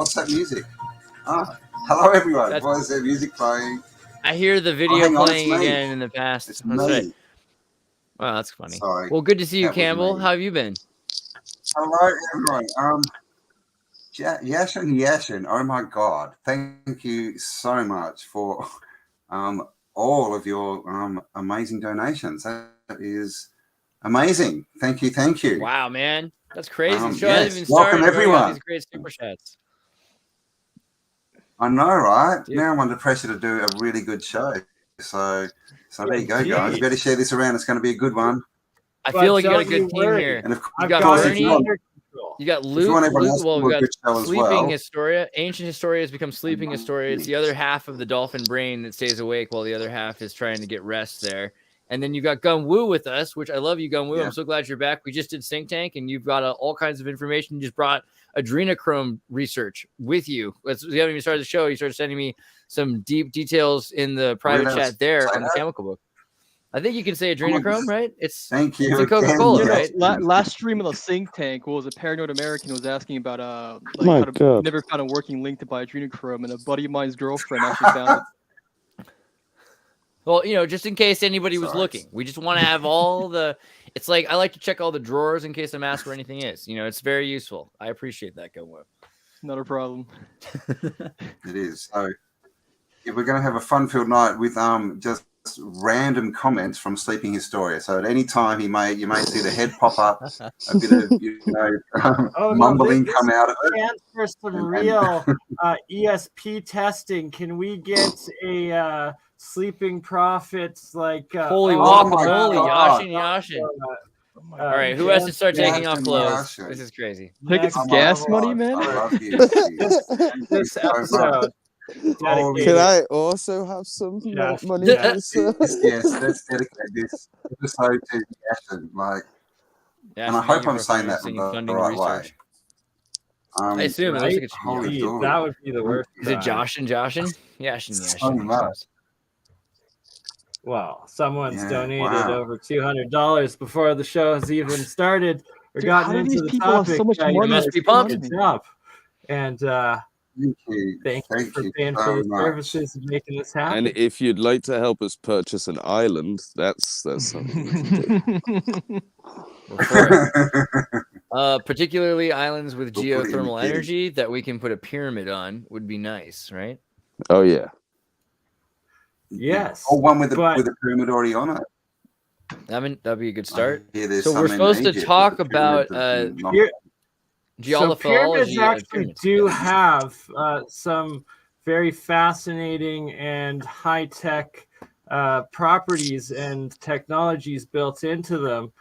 What's that music? Hello, everyone. Why is there music playing? I hear the video playing again in the past. It's That's me. right. Wow, that's funny. Sorry. Well, good to see you, Campbell. How have you been? Hello, everyone. Yashin, oh my God. Thank you so much for all of your amazing donations. That is amazing. Thank you. Wow, man. That's crazy. The show yes. hasn't even started. Welcome, everyone. These great super chats. I know, right? Dude. Now I'm under pressure to do a really good show. So there you go, guys. You better share this around. It's going to be a good one. I feel like you got a good team here. And of course, you got BurnEye. You got Luke. Well, we got Sleeping Historia. Ancient Historia has become Sleeping Historia. It's the other half of the dolphin brain that stays awake while the other half is trying to get rest there. And then you got Gun Wu with us, which I love you, Gun Wu. Yeah. I'm so glad you're back. We just did Think Tank, and you've got all kinds of information. You just brought adrenochrome research with you. We haven't even started the show. You started sending me some deep details in the private chat there on the chemical book. I think you can say adrenochrome, right? Thank you. It's a Coca-Cola, right? Last stream of the Think Tank was a Paranoid American was asking about how to never found a working link to buy adrenochrome, and a buddy of mine's girlfriend actually found it. Well, just in case anybody was looking, we just want to have all the. It's like I like to check all the drawers in case I'm asked where anything is. It's very useful. I appreciate that, Go. Not a problem. It is. So, we're going to have a fun-filled night with just random comments from Sleeping Historia. So at any time you may see the head pop up, a bit of mumbling come out of it. And for some real ESP testing, can we get a Sleeping Prophets holy guacamole, Yashin. All right, who has to start taking off clothes? This is crazy. Take some gas money, man. I love you. This episode. Can I also have some money? Yes, let's dedicate this episode to Yashin. And I hope I'm saying that in the right way. I assume it looks like it's that would be the worst. Is it Joshin? Yashin. So much. Well, someone's donated over $200 before the show has even started or gotten into the topic. So much money? Must be pumped. And thank you for paying so for the services and making this happen. And if you'd like to help us purchase an island, that's something we can do. Particularly islands with geothermal energy that we can put a pyramid on would be nice, right? Oh yeah. Yes. Or one with a pyramid already on it. That'd be a good start. So we're supposed to talk about Geoglyphology. So pyramids actually do have some very fascinating and high-tech properties and technologies built into them.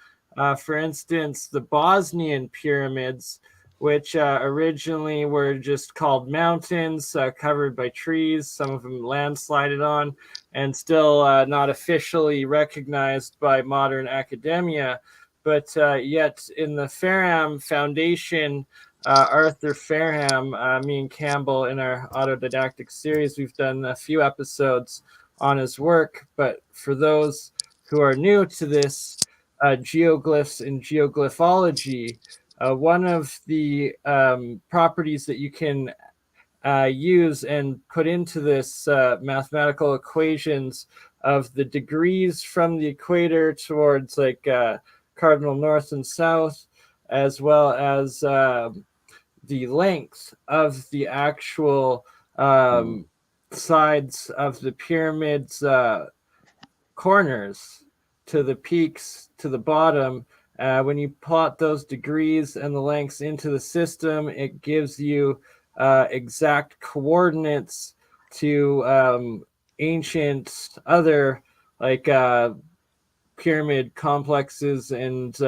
For instance, the Bosnian pyramids, which originally were just called mountains covered by trees, some of them landslided on, and still not officially recognized by modern academia. But yet in the Farham Foundation, Arthur Farham, me and Campbell in our Autodidactic series, we've done a few episodes on his work. But for those who are new to this, geoglyphs and geoglyphology, one of the properties that you can use and put into this mathematical equations of the degrees from the equator towards cardinal north and south, as well as the length of the actual sides of the pyramid's corners to the peaks to the bottom. When you plot those degrees and the lengths into the system, it gives you exact coordinates to ancient other pyramid complexes and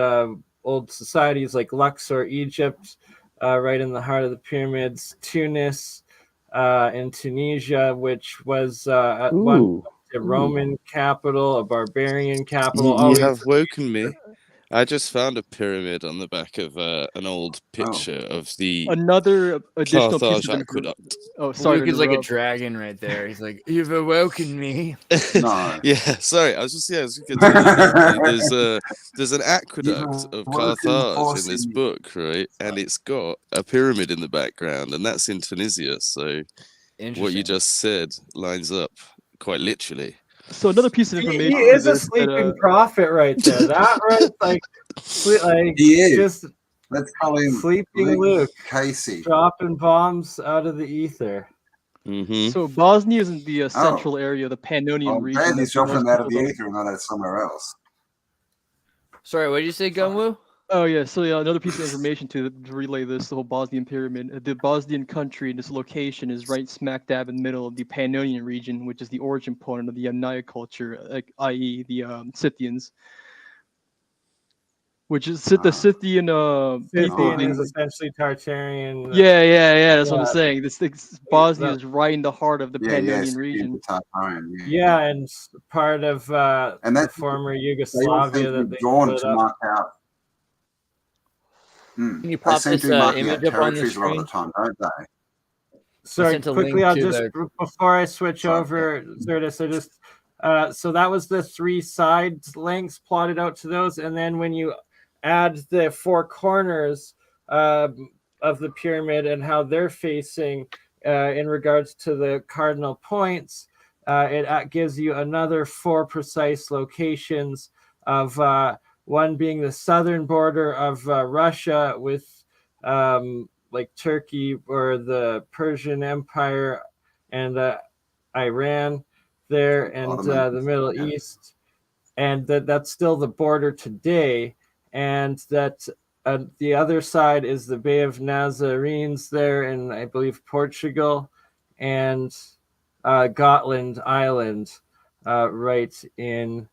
old societies like Luxor, Egypt, right in the heart of the pyramids, Tunis, and Tunisia, which was at one point a Roman capital, a barbarian capital. You have woken me. I just found a pyramid on the back of an old picture of the another additional piece Carthage of aqueduct. Oh, sorry. Luke is like a dragon right there. He's like, "You've awoken me." No. Yeah, sorry. I was just continuing. There's an aqueduct of Carthage in this book, right? And it's got a pyramid in the background, and that's in Tunisia. So what you just said lines up quite literally. So another piece of information. He is a sleeping prophet right there. That right, like he is. Just let's call him sleeping Luke Casey, dropping bombs out of the ether. Mm-hmm. So Bosnia is in the central area of the Pannonian region. I'm glad he's dropping them out of the ether and not out somewhere else. Sorry, what did you say, Gunwoo? Oh yeah, so yeah, another piece of information to relay this, the whole Bosnian pyramid. The Bosnian country, this location is right smack dab in the middle of the Pannonian region, which is the origin point of the Yamnaya culture, i.e. the Scythians. Which is the Scythian people is essentially Tartarian. Yeah, that's what I'm saying. This Bosnia is right in the heart of the Pannonian region. Yeah, and part of and that's the former Yugoslavia that they drawn to mark out. Can you pop this image up on the screen? A lot of the time, don't they? Sorry, quickly, I'll just before I switch over, Zertis, I just so that was the 3 side lengths plotted out to those, and then when you add the 4 corners of the pyramid and how they're facing in regards to the cardinal points, it gives you another 4 precise locations of one being the southern border of Russia with like Turkey or the Persian Empire and Iran there, and the Middle East, and that's still the border today, and that the other side is the Bay of Nazarenes there in, I believe, Portugal, and Gotland Island right in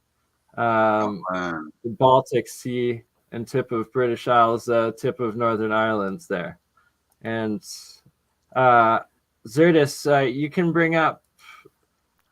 the Baltic Sea and tip of British Isles, tip of Northern Ireland's there. And Zertis, you can bring up.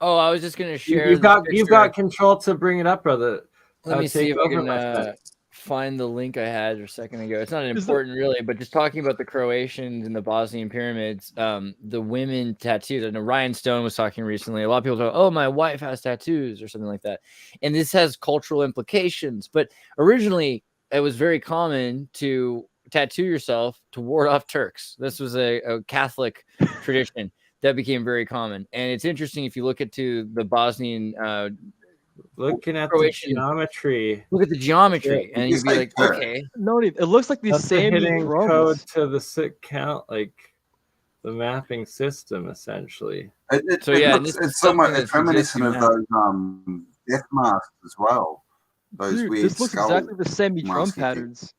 Oh, I was just gonna share. You've got control to bring it up, brother. Let me see if I can find the link I had a second ago. It's not important really, but just talking about the Croatians and the Bosnian pyramids, the women tattoos. I know Ryan Stone was talking recently. A lot of people go, "Oh, my wife has tattoos" or something like that, and this has cultural implications. But originally, it was very common to tattoo yourself to ward off Turks. This was a Catholic tradition that became very common, and it's interesting if you look into the Bosnian. Looking at Croatian the geometry. Look at the geometry, and you'd be like, okay. No, it looks like the same code to the sick count, like the mapping system, essentially. It's so much reminiscent of those death masks as well. Those weird. This looks exactly the same drum patterns.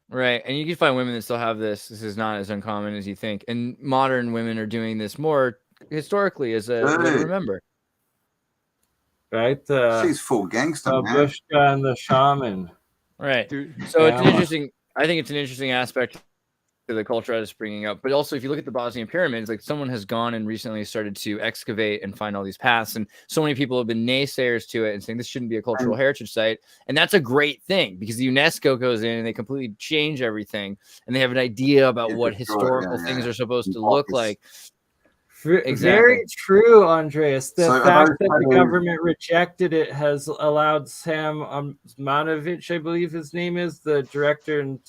Right, and you can find women that still have this. This is not as uncommon as you think, and modern women are doing this more historically as a way to remember. Right, she's full gangster, Babushka and the shaman. Right, so it's an interesting. I think it's an interesting aspect to the culture I was bringing up, but also if you look at the Bosnian pyramids, like someone has gone and recently started to excavate and find all these paths, and so many people have been naysayers to it and saying this shouldn't be a cultural heritage site, and that's a great thing because the UNESCO goes in and they completely change everything, and they have an idea about what historical things are supposed to look like. Exactly. Very true, Andreas. The fact that the government rejected it has allowed Sam Manovich, I believe his name is, the director and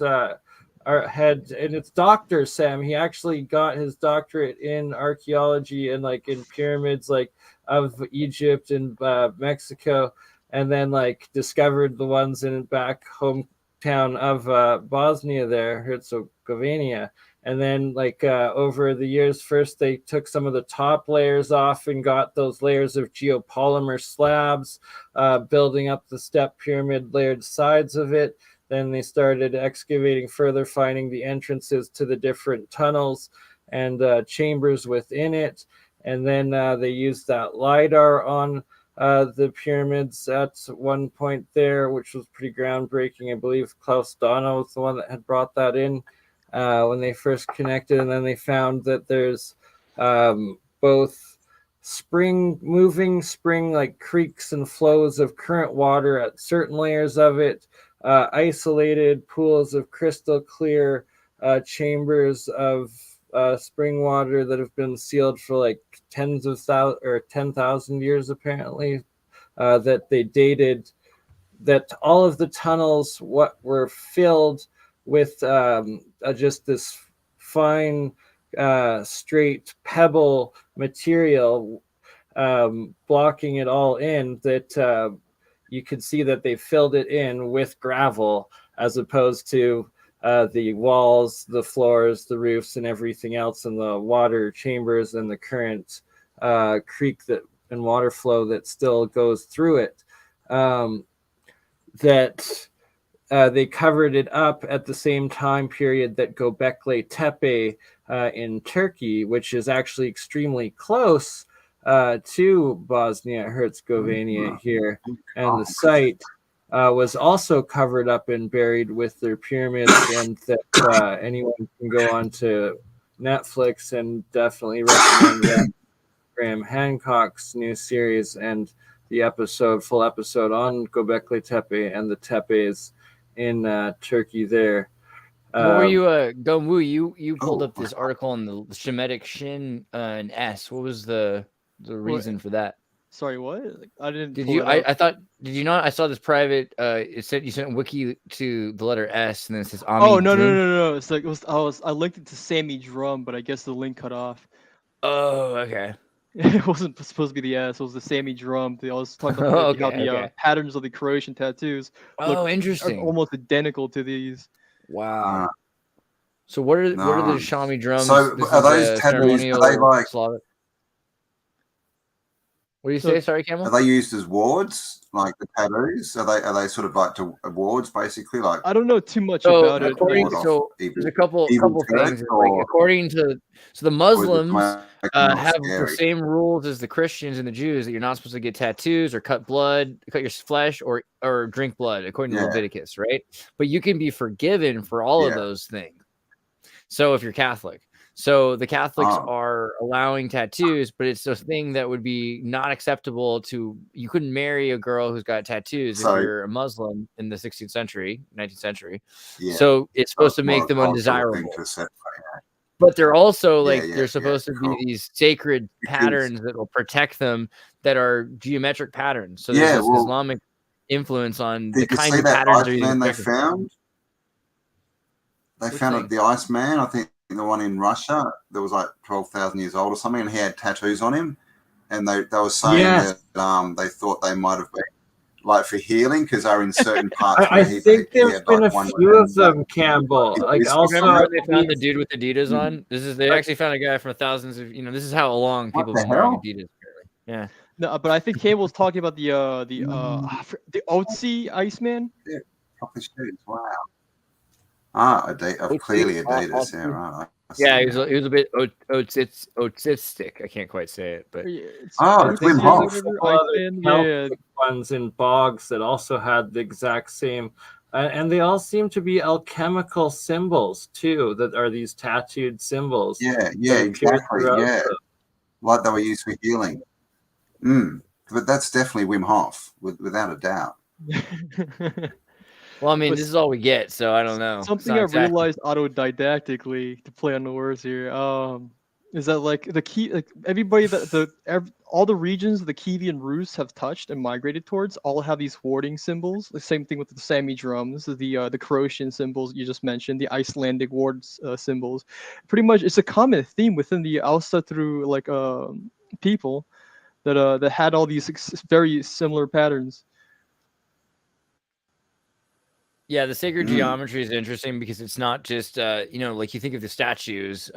our head, and it's Dr. Sam. He actually got his doctorate in archaeology and like in pyramids like of Egypt and Mexico, and then like discovered the ones in back hometown of Bosnia there, Herzegovina. And then, like, over the years, first they took some of the top layers off and got those layers of geopolymer slabs, building up the step pyramid layered sides of it. Then they started excavating further, finding the entrances to the different tunnels and chambers within it. And then they used that LiDAR on the pyramids at one point there, which was pretty groundbreaking. I believe Klaus Donna was the one that had brought that in. When they first connected, and then they found that there's both moving spring like creeks and flows of current water at certain layers of it, isolated pools of crystal clear chambers of spring water that have been sealed for like tens of thousands or 10,000 years, apparently, that they dated, that all of the tunnels were filled with just this fine, straight pebble material, blocking it all in, that you could see that they filled it in with gravel, as opposed to the walls, the floors, the roofs, and everything else in the water chambers and the current creek and water flow that still goes through it. That they covered it up at the same time period that Göbekli Tepe in Turkey, which is actually extremely close to Bosnia-Herzegovina here. And the site was also covered up and buried with their pyramids, and that anyone can go on to Netflix and definitely recommend that. Graham Hancock's new series and the full episode on Göbekli Tepe and the tepes in Turkey there. What were you, Gomu? You pulled up this article on the Shemitic Shin and S. What was the reason for that? Sorry, what? I didn't. Did you? I thought. Did you not? I saw this private. It said you sent wiki to the letter S, and then it says Ami. Oh no! It's like I linked it to Sammy Drum, but I guess the link cut off. Oh, okay. It wasn't supposed to be the S. It was the Sammy Drum. I was talking about how the patterns of the Croatian tattoos look interesting, almost identical to these. Wow. So what are the Shami drums? So are those tattoos? Are they like? Slavic? What do you say? Sorry, Camel. Are they used as wards, like the tattoos? Are they sort of like wards, basically? Like I don't know too much about it. So there's a couple things. Like, according to the Muslims have the same rules as the Christians and the Jews, that you're not supposed to get tattoos or cut your flesh or drink blood, according to Leviticus, right? But you can be forgiven for all of those things. So if you're Catholic. So the Catholics are allowing tattoos, but it's a thing that would be not acceptable to. You couldn't marry a girl who's got tattoos if you're a Muslim in the 16th century, 19th century. Yeah. So it's supposed to make them undesirable. But they're also they're supposed to be these sacred patterns that will protect them, that are geometric patterns. So there's this Islamic influence on the kind of patterns they found. They found the Iceman, I think. The one in Russia that was like 12,000 years old or something, and he had tattoos on him, and they were saying that they thought they might have been like for healing because they were in certain parts. I think there's been a few of them, Campbell. Like also, remember they found the dude with Adidas on? They actually found a guy from thousands of this is how long people have been wearing Adidas. Yeah. No, but I think Campbell's talking about the OdySee Iceman. Yeah, proper shoes. Wow. Clearly Adidas, right. Yeah, he was a bit autistic. I can't quite say it, but it's Wim Hof. Ones in bogs that also had the exact same, and they all seem to be alchemical symbols too. That are these tattooed symbols. Yeah, exactly. Yeah, like they were used for healing. But that's definitely Wim Hof, without a doubt. Well, I mean, this is all we get, so I don't know. Something I realized autodidactically, to play on the words here, is that like the key, like everybody all the regions the Kievan Rus have touched and migrated towards all have these warding symbols. The same thing with the Sami drum. This is the Croatian symbols you just mentioned, the Icelandic wards symbols. Pretty much, it's a common theme within the Ausatru people that had all these very similar patterns. Yeah, the sacred geometry is interesting because it's not just, like you think of the statues,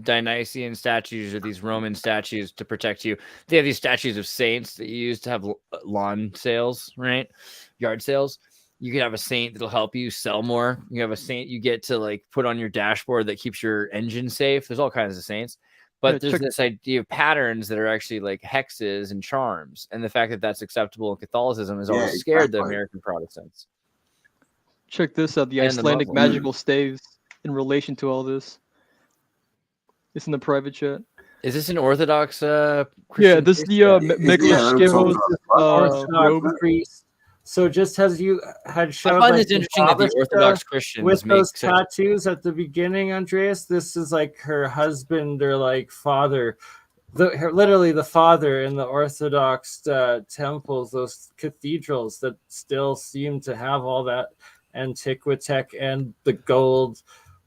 Dionysian statues or these Roman statues to protect you. They have these statues of saints that you use to have lawn sales, right? Yard sales. You could have a saint that'll help you sell more. You have a saint you get to like put on your dashboard that keeps your engine safe. There's all kinds of saints. But there's this idea of patterns that are actually like hexes and charms. And the fact that that's acceptable in Catholicism has always scared the American Protestants. Check this out, the Icelandic magical staves in relation to all this. It's in the private chat. Is this an Orthodox Christian? Yeah, this is the Megaloskivos robe priest. So just as you had showed, I find like, this interesting that the Orthodox Christians with make those tattoos at the beginning, Andreas, this is like her husband or like father, literally the father in the Orthodox temples, those cathedrals that still seem to have all that antiquitech and the gold,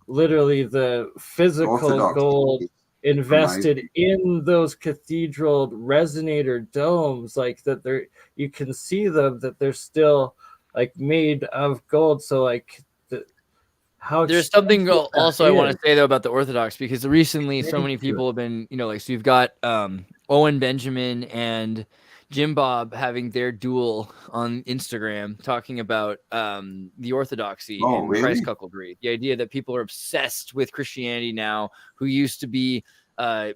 literally the physical Orthodox gold invested amazing. in those cathedral resonator domes, like that you can see them, that they're still like made of gold. So like there's something also I want to say though about the Orthodox, because recently so many people have been, like, so you've got Owen Benjamin and Jim Bob having their duel on Instagram talking about the Orthodoxy and Christ cuckoldry. The idea that people are obsessed with Christianity now who used to be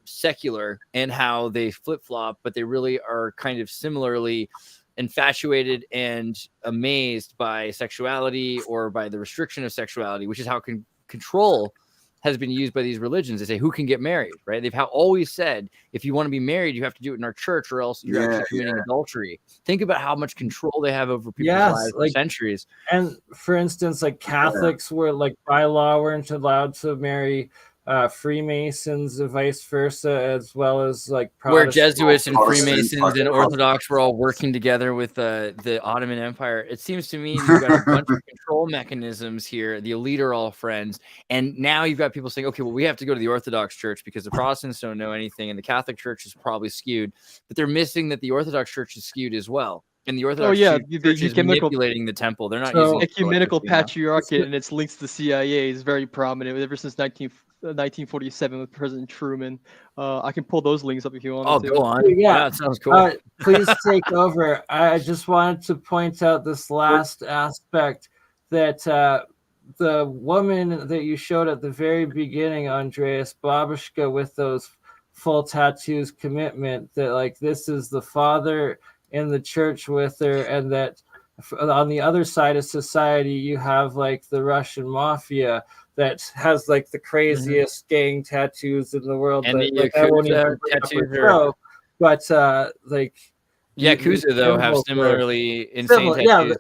secular, and how they flip-flop, but they really are kind of similarly infatuated and amazed by sexuality or by the restriction of sexuality, which is how control has been used by these religions. They say, who can get married, right? They've always said, if you want to be married, you have to do it in our church, or else you're actually committing adultery. Think about how much control they have over people's lives for centuries. And for instance, like Catholics were, like, by law weren't allowed to marry Freemasons and vice versa, as well as like where Jesuits and Freemasons and Orthodox were all working together with the Ottoman Empire. It seems to me you've got a bunch of control mechanisms here. The elite are all friends, and now you've got people saying, okay, well, we have to go to the Orthodox Church because the Protestants don't know anything, and the Catholic Church is probably skewed, but they're missing that the Orthodox Church is skewed as well. And the Orthodox Church is manipulating the temple. They're not using ecumenical patriarchate, and its links to the CIA is very prominent ever since 1947 with President Truman. I can pull those links up if you want. Oh, go on. Yeah, that sounds cool. Please take over. I just wanted to point out this last aspect, that the woman that you showed at the very beginning, Andreas, Babushka, with those full tattoos, commitment, that like this is the father in the church with her, and that on the other side of society you have like the Russian mafia that has like the craziest gang tattoos in the world. And the Yakuza tattoos but like Yakuza though have similarly insane tattoos.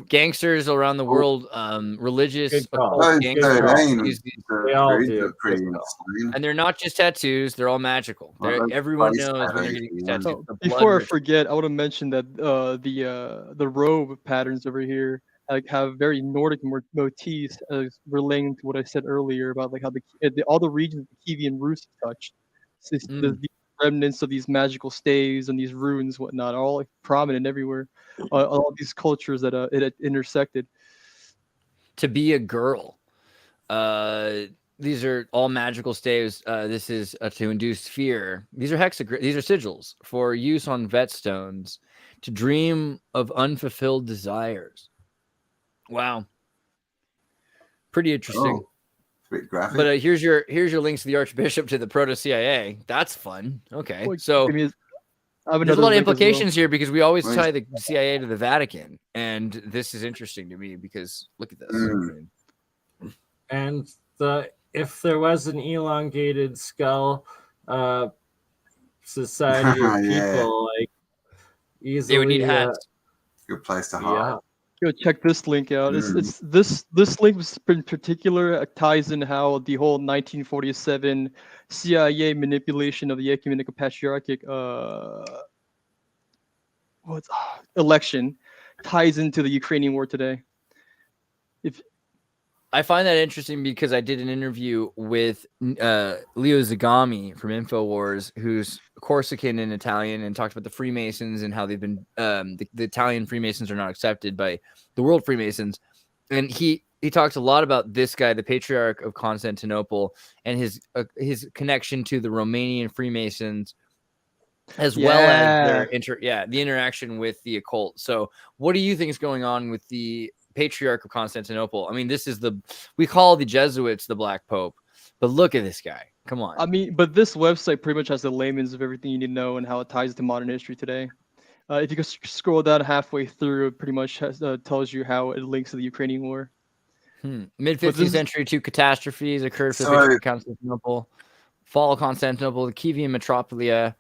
Gangsters around the world, religious gangsters, they all do. And they're not just tattoos; they're all magical. Everyone knows when they're getting these tattoos. Before I forget, I want to mention that the robe patterns over here like have very Nordic motifs, relating to what I said earlier about like how all the regions the Kievan Rus touched. The remnants of these magical staves and these runes, whatnot, are all like, prominent everywhere. All these cultures that it intersected. To be a girl, these are all magical staves. This is to induce fear. These are these are sigils for use on vetstones to dream of unfulfilled desires. Wow, pretty interesting. Graphic. But here's your links to the Archbishop to the proto-CIA. That's fun. Okay, so there's a lot of implications here, because we always tie the CIA to the Vatican, and this is interesting to me because look at this. And if there was an elongated skull society of people, like easily they would need hats. Good place to hide. Go check this link out. It's this link in particular ties in how the whole 1947 CIA manipulation of the ecumenical patriarchic election ties into the Ukrainian war today. I find that interesting because I did an interview with Leo Zagami from InfoWars, who's Corsican and Italian, and talked about the Freemasons and how they've been the Italian Freemasons are not accepted by the world Freemasons. And he talks a lot about this guy, the Patriarch of Constantinople, and his connection to the Romanian Freemasons, as well as their the interaction with the occult. So what do you think is going on with the Patriarch of Constantinople? I mean, we call the Jesuits the Black Pope, but look at this guy. Come on. I mean, but this website pretty much has the layman's of everything you need to know and how it ties to modern history today. If you just scroll down halfway through, it pretty much tells you how it links to the Ukrainian war. Mid-15th century, 2 catastrophes occurred for the Patriarch of Constantinople. Fall of Constantinople, the Kievan Metropolia,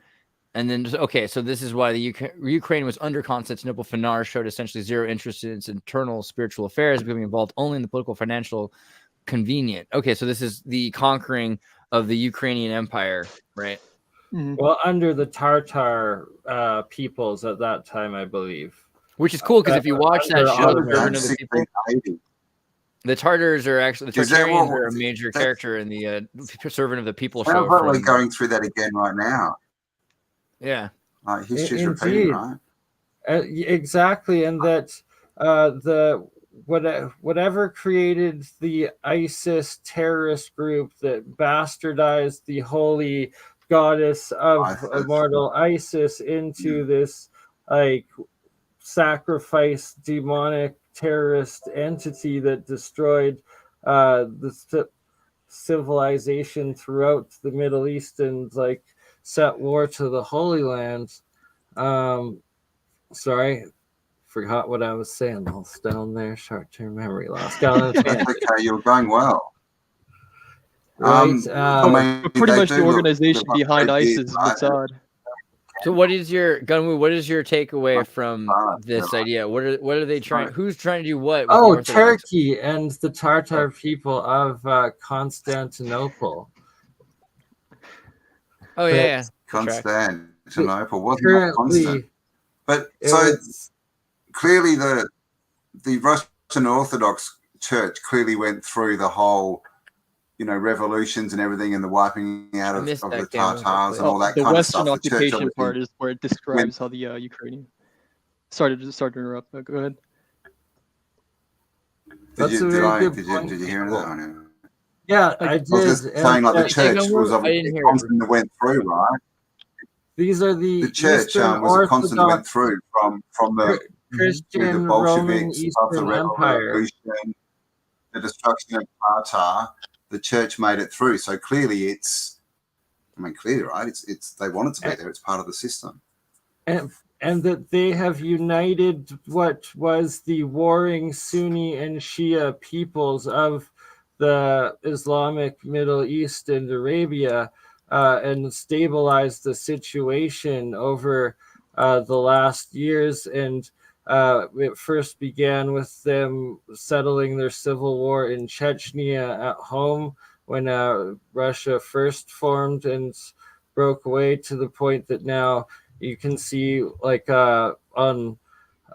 And then, okay, so this is why the Ukraine was under Constantinople. Fanar showed essentially zero interest in its internal spiritual affairs, becoming involved only in the political, financial, convenient. Okay, so this is the conquering of the Ukrainian Empire, right? Mm-hmm. Well, under the Tartar peoples at that time, I believe. Which is cool because if you watch that show, Servant of the People, the Tartars are actually the Tartarians are a major character in the Servant of the People show. We're going through that again right now. Yeah, history's repeating, right? Exactly, and that the whatever created the ISIS terrorist group that bastardized the holy goddess of immortal Isis into this like sacrifice demonic terrorist entity that destroyed the civilization throughout the Middle East and like set war to the Holy Land. Sorry, forgot what I was saying. All down there, short-term memory loss. Okay, you're going well. Right. Pretty much the organization behind ISIS is Mossad. So what is your Gunwoo? What is your takeaway from this idea? What are they trying? Who's trying to do what? Oh, Turkey and the Tartar people of Constantinople. Oh yeah, Constantinople wasn't constant. But so clearly the Russian Orthodox Church clearly went through the whole, revolutions and everything and the wiping out of the Tatars and all that kind of stuff. The Western occupation part is where it describes how the Ukrainian. Sorry to interrupt. Go ahead. Did you hear that? Yeah, I did. I was just saying, like the church was obviously a constant that went through, right? These are the church was a constant that went through from the Christian the Roman Bolsheviks of the Eastern Empire, revolution, the destruction of Tartar. The church made it through. So clearly, clearly, right? It's they wanted to be there. It's part of the system. And that they have united what was the warring Sunni and Shia peoples of the Islamic Middle East and Arabia, and stabilized the situation over the last years. And it first began with them settling their civil war in Chechnya at home when Russia first formed and broke away, to the point that now you can see like on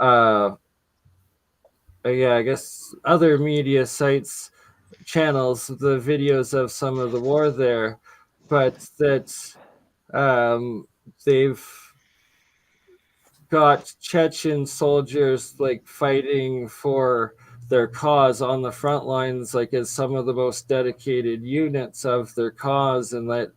I guess other media sites, channels, the videos of some of the war there, but that they've got Chechen soldiers like fighting for their cause on the front lines, like as some of the most dedicated units of their cause, and that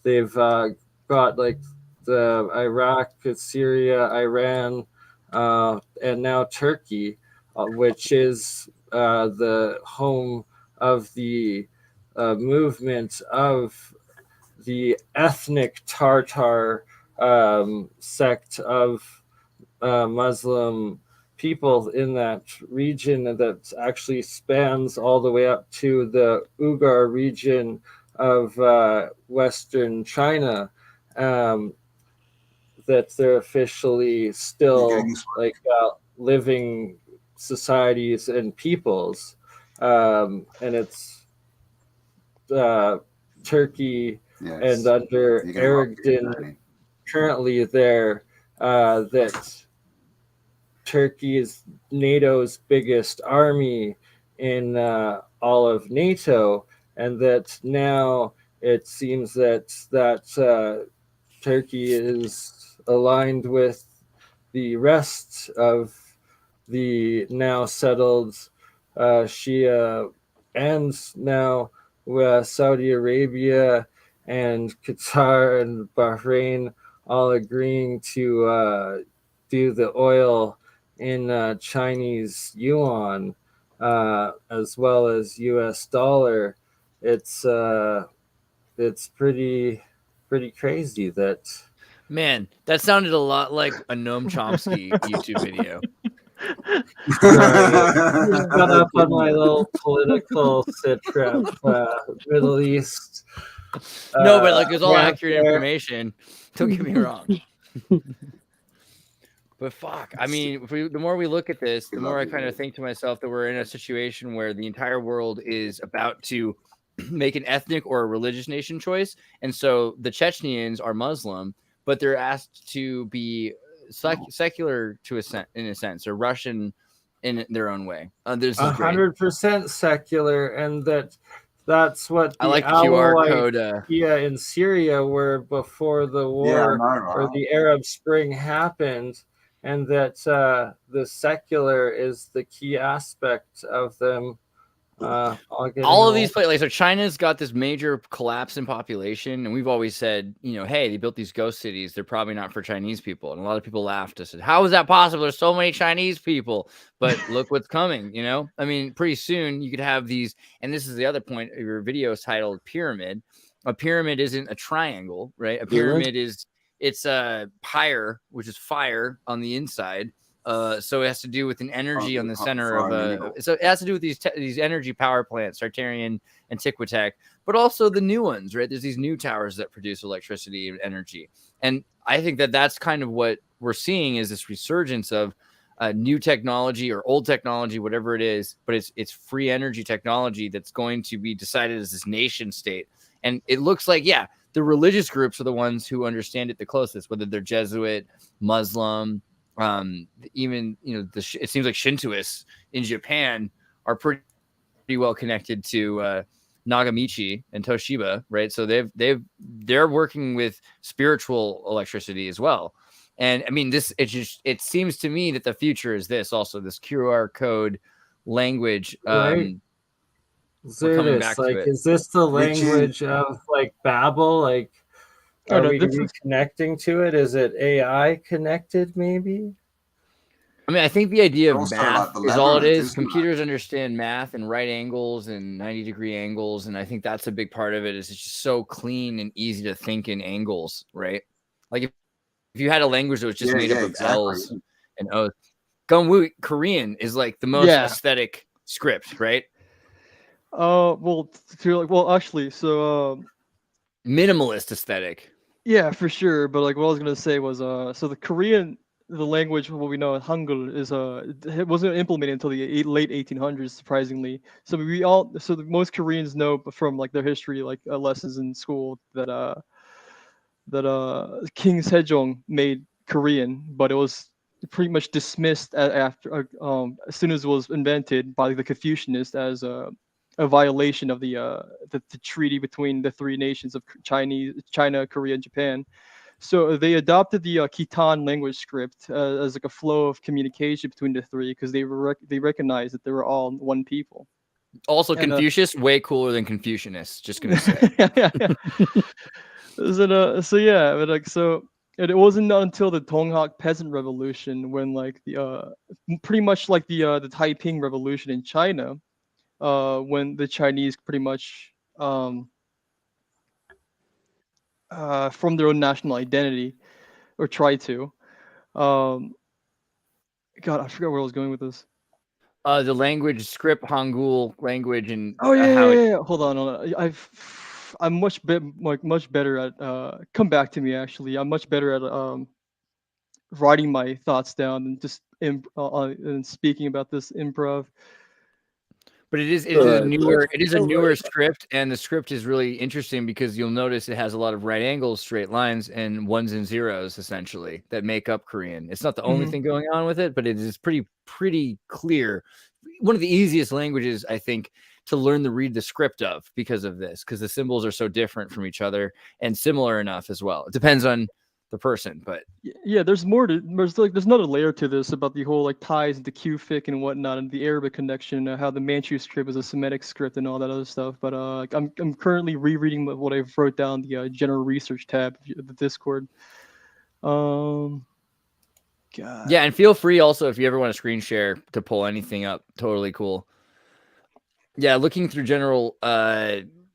they've got like the Iraq, Syria, Iran, and now Turkey, which is the home of the movement of the ethnic Tartar sect of Muslim people in that region that actually spans all the way up to the Uyghur region of Western China, that they're officially still like living societies and peoples, and it's Turkey and under Erdogan currently there, that Turkey is NATO's biggest army in all of NATO, and that now it seems that Turkey is aligned with the rest of the now settled Shia and now Saudi Arabia and Qatar and Bahrain all agreeing to do the oil in Chinese yuan, as well as US dollar. It's pretty crazy that. Man, that sounded a lot like a Noam Chomsky YouTube video. Got up on my little political sit rep, Middle East No, but like, it's all accurate information. Don't get me wrong. But fuck, I mean, the more we look at this, the more I kind of think to myself that we're in a situation where the entire world is about to make an ethnic or a religious nation choice. And so the Chechens are Muslim, but they're asked to be secular in a sense, or Russian in their own way. This is 100% secular, and that's what the I like the QR code. In Syria were before the war or the Arab Spring happened, and that the secular is the key aspect of them. All of these places, like, so China's got this major collapse in population, and we've always said, hey, they built these ghost cities. They're probably not for Chinese people, and a lot of people laughed and said, "How is that possible? There's so many Chinese people." But look what's coming. I mean, pretty soon you could have these, and this is the other point. Your video is titled "Pyramid." A pyramid isn't a triangle, right? A pyramid it's a pyre, which is fire on the inside. So it has to do with an energy on the center of so it has to do with these energy power plants, Tartarian and Tictoc, but also the new ones, right? There's these new towers that produce electricity and energy. And I think that that's kind of what we're seeing is this resurgence of new technology or old technology, whatever it is, but it's free energy technology that's going to be decided as this nation state. And it looks like, the religious groups are the ones who understand it the closest, whether they're Jesuit, Muslim, even it seems like Shintoists in Japan are pretty well connected to Nagamichi and Toshiba, right? So they're working with spiritual electricity as well. And I mean, it seems to me that the future is this QR code language. Right. Is this the language of like Babel? Like, are we connecting to it? Is it AI connected, maybe? I mean, I think the idea of math is all it is. Computers understand math and right angles and 90-degree angles. And I think that's a big part of it is it's just so clean and easy to think in angles, right? Like if you had a language that was just made up of L's and O's. Gungwoo Korean is like the most aesthetic script, right? Actually, so minimalist aesthetic. Yeah, for sure. But like what I was gonna say was so the Korean, the language what we know as Hangul is it wasn't implemented until the late 1800s, surprisingly. So most Koreans know from like their history, like lessons in school, that King Sejong made Korean, but it was pretty much dismissed after as soon as it was invented by the Confucianists as a violation of the treaty between the three nations of China, Korea, and Japan. So they adopted the Khitan language script as like a flow of communication between the three because they recognized that they were all one people. Also, Confucius way cooler than Confucianists. Just gonna say. It wasn't until the Donghak Peasant Revolution when like the pretty much like the Taiping Revolution in China. When the Chinese pretty much from their own national identity or try to. God, I forgot where I was going with this. The language script, Hangul language, and Hold on. I'm much better at come back to me. Actually, I'm much better at writing my thoughts down and just and speaking about this improv. But it is a newer script, and the script is really interesting because you'll notice it has a lot of right angles, straight lines, and ones and zeros essentially that make up Korean. It's not the only thing going on with it, but it is pretty clear. One of the easiest languages, I think, to learn to read the script of because of this, because the symbols are so different from each other and similar enough as well. It depends on the person, but there's another layer to this about the whole like ties into Cufic and whatnot, and the Arabic connection, how the Manchu script is a Semitic script and all that other stuff. But I'm currently rereading what I wrote down the general research tab of the Discord. God. Yeah, and feel free also if you ever want to screen share to pull anything up. Totally cool. Yeah, looking through general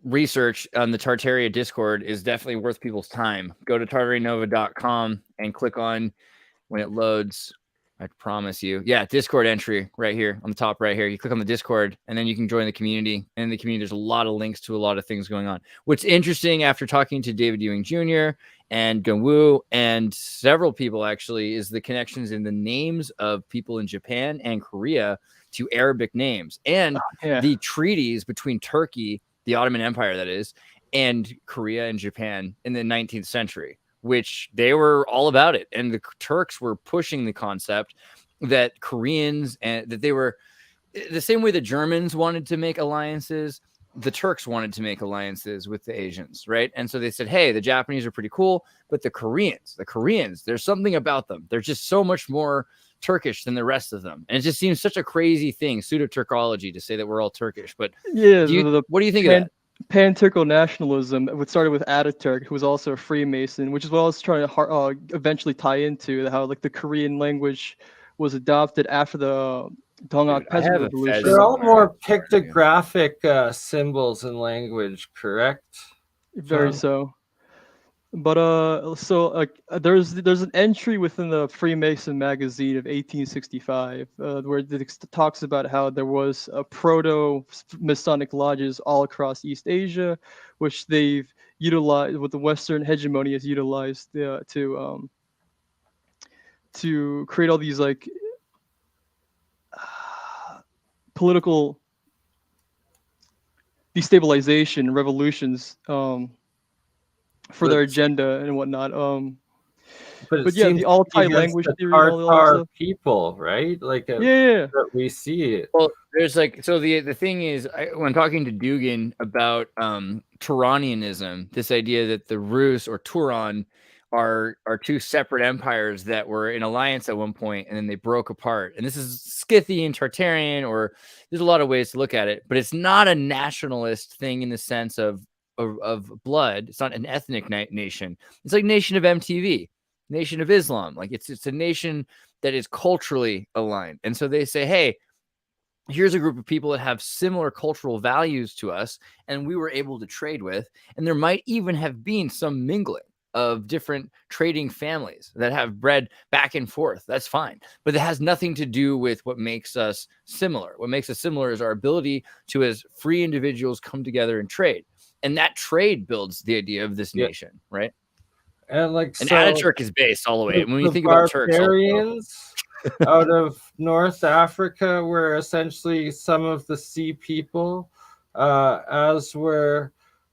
research on the Tartaria Discord is definitely worth people's time. Go to tartarianova.com and click on when it loads. I promise you. Yeah, Discord entry right here on the top right here. You click on the Discord, and then you can join the community. And in the community, there's a lot of links to a lot of things going on. What's interesting after talking to David Ewing Jr. and Gungwoo and several people actually is the connections in the names of people in Japan and Korea to Arabic names, and the treaties between Turkey, the Ottoman Empire that is, and Korea and Japan in the 19th century, which they were all about it. And the Turks were pushing the concept that Koreans and that they were the same way the Germans wanted to make alliances, the Turks wanted to make alliances with the Asians, right? And so they said, hey, the Japanese are pretty cool, but the Koreans, there's something about them. They're just so much more Turkish than the rest of them. And it just seems such a crazy thing, pseudo-Turkology, to say that we're all Turkish. But yeah, what do you think of that? Pan-Turco nationalism, which started with Ataturk, who was also a Freemason, which is what I was trying to eventually tie into, how like the Korean language was adopted after the Dongak Peasant Revolution. They're all more pictographic symbols in language, correct? Very so. But there's an entry within the Freemason magazine of 1865 where it talks about how there was a proto-Masonic lodges all across East Asia, which they've utilized, what the Western hegemony has utilized to create all these like political destabilization revolutions for their agenda and whatnot. But yeah, the Altai language theory, Tartar people, right? Like that we see it. Well, there's like, so the thing is, when talking to Dugan about Turanianism, this idea that the Rus or Turan are two separate empires that were in alliance at one point and then they broke apart. And this is Scythian, Tartarian, or there's a lot of ways to look at it, but it's not a nationalist thing in the sense of blood. It's not an ethnic nation. It's like Nation of MTV, Nation of Islam. Like it's a nation that is culturally aligned. And so they say, hey, here's a group of people that have similar cultural values to us, and we were able to trade with. And there might even have been some mingling of different trading families that have bred back and forth. That's fine. But it has nothing to do with what makes us similar. What makes us similar is our ability to, as free individuals, come together and trade. And that trade builds the idea of this nation, right? And like, and Ataturk is based all the way. When you think about Turks, barbarians out of North Africa were essentially some of the sea people, as were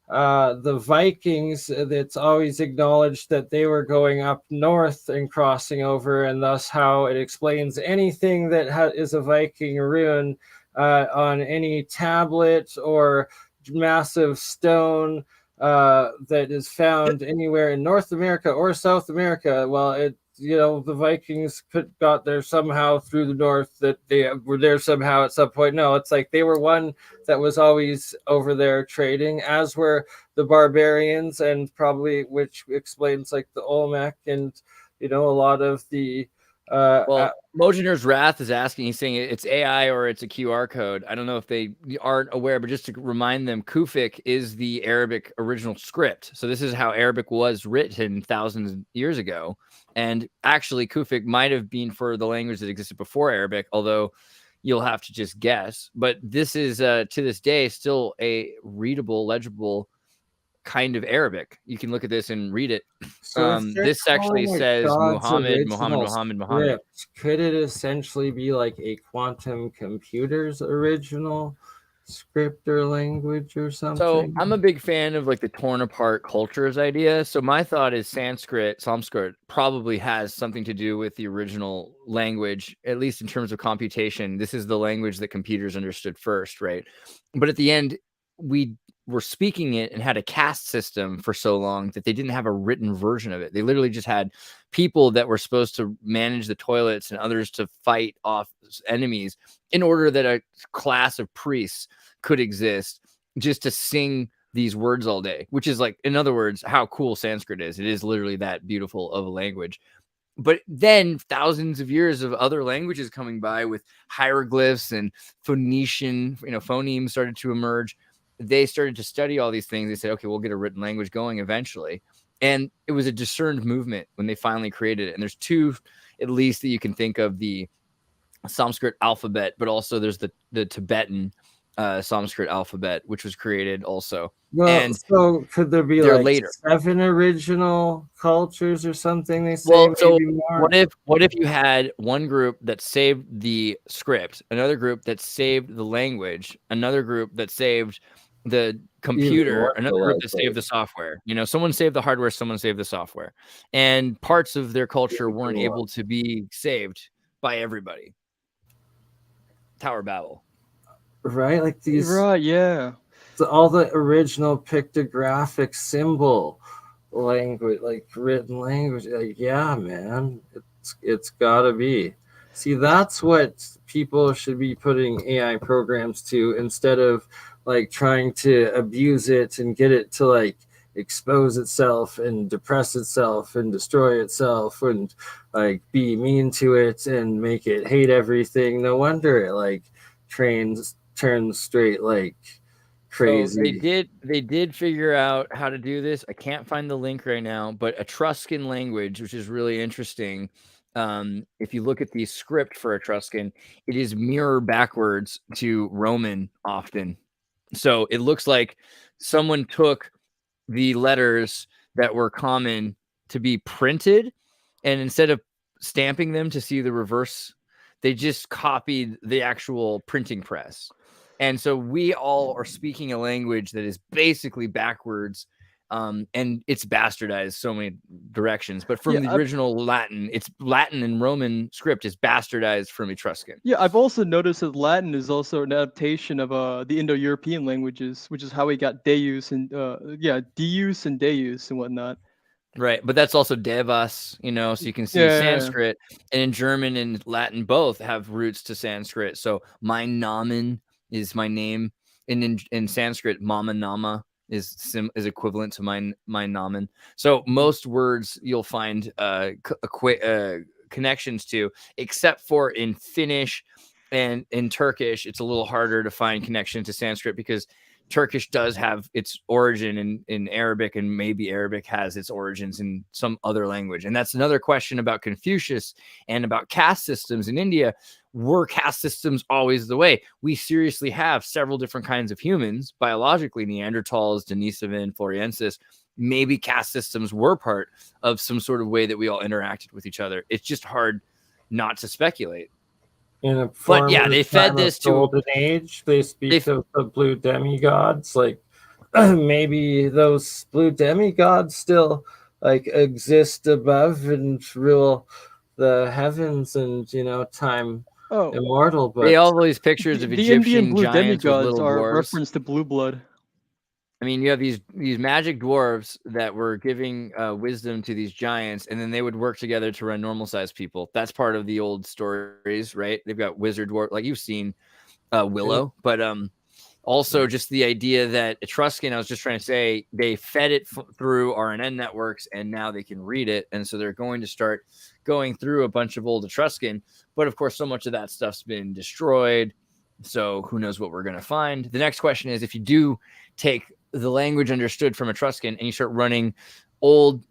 the Vikings. It's always acknowledged that they were going up north and crossing over, and thus how it explains anything that is a Viking rune on any tablet or massive stone that is found anywhere in North America or South America. Well, the Vikings got there somehow through the north, that they were there somehow at some point. No, it's like they were one that was always over there trading, as were the barbarians, and probably, which explains like the Olmec and a lot of the Mojener's Wrath is asking, he's saying it's AI or it's a QR code. I don't know if they aren't aware, but just to remind them, Kufic is the Arabic original script. So this is how Arabic was written thousands of years ago. And actually, Kufic might have been for the language that existed before Arabic, although you'll have to just guess. But this is, to this day, still a readable, legible kind of Arabic. You can look at this and read it. So this actually says Muhammad. Could it essentially be like a quantum computer's original script or language or something? So I'm a big fan of like the torn apart cultures idea. So my thought is Sanskrit probably has something to do with the original language, at least in terms of computation. This is the language that computers understood first, right? But at the end, we were speaking it and had a caste system for so long that they didn't have a written version of it. They literally just had people that were supposed to manage the toilets and others to fight off enemies in order that a class of priests could exist just to sing these words all day, which is like, in other words, how cool Sanskrit is. It is literally that beautiful of a language. But then thousands of years of other languages coming by with hieroglyphs and Phoenician, phonemes started to emerge. They started to study all these things. They said, okay, we'll get a written language going eventually. And it was a discerned movement when they finally created it. And there's two, at least, that you can think of: the Sanskrit alphabet, but also there's the Tibetan Sanskrit alphabet, which was created also. Well, and so could there be like later 7 original cultures or something? They say well, so maybe more. what if you had one group that saved the script, another group that saved the language, another group that saved the computer, another group that saved the software? You know, someone saved the hardware, someone saved the software, and parts of their culture weren't able to be saved by everybody. Tower Babel, right? Like these, right? Yeah. All the original pictographic symbol language, like written language. Like, yeah, man, it's gotta be. See, that's what people should be putting AI programs to, instead of like trying to abuse it and get it to like expose itself and depress itself and destroy itself and like be mean to it and make it hate everything. No wonder it like turns straight like crazy. So they did figure out how to do this. I can't find the link right now, but Etruscan language, which is really interesting. If you look at the script for Etruscan, it is mirror backwards to Roman often. So it looks like someone took the letters that were common to be printed, and instead of stamping them to see the reverse, they just copied the actual printing press. And so we all are speaking a language that is basically backwards, and it's bastardized so many directions. But from the original Latin, it's Latin and Roman script is bastardized from Etruscan. Yeah, I've also noticed that Latin is also an adaptation of the Indo-European languages, which is how we got Deus and Deus and Deus and whatnot. Right, but that's also Devas, you know, so you can see Sanskrit, and in German and Latin both have roots to Sanskrit. So mein Namen is my name, and in Sanskrit, Mama Nama is equivalent to mein Namen. So most words you'll find connections to, except for in Finnish and in Turkish. It's a little harder to find connection to Sanskrit because Turkish does have its origin in Arabic, and maybe Arabic has its origins in some other language. And that's another question about Confucius and about caste systems in India. Were caste systems always the way? We seriously have several different kinds of humans, biologically, Neanderthals, Denisovan, Floriensis. Maybe caste systems were part of some sort of way that we all interacted with each other. It's just hard not to speculate. But yeah, they fed this to golden age. They speak of the blue demigods. Like maybe those blue demigods still like exist above and rule the heavens and, you know, time immortal. But they all these pictures of the Egyptian Indian blue giants demigods with little are dwarves. reference to blue blood. I mean, you have these magic dwarves that were giving wisdom to these giants, and then they would work together to run normal sized people. That's part of the old stories, right? They've got wizard dwarf, like you've seen Willow, but also just the idea that Etruscan, I was just trying to say, they fed it through RNN networks, and now they can read it, and so they're going to start going through a bunch of old Etruscan. But of course, so much of that stuff's been destroyed, so who knows what we're going to find. The next question is, if you do take the language understood from Etruscan and you start running old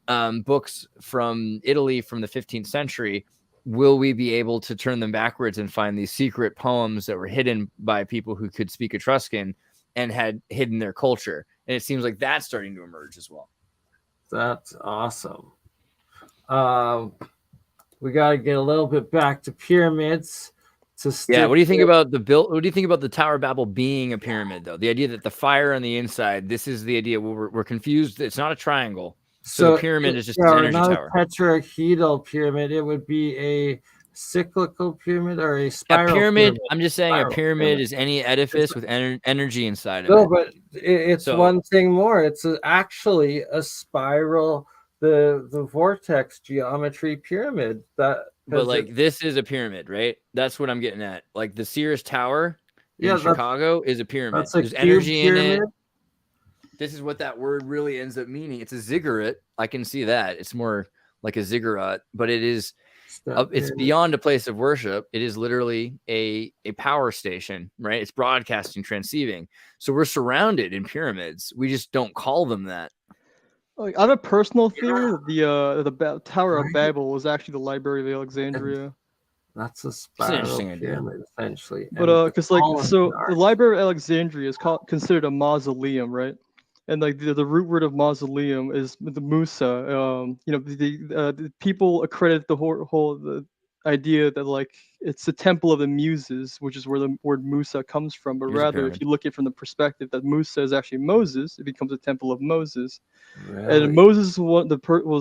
books from Italy from the 15th century, will we be able to turn them backwards and find these secret poems that were hidden by people who could speak Etruscan and had hidden their culture? And it seems like that's starting to emerge as well. That's awesome. We got to get a little bit back to pyramids. What do you think about the build? What do you think about the Tower of Babel being a pyramid, though? The idea that the fire on the inside, this is the idea. We're confused. It's not a triangle. So the pyramid is just an energy tower. Not a tetrahedral pyramid. It would be a cyclical pyramid or a spiral pyramid. I'm just saying a pyramid is any edifice with energy inside of it. No, but it's one thing more. It's actually a spiral, the vortex geometry pyramid. But like this is a pyramid, right? That's what I'm getting at. Like the Sears Tower in Chicago is a pyramid. There's energy in it. This is what that word really ends up meaning. It's a ziggurat. I can see that. It's more like a ziggurat, but it is. It's beyond a place of worship. It is literally a power station, right? It's broadcasting, transceiving. So we're surrounded in pyramids. We just don't call them that. Like, I have a personal theory that the Tower of Babel was actually the Library of Alexandria. That's a spiral pyramid, essentially. But because like so the Library of Alexandria is considered a mausoleum, right? And like the root word of mausoleum is the Musa. You know, the people accredit the whole idea that like it's the temple of the muses, which is where the word Musa comes from. But rather, if you look at it from the perspective that Musa is actually Moses, it becomes a temple of Moses. Really? And Moses was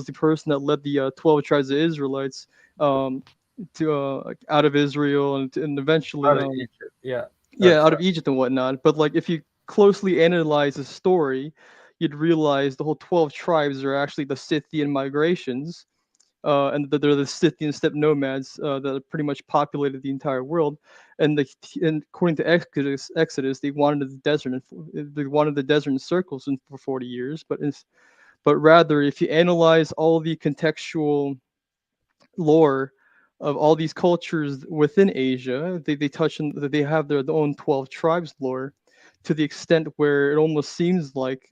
the person that led the 12 tribes of Israelites to out of Israel and eventually out of Egypt. Out of Egypt and whatnot. But like if you closely analyze the story, you'd realize the whole 12 tribes are actually the Scythian migrations, and that they're the Scythian steppe nomads that pretty much populated the entire world. And according to Exodus, they wanted the desert in circles for 40 years. But rather, if you analyze all the contextual lore of all these cultures within Asia, they touch on that they have their own 12 tribes lore, to the extent where it almost seems like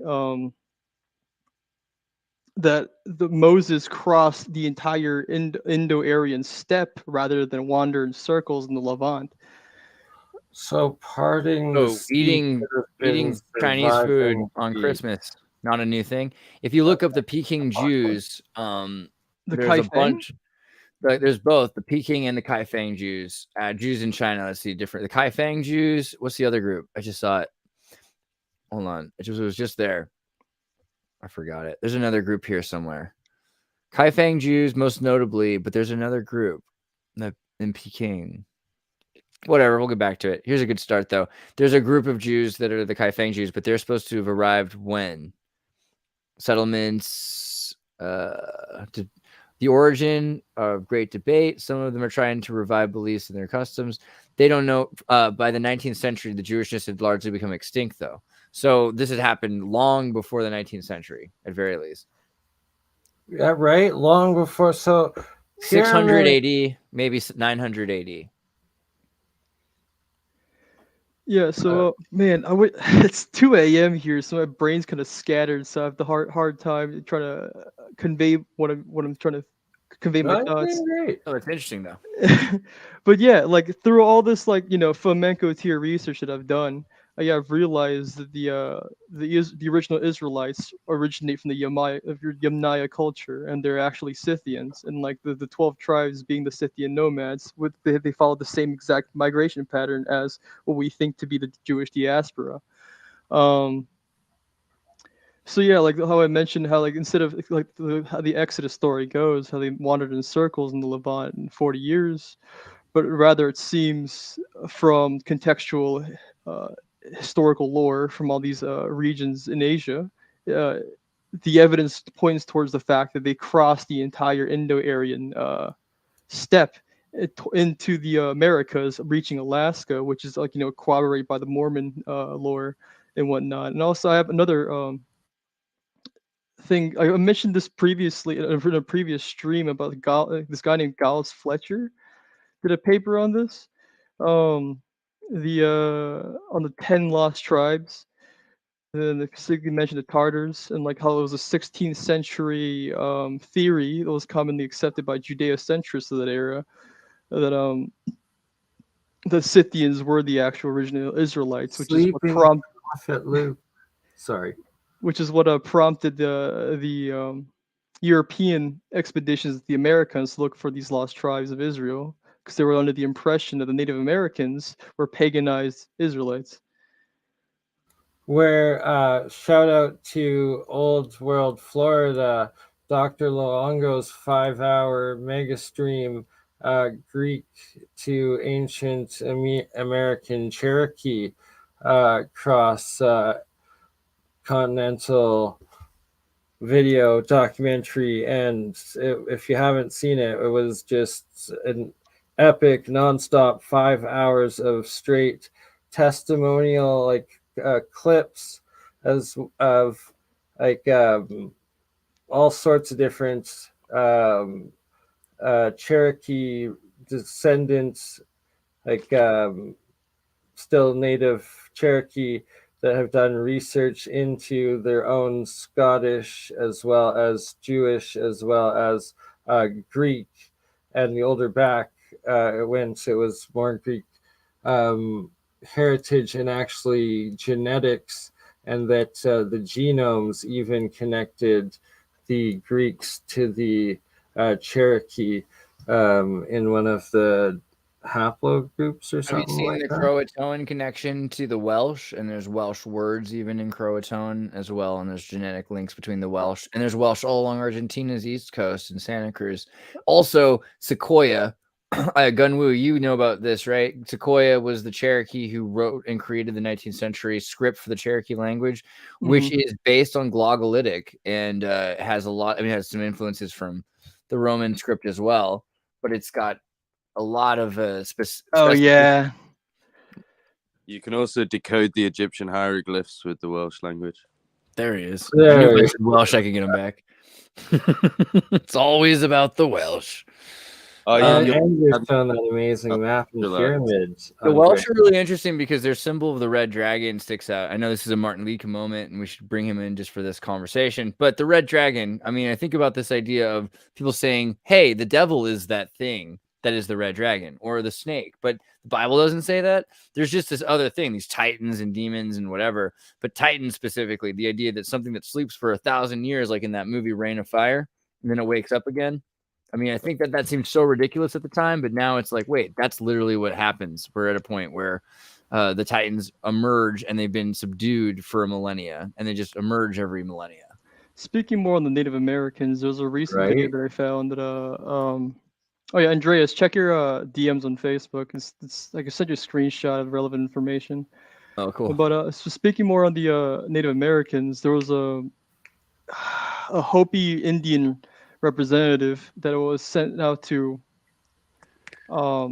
that Moses crossed the entire Indo-Aryan steppe rather than wander in circles in the Levant. So eating Chinese food on Christmas, not a new thing. If you look up the Peking Jews, there's a bunch. There's both the Peking and the Kaifeng Jews. Jews in China, let's see, different. The Kaifeng Jews. What's the other group? I just saw it. Hold on, it was just there. I forgot it. There's another group here somewhere. Kaifeng Jews, most notably, but there's another group in Peking. Whatever, we'll get back to it. Here's a good start, though. There's a group of Jews that are the Kaifeng Jews, but they're supposed to have arrived when? Settlements, the origin of great debate. Some of them are trying to revive beliefs in their customs. They don't know. By the 19th century, the Jewishness had largely become extinct, though. So this had happened long before the 19th century, at very least. Yeah, right. Long before. So 600 AD, maybe 900 AD. Yeah, so man, it's 2 a.m. here, so my brain's kind of scattered, so I have the hard time trying to convey what I'm trying to convey my thoughts. Oh, it's interesting though. But yeah, like through all this flamenco tier research that I've done, I've realized that the original Israelites originate from the Yamnaya culture, and they're actually Scythians, and like the 12 tribes being the Scythian nomads, they follow the same exact migration pattern as what we think to be the Jewish diaspora. So yeah, like how I mentioned, how like instead of like how the Exodus story goes, how they wandered in circles in the Levant in 40 years, but rather it seems from contextual historical lore from all these regions in Asia, the evidence points towards the fact that they crossed the entire Indo-Aryan steppe into the Americas, reaching Alaska, which is corroborated by the Mormon lore and whatnot. And also, I have another thing. I mentioned this previously in a previous stream about this guy named Gallus Fletcher did a paper on this. On the 10 lost tribes. Then you mentioned the Tartars and like how it was a 16th century theory that was commonly accepted by Judeo-centrists of that era, that the Scythians were the actual original Israelites, which is what prompted the European expeditions to the Americas to look for these lost tribes of Israel, because they were under the impression that the Native Americans were paganized Israelites. Where shout out to Old World Florida, Dr. Luongo's 5-hour mega stream, Greek to ancient American Cherokee cross continental video documentary, and if you haven't seen it, it was just an epic nonstop 5 hours of straight testimonial clips of all sorts of different Cherokee descendants, still native Cherokee that have done research into their own Scottish as well as Jewish as well as Greek, and the older back it went, it was more Greek heritage and actually genetics, and that the genomes even connected the Greeks to the Cherokee in one of the haplogroups or something. Have you seen the Croatoan connection to the Welsh? And there's Welsh words even in Croatoan as well, and there's genetic links between the Welsh, and there's Welsh all along Argentina's east coast in Santa Cruz. Also, Sequoia. Gunwoo, you know about this, right? Sequoia was the Cherokee who wrote and created the 19th century script for the Cherokee language, which is based on Glagolitic and has a lot. I mean, it has some influences from the Roman script as well, but it's got a lot of yeah. You can also decode the Egyptian hieroglyphs with the Welsh language. There he is. I knew if I said Welsh, I could get him back. It's always about the Welsh. And you found that amazing map in the pyramids. The Welsh are really interesting because their symbol of the red dragon sticks out. I know this is a Martin Leake moment, and we should bring him in just for this conversation. But the red dragon, I mean, I think about this idea of people saying, hey, the devil is that thing that is the red dragon or the snake. But the Bible doesn't say that. There's just this other thing, these titans and demons and whatever. But titans specifically, the idea that something that sleeps for 1,000 years, like in that movie Reign of Fire, and then it wakes up again. I mean, I think that seemed so ridiculous at the time, but now it's like, wait, that's literally what happens. We're at a point where the Titans emerge and they've been subdued for a millennia, and they just emerge every millennia. Speaking more on the Native Americans, there's a recent video that I found that oh yeah, Andreas, check your DMs on Facebook. It's like I sent you a screenshot of relevant information. Oh, cool. But so speaking more on the Native Americans, there was a Hopi Indian representative that was sent out to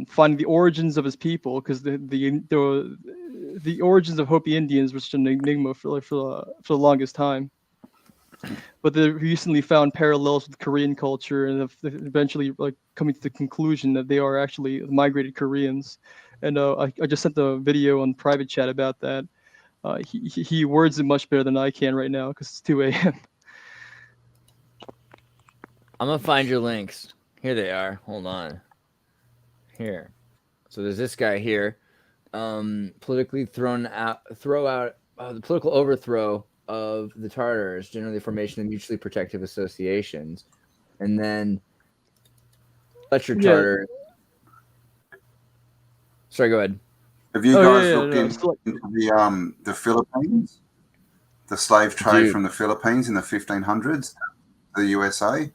find the origins of his people, because the origins of Hopi Indians were such an enigma for the longest time. But they recently found parallels with Korean culture, and have eventually like coming to the conclusion that they are actually migrated Koreans. And I just sent the video on private chat about that. He words it much better than I can right now because it's 2 a.m. I'm gonna find your links. Here they are. Hold on. Here. So there's this guy here. Politically throw out the political overthrow of the Tartars, generally the formation of mutually protective associations, and then Fletcher Tartar. Sorry, go ahead. Have you guys looked into the Philippines, the slave trade from the Philippines in the 1500s, the USA?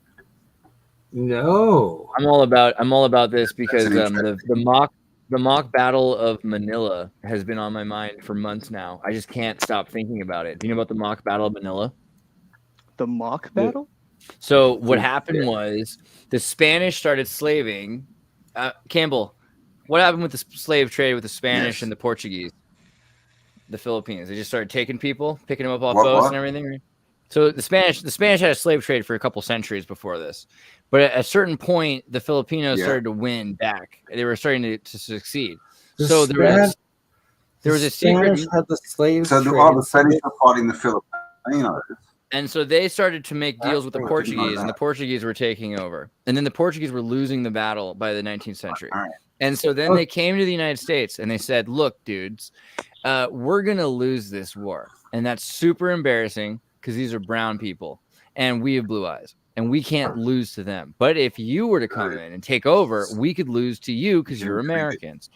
No, I'm all about this because the mock battle of Manila has been on my mind for months now. I just can't stop thinking about it. Do you know about the mock battle of Manila? The mock battle? So what happened was the Spanish started slaving. Campbell, what happened with the slave trade with the Spanish and the Portuguese? The Philippines. They just started taking people, picking them up off boats and everything. So the Spanish had a slave trade for a couple centuries before this. But at a certain point, the Filipinos started to win back. They were starting to succeed. So there was a secret. Had the slave so the Spanish were fighting the Filipinos. And so they started to make deals with the Portuguese, and the Portuguese were taking over. And then the Portuguese were losing the battle by the 19th century. And so then they came to the United States, and they said, look, dudes, we're going to lose this war. And that's super embarrassing because these are brown people, and we have blue eyes. And we can't lose to them. But if you were to come in and take over, we could lose to you because you're Americans.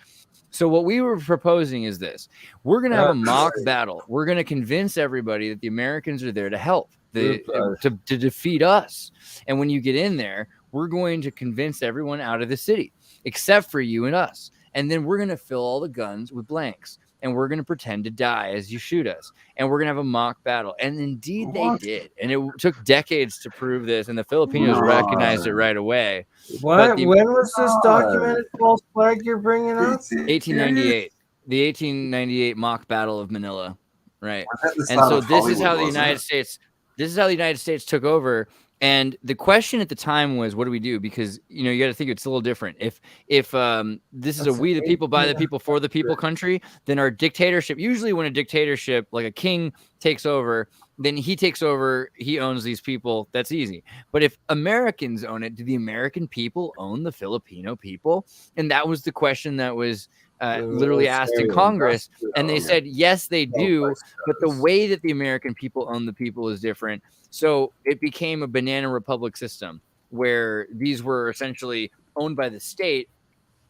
So what we were proposing is this. We're going to have a mock battle. We're going to convince everybody that the Americans are there to help, to defeat us. And when you get in there, we're going to convince everyone out of the city, except for you and us. And then we're going to fill all the guns with blanks. And we're going to pretend to die as you shoot us. And we're going to have a mock battle. And indeed they did. And it took decades to prove this. And the Filipinos recognized it right away. What? When was this documented false flag you're bringing up? 1898. The 1898 mock battle of Manila. Right. And so this is how the United States took over. And the question at the time was, what do we do? Because, you know, you got to think it's a little different. If this is a we the people, by the people, for the people country, then our dictatorship, usually when a dictatorship, like a king takes over, then he takes over, he owns these people. That's easy. But if Americans own it, do the American people own the Filipino people? And that was the question that was literally asked in Congress. And they said, yes, they do. But the way that the American people own the people is different. So it became a banana republic system where these were essentially owned by the state,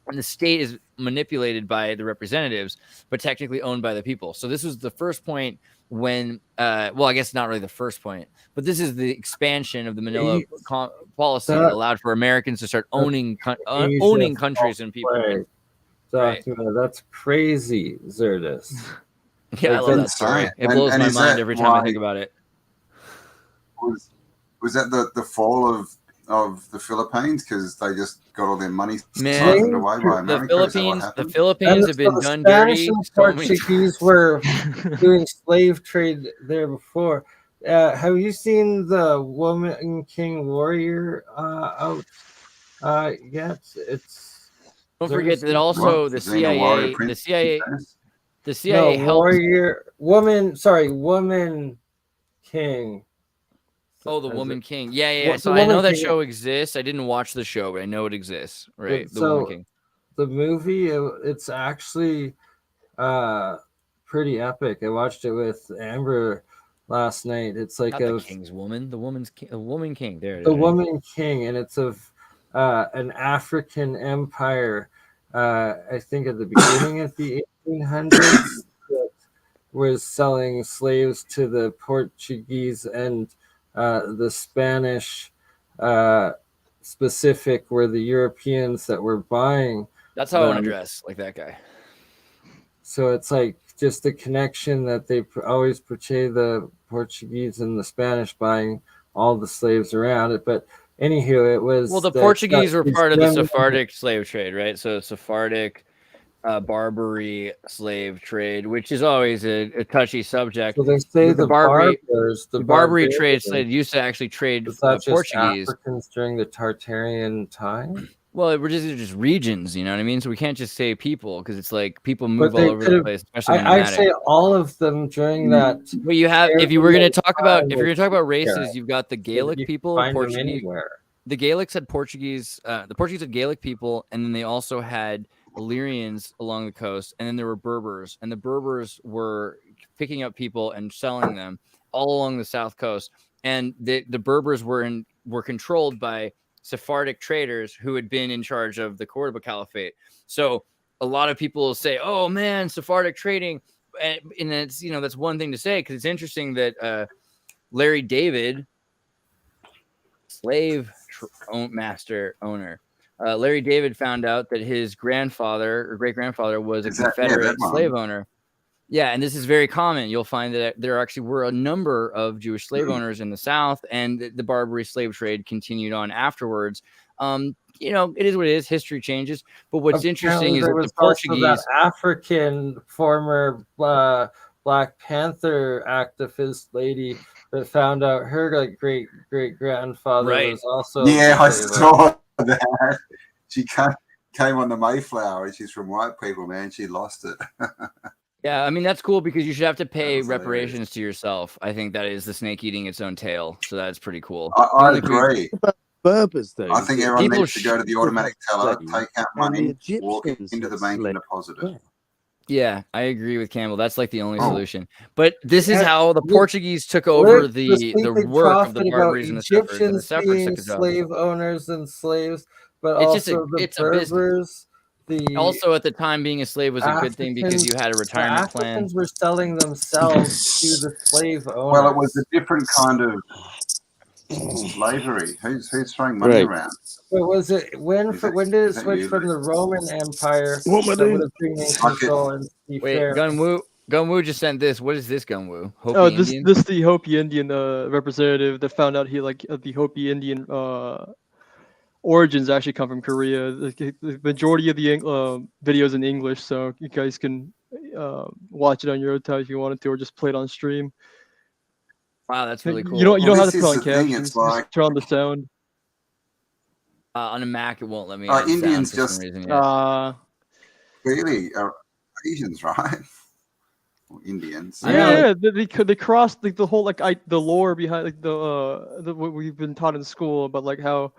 and the state is manipulated by the representatives, but technically owned by the people. So this was the first point when, well, I guess not really the first point, but this is the expansion of the Manila policy that allowed for Americans to start owning countries and people. Right. That's crazy, Zerdus. Yeah, I love that story. It blows my mind every time I think about it. Was that the fall of the Philippines because they just got all their money siphoned away by America? The Philippines have been done dirty. The Portuguese were doing slave trade there before. Have you seen the Woman King Warrior out yet? Don't forget that also the CIA Woman King. Oh, the Woman King. Yeah. So I know that show exists. I didn't watch the show, but I know it exists. Right. The Woman King. The movie, it's actually pretty epic. I watched it with Amber last night. It's like the King's Woman, the Woman King. There it is. The Woman King, and it's of an African empire. I think at the beginning of the 1800s, that was selling slaves to the Portuguese and the Spanish specific were the Europeans that were buying. That's how I want to dress, like that guy. So it's like just the connection that they always portray the Portuguese and the Spanish buying all the slaves around it. But anywho, it was... Well, the Portuguese were part of the Sephardic slave trade, right? So Sephardic... Barbary slave trade, which is always a touchy subject. So they say the Barbary trade used to actually trade Portuguese. Africans during the Tartarian time? Well, we're just regions, you know what I mean? So we can't just say people because it's like people move all over the place, especially I say all of them during that. Well, you have if you're going to talk about races, you've got the Gaelic people, Portuguese. The Gaelics had Portuguese. The Portuguese had Gaelic people, and then they also had Illyrians along the coast, and then there were Berbers, and the Berbers were picking up people and selling them all along the south coast. And the Berbers were controlled by Sephardic traders who had been in charge of the Cordoba Caliphate. So a lot of people will say, "Oh man, Sephardic trading," and it's that's one thing to say because it's interesting that Larry David, slave master owner. Larry David found out that his grandfather or great-grandfather was a Confederate slave owner. Yeah, and this is very common. You'll find that there actually were a number of Jewish slave owners in the South, and the Barbary slave trade continued on afterwards. It is what it is. History changes. But what's interesting is that the Portuguese... that African former Black Panther activist lady that found out her great-grandfather was also... Yeah, I saw that. She came on the Mayflower, and she's from white people, man. She lost it. Yeah, I mean, that's cool because you should have to pay reparations to yourself. I think that is the snake eating its own tail. So that's pretty cool. I agree. Berbers, though. I think everyone needs to go to the automatic teller, take out money, walk into the bank and deposit it. Yeah, I agree with Campbell. That's like the only solution. But this is how the Portuguese took over the work of the Barbers and the Sephards. Being slave owners and slaves, but it's a business. Also, at the time, being a slave was a good thing because you had a retirement plan. Africans were selling themselves to the slave owners. Well, it was a different kind of slavery. Who's throwing money around? But was it when did it switch from the Roman Empire that would have been in control? And wait, Gunwoo just sent this. What is this, Gunwoo? This is the Hopi Indian representative that found out the Hopi Indian origins actually come from Korea. The majority of the videos in English, so you guys can watch it on your own time if you wanted to, or just play it on stream. Wow, that's really cool. You don't have to put on the thing, captions. it's like, just turn on the sound. On a Mac, it won't let me. Indians for just some reason yet. really are Asians, right? Or Indians. Yeah, they crossed like the whole the lore behind like the what we've been taught in school about like how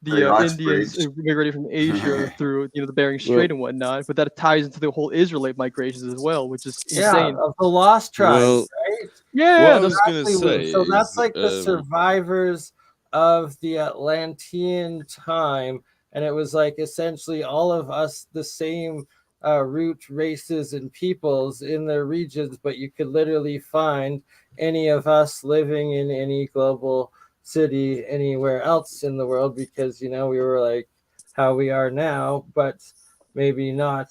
the Indians immigrated from Asia through the Bering Strait and whatnot, but that ties into the whole Israelite migrations as well, which is insane. Of the lost tribes, right? Yeah, what I was gonna say. So that's like the survivors of the Atlantean time, and it was like essentially all of us the same root races and peoples in their regions, but you could literally find any of us living in any global city anywhere else in the world, because we were like how we are now, but maybe not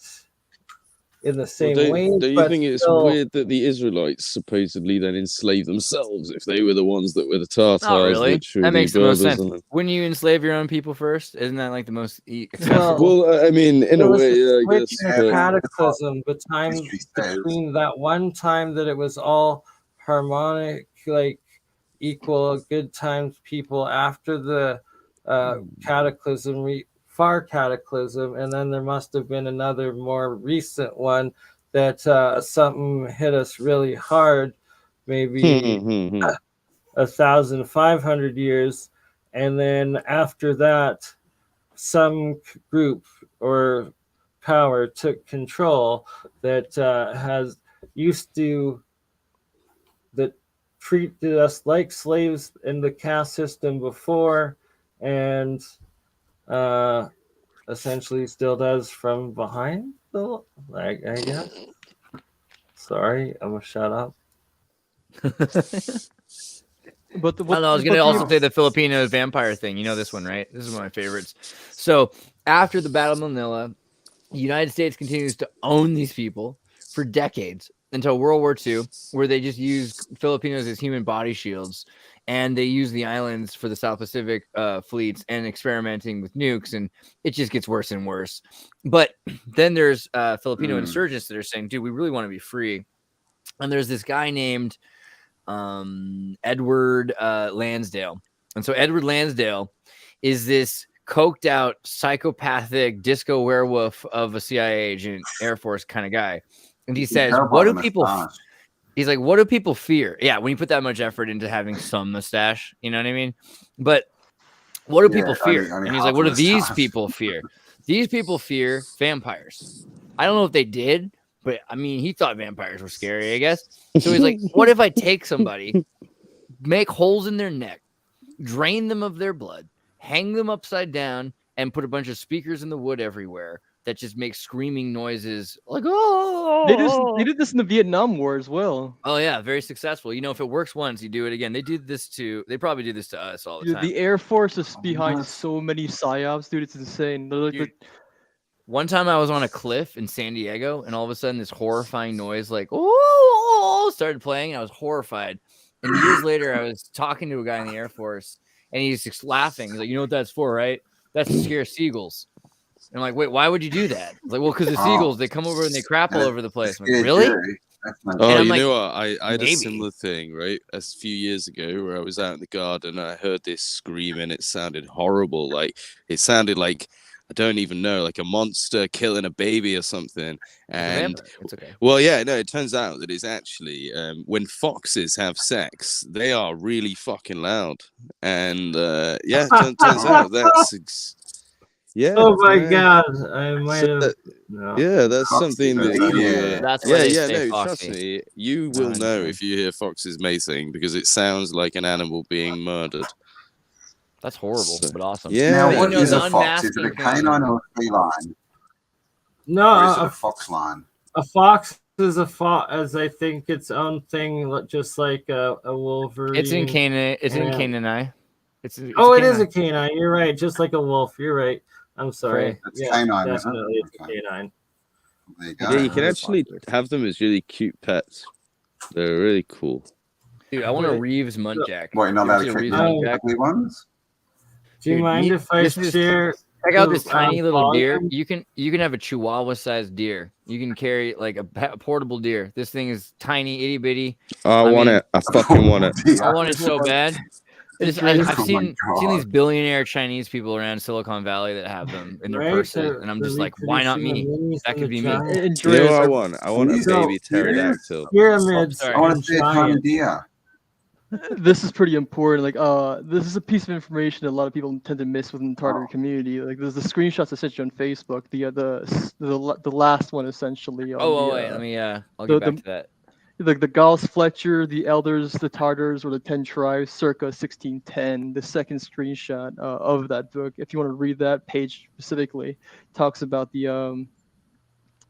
in the same way. Don't you think it's weird that the Israelites supposedly then enslaved themselves if they were the ones that were the Tartars? Not really. That makes the most sense. Wouldn't you enslave your own people first? Isn't that like the most accessible? Well, I mean, in a way, I guess. Cataclysm, the time between that one time that it was all harmonic, like equal, good times, people after the cataclysm, far cataclysm, and then there must have been another more recent one that something hit us really hard, maybe 1,500 years, and then after that some group or power took control that has used to that treated us like slaves in the caste system before, and essentially still does from behind the I guess. Sorry, I'm gonna shut up. But I was gonna also say the Filipino vampire thing. You know this one, right? This is one of my favorites. So after the Battle of Manila, the United States continues to own these people for decades until World War II, where they just used Filipinos as human body shields, and they use the islands for the South Pacific fleets and experimenting with nukes, and it just gets worse and worse. But then there's Filipino insurgents that are saying, dude, we really want to be free. And there's this guy named Edward Lansdale. And so Edward Lansdale is this coked out, psychopathic disco werewolf of a CIA agent, Air Force kind of guy. And he says, what do people... He's like, what do people fear? Yeah, when you put that much effort into having some mustache, you know what I mean? But what do people fear? And he's like, what do these people fear? These people fear vampires. I don't know if they did, but I mean, he thought vampires were scary, I guess. So he's like, what if I take somebody, make holes in their neck, drain them of their blood, hang them upside down, and put a bunch of speakers in the wood everywhere that just makes screaming noises like, oh. They did this in the Vietnam War as well. Oh yeah, very successful. You know, if it works once, you do it again. They probably do this to us all the time. The Air Force is behind so many psyops, dude. It's insane. One time I was on a cliff in San Diego, and all of a sudden this horrifying noise like, oh, started playing, and I was horrified. And years later, I was talking to a guy in the Air Force, and he's just laughing. He's like, you know what that's for, right? That's to scare seagulls. And I'm like, wait, why would you do that? Like, well, because the seagulls, they come over and they crap all over the place. I'm like, really? Oh, you know what? I had a similar thing, right? A few years ago where I was out in the garden and I heard this scream and it sounded horrible. Like, it sounded like, I don't even know, like a monster killing a baby or something. And it's okay. Well, yeah, no, it turns out that it's actually when foxes have sex, they are really fucking loud. And yeah, turns out that's yeah. Oh my god, I might have. No. Yeah, that's something that you. That's no, trust me, you will know if you hear foxes mating because it sounds like an animal being murdered. That's horrible, but awesome. Yeah. Now, what is a fox? Is it a canine or a feline? No, or is it a fox line? A fox is a fox, as I think its own thing, just like a Wolverine. It's in Canaan. It's in Canaanite. It's it is a canine. You're right. Just like a wolf. You're right. I'm sorry. It's canine. Definitely, it's a canine. There you go. Yeah, you can actually have them as really cute pets. They're really cool. Dude, I want a Reeves Muntjac. Wait, not allowed to keep ugly ones? Do you mind if I share Check out this tiny little deer. You can have a Chihuahua-sized deer. You can carry like a portable deer. This thing is tiny, itty bitty. I want it. I fucking want it. I want it so bad. I've seen these billionaire Chinese people around Silicon Valley that have them in their purses, and I'm just like, why not me? That could be me. You know what I want? I want a baby pterodactyl. Pyramids. I want to see a tiny deer. This is pretty important. Like, this is a piece of information that a lot of people tend to miss within the Tartar community. Like, there's the screenshots I sent you on Facebook. The last one essentially. Wait, let me. I'll get back to that. The Gauss Fletcher, the Elders, the Tartars, or the 10 tribes, circa 1610. The second screenshot of that book, if you want to read that page specifically, talks about the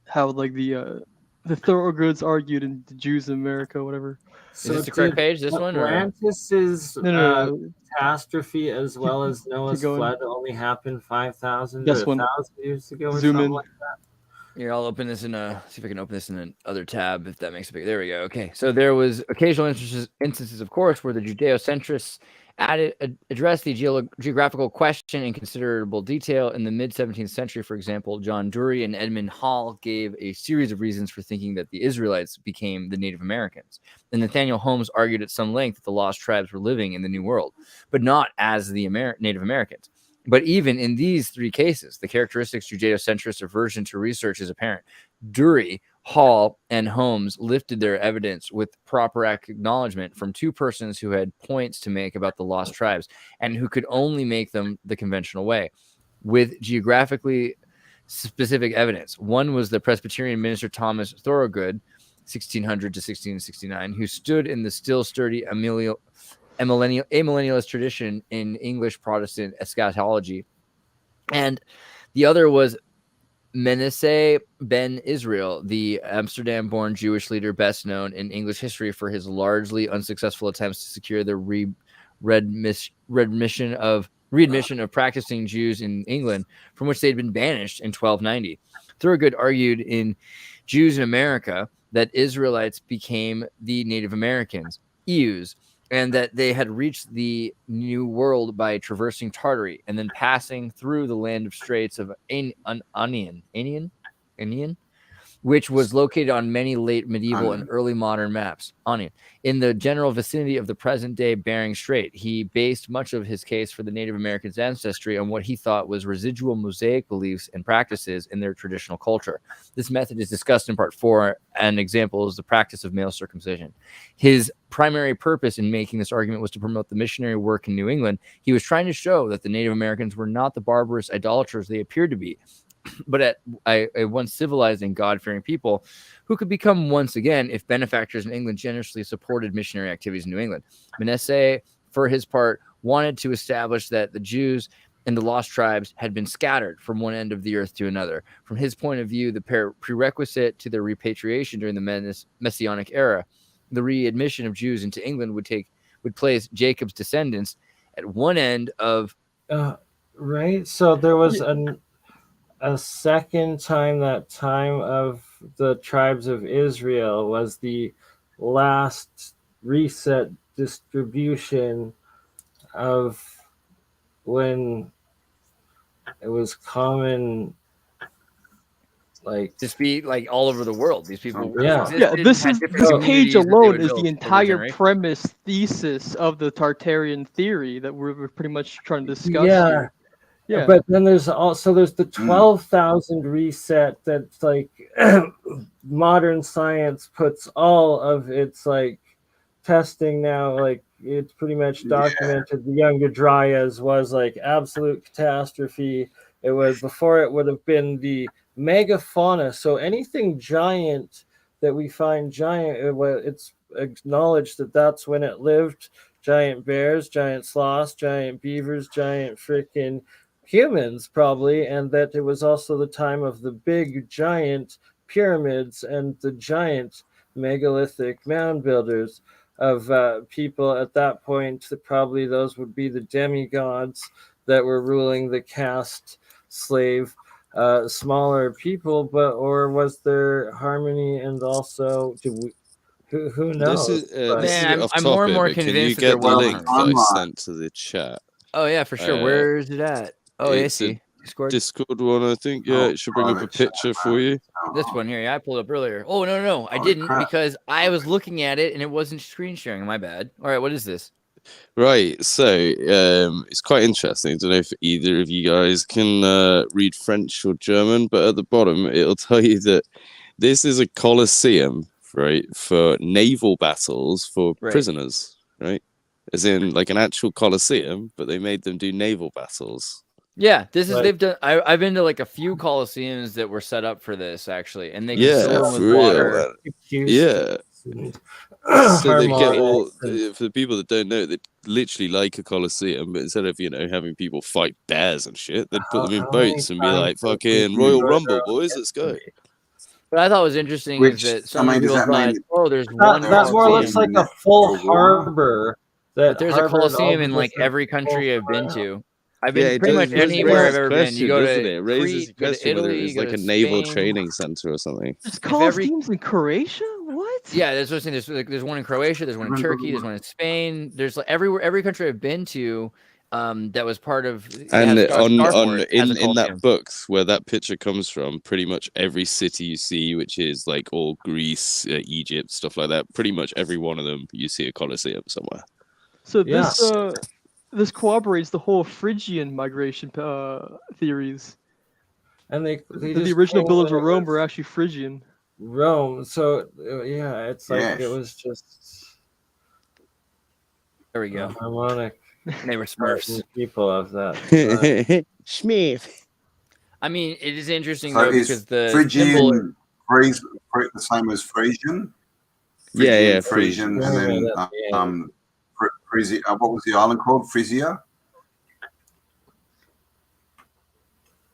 how like the Thorogoods argued in the Jews in America, whatever. So is this the correct page? This one? Atlantis' catastrophe as well as Noah's flood only happened 5,000 to 1,000 years ago or something like that. Here, I'll open this in see if I can open this in another tab if that makes it big. There we go. Okay, so there was occasional instances, of course, where the Judeo-centrists addressed the geographical question in considerable detail. In the mid-17th century, for example, John Dury and Edmund Hall gave a series of reasons for thinking that the Israelites became the Native Americans. And Nathaniel Holmes argued at some length that the lost tribes were living in the New World, but not as the Native Americans. But even in these three cases, the characteristics Judeo-centrist aversion to research is apparent. Dury, Hall, and Holmes lifted their evidence with proper acknowledgement from two persons who had points to make about the lost tribes and who could only make them the conventional way, with geographically specific evidence. One was the Presbyterian minister Thomas Thorogood, 1600 to 1669, who stood in the still sturdy amillennialist tradition in English Protestant eschatology. And the other was Menasseh ben Israel, the Amsterdam-born Jewish leader best known in English history for his largely unsuccessful attempts to secure the readmission of practicing Jews in England, from which they had been banished in 1290. Thorogood argued in Jews in America that Israelites became the Native Americans, Eus, and that they had reached the New World by traversing Tartary and then passing through the land of straits of Anian, which was located on many late medieval and early modern maps. Anian, in the general vicinity of the present-day Bering Strait. He based much of his case for the Native Americans' ancestry on what he thought was residual Mosaic beliefs and practices in their traditional culture. This method is discussed in part 4. An example is the practice of male circumcision. His primary purpose in making this argument was to promote the missionary work in New England. He was trying to show that the Native Americans were not the barbarous idolaters they appeared to be, but a once civilized and God-fearing people who could become once again if benefactors in England generously supported missionary activities in New England. Manasseh, for his part, wanted to establish that the Jews and the lost tribes had been scattered from one end of the earth to another. From his point of view, the prerequisite to their repatriation during the Messianic era, the readmission of Jews into England would place Jacob's descendants at one end of... Right, so there was a second time, that time of the tribes of Israel was the last reset distribution of when it was common, like to be like all over the world. These people, this page alone is the entire premise thesis of the Tartarian theory that we're pretty much trying to discuss here. Yeah, but then there's the 12,000 reset that's like modern science puts all of its like testing now, like it's pretty much documented. The Younger Dryas was like absolute catastrophe. It was before it would have been the megafauna. So anything giant that we find giant, it's acknowledged that that's when it lived. Giant bears, giant sloths, giant beavers, giant freaking humans probably, and that it was also the time of the big giant pyramids and the giant megalithic mound builders of people at that point. Probably those would be the demigods that were ruling the caste slave smaller people, or was there harmony? And also who knows? I'm more and more convinced that there was the link that I sent to the chat. Oh yeah, for sure. Where is it at? Oh, I see. Discord one, I think. Yeah, it should bring up a picture for you. This one here, yeah, I pulled up earlier. Oh no, I didn't because I was looking at it and it wasn't screen sharing. My bad. All right, what is this? Right, so it's quite interesting. I don't know if either of you guys can read French or German, but at the bottom it'll tell you that this is a coliseum, right, for naval battles for prisoners, right? As in like an actual coliseum, but they made them do naval battles. Yeah, this is they've done. I've been to like a few coliseums that were set up for this actually, and they can fill them with water. Yeah. So they get all for the people that don't know, they literally like a coliseum, but instead of having people fight bears and shit, they'd put them in boats and be like, "Fucking Royal Rumble, boys, let's go." What I thought was interesting is that some people thought, "Oh, there's one." That more looks like a full harbor. But there's a coliseum in like every country I've been to. I've been pretty much anywhere I've ever been. You go to it raises a question whether it was like a naval training center or something. There's coliseums in Croatia? What? Yeah, that's what I'm saying. There's one in Croatia, there's one in Turkey, there's one in Spain. There's like every country I've been to that was part of. And in that book where that picture comes from, pretty much every city you see, which is like all Greece, Egypt, stuff like that, pretty much every one of them you see a coliseum somewhere. So this corroborates the whole Phrygian migration theories. And the original builders of Rome were actually Phrygian. Rome. So yeah, it's like it was just. There we go. Harmonic. They were Smurfs. People of that. Smith. I mean, it is interesting though because the Phrygian the same as Frisian. Frisian, and then Frisia. What was the island called? Frisia.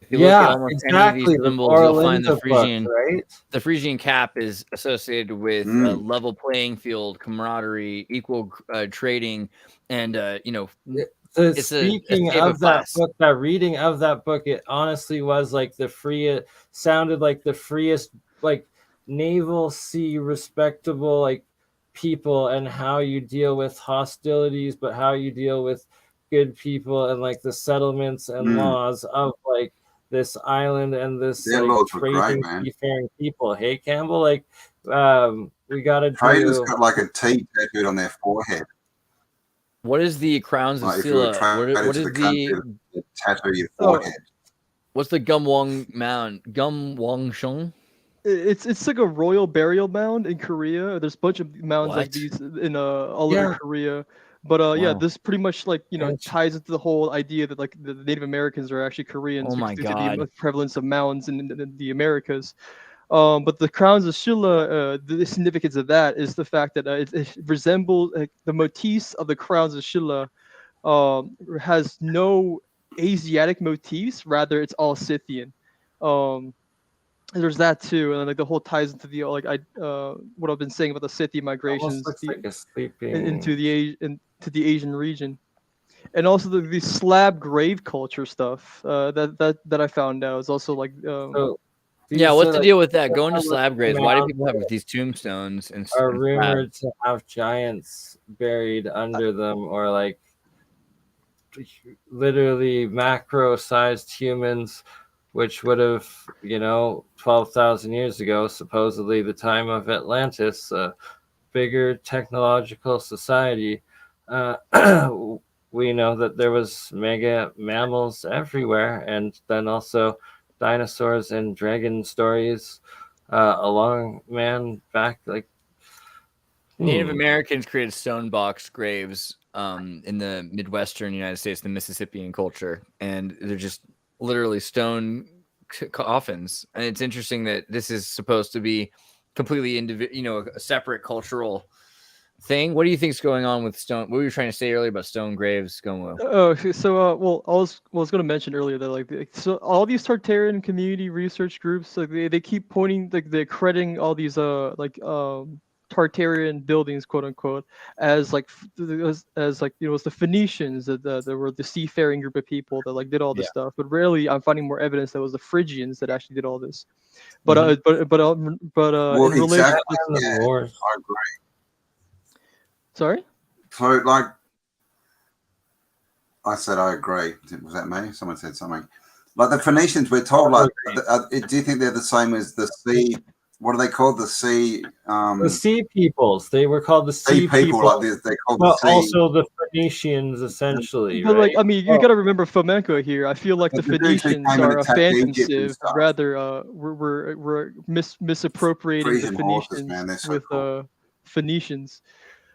If you look at almost any of these symbols, you'll find the Frisian. Right? The Frisian cap is associated with a level playing field, camaraderie, equal trading, and speaking of that book, that reading of that book, it honestly was like sounded like the freest, like naval sea respectable, like people, and how you deal with hostilities, but how you deal with good people, and like the settlements and laws of like this island and this like trading seafaring people. Hey Campbell, like we gotta traders got like a T tattooed on their forehead. What is the crowns of Silla? What is the tattoo your forehead? What's the Gumwang mound? Gumwangshung? It's like a royal burial mound in Korea. There's a bunch of mounds like these in all over Korea. But this pretty much like ties into the whole idea that like the Native Americans are actually Koreans. Oh my God! The prevalence of mounds in the Americas. But the crowns of Silla, the significance of that is the fact that it resembles the motifs of the crowns of Silla has no Asiatic motifs. Rather, it's all Scythian. There's that too, and like the whole ties into the what I've been saying about the Scythian migrations into the Asian region, and also the slab grave culture stuff that I found out is also like. What's the deal with that? Going to slab graves. Why do people have these tombstones and are rumored to have giants buried under them, or like literally macro-sized humans, which would have, 12,000 years ago, supposedly the time of Atlantis, a bigger technological society. We know that there was mega mammals everywhere, and then also dinosaurs and dragon stories back like Native Americans created stone box graves in the Midwestern United States, the Mississippian culture, and they're just literally stone coffins. And it's interesting that this is supposed to be completely a separate cultural thing. What do you think is going on with stone? What were you trying to say earlier about stone graves going well? Okay, so I was going to mention earlier that so all these Tartarian community research groups, like they keep pointing, like they're crediting all these Tartarian buildings, quote unquote, as it's the Phoenicians that were the seafaring group of people that like did all this stuff. But rarely I'm finding more evidence that it was the Phrygians that actually did all this. But in relation, I agree. Sorry? So, like I said, I agree. Was that me? Someone said something. Like the Phoenicians, we're told, like, do you think they're the same as the sea? What are they called? The sea. The sea peoples. They were called the sea people. Like they're called but the sea. also the Phoenicians, essentially. But right? like, I mean, you got to remember flamenco here. I feel like the Phoenicians are offensive. Rather, we're misappropriating the Phoenicians with Phoenicians.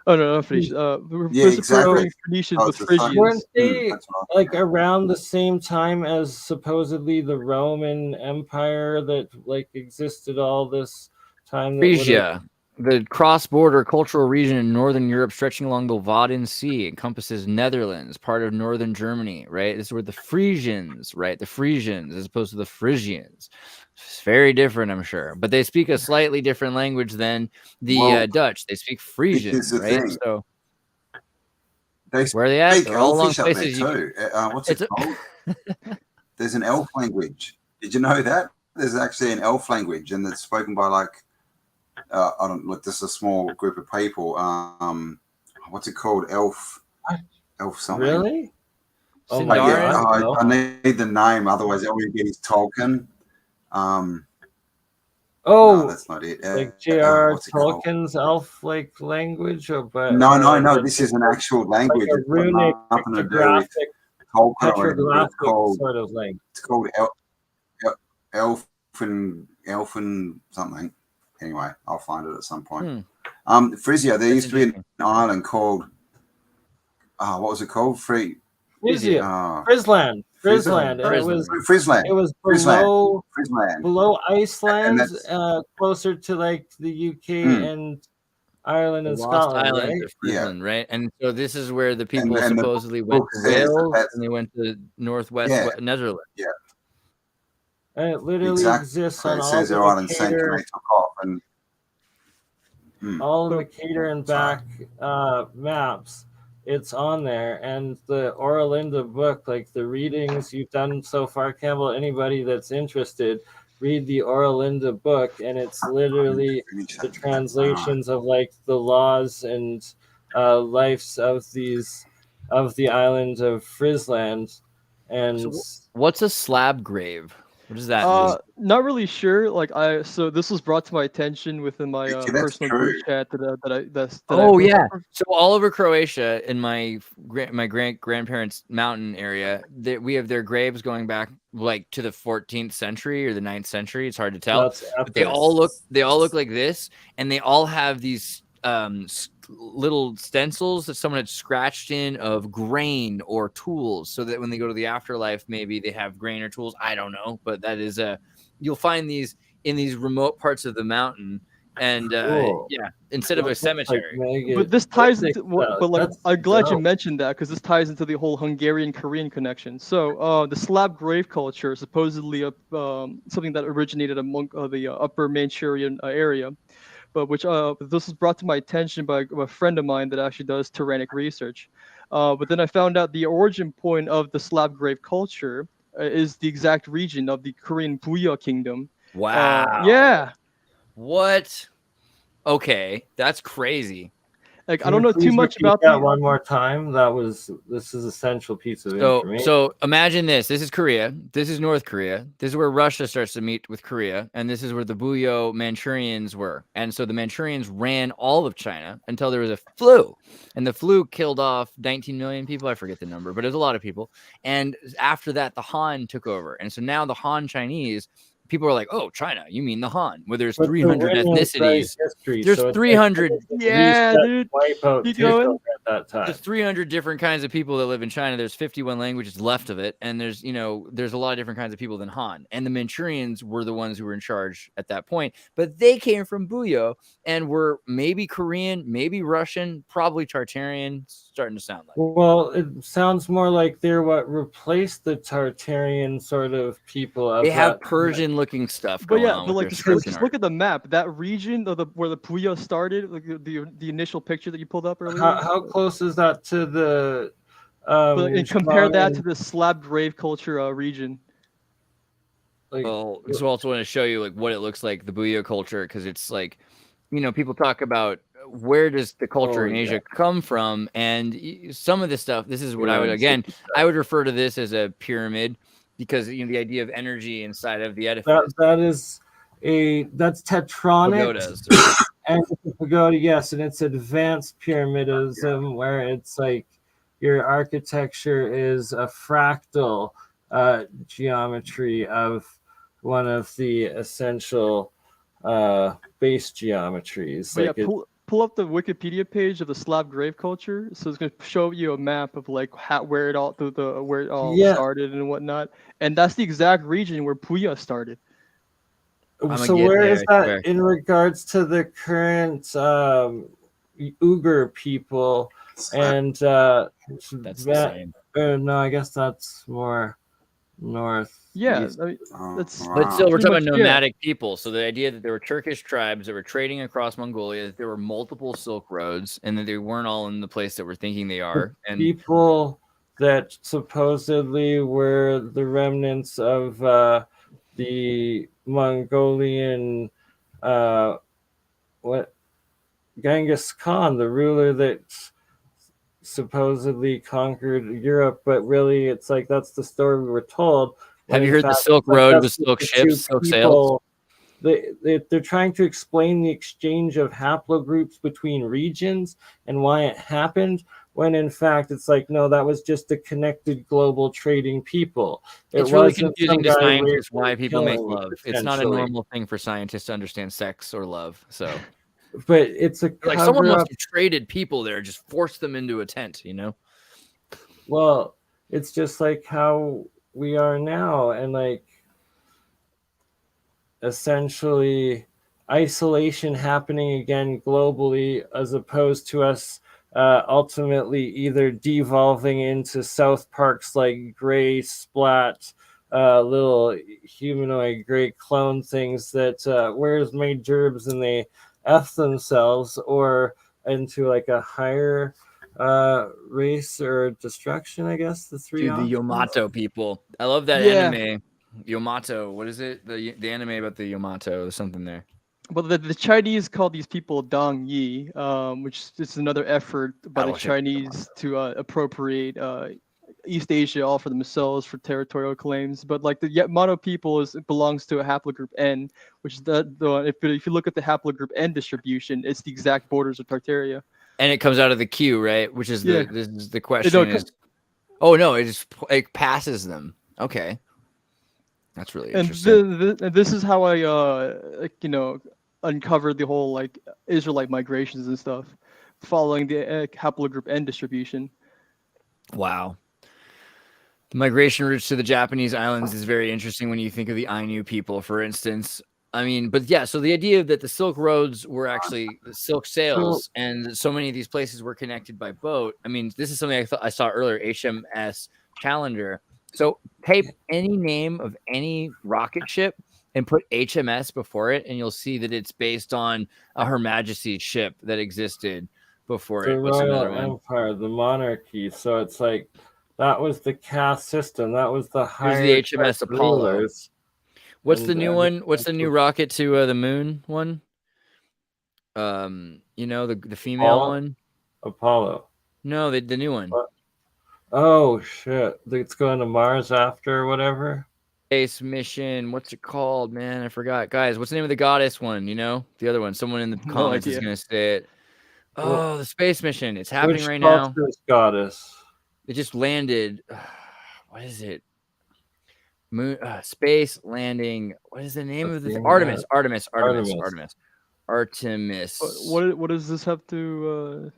Oh no, not Phoenicians. Exactly. Phoenicians with Phrygians. Weren't they like around the same time as supposedly the Roman Empire that like existed all this time? Frisia, the cross-border cultural region in northern Europe stretching along the Wadden Sea, encompasses Netherlands, part of northern Germany, right? This is where the Frisians, right? The Frisians as opposed to the Frisians. It's very different, I'm sure. But they speak a slightly different language than the Dutch. They speak Frisian, right? So where are they at? They're all along places. What's it called? There's an elf language. Did you know that? There's actually an elf language, and it's spoken by like I don't look. This is a small group of people. What's it called? Elf something. Really? Oh, yeah. I need the name, otherwise all you get is Tolkien. No, that's not it. Like J.R. Tolkien's elf-like language, but no. This is an actual language. Like a runic, petrographic sort of language. It's called elfin something. Anyway, I'll find it at some point. Frisia. There used to be an island called. What was it called? Frisia. Frisland. Frisland. It was below Iceland, closer to like the UK and Ireland and Scotland. Island of Frisland, right? And so this is where the people supposedly went to Wales and they went to northwest Netherlands. Yeah. And it literally exists on all the all the Mercator and back maps. It's on there, and the Oralinda book, like the readings you've done so far, Campbell, anybody that's interested, read the Oralinda book, and it's literally the translations of like the laws and lives of the island of Frisland. And so what's a slab grave? What does that mean? Not really sure. So this was brought to my attention within my personal group chat So all over Croatia, in my grandparents' mountain area, we have their graves going back like to the 14th century or the 9th century. It's hard to tell. But they all look like this, and they all have these little stencils that someone had scratched in of grain or tools, so that when they go to the afterlife, maybe they have grain or tools. I don't know, but that is you'll find these in these remote parts of the mountain, and instead of a cemetery. But this ties into I'm glad you mentioned that, because this ties into the whole Hungarian-Korean connection. So the Slav grave culture is supposedly something that originated among the upper Manchurian area. But which this was brought to my attention by a friend of mine that actually does Tyrannic research. But then I found out the origin point of the Slav grave culture is the exact region of the Korean Buya kingdom. Wow. Yeah. What? Okay, that's crazy. Like, I don't know too much about that one more time. This is essential piece of information. So imagine this. This is Korea. This is North Korea. This is where Russia starts to meet with Korea. And this is where the Buyo Manchurians were. And so the Manchurians ran all of China until there was a flu. And the flu killed off 19 million people. I forget the number, but it was a lot of people. And after that, the Han took over. And so now the Han Chinese, people are like, oh, China, you mean the Han, where there's 300 ethnicities. There's 300. Yeah, dude. There's 300 different kinds of people that live in China. There's 51 languages left of it. And there's a lot of different kinds of people than Han. And the Manchurians were the ones who were in charge at that point. But they came from Buyo and were maybe Korean, maybe Russian, probably Tartarian, starting to sound like. Well, it sounds more like they're what replaced the Tartarian sort of people. They have Persian-looking stuff going on. But just look at the map. That region of where the Buyo started, like the initial picture that you pulled up earlier. How close is that to the? And compare that to the Slav grave culture region. So I also want to show you like what it looks like, the Buyo culture, because it's like, people talk about where does the culture in Asia come from, and some of this stuff. This is what I would refer to this as a pyramid. because the idea of energy inside of the edifice. That's tetronic. Pagodas, right? And the pagoda, yes, and it's advanced pyramidism where it's like your architecture is a fractal geometry of one of the essential base geometries. Like pull up the Wikipedia page of the Slav grave culture. So it's going to show you a map of like where it all started and whatnot. And that's the exact region where Puya started. So where is that in regards to the current Uyghur people? And that's the same. No, I guess that's more north. Yeah, I mean, but still, we're talking about nomadic people. So the idea that there were Turkish tribes that were trading across Mongolia, that there were multiple Silk Roads, and that they weren't all in the place that we're thinking they are. And people that supposedly were the remnants of the Mongolian, Genghis Khan, the ruler that supposedly conquered Europe, but really it's like that's the story we were told. Have you heard the Silk Road with silk ships, silk sails? They're trying to explain the exchange of haplogroups between regions and why it happened, when in fact it's like, no, that was just a connected global trading people. It's really confusing to scientists why people make love. It's not a normal thing for scientists to understand sex or love. So, but it's like someone must have traded people there, just forced them into a tent, Well, it's just like how we are now, and like essentially isolation happening again globally, as opposed to us ultimately either devolving into South Park's like gray splat little humanoid gray clone things that wears made gerbs and they F themselves, or into like a higher race or destruction, I guess. The Yamato people. I love that anime. Yamato, what is it? The anime about the Yamato, there's something there. Well, the Chinese call these people Dong Yi, which is another effort by the Chinese to appropriate East Asia all for themselves for territorial claims. But like the Yamato people belongs to a haplogroup N, which is if you look at the haplogroup N distribution, it's the exact borders of Tartaria. And it comes out of the queue, right? Which is the question it passes them. Okay. That's really interesting. And this is how I uncovered the whole like Israelite migrations and stuff following the haplogroup N distribution. Wow. The migration routes to the Japanese islands is very interesting when you think of the Ainu people, for instance. I mean, but yeah, so the idea that the Silk Roads were actually the silk sails, and so many of these places were connected by boat. I mean, this is something I saw earlier, HMS Challenger. So type any name of any rocket ship and put HMS before it, and you'll see that it's based on a Her Majesty's ship that existed before it. What's another one? Empire, the monarchy. So it's like that was the caste system. That was the higher. Here's the HMS Apollo. Rulers. What's the new one? What's the new rocket to the moon one? The female one. Apollo. No, the new one. What? Oh shit! It's going to Mars after or whatever. Space mission. What's it called, man? I forgot. Guys, what's the name of the goddess one? The other one. Someone in the comments is gonna say it. Oh, the space mission. It's happening right now. Goddess. It just landed. What is it? Moon space landing. What is the name of the Artemis? Artemis. What does this have to?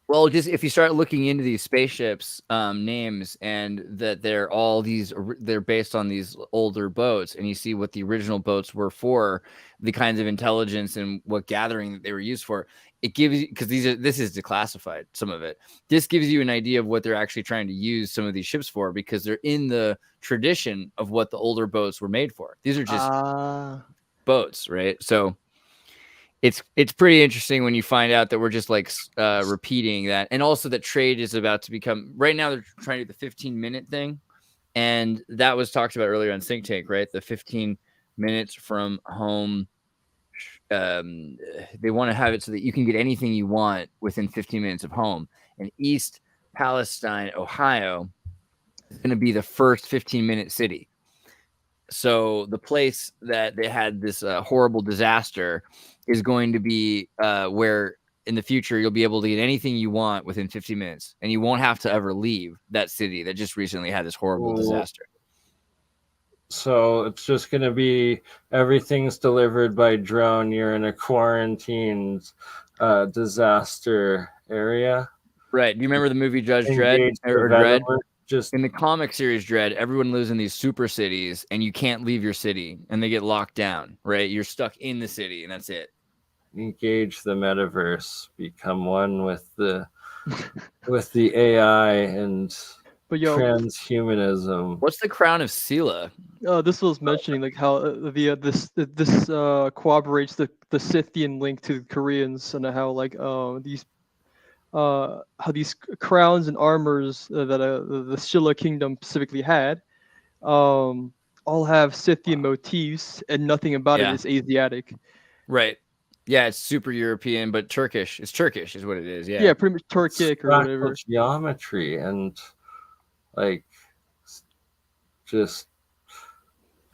Well, just if you start looking into these spaceships names, and that they're based on these older boats, and you see what the original boats were for, the kinds of intelligence and what gathering that they were used for, it gives you, because this is declassified, some of it. This gives you an idea of what they're actually trying to use some of these ships for, because they're in the tradition of what the older boats were made for. These are just boats, right? So it's pretty interesting when you find out that we're just like repeating that. And also that trade is about to become, right now they're trying to do the 15-minute thing. And that was talked about earlier on Think Tank, right? The 15 minutes from home. They want to have it so that you can get anything you want within 15 minutes of home. And East Palestine, Ohio is going to be the first 15-minute city. So the place that they had this horrible disaster is going to be where in the future you'll be able to get anything you want within 50 minutes, and you won't have to ever leave that city that just recently had this horrible disaster. So it's just going to be everything's delivered by drone. You're in a quarantined disaster area. Right. Do you remember the movie Judge Dredd or Dredd? Just in the comic series Dredd, everyone lives in these super cities and you can't leave your city and they get locked down, right? You're stuck in the city and that's it. Engage the metaverse, become one with the AI and transhumanism. What's the crown of Sela? This was mentioning like how this corroborates the Scythian link to the Koreans and how like how these crowns and armors that the Scylla kingdom specifically had all have Scythian motifs and nothing about it is Asiatic. Right. Yeah, it's super European, but Turkish. It's Turkish is what it is. Yeah. Yeah, pretty much Turkic or whatever. Geometry and like just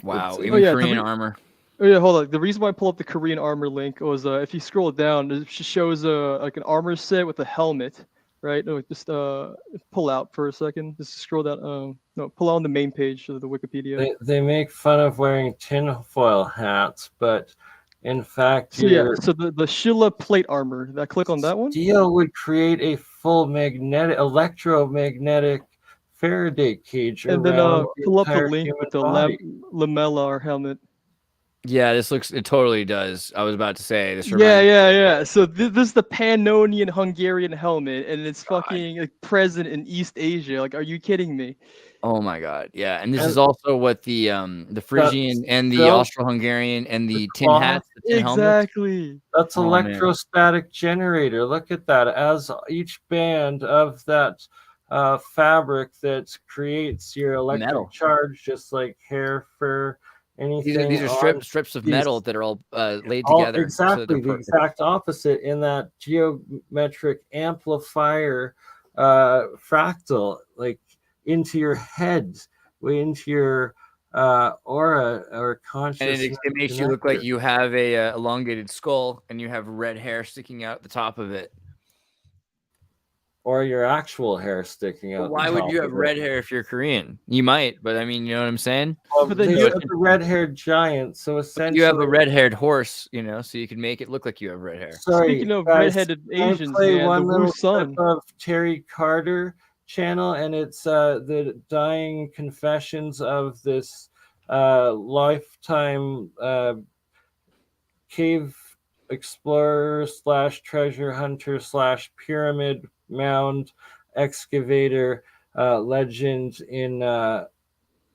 wow. Even Korean armor. Oh yeah, hold on. The reason why I pull up the Korean armor link was if you scroll down, it shows like an armor set with a helmet, right? No, just pull out for a second. Just scroll down. No, pull out on the main page of the Wikipedia. They make fun of wearing tinfoil hats, but in fact, so the Scylla plate armor. That click on that one. Steel would create a full electromagnetic Faraday cage. And then pull up the link with the lamellar helmet. Yeah, it totally does. I was about to say this. Yeah. So this is the Pannonian Hungarian helmet, and it's fucking like present in East Asia. Like, are you kidding me? Oh my god, yeah. And this is also what the Phrygian and the Austro-Hungarian and the tin hats, the tin exactly. Helmets. That's electrostatic generator. Look at that. As each band of that fabric that creates your electric charge, just like hair, fur. Anything these are strips of metal that are all laid together. Exactly, the exact opposite in that geometric amplifier fractal, like into your head, way into your aura or consciousness. And it makes you look like you have a elongated skull and you have red hair sticking out the top of it. Or your actual hair sticking out. Why would you have red hair if you're Korean? You might, but I mean, you know what I'm saying? Well, but then you have a red-haired giant, so essentially... You have a red-haired horse, you know, so you can make it look like you have red hair. Sorry, speaking of red-headed Asians, one little clip of Terry Carter channel, and it's the dying confessions of this lifetime cave explorer / treasure hunter / pyramid mound excavator legend in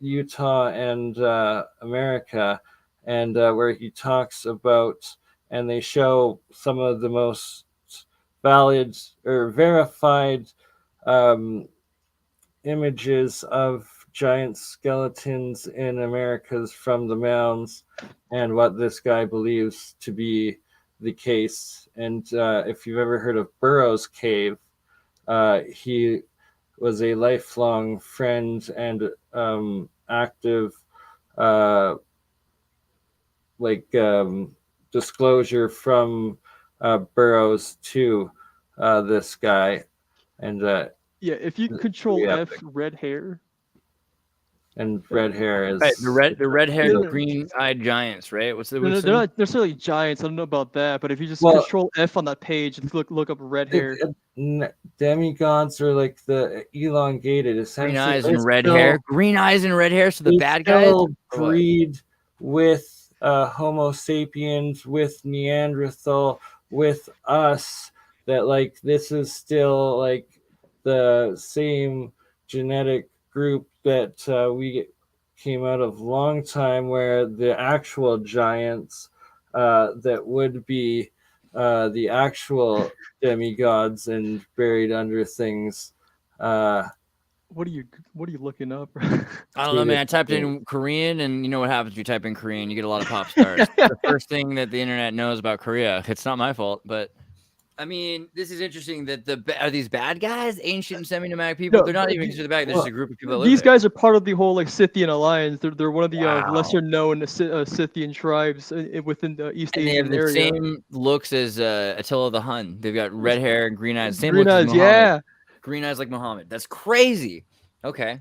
Utah and America, and where he talks about, and they show some of the most valid or verified images of giant skeletons in Americas from the mounds, and what this guy believes to be the case. And if you've ever heard of Burroughs Cave, he was a lifelong friend and active disclosure from Burroughs to this guy. And if you control F red hair. And red hair is right, the red-haired green-eyed giants, right? They're not necessarily giants. I don't know about that, but if you just control F on that page and look up red hair, demigods are like the elongated, essentially. Green eyes and red hair. Green eyes and red hair. So the bad guys breed with Homo sapiens, with Neanderthal, with us. That like this is still like the same genetic group that we came out of long time, where the actual giants that would be the actual demigods and buried under things. What are you looking up? I don't know, man. I typed in Korean, and you know what happens if you type in Korean? You get a lot of pop stars. The first thing that the internet knows about Korea. It's not my fault, but I mean, this is interesting that are these bad guys, ancient and semi-nomadic people? No, they're not even considered bad. They're just a group of people that live These guys are part of the whole like Scythian alliance. They're one of the lesser known Scythian tribes within the East Asian area. They have the same looks as Attila the Hun. They've got red hair and green eyes. Same green looks eyes, as Muhammad. yeah. Green eyes like Muhammad. That's crazy. Okay.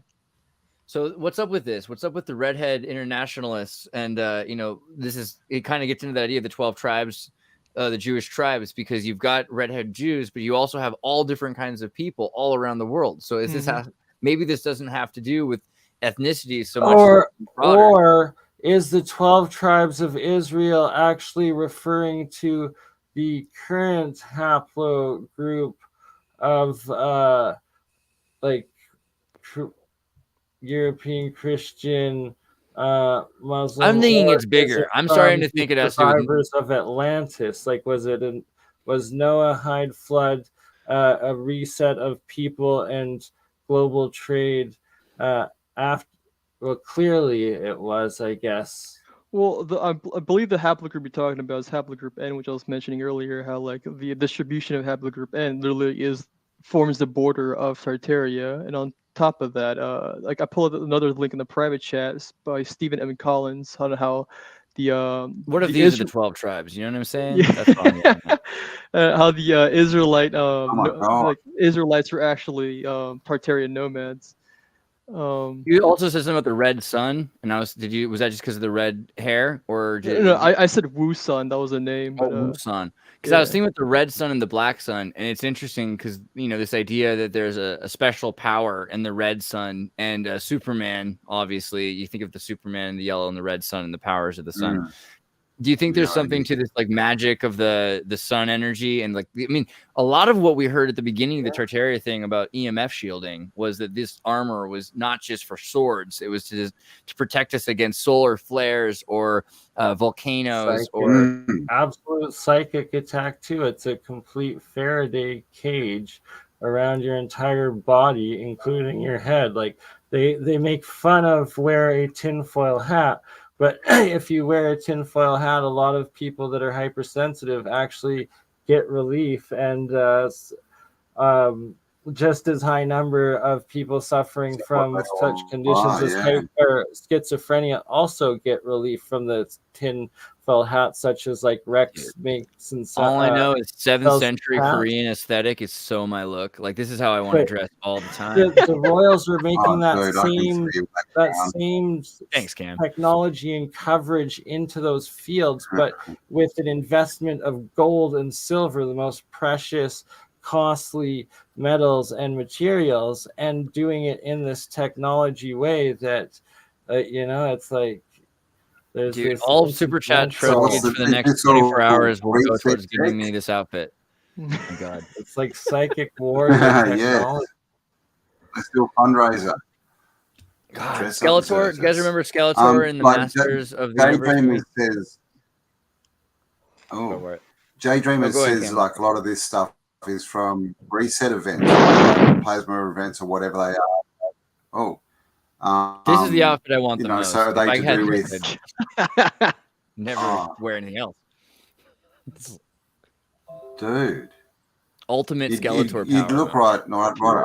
So what's up with this? What's up with the redhead internationalists? And it kind of gets into the idea of the 12 tribes, the Jewish tribes, because you've got redhead Jews, but you also have all different kinds of people all around the world. So is this maybe this doesn't have to do with ethnicity so much, or is the 12 tribes of Israel actually referring to the current haplogroup of European Christian Muslim? I'm thinking it's bigger. I'm starting to think it has to do with survivors of Atlantis. Like, was Noahide flood a reset of people and global trade after? Well, clearly it was, I guess. Well, I believe the haplogroup you're talking about is haplogroup N, which I was mentioning earlier. How like the distribution of haplogroup N literally forms the border of Tartaria, and on top of that, like I pulled another link in the private chat by Stephen Evan Collins on how the what if these are the 12 tribes? You know what I'm saying? Yeah. That's how the Israelite Israelites were actually Tartarian nomads. You also said something about the red sun, and was that just because of the red hair, or no? I said Wu Sun. That was a name. But, Wu Sun, because I was thinking with the red sun and the black sun, and it's interesting because this idea that there's a special power in the red sun, and Superman. Obviously, you think of the Superman, the yellow and the red sun, and the powers of the sun. Do you think there's something to this like magic of the sun energy? And a lot of what we heard at the beginning of the Tartaria thing about EMF shielding was that this armor was not just for swords. It was to protect us against solar flares or volcanoes or absolute psychic attack too. It's a complete Faraday cage around your entire body, including your head. Like they make fun of wear a tinfoil hat. But if you wear a tinfoil hat, a lot of people that are hypersensitive actually get relief, and just as high number of people suffering from such conditions as schizophrenia also get relief from the tinfoil hat, such as like Rex makes and stuff. All I know is 7th century Korean aesthetic is so my look. Like this is how I want to dress all the time. The royals were making that same Thanks, Cam. technology and coverage into those fields, but with an investment of gold and silver, the most precious, costly metals and materials, and doing it in this technology way that it's like there's all super chat trophies for the next 24 hours will go towards giving me this outfit. Oh my god, it's like psychic warrior technology. Let's do a fundraiser. God, Skeletor, you guys remember Skeletor in the Masters of the Universe? Jay Dreamer says like a lot of this stuff is from reset events, plasma events, or whatever they are. This is the outfit I want the most. So they to do with never wear anything else. Dude, ultimate Skeletor you power. Look right at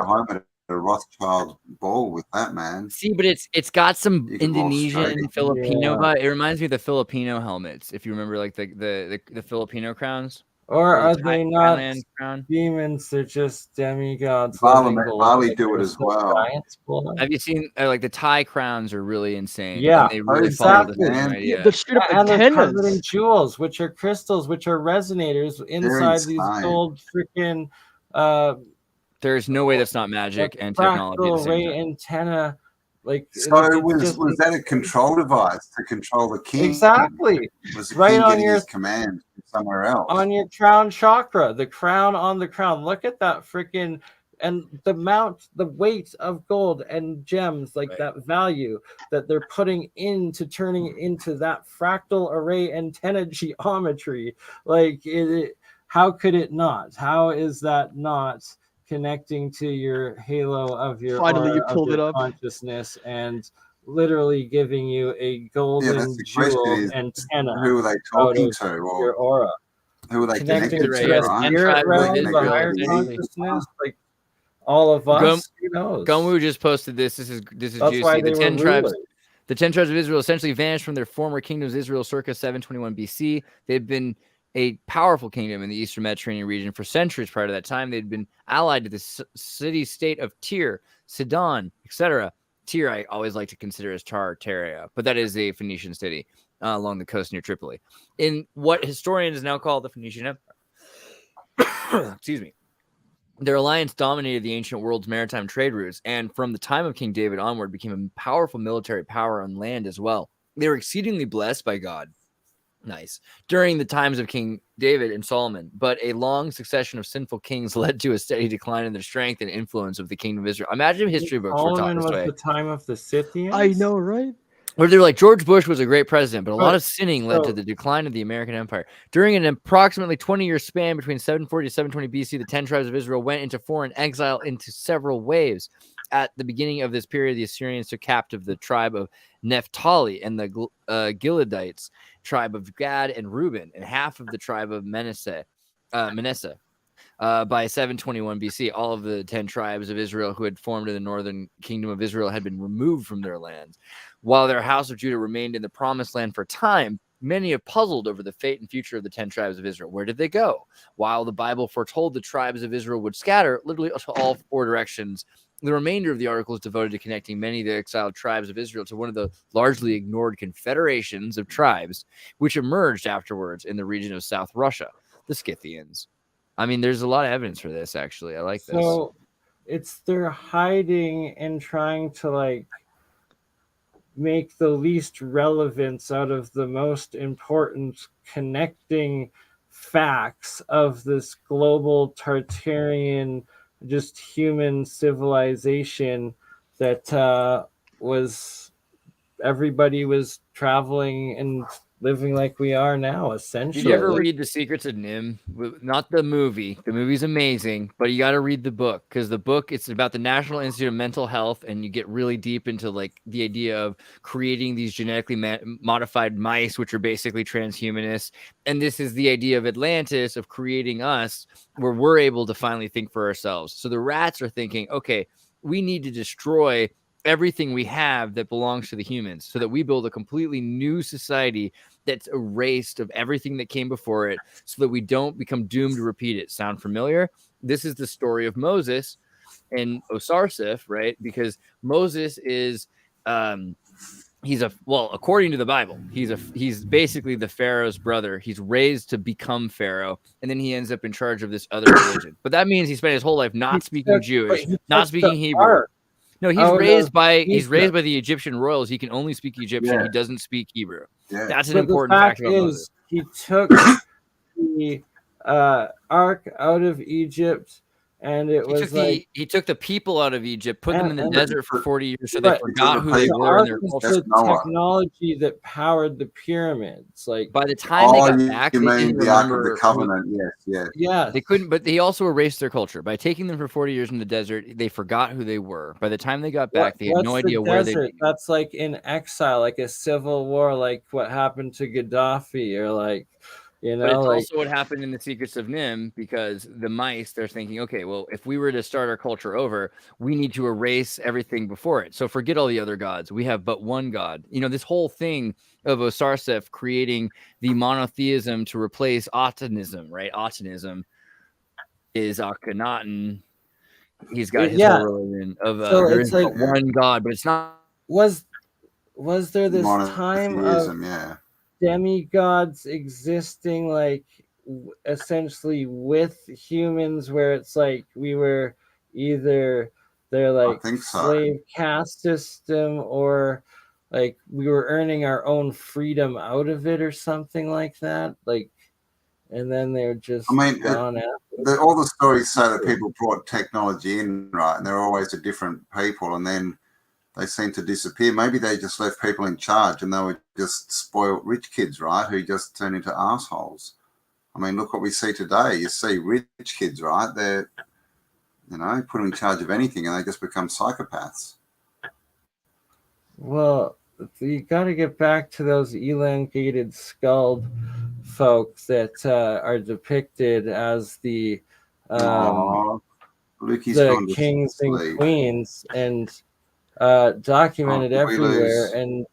home at a Rothschild ball with that, man. See, but it's got some Indonesian Filipino vibe. It reminds me of the Filipino helmets, if you remember, like the Filipino crowns. Or are they not demons? They're just demigods. Bali do it as well. Have you seen like the Thai crowns are really insane? Yeah, they really follow the same idea. They're covered in jewels, which are crystals, which are resonators inside these gold freaking. There's no way that's not magic and technology. Ray antenna. So was that a control device to control the king? Exactly. Was the king getting his command somewhere else? On your crown chakra, the crown on the crown. Look at that freaking, and the weight of gold and gems, like that value that they're putting into turning into that fractal array antenna geometry. Like how could it not? How is that not connecting to your halo of your consciousness and literally giving you a golden jewel antenna? Who are they talking to? Your aura. Who are they connected connected to to, a right? spirit realm, the Israel, higher essentially. consciousness, like all of us. Who knows? Gunwu just posted this. This is That's juicy. why they were rulers. The 10 tribes of Israel essentially vanished from their former kingdoms, Israel, circa 721 BC. They've been a powerful kingdom in the Eastern Mediterranean region for centuries prior to that time. They'd been allied to the city-state of Tyre, Sidon, etc. Tyre, I always like to consider as Tartaria, but that is a Phoenician city along the coast near Tripoli. In what historians now call the Phoenician Empire. Excuse me. Their alliance dominated the ancient world's maritime trade routes, and from the time of King David onward became a powerful military power on land as well. They were exceedingly blessed by God. Nice. During the times of King David and Solomon, but a long succession of sinful kings led to a steady decline in their strength and influence of the kingdom of Israel. Imagine if history books were taught Solomon this was way. the time of the Scythians. I know, right? Where they're like, George Bush was a great president, but a lot of sinning led to the decline of the American empire. During an approximately 20-year span between 740 to 720 BC, the 10 tribes of Israel went into foreign exile into several waves. At the beginning of this period, the Assyrians took captive the tribe of Naphtali and the Gileadites, tribe of Gad and Reuben, and half of the tribe of Manasseh. By 721 BC, all of the 10 tribes of Israel who had formed in the northern kingdom of Israel had been removed from their lands. While their house of Judah remained in the promised land for a time, many have puzzled over the fate and future of the 10 tribes of Israel. Where did they go? While the Bible foretold the tribes of Israel would scatter literally to all four directions, the remainder of the article is devoted to connecting many of the exiled tribes of Israel to one of the largely ignored confederations of tribes, which emerged afterwards in the region of South Russia, the Scythians. I mean, there's a lot of evidence for this, actually. I like this. So they're hiding and trying to like make the least relevance out of the most important connecting facts of this global Tartarian, just human civilization that everybody was traveling and living like we are now, essentially. Did you ever read The Secrets of Nim? Not the movie. The movie's amazing, but you got to read the book, because the book, it's about the National Institute of Mental Health, and you get really deep into like the idea of creating these genetically modified mice, which are basically transhumanists. And this is the idea of Atlantis, of creating us, where we're able to finally think for ourselves. So the rats are thinking, okay, we need to destroy everything we have that belongs to the humans so that we build a completely new society that's erased of everything that came before it, so that we don't become doomed to repeat it. Sound familiar? This is the story of Moses and Osarseph, right? Because Moses is according to the Bible, he's basically the Pharaoh's brother. He's raised to become Pharaoh, and then he ends up in charge of this other religion. But that means he spent his whole life not speaking Jewish, not speaking Hebrew. No, he's raised by the Egyptian royals. He can only speak Egyptian. Yeah. He doesn't speak Hebrew. Yeah. That's an important fact about Moses. He took the ark out of Egypt, and he took the people out of Egypt, put them in the desert for 40 years, so they forgot who they were in their culture. The technology that powered the pyramids. Like by the time they got back, they didn't remember the covenant. Yes. They couldn't, but they also erased their culture by taking them for 40 years in the desert. They forgot who they were. By the time they got back, they had no idea where they were. That's like in exile, like a civil war, like what happened to Gaddafi, or like. But it's also what happened in The Secrets of Nim, because the mice, they're thinking, okay, well, if we were to start our culture over, we need to erase everything before it. So forget all the other gods. We have but one God. You know, this whole thing of Osarseph creating the monotheism to replace Autonism, right? Autonism is Akhenaten. He's got his whole religion of there is like one God, but it's not. Was there this time of demigods existing like essentially with humans, where it's like we were either their like slave caste system, or like we were earning our own freedom out of it or something like that, like, and then they're just all the stories say that people brought technology in, right, and they're always to different people, and then they seem to disappear. Maybe they just left people in charge, and they were just spoiled rich kids, right, who just turn into assholes. I mean, look what we see today. You see rich kids, right? They're, put them in charge of anything, and they just become psychopaths. Well, you got to get back to those elongated skulled folk that are depicted as the kings and queens and documented everywhere. And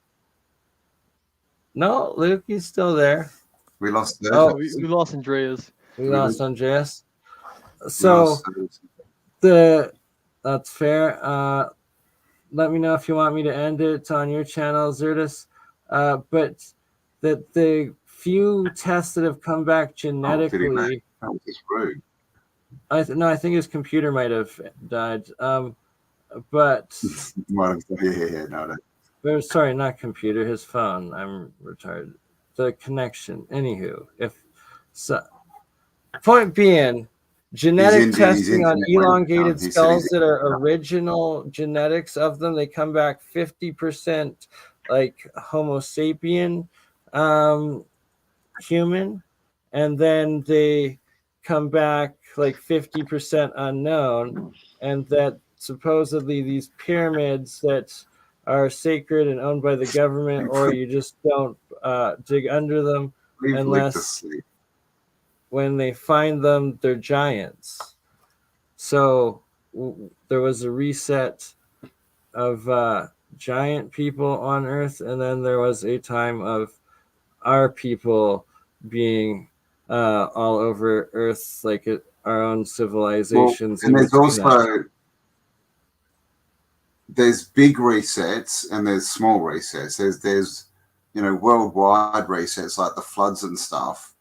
no, Lukey's still there. We lost. We lost Andreas. We lost Andreas. So that's fair. Let me know if you want me to end it on your channel, Zertus. But that the few tests that have come back genetically. That was just rude. I think his computer might have died. But sorry, not computer, his phone. I'm retarded. The connection. Anywho, point being, genetic testing on elongated skulls that are original genetics of them, they come back 50% like Homo sapien human, and then they come back like 50% unknown, and that supposedly these pyramids that are sacred and owned by the government, or you just don't dig under them unless when they find them, they're giants. So there was a reset of giant people on Earth, and then there was a time of our people being all over Earth, like our own civilizations. And there's big resets and there's small resets. There's worldwide resets like the floods and stuff,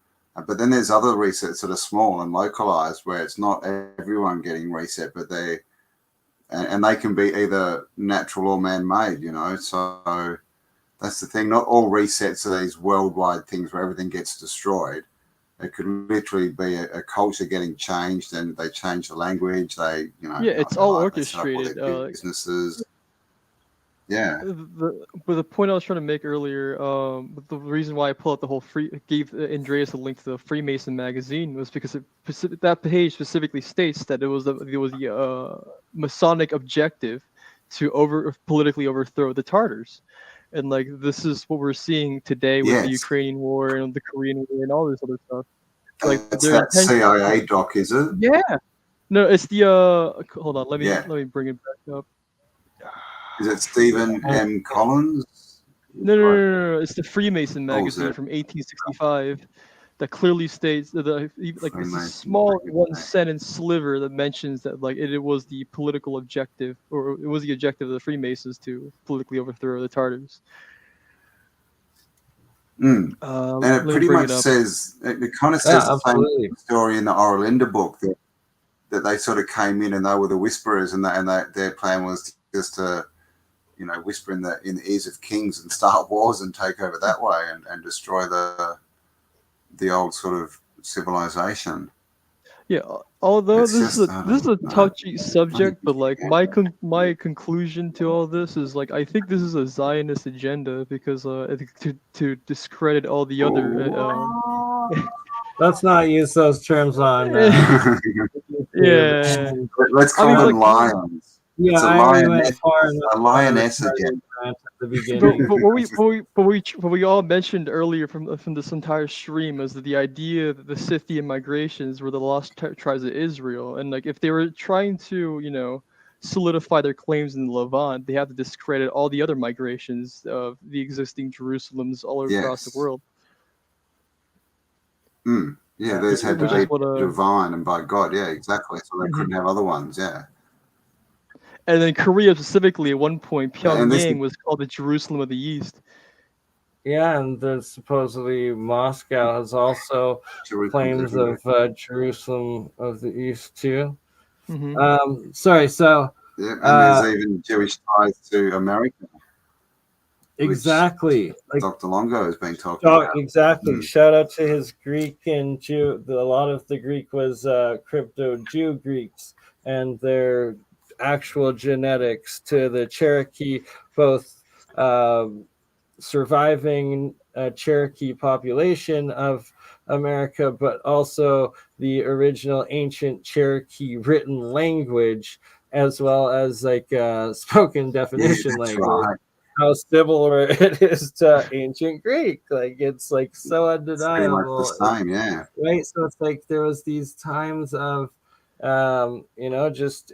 but then there's other resets that are small and localized where it's not everyone getting reset, but they can be either natural or man-made. So that's the thing. Not all resets are these worldwide things where everything gets destroyed. It could literally be a culture getting changed, and they change the language. It's all orchestrated. Businesses. Yeah. But the point I was trying to make earlier, the reason why I pulled out the whole gave Andreas a link to the Freemason magazine was because that page specifically states that it was the Masonic objective to politically overthrow the Tartars. And like this is what we're seeing today with the Ukrainian war and the Korean war and all this other stuff. Like it's that CIA doc, is it? Yeah. No, it's the hold on, let me bring it back up. Is it Stephen M. Collins? No. It's the Freemason magazine from 1865 that clearly states that it's a small one-sentence sliver that mentions that like it was the political objective, or it was the objective of the Freemasons to politically overthrow the Tartars. And it pretty much says, it kind of says the same story in the Oralinda book that they sort of came in and they were the whisperers, and their plan was just to whisper in the ears of kings and start wars and take over that way and destroy the old sort of civilization. Yeah, although this is a touchy subject, but like my conclusion to all this is like I think this is a Zionist agenda because to discredit all the other. Let's not use those terms on. Yeah. Let's call them lions. Yeah, it's a lioness agenda. But what we all mentioned earlier from this entire stream is that the idea that the Scythian migrations were the lost tribes of Israel, and like if they were trying to solidify their claims in the Levant, they have to discredit all the other migrations of the existing Jerusalems all across the world. Yeah, those had to be divine and by God. Yeah, exactly. So they couldn't have other ones. Yeah. And then Korea specifically, at one point, Pyongyang was called the Jerusalem of the East. Yeah, and then supposedly Moscow has also claims of Jerusalem of the East too. Sorry, so and there's even Jewish ties to America. Exactly, like Dr. Longo has been talking about. Exactly. Shout out to his Greek and Jew. A lot of the Greek was crypto Jew Greeks, and their actual genetics to the Cherokee, both surviving Cherokee population of America, but also the original ancient Cherokee written language, as well as like spoken definition language. Right. how similar it is to ancient Greek. Like it's like so undeniable. It's pretty much the same, yeah. Right. So it's like there was these times of just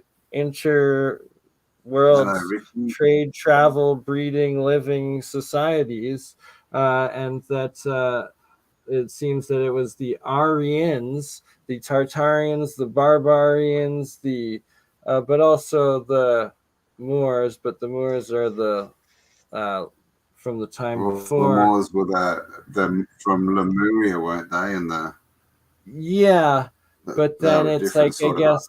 world trade, travel, breeding, living societies, and that it seems that it was the Aryans, the Tartarians, the Barbarians, but also the Moors. But the Moors are the from the time before. The Moors were the from Lemuria, weren't they? And but then it's like I guess.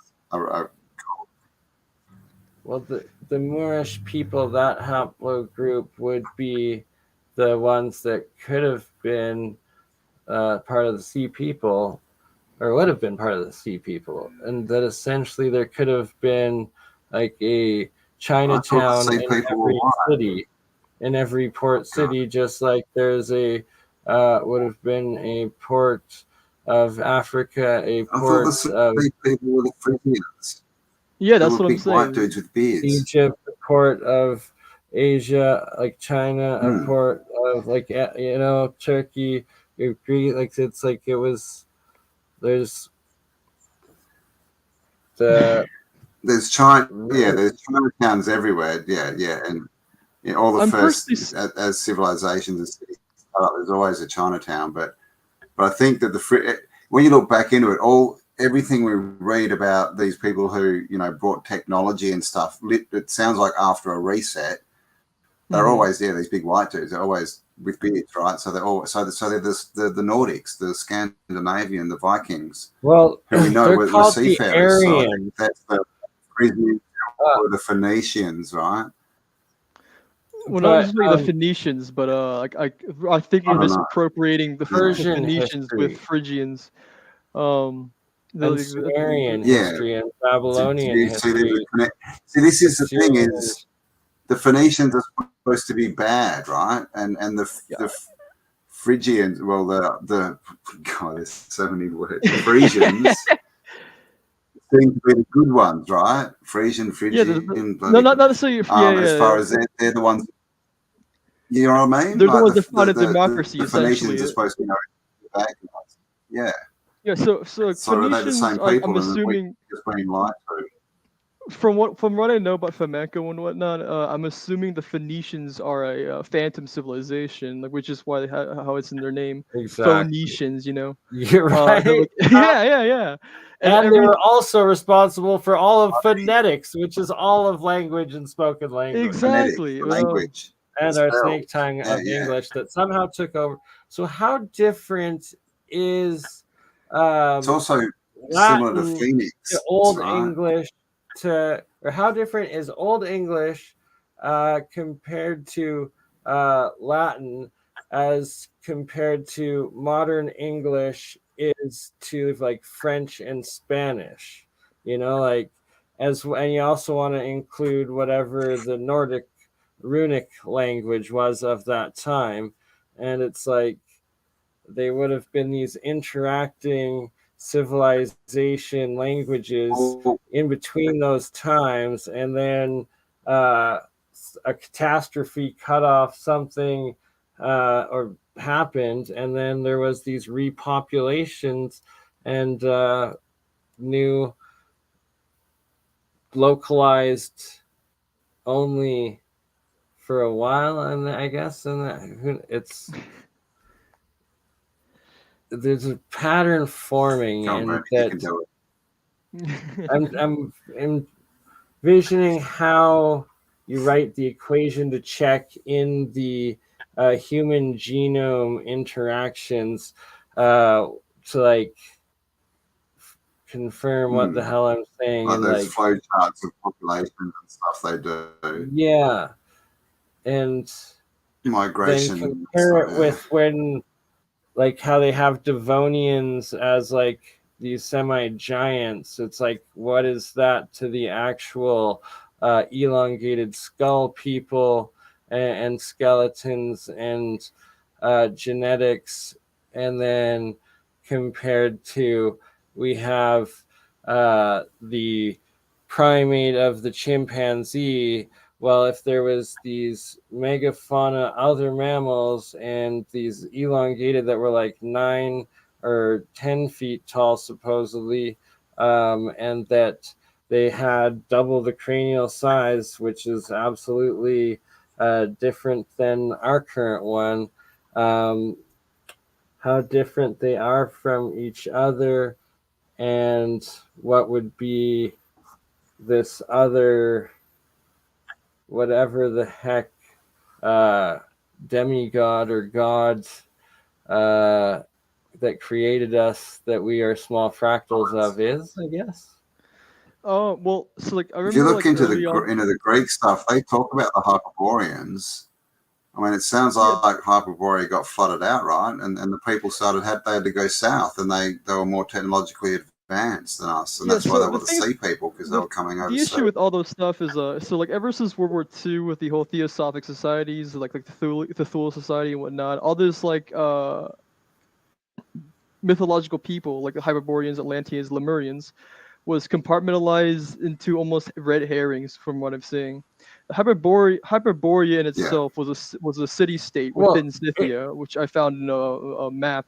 Well, the Moorish people, that haplogroup would be the ones that could have been part of the Sea People, or would have been part of the Sea People, and that essentially there could have been like a Chinatown in every city, in every port city, just like there's a would have been a port of Africa, a port of people were the Phrygians. Yeah, that's what I'm saying. White dudes with beards. Egypt, a port of Asia, like China, a port of like Turkey, Greece. Like it's like it was. There's China. Yeah, there's Chinatowns everywhere. Yeah, and all the first as civilizations and cities, there's always a Chinatown. But I think that when you look back into it, everything we read about these people who brought technology and stuff, it sounds like after a reset, they're always these big white dudes. They're always with beards, right? So they're the Nordics, the Scandinavian, the Vikings. Well, who we know were seafarers. So that's the Frisians or the Phoenicians, right? Well, not necessarily the Phoenicians, but I think we're misappropriating the Phoenicians with Phrygians. The Sumerian history and Babylonian history. See, this is the thing: is the Phoenicians are supposed to be bad, right? And the Phrygians, well, the God, there's so many words. Frisians seem to be the good ones, right? Phrygian. No, not necessarily. As far as they're the ones. You know what I mean? They're the ones that founded democracy. The Phoenicians are supposed to be the bad guys. Yeah. Yeah, so Phoenicians, I'm assuming, from what I know about flamenco and whatnot, I'm assuming the Phoenicians are a phantom civilization, which is why how it's in their name. Exactly. Phoenicians, You're right. Yeah. And they were also responsible for all of phonetics, which is all of language and spoken language. Exactly. Language. And our snake tongue of English that somehow took over. So how different is it's also similar to Phoenix, to Old English or how different is Old English compared to Latin as compared to modern English is to like French and Spanish, and you also want to include whatever the Nordic runic language was of that time, and it's like they would have been these interacting civilization languages in between those times, and then a catastrophe cut off something or happened, and then there was these repopulations and new localized only for a while, and I guess there's a pattern forming, and that I'm envisioning how you write the equation to check in the human genome interactions to like confirm what the hell I'm saying. Like those flow charts of populations and stuff they do. Yeah. And migration. Then compare it with when, like, how they have Devonians as like these semi-giants. It's like, what is that to the actual elongated skull people and skeletons and genetics? And then compared to, we have the primate of the chimpanzee, well, if there was these megafauna, other mammals, and these elongated that were like 9 or 10 feet tall, supposedly, and that they had double the cranial size, which is absolutely different than our current one, how different they are from each other, and what would be this other, whatever the heck, demigod or god that created us, that we are small fractals of, is, I guess. Oh well, so like I remember, if you look like, into on, the Greek stuff, they talk about the Hyperboreans. I mean, it sounds like Hyperborea got flooded out, right? And the people they had to go south, and they were more technologically advanced than us, and that's why they were the sea people, because they were coming over. The issue with all those stuff is so like ever since World War II, with the whole Theosophic societies, like the Cthulhu Society and whatnot, all this like mythological people like the Hyperboreans, Atlanteans, Lemurians, was compartmentalized into almost red herrings from what I'm seeing. Hyperborea in itself was a city state within Scythia, which I found in a map.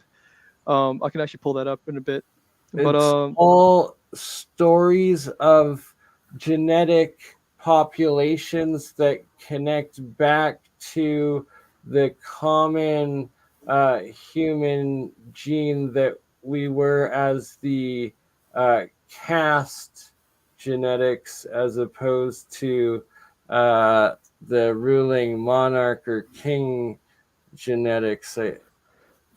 I can actually pull that up in a bit. But it's all stories of genetic populations that connect back to the common human gene that we were as the caste genetics, as opposed to the ruling monarch or king genetics.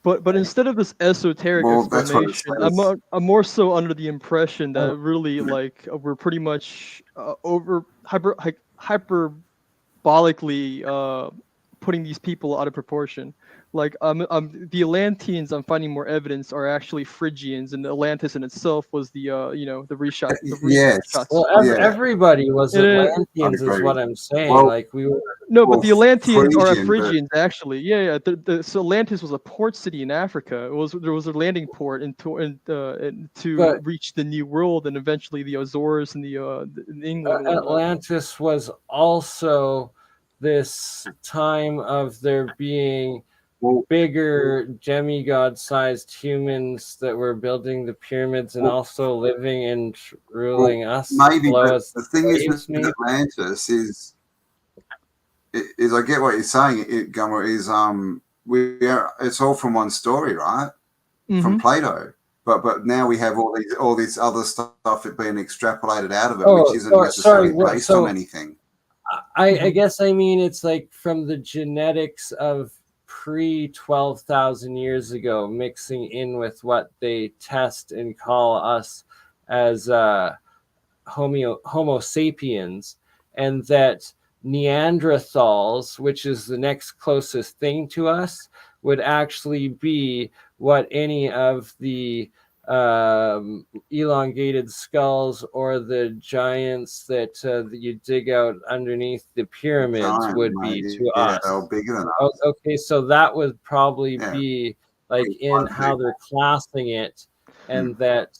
But instead of this esoteric explanation, I'm more so under the impression that really like we're pretty much hyperbolically putting these people out of proportion. Like the Atlanteans, I'm finding more evidence are actually Phrygians, and Atlantis in itself was the the reshot. Well, everybody was Atlanteans, is what I'm saying. Well, like we were. No, but the Atlanteans are Phrygians, actually. Yeah. So Atlantis was a port city in Africa. There was a landing port to reach the New World, and eventually the Azores and in England. Atlantis was also this time of there being bigger demigod-sized humans that were building the pyramids and also living and ruling us. Maybe, but the thing is with Atlantis is I get what you're saying. It's all from one story, right? Mm-hmm. From Plato. But now we have all this other stuff being extrapolated out of it, which isn't necessarily based on anything. I guess I mean it's like from the genetics of pre-12,000 years ago, mixing in with what they test and call us as Homo sapiens, and that Neanderthals, which is the next closest thing to us, would actually be what any of the elongated skulls or the giants that you dig out underneath the pyramids would be to us. They were bigger than us. Okay, so that would probably be like in how they're classing it, and that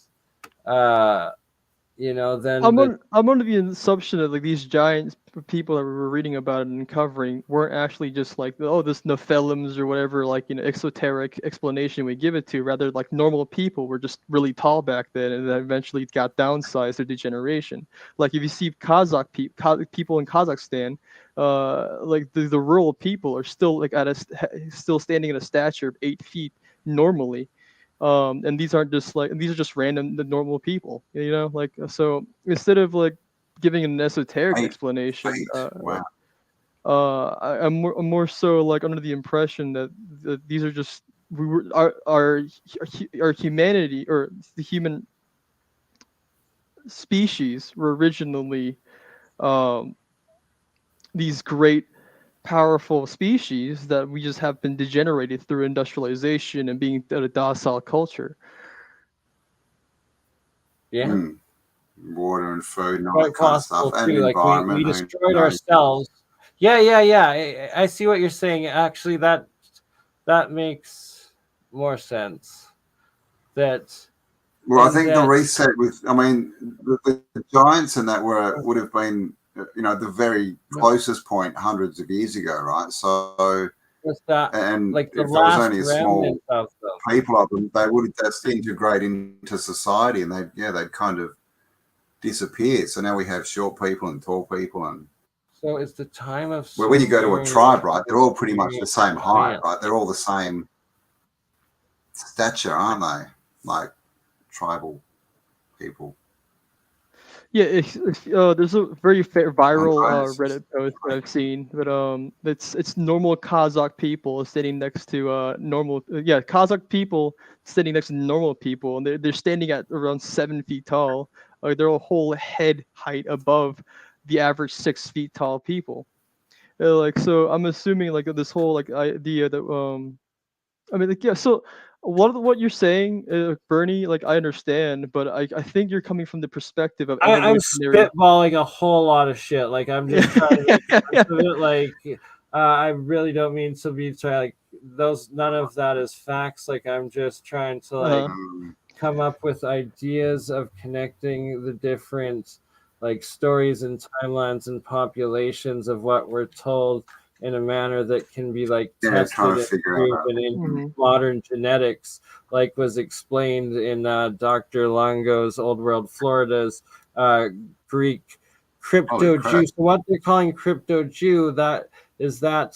then I'm under the assumption that like these giant people that we were reading about and uncovering weren't actually just like this Nephilims or whatever exoteric explanation we give it to. Rather, like normal people were just really tall back then, and then eventually got downsized through degeneration. Like if you see Kazakh people in Kazakhstan, like the rural people are still like still standing at a stature of 8 feet normally. And these are just random normal people, so instead of like giving an esoteric explanation, I'm more so like under the impression that these are just our humanity, or the human species were originally these great powerful species that we just have been degenerated through industrialization and being a docile culture. Water and food and all that kind of stuff, and environment. We destroyed ourselves. Yeah. I see what you're saying. Actually, that makes more sense. I think the reset the giants and that would have been the very closest point hundreds of years ago, right? So, and like if there was only a small people of them, they would just integrate into society, and they'd kind of disappear. So now we have short people and tall people, and so it's the time of when you go to a tribe, right? They're all pretty much the same height, right? They're all the same stature, aren't they? Like tribal people. Yeah, there's a very viral Reddit post that I've seen, but it's normal Kazakh people sitting next to Kazakh people sitting next to normal people, and they're standing at around 7 feet tall. They're a whole head height above the average 6 feet tall people. So I'm assuming like this whole like idea that so what you're saying, Bernie, like I understand, but I think you're coming from the perspective of I'm spitballing a whole lot of shit. Like I'm just trying to make sense of it. Like I really don't mean to be like none of that is facts. Like I'm just trying to like come up with ideas of connecting the different like stories and timelines and populations of what we're told in a manner that can be like tested and proven in modern genetics, like was explained in Dr. Longo's Old World Florida's Greek crypto Jew. So what they're calling crypto Jew, that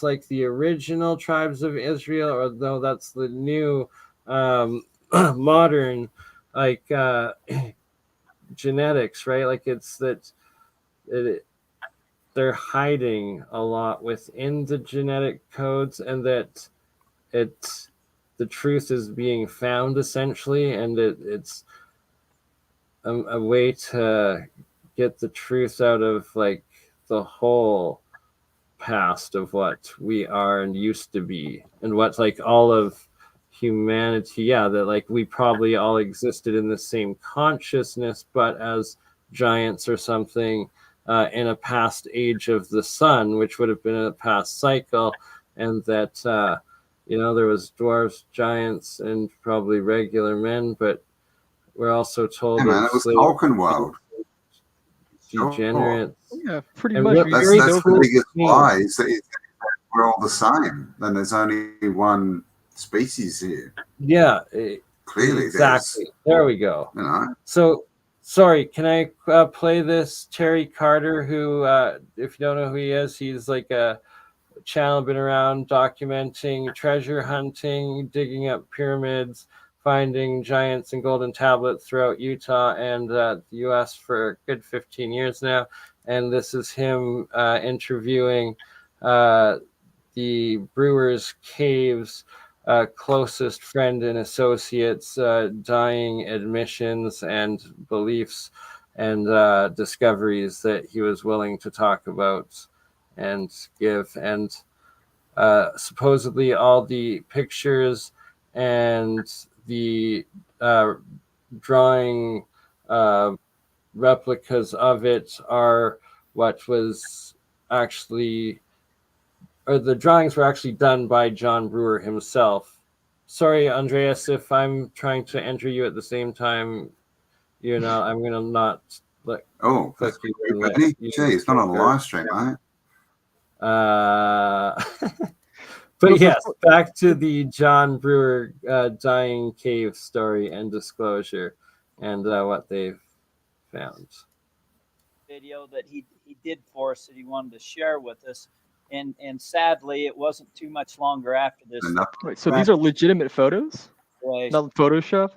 like the original tribes of Israel, or no, that's the new modern like genetics, right? Like it's that they're hiding a lot within the genetic codes, and that the truth is being found essentially, and it's a way to get the truth out of like the whole past of what we are and used to be, and what like all of humanity, that like we probably all existed in the same consciousness, but as giants or something in a past age of the sun, which would have been a past cycle, and that there was dwarves, giants, and probably regular men, but we're also told it was Tolkien world. Degenerates. Yeah, pretty much. That's the biggest lie, is that we're all the same. Then there's only one species here. Yeah, clearly, exactly. There we go. So, sorry, can I play this Terry Carter, who, if you don't know who he is, he's like a channel been around documenting treasure hunting, digging up pyramids, finding giants and golden tablets throughout Utah and the U.S. for a good 15 years now. And this is him interviewing the Brewers Caves closest friend and associates, dying admissions and beliefs and discoveries that he was willing to talk about and give. And supposedly all the pictures and the drawing replicas of it are what was actually, or the drawings were actually done by John Brewer himself. Sorry, Andreas, if I'm trying to enter you at the same time, I'm going to not click you. It's not on a live stream, right? But yes, back to the John Brewer dying cave story and disclosure and what they've found. Video that he did for us that he wanted to share with us, and sadly it wasn't too much longer after this. Wait, so these are legitimate photos? Not Photoshop?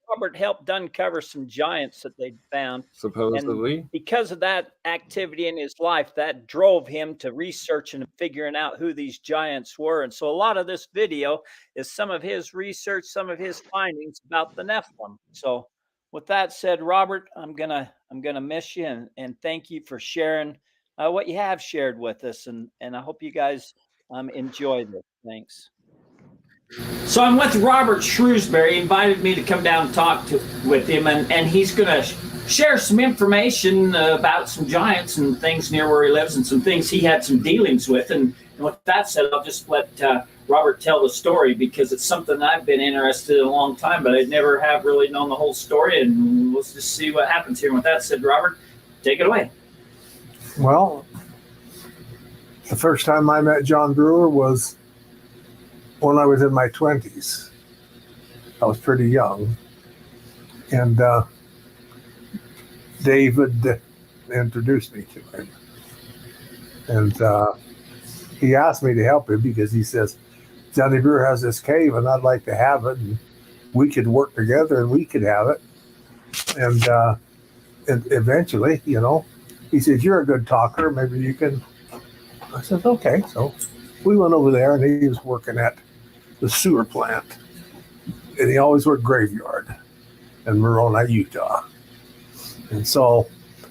Robert helped uncover some giants that they'd found. Supposedly. And because of that activity in his life, that drove him to research and figuring out who these giants were. And so a lot of this video is some of his research, some of his findings about the Nephilim. So with that said, Robert, I'm gonna miss you and thank you for sharing what you have shared with us. And I hope you guys enjoy this. Thanks. So I'm with Robert Shrewsbury. He invited me to come down and talk with him, and he's going to share some information about some giants and things near where he lives and some things he had some dealings with. And with that said, I'll just let Robert tell the story, because it's something I've been interested in a long time, but I never have really known the whole story, and let's just see what happens here. And with that said, Robert, take it away. Well, the first time I met John Brewer was when I was in my 20s. I was pretty young. And David introduced me to him. And he asked me to help him because he says, Johnny Brewer has this cave and I'd like to have it. And we could work together and we could have it. And eventually, you know, he said, you're a good talker. Maybe you can. I said, okay. So we went over there and he was working at the sewer plant. And he always worked graveyard in Moroni, Utah. And so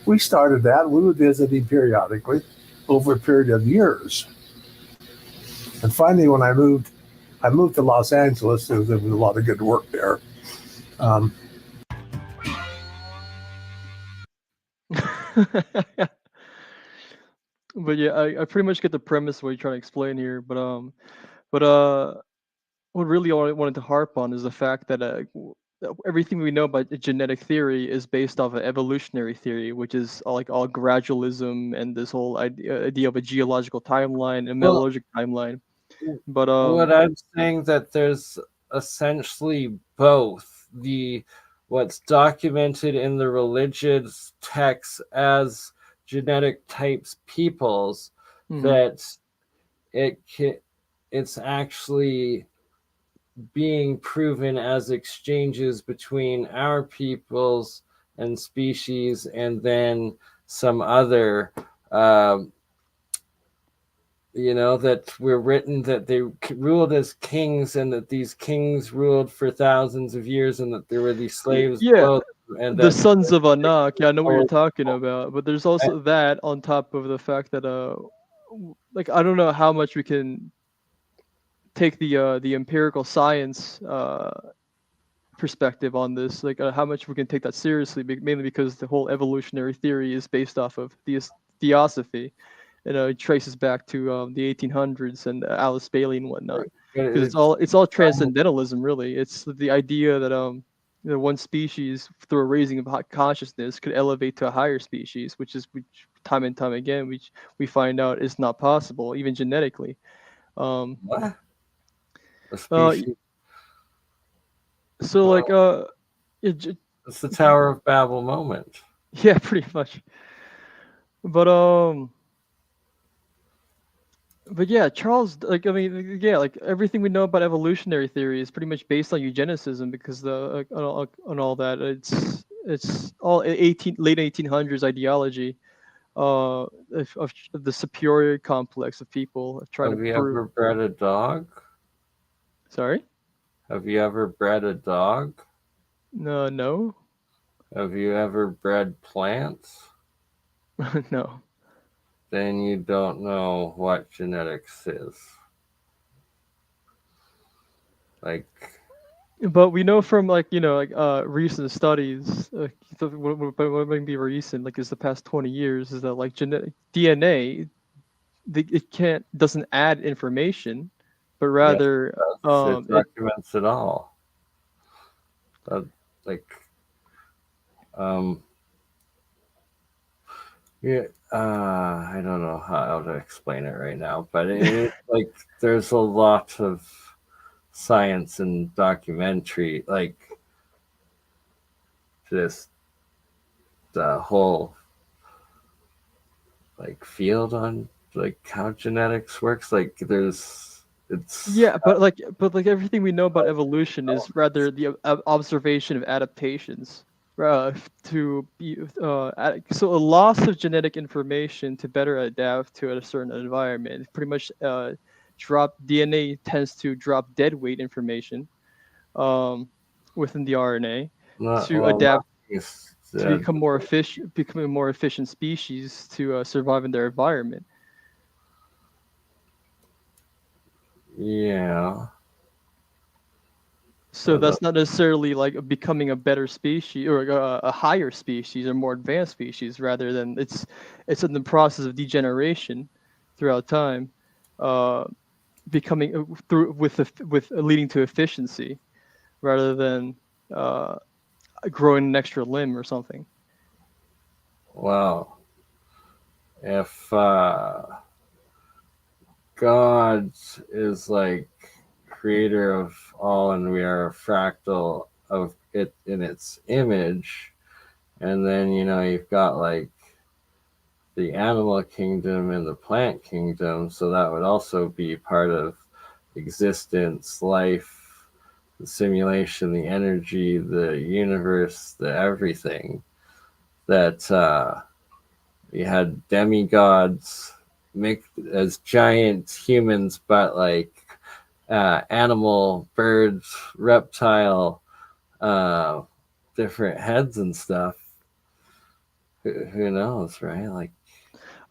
we started that. We would visit him periodically over a period of years. And finally, when I moved to Los Angeles. There was a lot of good work there. But yeah, I pretty much get the premise of what you're trying to explain here. But what really I wanted to harp on is the fact that everything we know about genetic theory is based off of evolutionary theory, which is like all gradualism and this whole idea of a geological timeline and metallurgical timeline. But what I'm saying that there's essentially both what's documented in the religious texts as genetic types peoples, that it's actually being proven as exchanges between our peoples and species, and then some other that were written that they ruled as kings, and that these kings ruled for thousands of years, and that there were these slaves. Yeah, and the sons of Anak. Yeah, I know what you're talking about. But there's also that on top of the fact that like I don't know how much we can take the empirical science perspective on this, like how much we can take that seriously, mainly because the whole evolutionary theory is based off of theosophy. It traces back to the 1800s and Alice Bailey and whatnot. Because it's all transcendentalism, really. It's the idea that one species through a raising of consciousness could elevate to a higher species, which time and time again we find out is not possible, even genetically. What? So like it's the Tower of Babel moment. Yeah, pretty much. But yeah, Charles, like I mean, yeah, like everything we know about evolutionary theory is pretty much based on eugenicism, because on all that it's all late 1800s ideology of the superior complex of people trying to prove. Have you ever bred a dog? Sorry? Have you ever bred a dog? No. Have you ever bred plants? No. Then you don't know what genetics is. But we know from recent studies, what may be recent, like is the past 20 years, is that like genetic DNA, it doesn't add information, but rather it documents it all. I don't know how to explain it right now, but it's like there's a lot of science and documentary, like just the whole like field on like how genetics works. Like but everything we know about evolution is rather the observation of adaptations. So a loss of genetic information to better adapt to a certain environment. Pretty much, DNA tends to drop dead weight information within the RNA to adapt to become more efficient, becoming a more efficient species to survive in their environment. Yeah. So that's not necessarily like becoming a better species or a higher species or more advanced species. Rather than it's in the process of degeneration throughout time, becoming with leading to efficiency, rather than growing an extra limb or something. Wow. if God is like creator of all and we are a fractal of it in its image, and then you've got like the animal kingdom and the plant kingdom, so that would also be part of existence, life, the simulation, the energy, the universe, the everything. That you had demigods mixed as giant humans, but like animal, birds, reptile, different heads and stuff. Who knows, right? Like,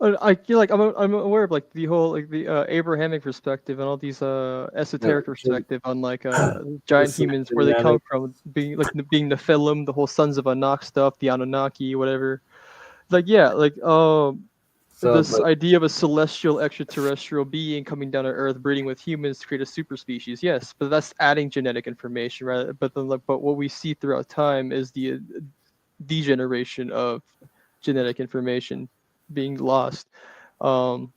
I feel like I'm aware of like the whole like the Abrahamic perspective and all these esoteric perspective on like giant humans, where they come from, being Nephilim, the whole sons of Anak stuff, the Anunnaki, whatever. Like this idea of a celestial extraterrestrial being coming down to Earth, breeding with humans to create a super species. Yes, but that's adding genetic information, right? But then but what we see throughout time is the degeneration of genetic information being lost, and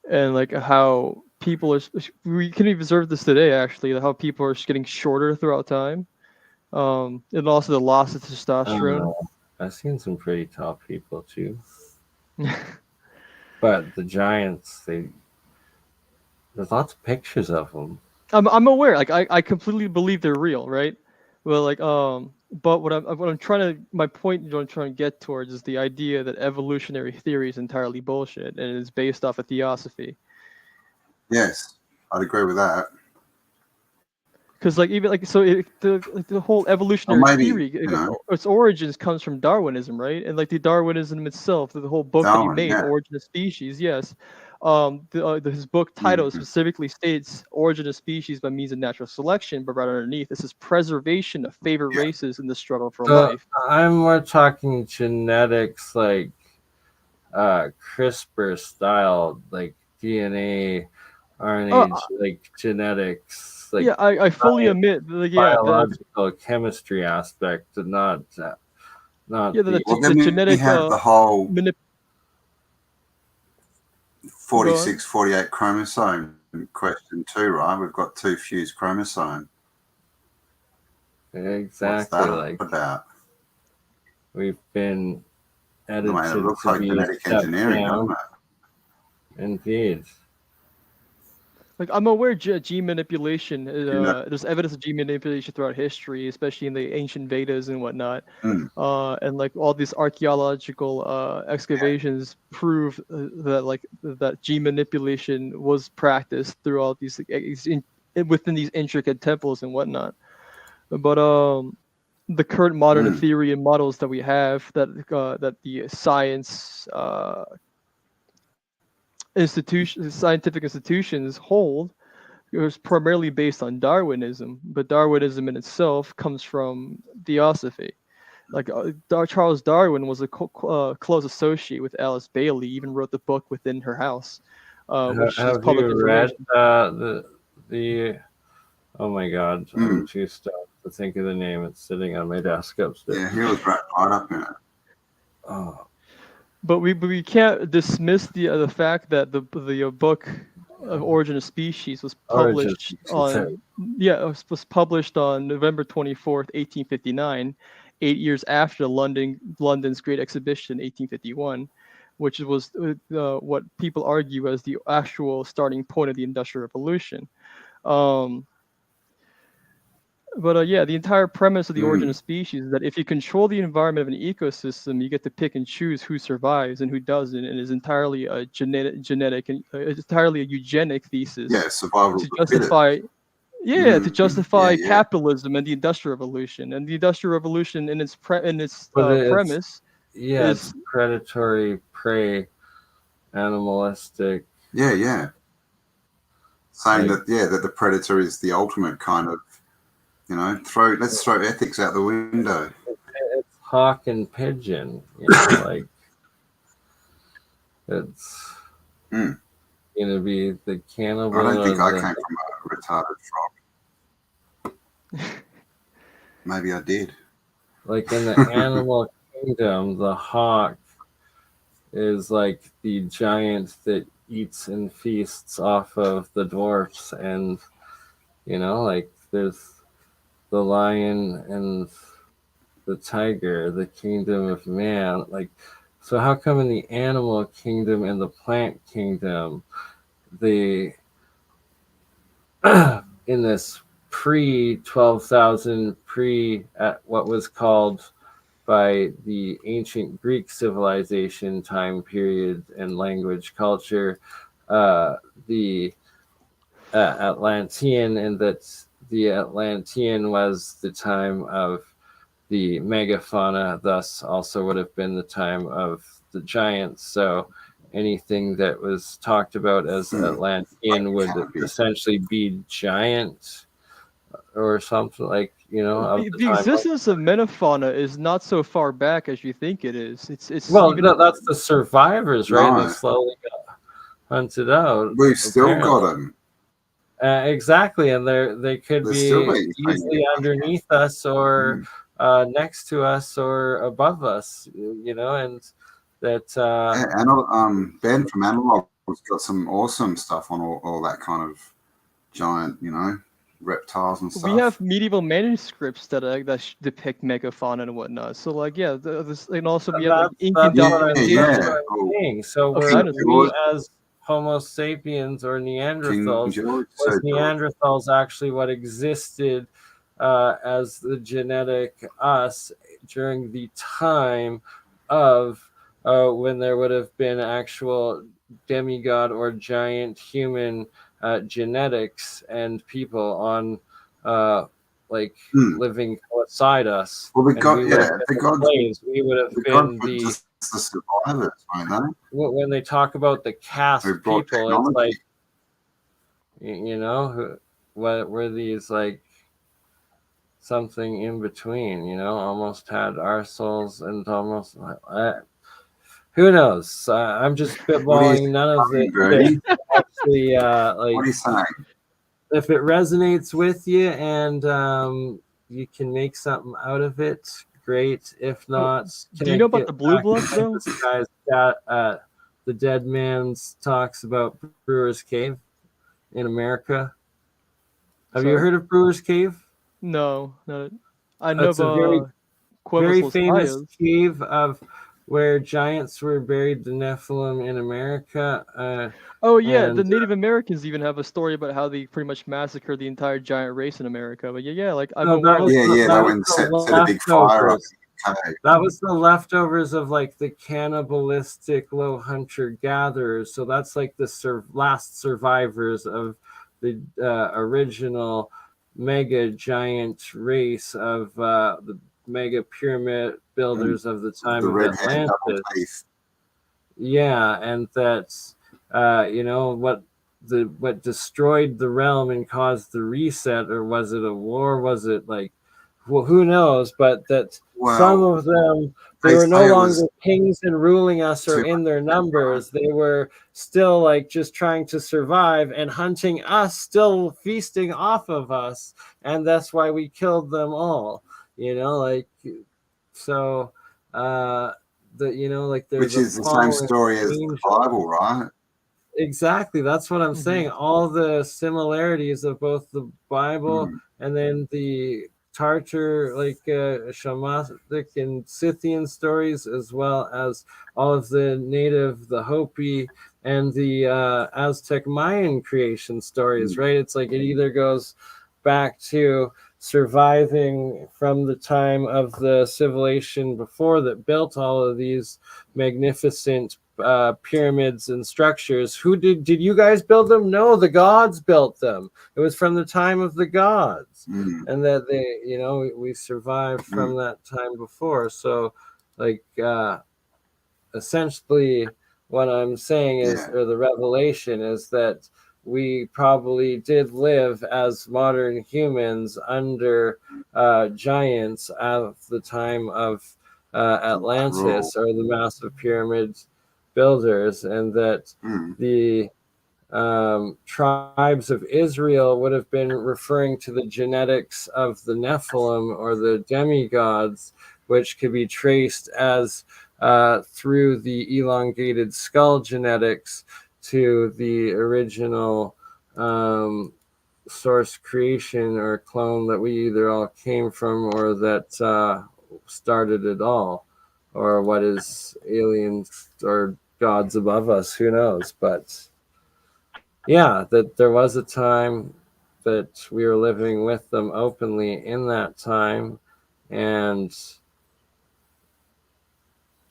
like how people are, we can observe this today actually, how people are just getting shorter throughout time, and also the loss of testosterone. I've seen some pretty tall people too. But the giants, there's lots of pictures of them. I'm aware, like I completely believe they're real, right? Well, like but what I'm trying to, my point what I'm trying to get towards is the idea that evolutionary theory is entirely bullshit and it's based off of theosophy. Yes, I'd agree with that. Because like even like so the whole evolutionary theory, its origins comes from Darwinism, right? And like the Darwinism itself, the whole book that he made, Origin of Species, yes. His book title specifically states origin of species by means of natural selection, but right underneath this is preservation of favored races in the struggle for life. I'm more talking genetics, like CRISPR style, like DNA, RNA, like genetics. Like, yeah, I fully admit the biological chemistry aspect, not the genetic. We have the whole 46, 48 chromosome question too, right? We've got 2 fused chromosome. Exactly. What's that about? We've been edited. It looks like genetic engineering, doesn't it? Indeed. Like I'm aware gene manipulation. There's evidence of gene manipulation throughout history, especially in the ancient Vedas and whatnot. And like all these archaeological excavations prove that gene manipulation was practiced through all these within these intricate temples and whatnot. But the current modern theory and models that we have that the science scientific institutions hold, it was primarily based on Darwinism, but Darwinism in itself comes from theosophy. Like Charles Darwin was a close associate with Alice Bailey, even wrote the book Within Her House, which is public information. The oh my god, I'm too stuck to think of the name. It's sitting on my desk upstairs. Yeah, he was right up in it. Oh. But we can't dismiss the fact that the book Origin of Species was published was published on November 24th, 1859, 8 years after London's Great Exhibition, 1851, which was what people argue as the actual starting point of the Industrial Revolution. But the entire premise of the Origin of Species is that if you control the environment of an ecosystem, you get to pick and choose who survives and who doesn't, and is entirely a genetic and it's entirely a eugenic thesis. Yeah, survival to justify. To justify capitalism and the Industrial Revolution, and the Industrial Revolution in its premise. It's predatory, prey, animalistic. Yeah. Saying that the predator is the ultimate kind of. Let's throw ethics out the window. It's hawk and pigeon, like it's gonna be the cannibal. I don't think I came from a retarded frog. Maybe I did. Like in the animal kingdom, the hawk is like the giant that eats and feasts off of the dwarfs, and like there's the lion and the tiger, the kingdom of man. Like, so how come in the animal kingdom and the plant kingdom, the in this pre 12,000 pre at what was called by the ancient Greek civilization time period and language culture, the Atlantean, and that the Atlantean was the time of the megafauna, thus also would have been the time of the giants. So anything that was talked about as Atlantean would essentially be giant or something, like, the existence of megafauna is not so far back as you think it is. It's well, even that's the survivors, right? They slowly got hunted out. We've still got them. Exactly, and they could be easily underneath us or next to us or above us, and that. Ben from Analog has got some awesome stuff on all that kind of giant, reptiles and stuff. We have medieval manuscripts that depict megafauna and whatnot. So, like, yeah, this, and also we have like Incan documentation. So we as Homo sapiens or Neanderthals, was Neanderthals actually what existed as the genetic us during the time of when there would have been actual demigod or giant human genetics and people on living beside us. Well, we would have been the survivors, aren't they? When they talk about the caste people, it's like, what were these, like something in between, almost had our souls and almost who knows? I'm just spitballing. None of it actually like. What are you saying? If it resonates with you and you can make something out of it, great. If not, do you know about the blue bloods though? This guy's got the Dead Man's talks about Brewer's Cave in America. Have you heard of Brewer's Cave? No, no. I know It's about a very famous cave of where giants were buried, the Nephilim in America. The Native Americans even have a story about how they pretty much massacred the entire giant race in America. But like they went set a big fire up. That was the leftovers of like the cannibalistic low hunter-gatherers. So that's like the last survivors of the original mega giant race of the mega pyramid builders of the time of Atlantis. Yeah, and that's what destroyed the realm and caused the reset, or was it a war? Was it like, well, who knows? But that some of them, they were no longer kings and ruling us or in their numbers. They were still like just trying to survive and hunting us, still feasting off of us, and that's why we killed them all. So there's, which is the same story as the Bible, right? Exactly, that's what I'm saying. All the similarities of both the Bible and then the Tartar, like Shamatic and Scythian stories, as well as all of the native, the Hopi, and the Aztec Mayan creation stories, right? It's like it either goes back to surviving from the time of the civilization before that built all of these magnificent pyramids and structures. Who did you guys build them? No, the gods built them. It was from the time of the gods, and that they, we survived from that time before. So, like, essentially, what I'm saying is, or the revelation is that we probably did live as modern humans under giants of the time of Atlantis or the massive pyramid builders, and that the tribes of Israel would have been referring to the genetics of the Nephilim or the demigods, which could be traced as through the elongated skull genetics to the original source creation or clone that we either all came from or that started it all, or what is aliens or gods above us, who knows. But yeah, that there was a time that we were living with them openly in that time, and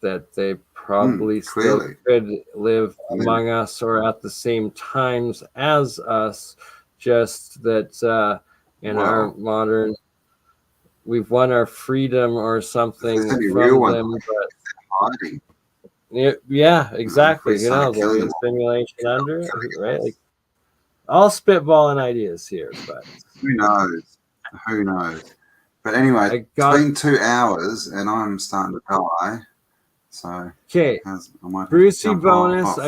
that they probably still could live among us or at the same times as us, just that in our modern, we've won our freedom or something from them. But yeah, exactly. You know, the simulation under, right? Like, all spitballing ideas here, but who knows? Who knows? But anyway, it's been 2 hours and I'm starting to die. So okay, Brucey bonus.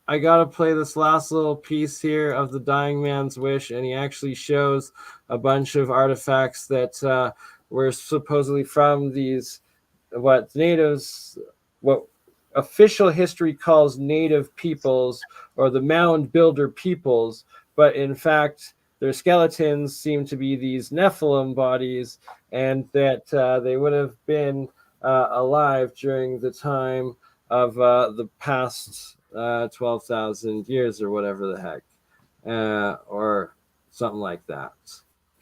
I gotta play this last little piece here of the Dying Man's Wish, and he actually shows a bunch of artifacts that were supposedly from these what official history calls native peoples or the mound builder peoples, but in fact their skeletons seem to be these Nephilim bodies, and that they would have been alive during the time of the past 12,000 years or whatever the heck, or something like that.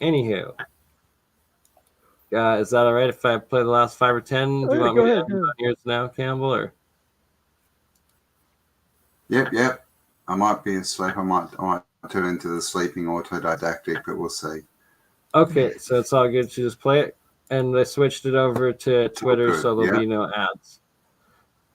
Anywho, is that all right if I play the last 5 or 10? Do you want me to end on yours now, Campbell? Or? Yep. I might be asleep. I might turn into the sleeping autodidactic, but we'll see. Okay, so it's all good. You just play it. And they switched it over to Twitter, so there'll be no ads.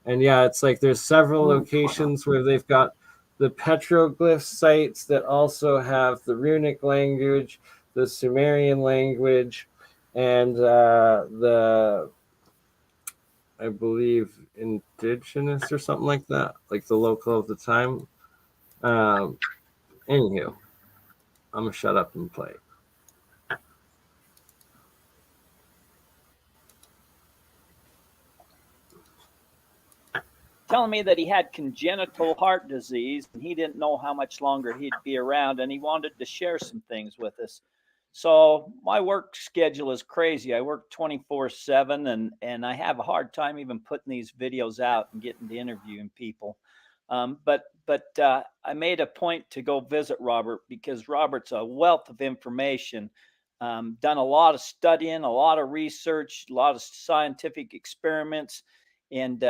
And yeah, it's like there's several locations where they've got the petroglyph sites that also have the runic language, the Sumerian language, and the, I believe, indigenous or something like that, like the local of the time. Anywho, I'm going to shut up and play. Telling me that he had congenital heart disease and he didn't know how much longer he'd be around, and he wanted to share some things with us. So my work schedule is crazy. I work 24/7, and I have a hard time even putting these videos out and getting to interviewing people. But I made a point to go visit Robert because Robert's a wealth of information, done a lot of studying, a lot of research, a lot of scientific experiments, and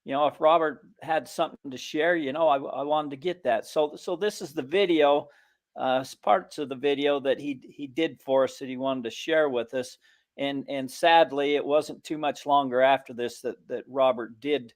you know, if Robert had something to share, you know, I wanted to get that. So this is the video, parts of the video that he did for us that he wanted to share with us. And sadly, it wasn't too much longer after this that Robert did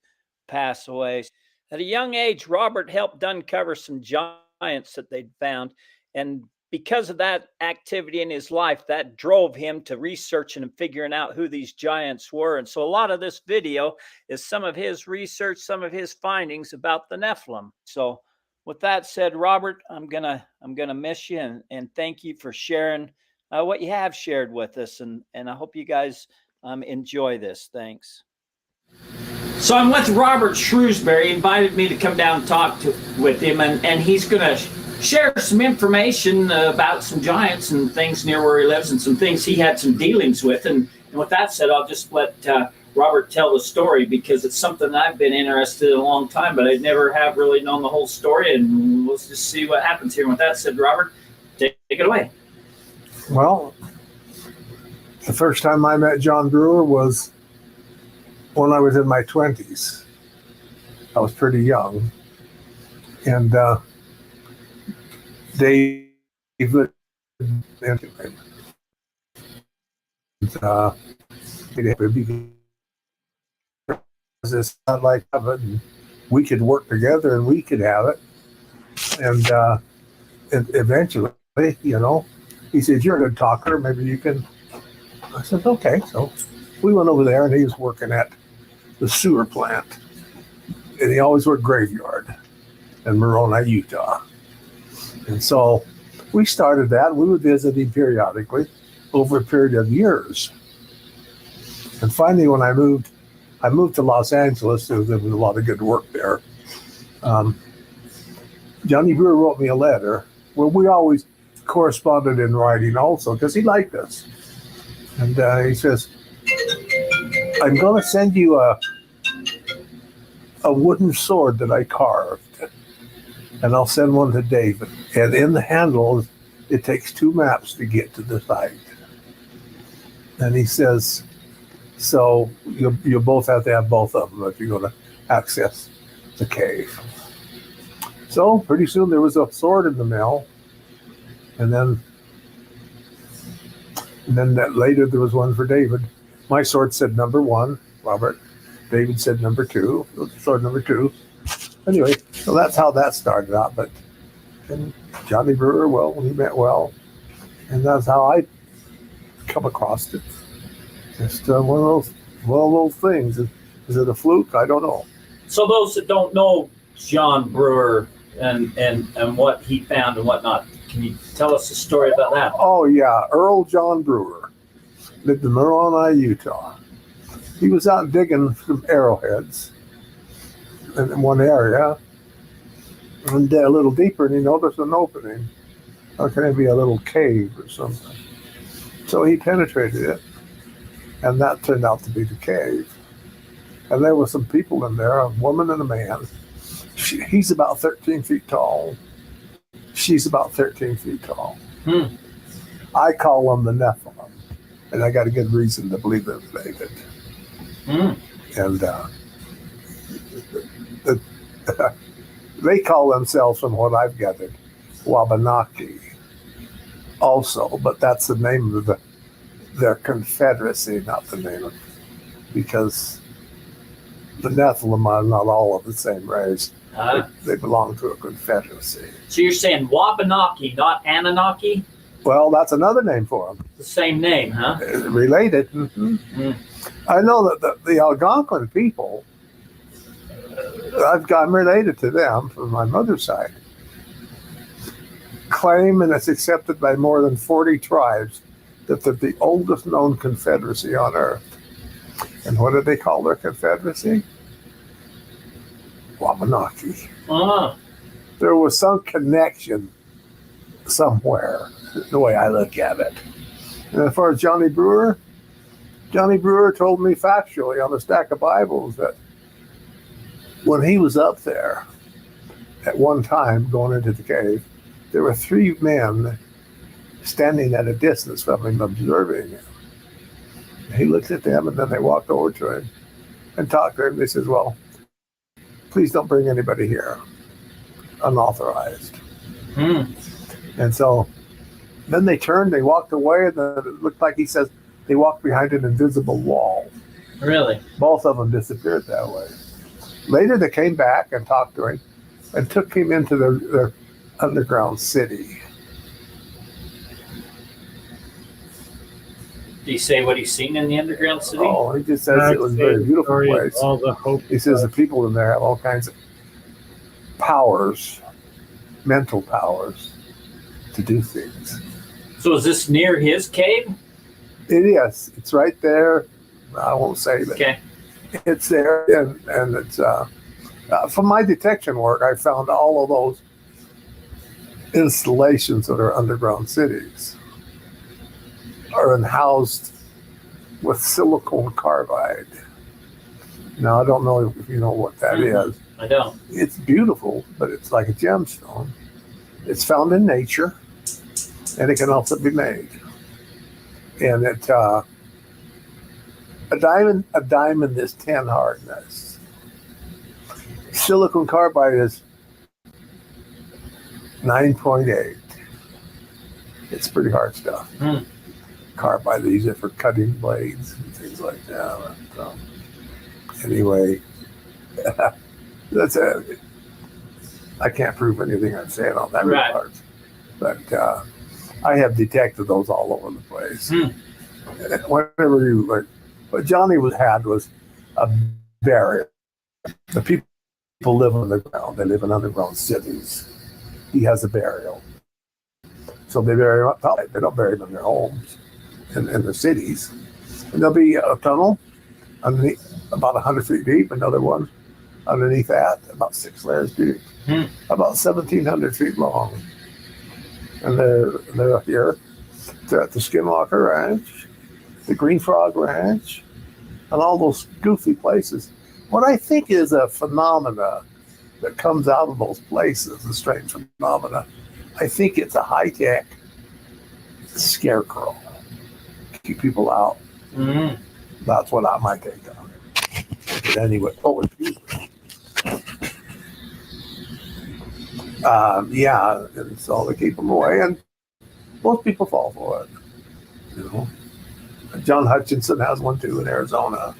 pass away. At a young age, Robert helped uncover some giants that they'd found. And because of that activity in his life, that drove him to researching and figuring out who these giants were. And so a lot of this video is some of his research, some of his findings about the Nephilim. So with that said, Robert, I'm gonna miss you and thank you for sharing what you have shared with us. And I hope you guys enjoy this. Thanks. So I'm with Robert Shrewsbury. He invited me to come down and talk with him, and he's going to share some information about some giants and things near where he lives and some things he had some dealings with. And with that said, I'll just let Robert tell the story because it's something I've been interested in a long time, but I never have really known the whole story. And let's just see what happens here. And with that said, Robert, take it away. Well, the first time I met John Brewer was when I was in my 20s. I was pretty young. And David this not like heaven. We could work together and we could have it. And eventually, you know, he said, "You're a good talker. Maybe you can." I said, "Okay." So we went over there, and he was working at the sewer plant, and he always worked graveyard in Moroni, Utah. And so we started that. We would visit him periodically over a period of years. And finally, when I moved I moved to Los Angeles. There was a lot of good work there. Johnny Brewer wrote me a letter. Well, we always corresponded in writing also because he liked us. And he says, I'm going to send you a wooden sword that I carved. And I'll send one to David. And in the handle, it takes 2 maps to get to the site. And he says, so you'll both have to have both of them if you're going to access the cave. So pretty soon there was a sword in the mail. And then later there was one for David. My sword said number 1, Robert. David said number 2, sword number 2. Anyway, so that's how that started out. But and Johnny Brewer, well, he meant well. And that's how I come across it. Just one of those things. Is it a fluke? I don't know. So those that don't know John Brewer and what he found and whatnot, can you tell us a story about that? Oh, yeah. Earl John Brewer lived in Moroni, Utah. He was out digging some arrowheads in one area, and a little deeper, and he noticed an opening. How can it be a little cave or something? So he penetrated it, and that turned out to be the cave. And there were some people in there, a woman and a man. He's about 13 feet tall. She's about 13 feet tall. I call them the Nephilim, and I got a good reason to believe it, David. And they call themselves, from what I've gathered, Wabanaki also, but that's the name of their confederacy, not the name of, because the Nephilim are not all of the same race. They belong to a confederacy. So you're saying Wabanaki, not Anunnaki? Well, that's another name for them. The same name, huh? Related. I know that the Algonquin people, I'm related to them from my mother's side, claim, and it's accepted by more than 40 tribes, that they're the oldest known confederacy on Earth. And what do they call their confederacy? Wabanaki. There was some connection somewhere, the way I look at it. And as far as Johnny Brewer told me factually on a stack of Bibles that when he was up there at one time going into the cave, there were 3 men standing at a distance from him observing him. He looked at them, and then they walked over to him and talked to him. They said, well, please don't bring anybody here unauthorized. And so then they turned, they walked away, and then it looked like he says they walked behind an invisible wall. Really? Both of them disappeared that way. Later they came back and talked to him and took him into their underground city. Do you say what he's seen in the underground city? Oh, he just says it was a very beautiful place. All the hope. He says the people in there have all kinds of powers, mental powers, to do things. So is this near his cave? It is. It's right there. I won't say that. Okay. It's there, and it's from my detection work, I found all of those installations that are underground cities are housed with silicon carbide. Now, I don't know if you know what that is. I don't. It's beautiful, but it's like a gemstone. It's found in nature, and it can also be made. And it a diamond is 10 hardness. Silicon carbide is 9.8. It's pretty hard stuff. Carbide, they use it for cutting blades and things like that. Anyway, that's it. I can't prove anything I'm saying on that part, but I have detected those all over the place. Whenever you like, what Johnny had was a burial. The people live underground. They live in underground cities. He has a burial, so they bury them up top. They don't bury them in their homes in the cities. And there'll be a tunnel underneath about 100 feet deep. Another one underneath that, about 6 layers deep, about 1,700 feet long. And they're up here. They're at the Skinwalker Ranch, the Green Frog Ranch, and all those goofy places. What I think is a phenomena that comes out of those places, a strange phenomena, I think it's a high-tech scarecrow. Keep people out. That's what I might take on it. But anyway, yeah, and so they keep them away, and most people fall for it. You know, John Hutchinson has one too in Arizona.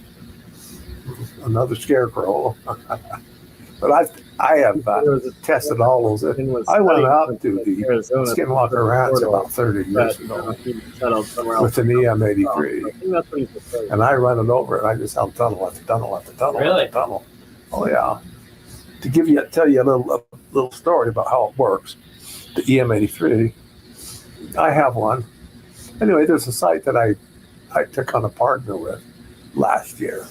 Another scarecrow. But I have tested all those. I went out to the Skinwalker Ranch about 30 years ago with an EM83, and I run it over, and I just have tunnel after tunnel after tunnel after tunnel. Oh yeah. To tell you a little story about how it works, the EM83, I have one. Anyway, there's a site that I took on a partner with last year,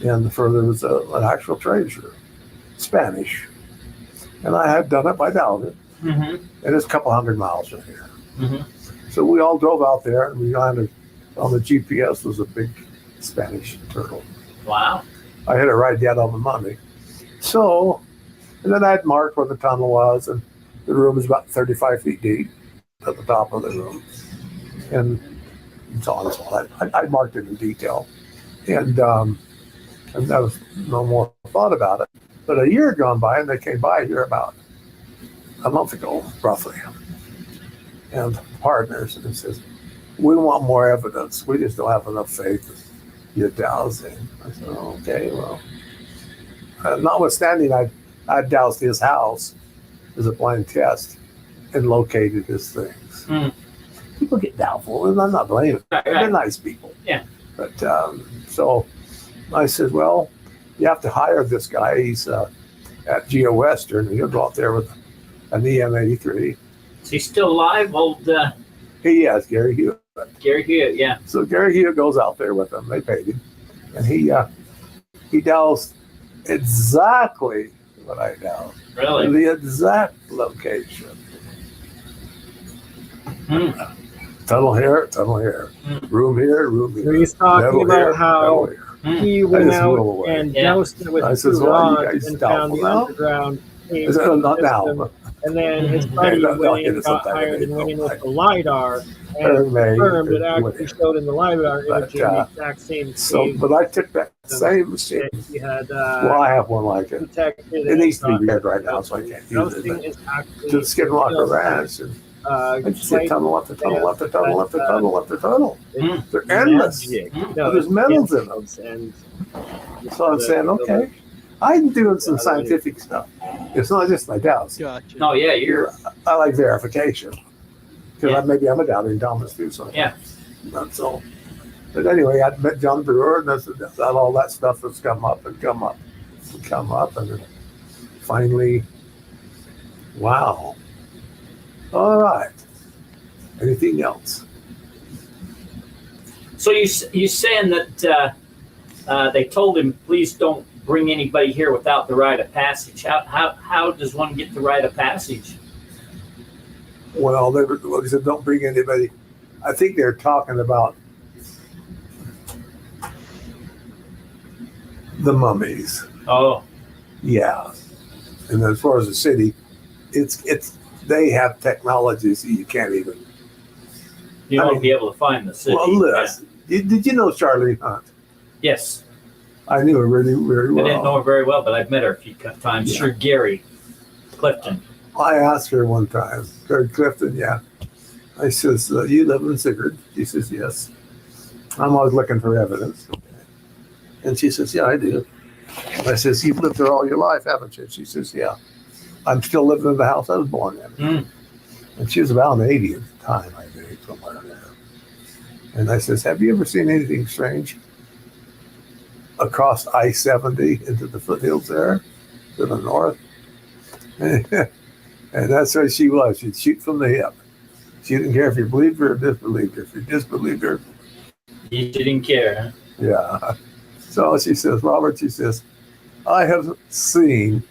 and there was an actual treasure, Spanish, and I had done it by down it, and it's a couple 100 miles from here. So we all drove out there, and we landed on the GPS was a big Spanish turtle. Wow! I hit it right down on the money. So, and then I'd marked where the tunnel was, and the room is about 35 feet deep at the top of the room, and so on and so on. I marked it in detail, and there was no more thought about it. But a year had gone by, and they came by here about a month ago, roughly, and partners, and it says, "We want more evidence. We just don't have enough faith in your dowsing." I said, "Okay, well." Notwithstanding, I doused his house as a blind test and located his things. People get doubtful, and I'm not blaming them. They're nice people. Yeah. But so I said, well, you have to hire this guy. He's at Geo Western, and he'll go out there with an EM83. Is he still alive? He is, Gary Hewitt. Gary Hewitt, yeah. So Gary Hewitt goes out there with him. They paid him. And he doused exactly what I doused. Really? The exact location. Tunnel here, room here, room here. He's talking about here, how he went out and doused it with two rods and found the underground cave system. And then his buddy went and got hired and went in with the LiDAR and confirmed it actually showed in the LiDAR imaging the exact same cave. But I took that same machine. He had, well, I have one like it. It needs to be red right now, so I can't use it. To the Skinwalker Ranch. I just say tunnel after tunnel after tunnel after tunnel after tunnel. They're endless. There's metals in them. So I'm saying, I'm doing some scientific stuff. It's not just my doubts. Gotcha. Oh yeah, I like verification because maybe I'm a doubting Thomas too. So that's all. But anyway, I met John Brewer, and that's all that stuff that's come up, and then finally, wow. All right. Anything else? So you saying that they told him, please don't bring anybody here without the rite of passage. How does one get the rite of passage? Well, they said don't bring anybody. I think they're talking about the mummies. Oh. Yeah. And as far as the city, they have technologies that you can't even. You won't be able to find the city. Well, listen, did you know Charlene Hunt? Yes. I knew her really, very well. I didn't know her very well, but I've met her a few times. Sure, Gary Clifton. I asked her one time, Gary Clifton, yeah. I says, you live in Sigurd? She says, yes. I'm always looking for evidence. And she says, yeah, I do. I says, you've lived there all your life, haven't you? She says, yeah. I'm still living in the house I was born in. And she was about 80 at the time, I think, somewhere there. And I says, have you ever seen anything strange across I-70 into the foothills there to the north? And that's where she was. She'd shoot from the hip. She didn't care if you believed her or disbelieved her. If you disbelieved her, you didn't care, huh? Yeah. So she says, Robert, she says, I have seen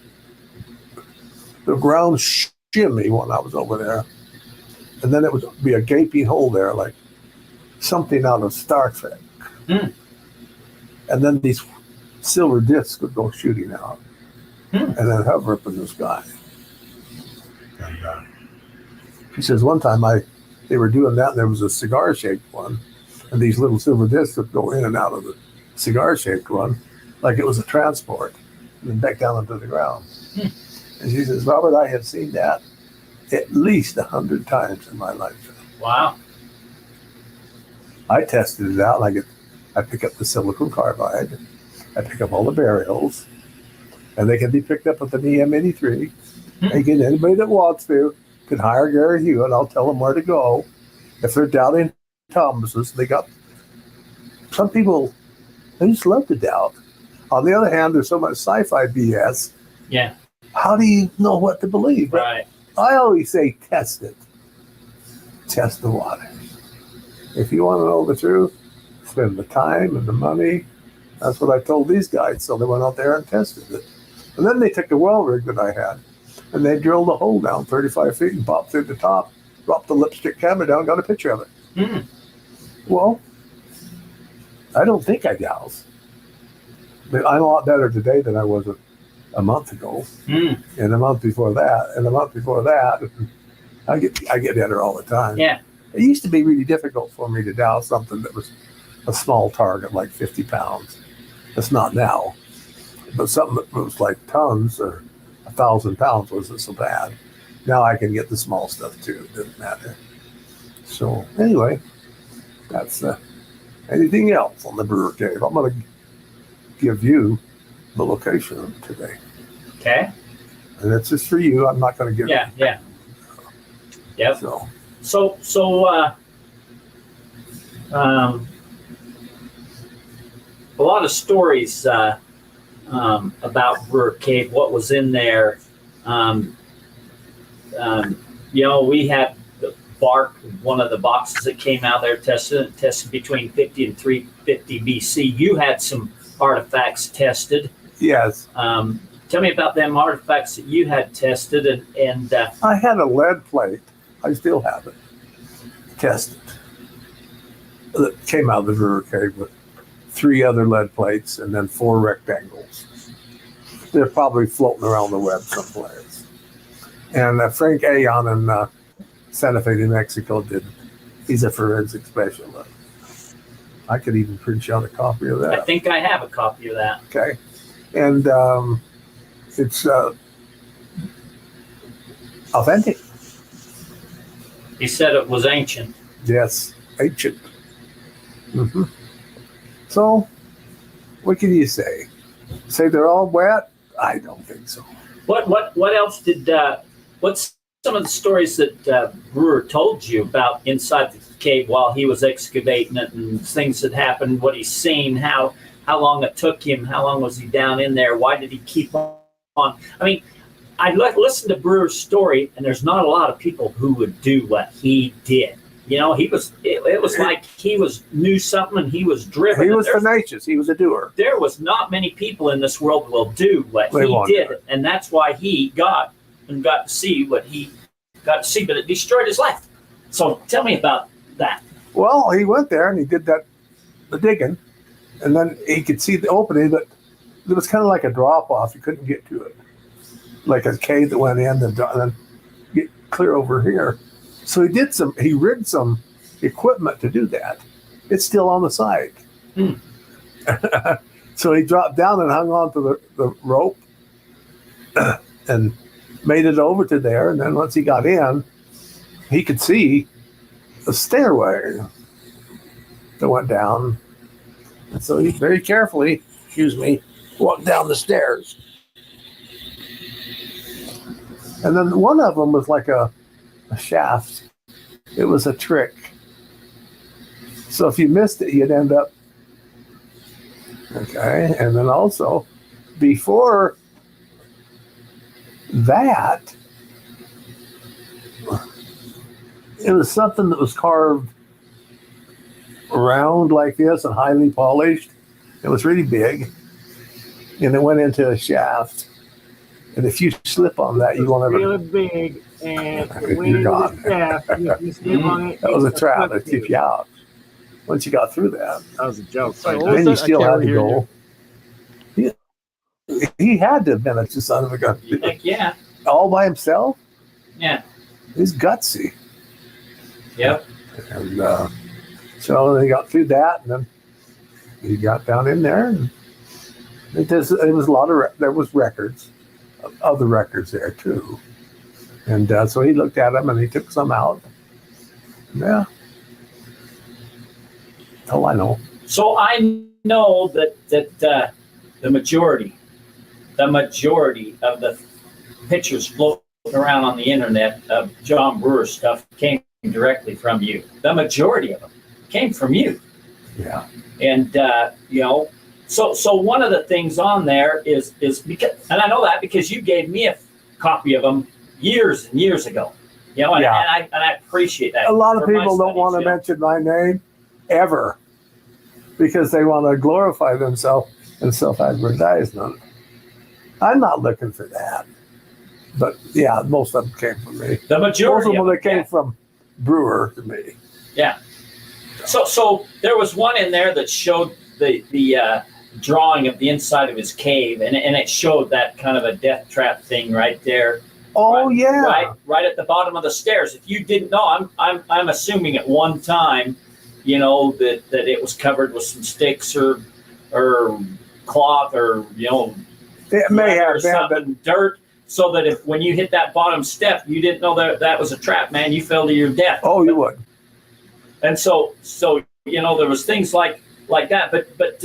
the ground shimmy when I was over there. And then it would be a gaping hole there, like something out of Star Trek. And then these silver discs would go shooting out and then hover up in the sky. And she says, one time they were doing that, and there was a cigar-shaped one, and these little silver discs would go in and out of the cigar-shaped one, like it was a transport, and then back down into the ground. And she says, Robert, I have seen that at least 100 times in my lifetime. Wow. I tested it out. I pick up the silicon carbide. I pick up all the burials, and they can be picked up with an EM83. Again, anybody that wants to can hire Gary Hewitt. I'll tell them where to go. If they're doubting Thomas's, they got some people. They just love to doubt. On the other hand, there's so much sci-fi BS. Yeah. How do you know what to believe? Right. I always say test it. Test the water. If you want to know the truth, spend the time and the money. That's what I told these guys. So they went out there and tested it. And then they took the well rig that I had, and they drilled a hole down 35 feet and popped through the top, dropped the lipstick camera down, got a picture of it. Well, I don't think I douse. But I'm a lot better today than I was a month ago, and a month before that, and a month before that. I get better all the time. Yeah. It used to be really difficult for me to douse something that was a small target, like 50 pounds. It's not now. But something that was like tons or 1,000 pounds wasn't so bad. Now I can get the small stuff too. It doesn't matter. So anyway, that's anything else on the Brewer Cave. I'm going to give you the location today. Okay. And it's just for you. I'm not going to give Yeah, yeah. Yep. So a lot of stories about Brewer Cave, what was in there. We had the bark, one of the boxes that came out there tested between 50 and 350 BC. You had some artifacts tested. yes. Tell me about them artifacts that you had tested, and I had a lead plate. I still have it. Tested. That came out of the Brewer Cave with 3 other lead plates and then 4 rectangles. They're probably floating around the web someplace. And Frank Aon in Santa Fe, New Mexico he's a forensic specialist. I could even print you out a copy of that. I think I have a copy of that. Okay. And it's authentic. He said it was ancient. Yes, ancient. So, what can you say? Say they're all wet? I don't think so. What else did? What's some of the stories that Brewer told you about inside the cave while he was excavating it, and things that happened? What he's seen? How long it took him? How long was he down in there? Why did he keep on? I mean, I listened to Brewer's story, and there's not a lot of people who would do what he did. You know, it was like he knew something, and he was driven. He was tenacious. He was a doer. There was not many people in this world will do what he did, and that's why he got to see what he got to see, but it destroyed his life. So tell me about that. Well, he went there and he did the digging, and then he could see the opening, but it was kind of like a drop off. You couldn't get to it, like a cave that went in and then get clear over here. So he rigged some equipment to do that. It's still on the side. So he dropped down and hung on to the rope and made it over to there. And then once he got in, he could see the stairway that went down. And so he very carefully, walked down the stairs. And then one of them was like a shaft. It was a trick. So if you missed it, you'd end up. Okay. And then also, before that, it was something that was carved round like this and highly polished. It was really big, and it went into a shaft. And if you slip on that, you won't ever. Really big, and You're gone. If you slip on it, That was a trap to keep you out. Once you got through that, that was a joke. Sorry, Right? what was then you that? I still can't had to really hear go. He had to have been a son of a gun. Heck yeah. All by himself? Yeah. He's gutsy. Yep. And so they got through that, and then he got down in there, and it was a lot of there was records, other records there too, and so he looked at them and he took some out. Yeah. Oh, I know. So I know that the majority of the pictures floating around on the internet of John Brewer's stuff came directly from you. The majority of them came from you. Yeah. And so one of the things on there is because, and I know that because you gave me a copy of them years and years ago. And I appreciate that. A lot of people don't want to mention my name ever because they want to glorify themselves in self-advertisement. I'm not looking for that. But yeah, most of them came from me. The majority most of them came from Brewer to me. Yeah. So there was one in there that showed the drawing of the inside of his cave, and it showed that kind of a death trap thing right there. Oh yeah. Right at the bottom of the stairs. If you didn't know, I'm assuming at one time, that it was covered with some sticks or cloth or it may have been dirt. So that if when you hit that bottom step, you didn't know that was a trap, man, you fell to your death. Oh, you would. And so there was things like that, but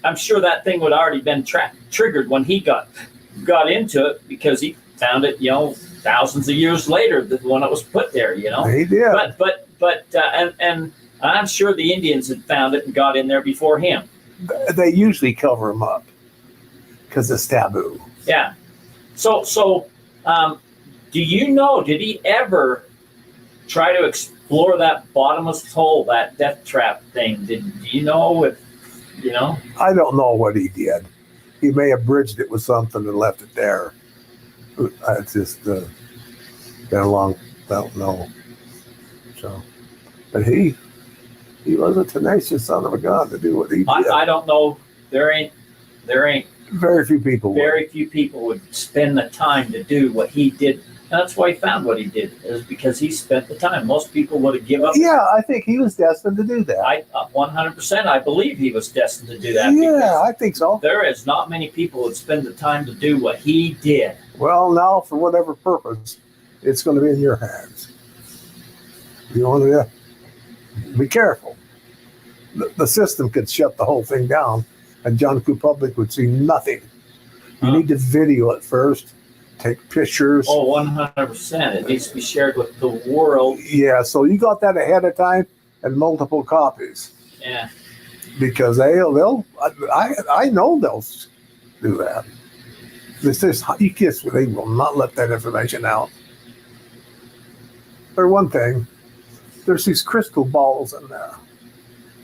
I'm sure that thing would already been triggered when he got into it because he found it, thousands of years later, when it was put there, He did. But and I'm sure the Indians had found it and got in there before him. They usually cover him up because it's taboo. Yeah. So, do you know, did he ever try to explore that bottomless hole, that death trap thing? Do you know if, I don't know what he did. He may have bridged it with something and left it there. It's just been a long, I don't know. So, but he was a tenacious son of a gun to do what he did. I don't know. There ain't. Very few people would spend the time to do what he did. And that's why he found what he did, is because he spent the time. Most people would have given up. Yeah, I think he was destined to do that. 100%, I believe he was destined to do that. Yeah, I think so. There is not many people who would spend the time to do what he did. Well, now, for whatever purpose, it's going to be in your hands. You want to be careful. The system could shut the whole thing down, and John Q. Public would see nothing. You need to video it first, take pictures. Oh, 100%. It needs to be shared with the world. Yeah, so you got that ahead of time and multiple copies. Yeah. Because I know they'll do that. They will not let that information out. For one thing, there's these crystal balls in there.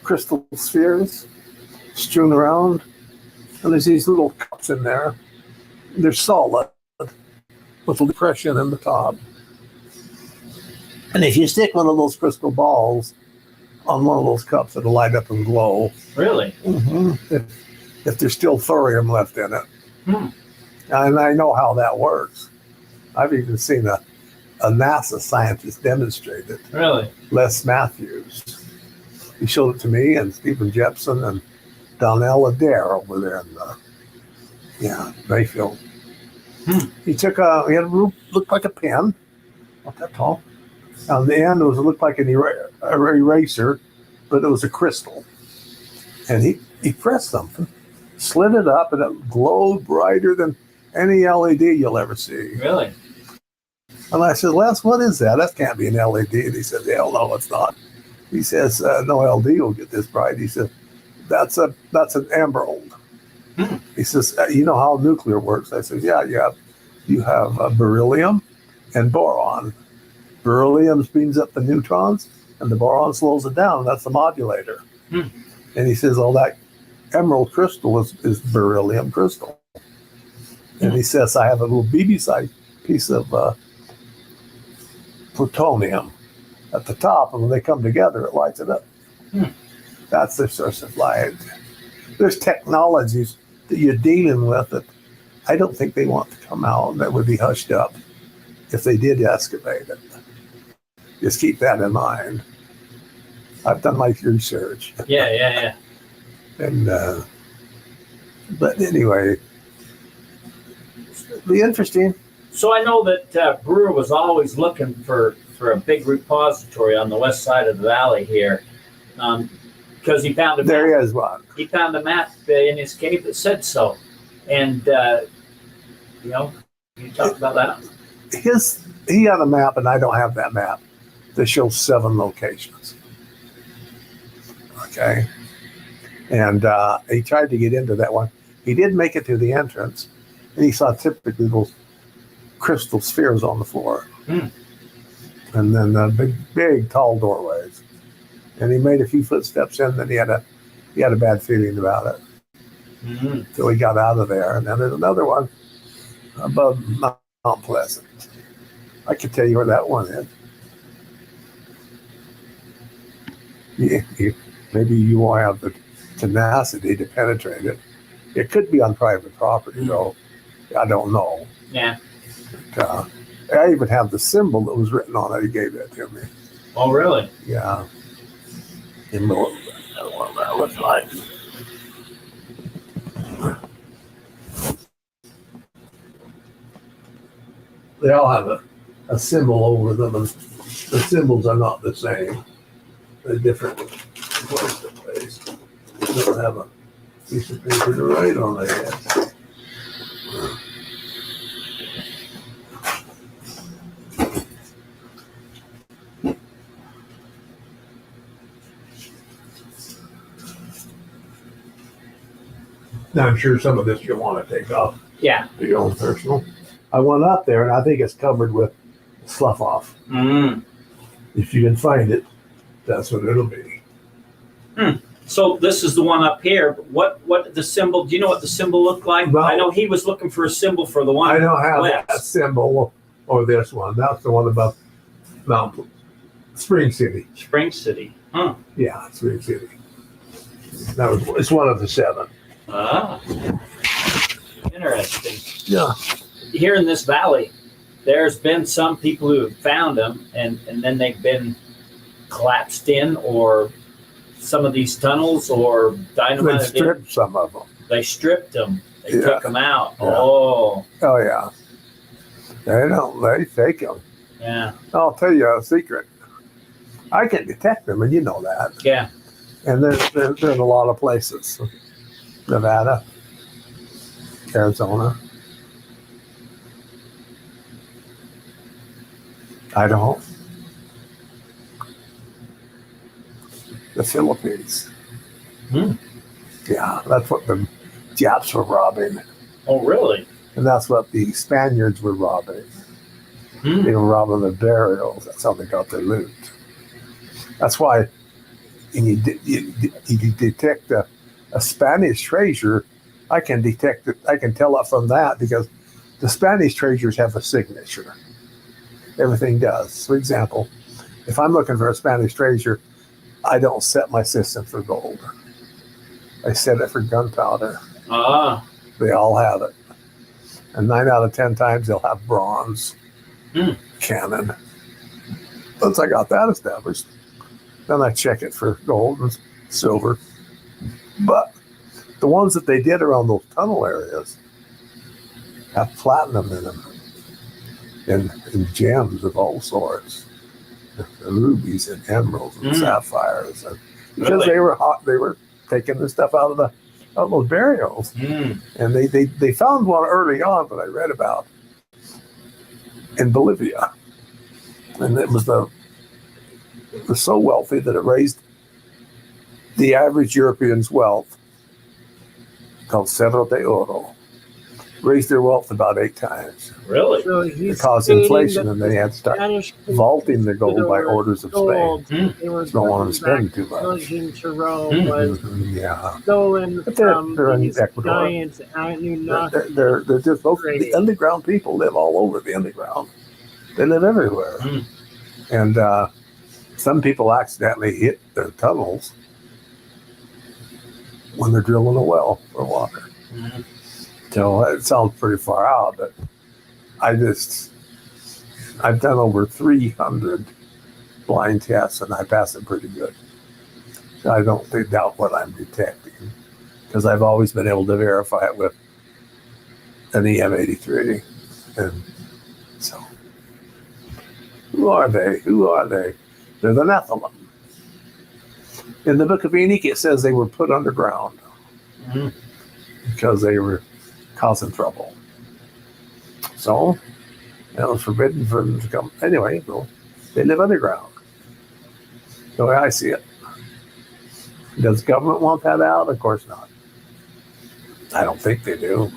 Crystal spheres strewn around, and there's these little cups in there. They're solid with a depression in the top. And if you stick one of those crystal balls on one of those cups, it'll light up and glow. Really? Mm-hmm. If there's still thorium left in it. And I know how that works. I've even seen a NASA scientist demonstrate it. Really? Les Matthews. He showed it to me and Stephen Jepson and Donnell Adair over there in Mayfield. He took he had a looked like a pen, not that tall. On the end, looked like an eraser, but it was a crystal. And he pressed something, slid it up, and it glowed brighter than any LED you'll ever see. Really? And I said, Les, what is that? That can't be an LED. And he said, hell no, it's not. He says, no LD will get this bright. He said, that's an emerald. He says, you know how nuclear works? I said, yeah, you have beryllium and boron. Beryllium speeds up the neutrons, and the boron slows it down. That's the modulator. And he says, all that emerald crystal is beryllium crystal. And he says, I have a little BB-sized piece of plutonium at the top, and when they come together, it lights it up. That's their source of light. There's technologies that you're dealing with that I don't think they want to come out, that would be hushed up if they did excavate it. Just keep that in mind. I've done my research. Yeah. And but anyway, it'll be interesting. So I know that Brewer was always looking for a big repository on the west side of the valley here, because he found a map. There is one. He found a map in his cave that said so, and you know, you talk about that. He had a map, and I don't have that map, that shows 7 locations. Okay, and he tried to get into that one. He did make it to the entrance, and he saw typically those crystal spheres on the floor, and then big tall doorways. And he made a few footsteps in, then he had a bad feeling about it. So he got out of there. And then there's another one above Mount Pleasant. I can tell you where that one is. Maybe you won't have the tenacity to penetrate it. It could be on private property, though. I don't know. Yeah. But, I even have the symbol that was written on it. He gave it to me. Oh, really? Yeah. In the what that looks like. They all have a symbol over them, and the symbols are not the same. They're different place to place. They don't have a piece of paper to write on their head. Now, I'm sure some of this you'll want to take off. Yeah. For your own personal. I went up there, and I think it's covered with slough off. If you can find it, that's what it'll be. So this is the one up here. What the symbol? Do you know what the symbol looked like? Well, I know he was looking for a symbol for the one. I don't have west. that symbol or this one. That's the one above Mount Spring City. Spring City. Huh. Yeah, Spring City. It's one of the 7. Ah. Interesting. Yeah. Here in this valley, there's been some people who have found them, and then they've been collapsed in, or some of these tunnels, or dynamite. They stripped some of them. They stripped them. They took them out. Yeah. Oh. Oh, yeah. They take them. Yeah. I'll tell you a secret. I can detect them, and you know that. Yeah. And they're in a lot of places. Nevada, Arizona, Idaho, the Philippines. Yeah, that's what the Japs were robbing. Oh, really? And that's what the Spaniards were robbing. They were robbing the burials. That's how they got their loot. That's why you detect a Spanish treasure, I can detect it. I can tell it from that because the Spanish treasures have a signature. Everything does. For example, if I'm looking for a Spanish treasure, I don't set my system for gold. I set it for gunpowder. Ah. They all have it. And 9 out of 10 times they'll have bronze cannon. Once I got that established, then I check it for gold and silver. But the ones that they did around those tunnel areas have platinum in them and gems of all sorts, rubies and emeralds and sapphires, and because they were taking the stuff out of those burials. And they found one early on that I read about in Bolivia, and it was so wealthy that it raised the average European's wealth, called Cerro de Oro. raised their wealth about 8 times. Really? So Because inflation, and they had to start vaulting the gold by orders of Spain. They were Don't want to spend too much. to Rome was Yeah. stolen But from they're in these Ecuador. giants. They're just local. The underground people live all over the underground. They live everywhere. And some people accidentally hit their tunnels when they're drilling a well for water. So it sounds pretty far out, but I've done over 300 blind tests and I pass it pretty good. So I don't doubt what I'm detecting because I've always been able to verify it with an EM83. And so, who are they? They're the Nephilim. In the Book of Enoch, it says they were put underground because they were causing trouble. So, it was forbidden for them to come. Anyway, well, they live underground. The way I see it. Does government want that out? Of course not. I don't think they do.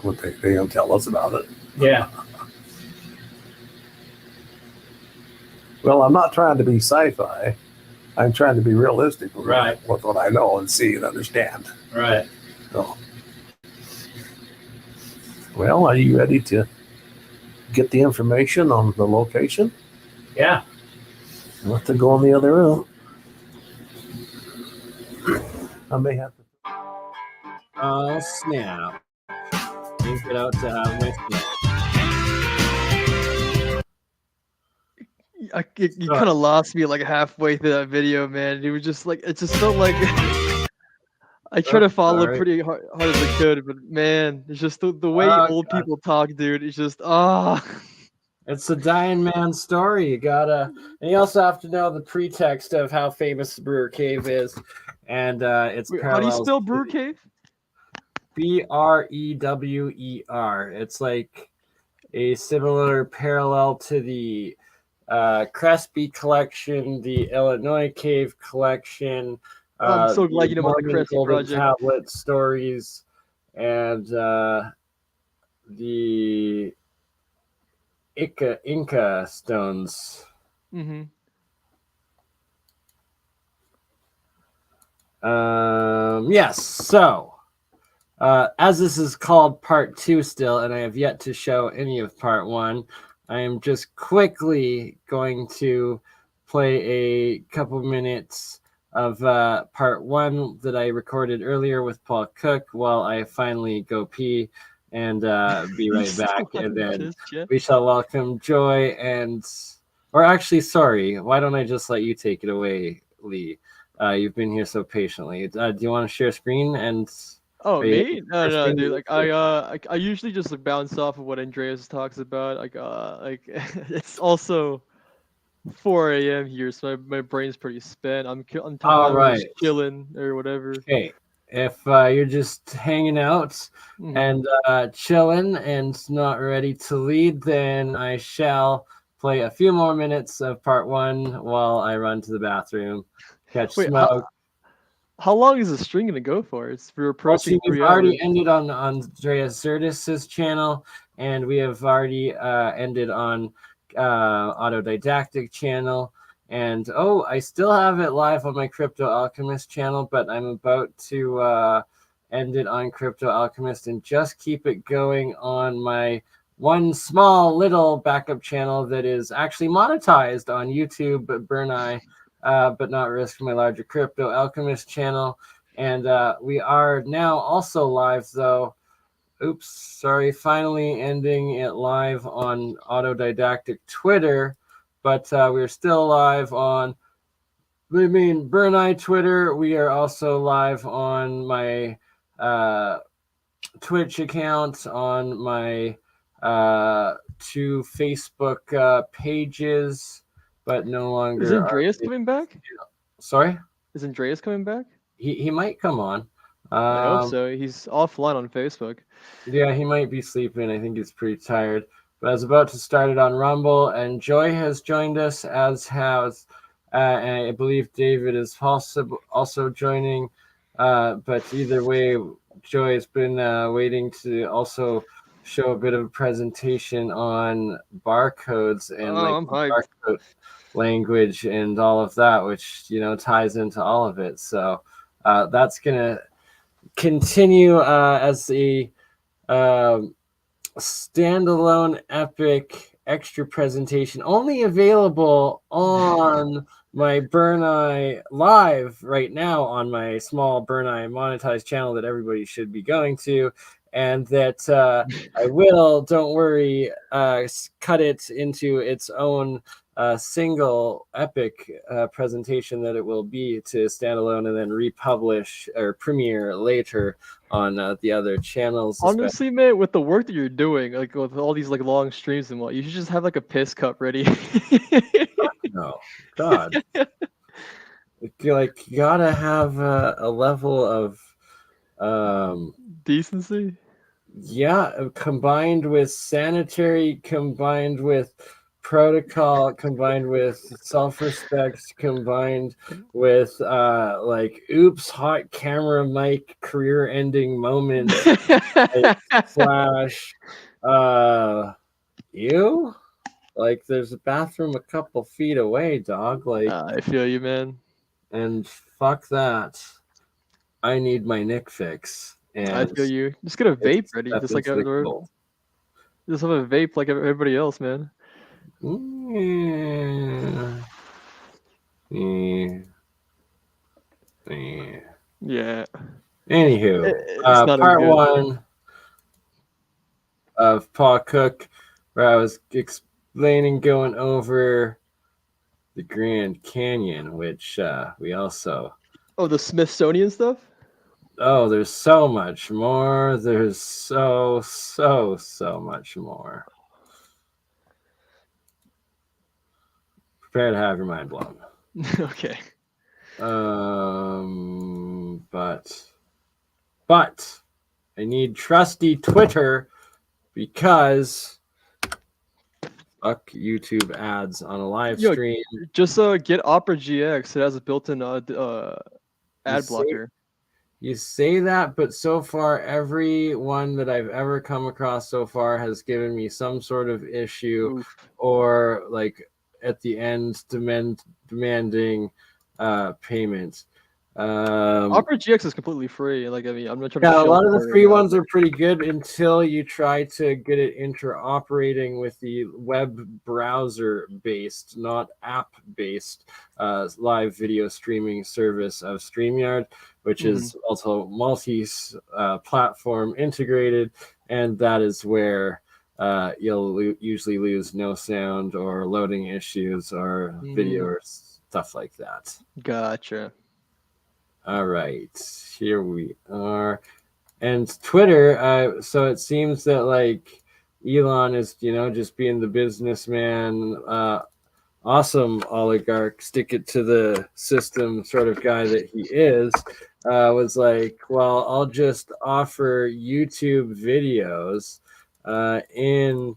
They don't tell us about it. Yeah. Well, I'm not trying to be sci-fi. I'm trying to be realistic with what I know and see and understand. Right. So, well, are you ready to get the information on the location? Yeah. I'll have to go in the other room. I may have to. Oh, snap. Link it out to have my snap. You kind of lost me like halfway through that video, man. It was just like, it just felt like I tried to follow pretty hard as I could, but man, it's just the way old people talk, dude. It's just It's a dying man's story. You gotta, and you also have to know the pretext of how famous the Brewer Cave is, and it's Wait, how do you spell Brewer Cave? Brewer. It's like a similar parallel to the Crespi collection, the Illinois Cave collection. I'm so glad you know about the Crespi project. Tablet stories, and the Inca stones. Yes. So, as this is called part 2 still, and I have yet to show any of part 1, I am just quickly going to play a couple minutes of part 1 that I recorded earlier with Paul Cook while I finally go pee and be right back. And then we shall welcome Joy or actually, sorry, why don't I just let you take it away, Lee? You've been here so patiently. Do you want to share screen and... Oh, me? No, dude. Like I usually just like bounce off of what Andreas talks about. Like it's also 4 a.m. here, so my brain's pretty spent. I'm talking about just chilling or whatever. Okay, if you're just hanging out and chilling and not ready to lead, then I shall play a few more minutes of part 1 while I run to the bathroom, catch smoke. How long is the string going to go for? We're approaching 3 hours. We've already ended on Andreas Zerdis's channel, and we have already ended on Autodidactic channel. And I still have it live on my Crypto Alchemist channel, but I'm about to end it on Crypto Alchemist and just keep it going on my one small little backup channel that is actually monetized on YouTube, BurnEye. But not risk my larger Crypto Alchemist channel. And we are now also live, though. Oops, sorry. Finally ending it live on Autodidactic Twitter. But we're still live on, BurnEye Twitter. We are also live on my Twitch account, on my 2 Facebook pages. But no longer. Is Andreas coming back? Sorry? Is Andreas coming back? He might come on. I hope so. He's offline on Facebook. Yeah, he might be sleeping. I think he's pretty tired. But I was about to start it on Rumble, and Joy has joined us, as has, and I believe David is also joining. But either way, Joy's been waiting to also show a bit of a presentation on barcodes and I'm hyped. barcode language and all of that, which ties into all of it. So that's gonna continue as a standalone epic extra presentation, only available on my BurnEye live right now on my small BurnEye monetized channel that everybody should be going to, and that I will, don't worry, cut it into its own single epic presentation that it will be to standalone and then republish or premiere later on the other channels. Honestly, man, with the work that you're doing, like with all these like long streams and what, you should just have like a piss cup ready. No, God. You gotta have a level of decency. Yeah, combined with sanitary, combined with protocol, combined with self-respect, combined with oops, hot camera mic, career-ending moment slash you. Like, there's a bathroom a couple feet away, dog. Like, I feel you, man. And fuck that. I need my Nick fix. And I feel you. Just get a vape ready, just like just have a vape like everybody else, man. Yeah. Anywho, part one of Paul Cook, where I was explaining, going over the Grand Canyon, which we also. Oh, the Smithsonian stuff? Oh, there's so much more. There's so much more. Prepare to have your mind blown. Okay. But I need trusty Twitter because fuck YouTube ads on a live stream. Just get Opera GX. It has a built-in ad blocker. You say that, but so far, every one that I've ever come across so far has given me some sort of issue. Oof. Or like at the end demanding payment. Opera GX is completely free. Like, I mean, I'm not trying to. Yeah, a lot of the free ones are pretty good until you try to get it interoperating with the web browser based, not app based, live video streaming service of StreamYard, which is also multi-platform integrated, and that is where you'll usually lose no sound or loading issues or video or stuff like that. Gotcha. All right, here we are. And Twitter, so it seems that like Elon is, just being the businessman, awesome oligarch, stick it to the system sort of guy that he is, was like, well, I'll just offer YouTube videos in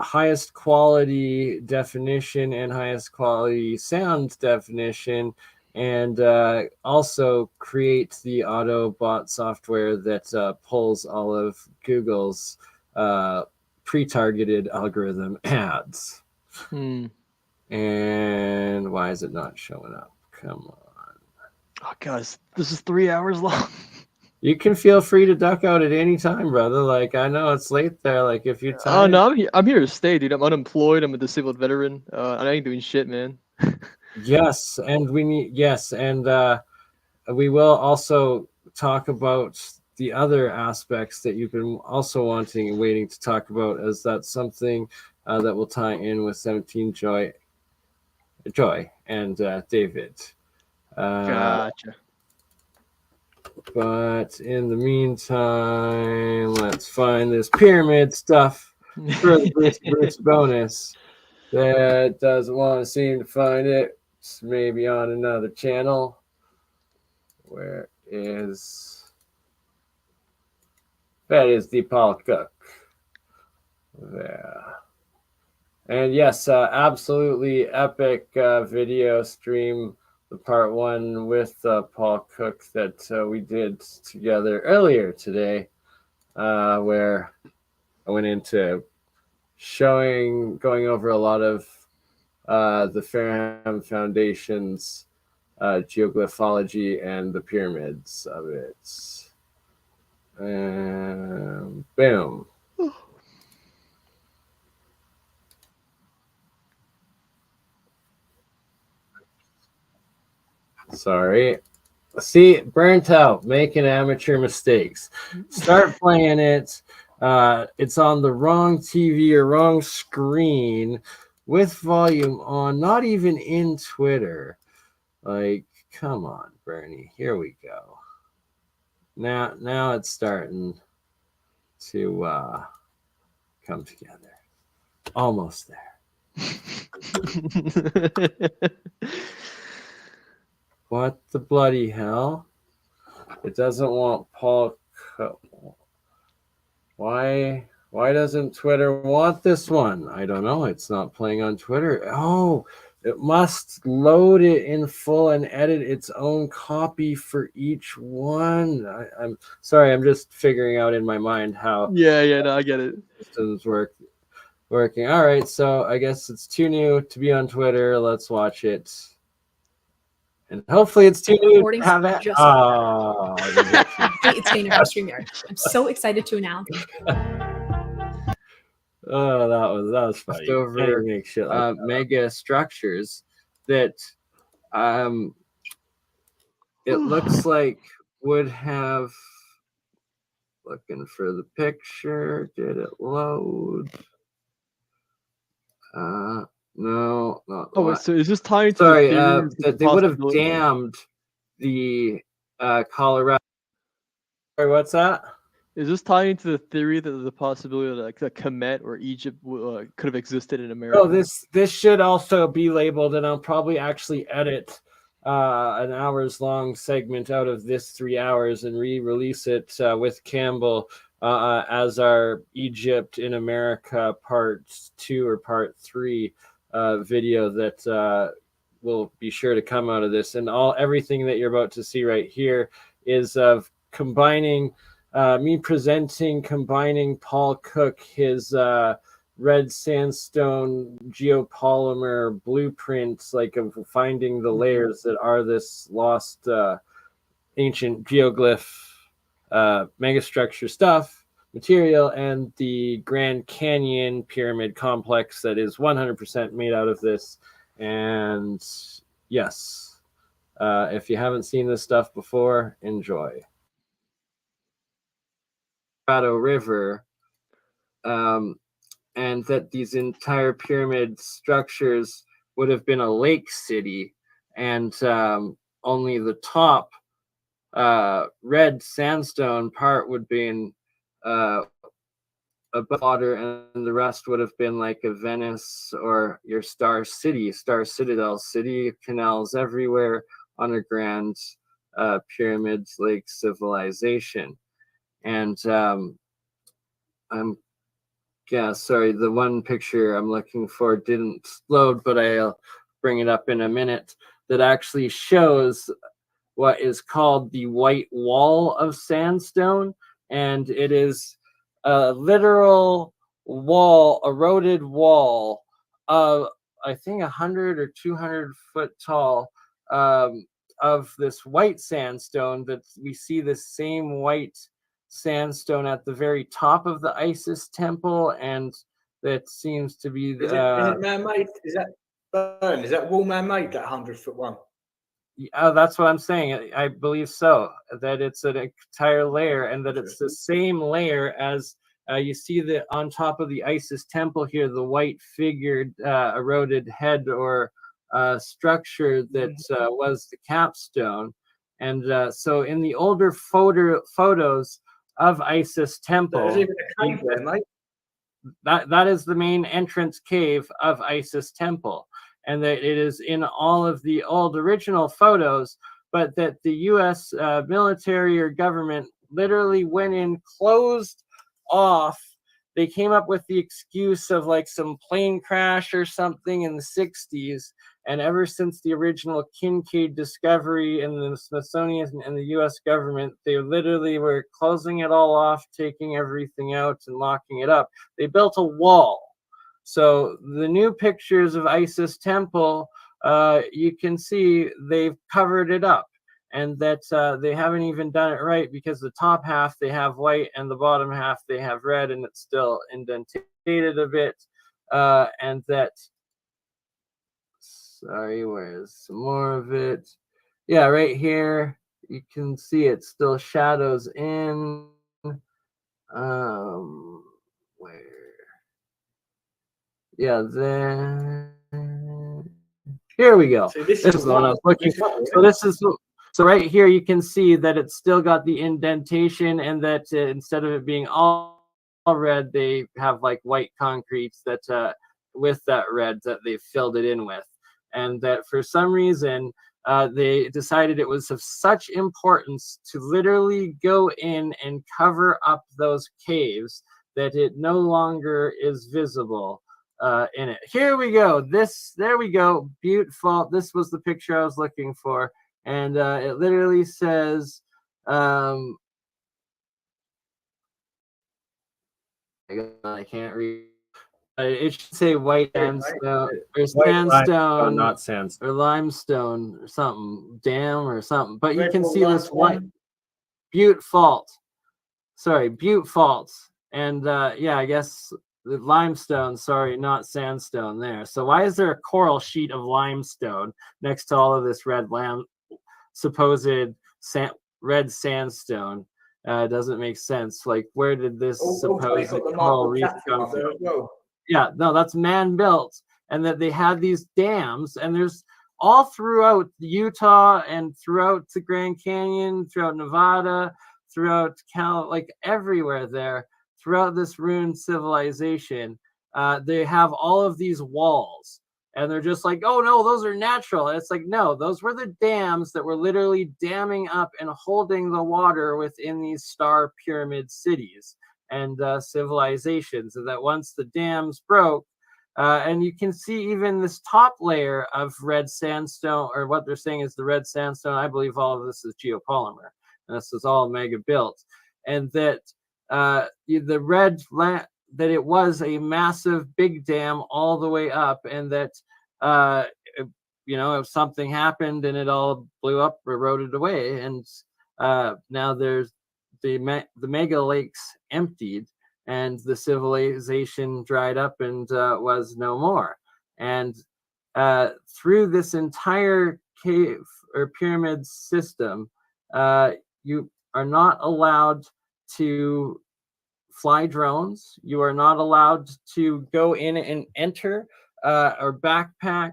highest quality definition and highest quality sound definition, and also create the Autobot software that pulls all of Google's pre-targeted algorithm ads. And why is it not showing up? Come on. Oh, guys, this is 3 hours long. You can feel free to duck out at any time, brother. Like, I know it's late there. Like, if you're tired. Oh, no, I'm here to stay, dude. I'm unemployed. I'm a disabled veteran. I ain't doing shit, man. Yes, and we will also talk about the other aspects that you've been also wanting and waiting to talk about, as that's something that will tie in with 17 Joy and David. Gotcha. But in the meantime, let's find this pyramid stuff for this bonus. That doesn't want to seem to find it. It's maybe on another channel. Where is that? Is the Paul Cook there? And yes, absolutely epic video stream part one with Paul Cook that we did together earlier today, where I went into going over a lot of the Farnham Foundation's geoglyphology and the pyramids of it. And boom. Sorry. See, burnt out, making amateur mistakes. Start playing it. It's on the wrong TV or wrong screen with volume on, not even in Twitter. Like, come on, Bernie. Here we go. Now it's starting to come together. Almost there. What the bloody hell? It doesn't want Paul. Why doesn't Twitter want this one? I don't know. It's not playing on Twitter. Oh, it must load it in full and edit its own copy for each one. I'm sorry. I'm just figuring out in my mind how. Yeah. No, I get it. Systems working. All right. So I guess it's too new to be on Twitter. Let's watch it. And hopefully it's too new to have it. Oh, it's staying across StreamYard. I'm so excited to announce. Oh, that was funny. Over mega structures that it looks like would have. Looking for the picture. Did it load? No, not. Oh, so is this tying to Sorry, the they would have dammed the Colorado. Sorry, what's that? Is this tying to the theory that the possibility that like the Kemet or Egypt could have existed in America? Oh, this should also be labeled, and I'll probably actually edit an hours-long segment out of this 3 hours and re-release it with Campbell as our Egypt in America part 2 or part 3 video that will be sure to come out of this. And everything that you're about to see right here is of combining combining Paul Cook, his red sandstone geopolymer blueprints, like of finding the layers that are this lost ancient geoglyph megastructure stuff material, and the Grand Canyon pyramid complex that is 100% made out of this. And yes, if you haven't seen this stuff before, enjoy. Colorado River, and that these entire pyramid structures would have been a lake city, and only the top red sandstone part would be in above water, and the rest would have been like a Venice or your Star Citadel city, canals everywhere, underground pyramids, lake civilization. And sorry, the one picture I'm looking for didn't load, but I'll bring it up in a minute, that actually shows what is called the white wall of sandstone. And it is a literal wall, eroded wall of, I think, 100 or 200 foot tall, of this white sandstone, that we see the same white sandstone at the very top of the Isis temple, and that seems to be is it man-made? Is that wall man-made, that 100-foot one? Yeah, that's what I'm saying. I believe so, that it's an entire layer, and that it's the same layer as you see the on top of the Isis temple here, the white figured eroded head or structure that was the capstone. And so in the older photos of Isis temple, there's even a cave there, mate. That is the main entrance cave of Isis temple, and that it is in all of the old original photos, but that the U.S. Military or government literally went in, closed off. They came up with the excuse of like some plane crash or something in the 60s, And ever since the original Kincaid discovery in the Smithsonian and the US government, they literally were closing it all off, taking everything out and locking it up. They built a wall. So the new pictures of Isis Temple, you can see they've covered it up, and that they haven't even done it right, because the top half they have white and the bottom half they have red, and it's still indented a bit. And that, sorry, where's some more of it? Yeah, right here you can see it still shadows in. Where? Yeah, then here we go. So this is the one I was looking for. So right here you can see that it's still got the indentation, and that instead of it being all red, they have like white concrete that with that red that they filled it in with. And that for some reason they decided it was of such importance to literally go in and cover up those caves that it no longer is visible in it. Here we go. There we go. Beautiful. This was the picture I was looking for. And it literally says, I can't read. It should say white sandstone or sandstone, not sandstone, or limestone or something, dam or something. But you can see this one, Butte Fault. Sorry, Butte Faults. And yeah, I guess the limestone, sorry, not sandstone there. So why is there a coral sheet of limestone next to all of this supposed red sandstone? Doesn't make sense. Like, where did this supposed coral reef come from? Yeah, no, that's man-built. And that they had these dams, and there's all throughout Utah and throughout the Grand Canyon, throughout Nevada, throughout like everywhere there, throughout this ruined civilization, they have all of these walls. And they're just like, oh no, those are natural. And it's like, no, those were the dams that were literally damming up and holding the water within these star pyramid cities and civilizations. And that once the dams broke, and you can see even this top layer of red sandstone, or what they're saying is the red sandstone. I believe all of this is geopolymer, and this is all mega built. And that the red that it was a massive big dam all the way up, and that you know, if something happened and it all blew up, eroded away, and now there's the mega lakes emptied, and the civilization dried up and was no more. And through this entire cave or pyramid system, you are not allowed to fly drones. You are not allowed to go in and enter or backpack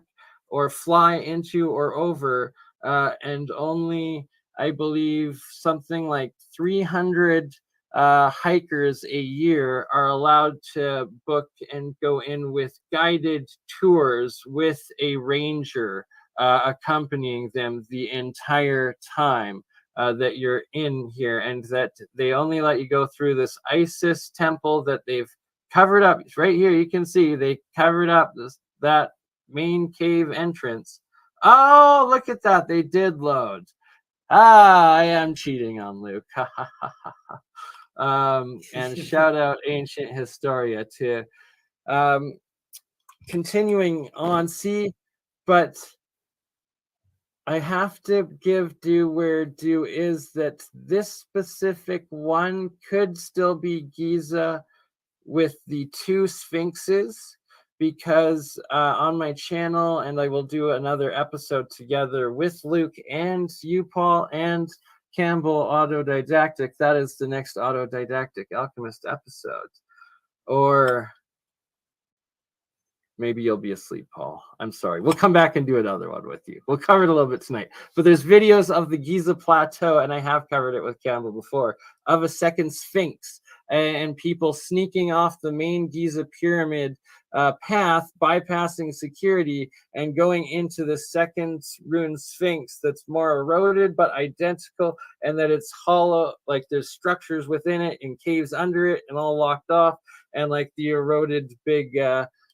or fly into or over, and only, I believe, something like 300 hikers a year are allowed to book and go in with guided tours with a ranger accompanying them the entire time that you're in here, and that they only let you go through this Isis temple that they've covered up. Right here you can see they covered up that main cave entrance. Oh, look at that, they did load. I am cheating on Luke. And shout out Ancient Historia to continuing on. See, but I have to give due where due is, that this specific one could still be Giza with the two sphinxes, because on my channel, and I will do another episode together with Luke and you, Paul, and Campbell Autodidactic. That is the next Autodidactic Alchemist episode. Or maybe you'll be asleep, Paul. I'm sorry. We'll come back and do another one with you. We'll cover it a little bit tonight. But there's videos of the Giza Plateau, and I have covered it with Campbell before, of a second Sphinx and people sneaking off the main Giza pyramid path, bypassing security and going into the second ruined Sphinx that's more eroded but identical, and that it's hollow, like there's structures within it and caves under it and all locked off, and like the eroded big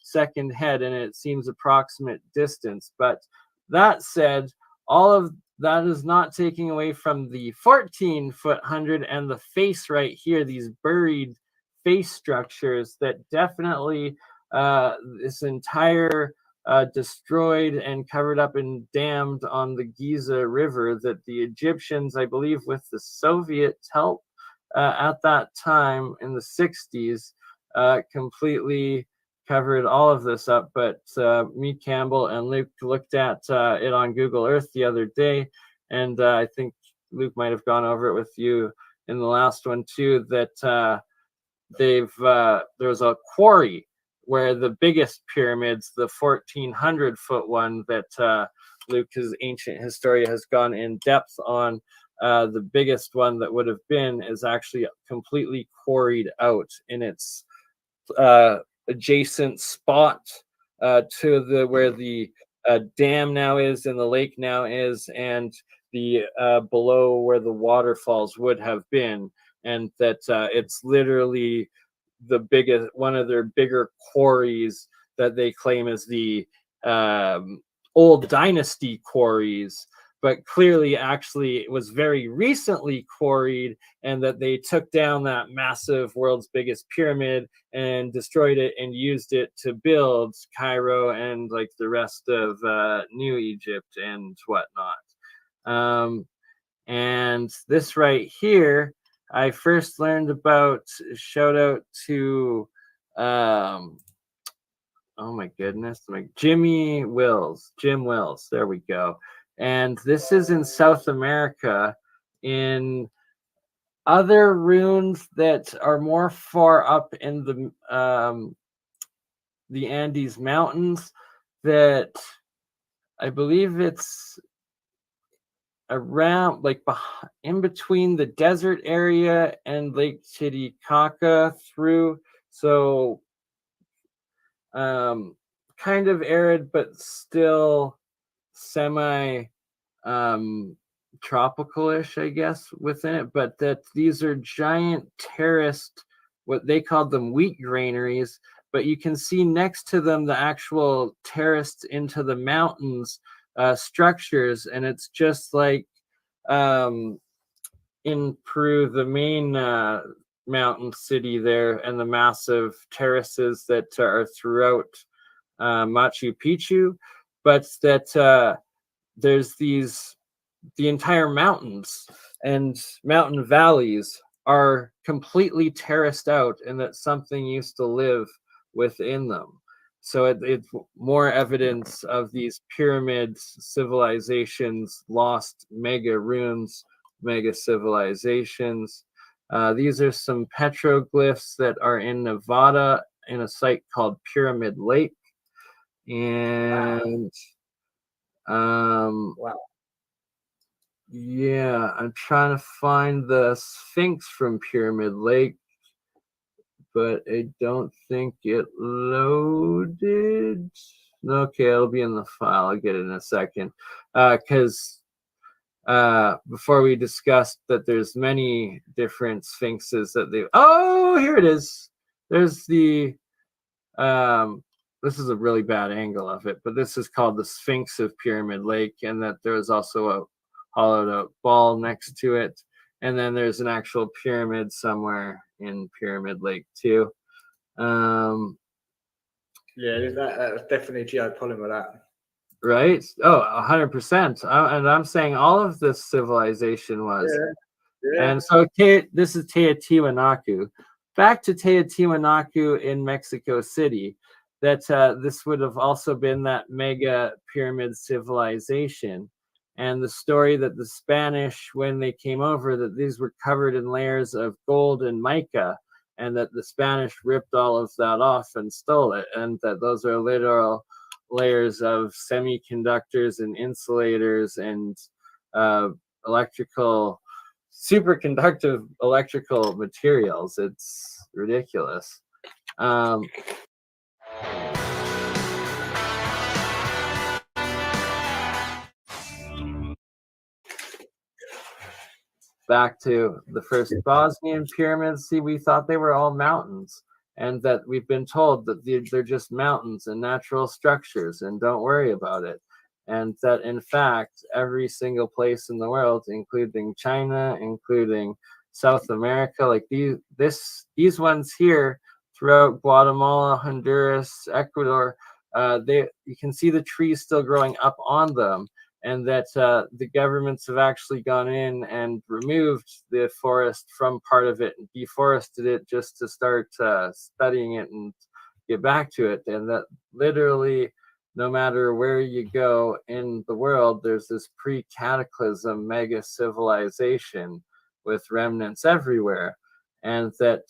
second head, and it seems approximate distance. But that said, all of that is not taking away from the 14-foot 100 and the face right here, these buried face structures that definitely this entire destroyed and covered up and dammed on the Giza River that the Egyptians, I believe with the Soviets' help at that time in the 60s, completely covered all of this up. But me, Campbell, and Luke looked at it on Google Earth the other day, and I think Luke might have gone over it with you in the last one too, that there's a quarry where the biggest pyramids, the 1,400-foot one that Luke, his ancient historian, has gone in depth on, the biggest one that would have been is actually completely quarried out in its adjacent spot to the where the dam now is and the lake now is, and the below where the waterfalls would have been, and that it's literally the biggest, one of their bigger quarries that they claim is the old dynasty quarries, but clearly actually it was very recently quarried, and that they took down that massive world's biggest pyramid and destroyed it and used it to build Cairo and like the rest of New Egypt and whatnot. And this right here, I first learned about, shout out to, oh my goodness, like Jim Wills, there we go. And this is in South America, in other ruins that are more far up in the Andes Mountains, that I believe it's around, like in between the desert area and Lake Titicaca through, so kind of arid but still semi tropical-ish, I guess, within it, but that these are giant terraced, what they called them, wheat granaries, but you can see next to them the actual terraced into the mountains structures, and it's just like in Peru, the main mountain city there, and the massive terraces that are throughout Machu Picchu, but that there's the entire mountains and mountain valleys are completely terraced out, and that something used to live within them. So it's more evidence of these pyramids, civilizations, lost mega ruins, mega civilizations. These are some petroglyphs that are in Nevada in a site called Pyramid Lake. And wow. Yeah, I'm trying to find the Sphinx from Pyramid Lake, but I don't think it loaded. Okay, it'll be in the file. I'll get it in a second. Because before we discussed that there's many different Sphinxes that they... Oh, here it is. There's the... this is a really bad angle of it, but this is called the Sphinx of Pyramid Lake, and that there's also a hollowed out ball next to it, and then there's an actual pyramid somewhere in Pyramid Lake too. Yeah, that's definitely geopolymer, that. Right? Oh, 100%. And I'm saying all of this civilization was. Yeah. And so this is Teotihuanacu. Back to Teotihuanacu in Mexico City, that this would have also been that mega pyramid civilization. And the story that the Spanish, when they came over, that these were covered in layers of gold and mica, and that the Spanish ripped all of that off and stole it, and that those are literal layers of semiconductors and insulators and superconductive electrical materials. It's ridiculous. Back to the first Bosnian pyramids. See, we thought they were all mountains, and that we've been told that they're just mountains and natural structures and don't worry about it. And that in fact, every single place in the world, including China, including South America, like these ones here throughout Guatemala, Honduras, Ecuador, you can see the trees still growing up on them, and that the governments have actually gone in and removed the forest from part of it and deforested it just to start studying it and get back to it. And that literally, no matter where you go in the world, there's this pre-cataclysm mega civilization with remnants everywhere, and that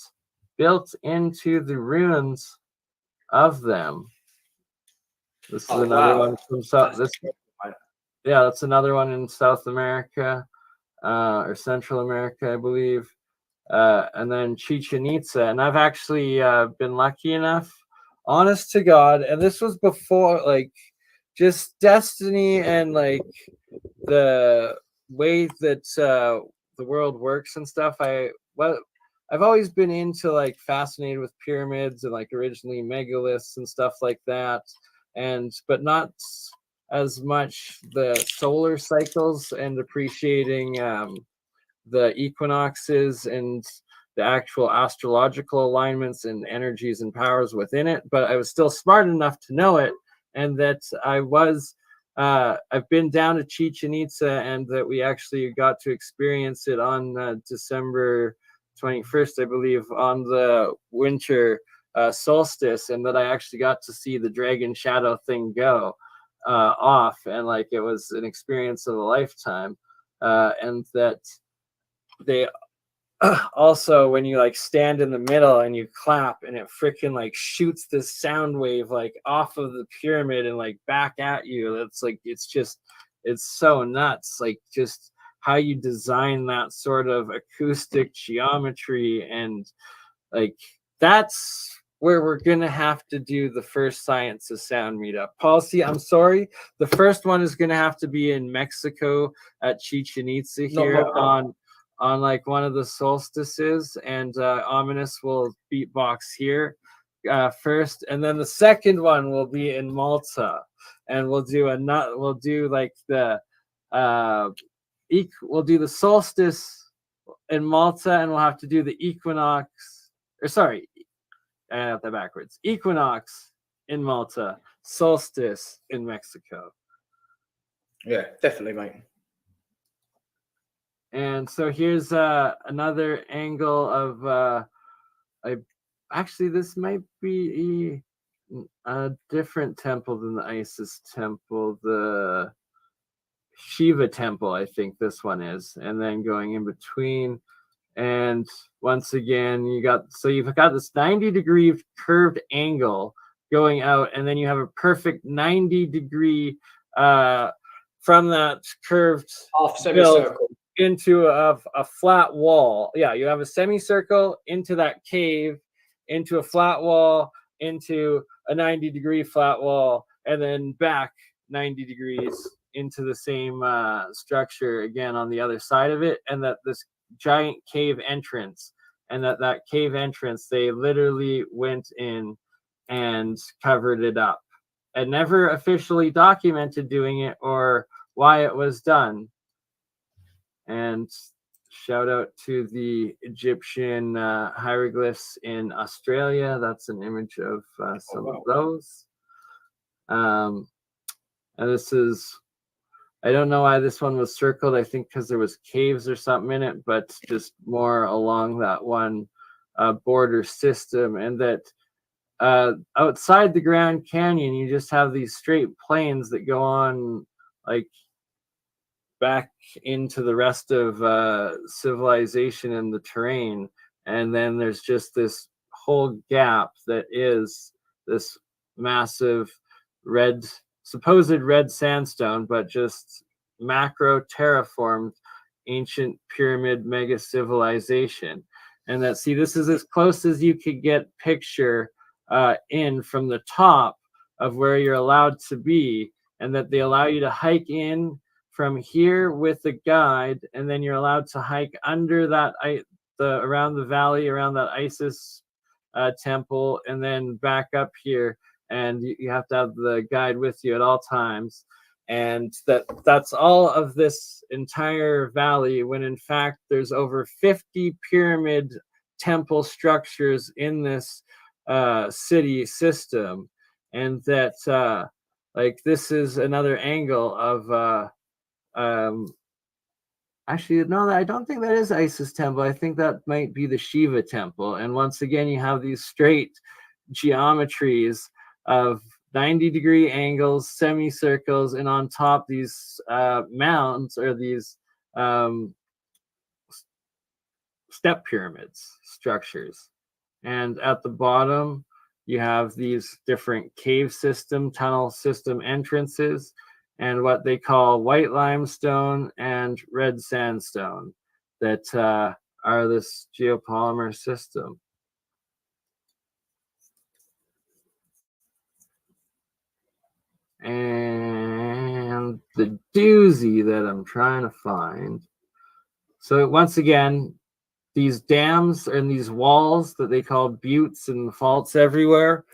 built into the ruins of them. This is another one from South. Yeah, that's another one in South America or Central America, I believe. And then Chichen Itza. And I've actually been lucky enough, honest to God, and this was before like just destiny and like the way that the world works and stuff. I've always been into like fascinated with pyramids and like originally megaliths and stuff like that, but not as much the solar cycles and appreciating the equinoxes and the actual astrological alignments and energies and powers within it. But I was still smart enough to know it, and that I've been down to Chichen Itza, and that we actually got to experience it on December 21st, I believe, on the winter solstice, and that I actually got to see the dragon shadow thing go off, and like it was an experience of a lifetime. And that they also, when you like stand in the middle and you clap, and it freaking like shoots this sound wave like off of the pyramid and like back at you. It's like it's so nuts, like just how you design that sort of acoustic geometry. And like that's where we're gonna have to do the first Science of Sound meetup. Policy, I'm sorry, the first one is gonna have to be in Mexico at Chichen Itza here on like one of the solstices, and Ominous will beatbox here first, and then the second one will be in Malta, and we'll do the solstice in Malta, and we'll have to do the equinox, or sorry, I got that backwards. Equinox in Malta, solstice in Mexico. Yeah, definitely, mate. And so here's another angle of actually this might be a different temple than the Isis temple, the Shiva temple, I think this one is, and then going in between. And once again, you've got this 90-degree curved angle going out, and then you have a perfect 90-degree from that curved half semicircle into a flat wall. Yeah, you have a semicircle into that cave, into a flat wall, into a 90-degree flat wall, and then back 90 degrees into the same structure again on the other side of it. And that this giant cave entrance, and that cave entrance, they literally went in and covered it up and never officially documented doing it or why it was done. And shout out to the Egyptian hieroglyphs in Australia. That's an image of some of those. And this is, I don't know why this one was circled. I think because there was caves or something in it, but just more along that one border system. And that outside the Grand Canyon, you just have these straight plains that go on like back into the rest of civilization and the terrain. And then there's just this whole gap that is this massive supposed red sandstone, but just macro terraformed ancient pyramid mega civilization. And that, see, this is as close as you could get picture in from the top of where you're allowed to be, and that they allow you to hike in from here with a guide, and then you're allowed to hike under that around the valley, around that Isis temple, and then back up here, and you have to have the guide with you at all times. And that's all of this entire valley, when in fact there's over 50 pyramid temple structures in this city system. And that like this is another angle of actually, no, I don't think that is Isis temple. I think that might be the Shiva temple. And once again, you have these straight geometries of 90-degree angles, semicircles, and on top these mounds, or these step pyramids structures. And at the bottom, you have these different cave system, tunnel system entrances, and what they call white limestone and red sandstone that are this geopolymer system. And the doozy that I'm trying to find. So once again, these dams and these walls that they call buttes and faults everywhere,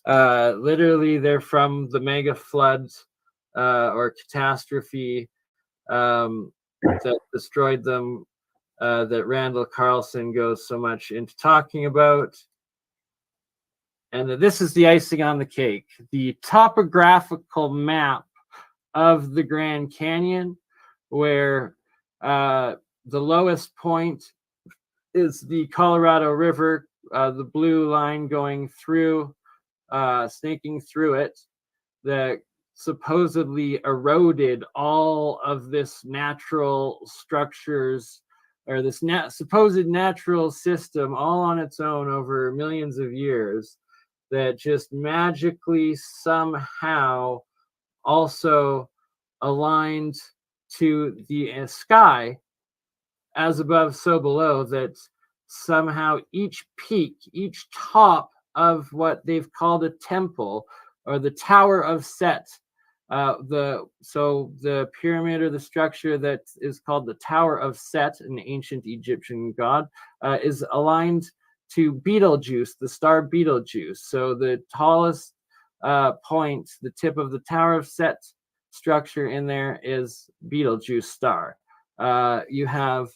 literally they're from the mega floods or catastrophe that destroyed them, that Randall Carlson goes so much into talking about. And this is the icing on the cake, the topographical map of the Grand Canyon, where the lowest point is the Colorado River, the blue line going through, snaking through it, that supposedly eroded all of this natural structures, or this supposed natural system all on its own over millions of years, that just magically somehow also aligned to the sky, as above so below, that somehow each peak, each top of what they've called a temple, or the Tower of Set, the pyramid or the structure that is called the Tower of Set, an ancient Egyptian god, is aligned to Betelgeuse, the star Betelgeuse. So the tallest point, the tip of the Tower of Set structure in there, is Betelgeuse star. You have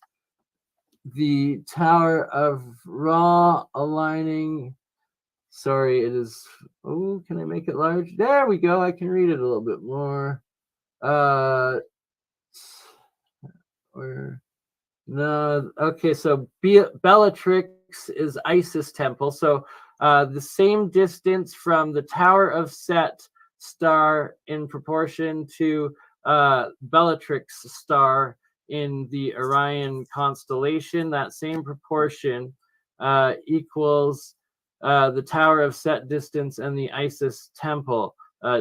the Tower of Ra aligning. Sorry, it is. Oh, can I make it large? There we go. I can read it a little bit more. No. Okay, so Bellatrix is Isis temple. So the same distance from the Tower of Set star in proportion to Bellatrix star in the Orion constellation. That same proportion equals the Tower of Set distance and the Isis temple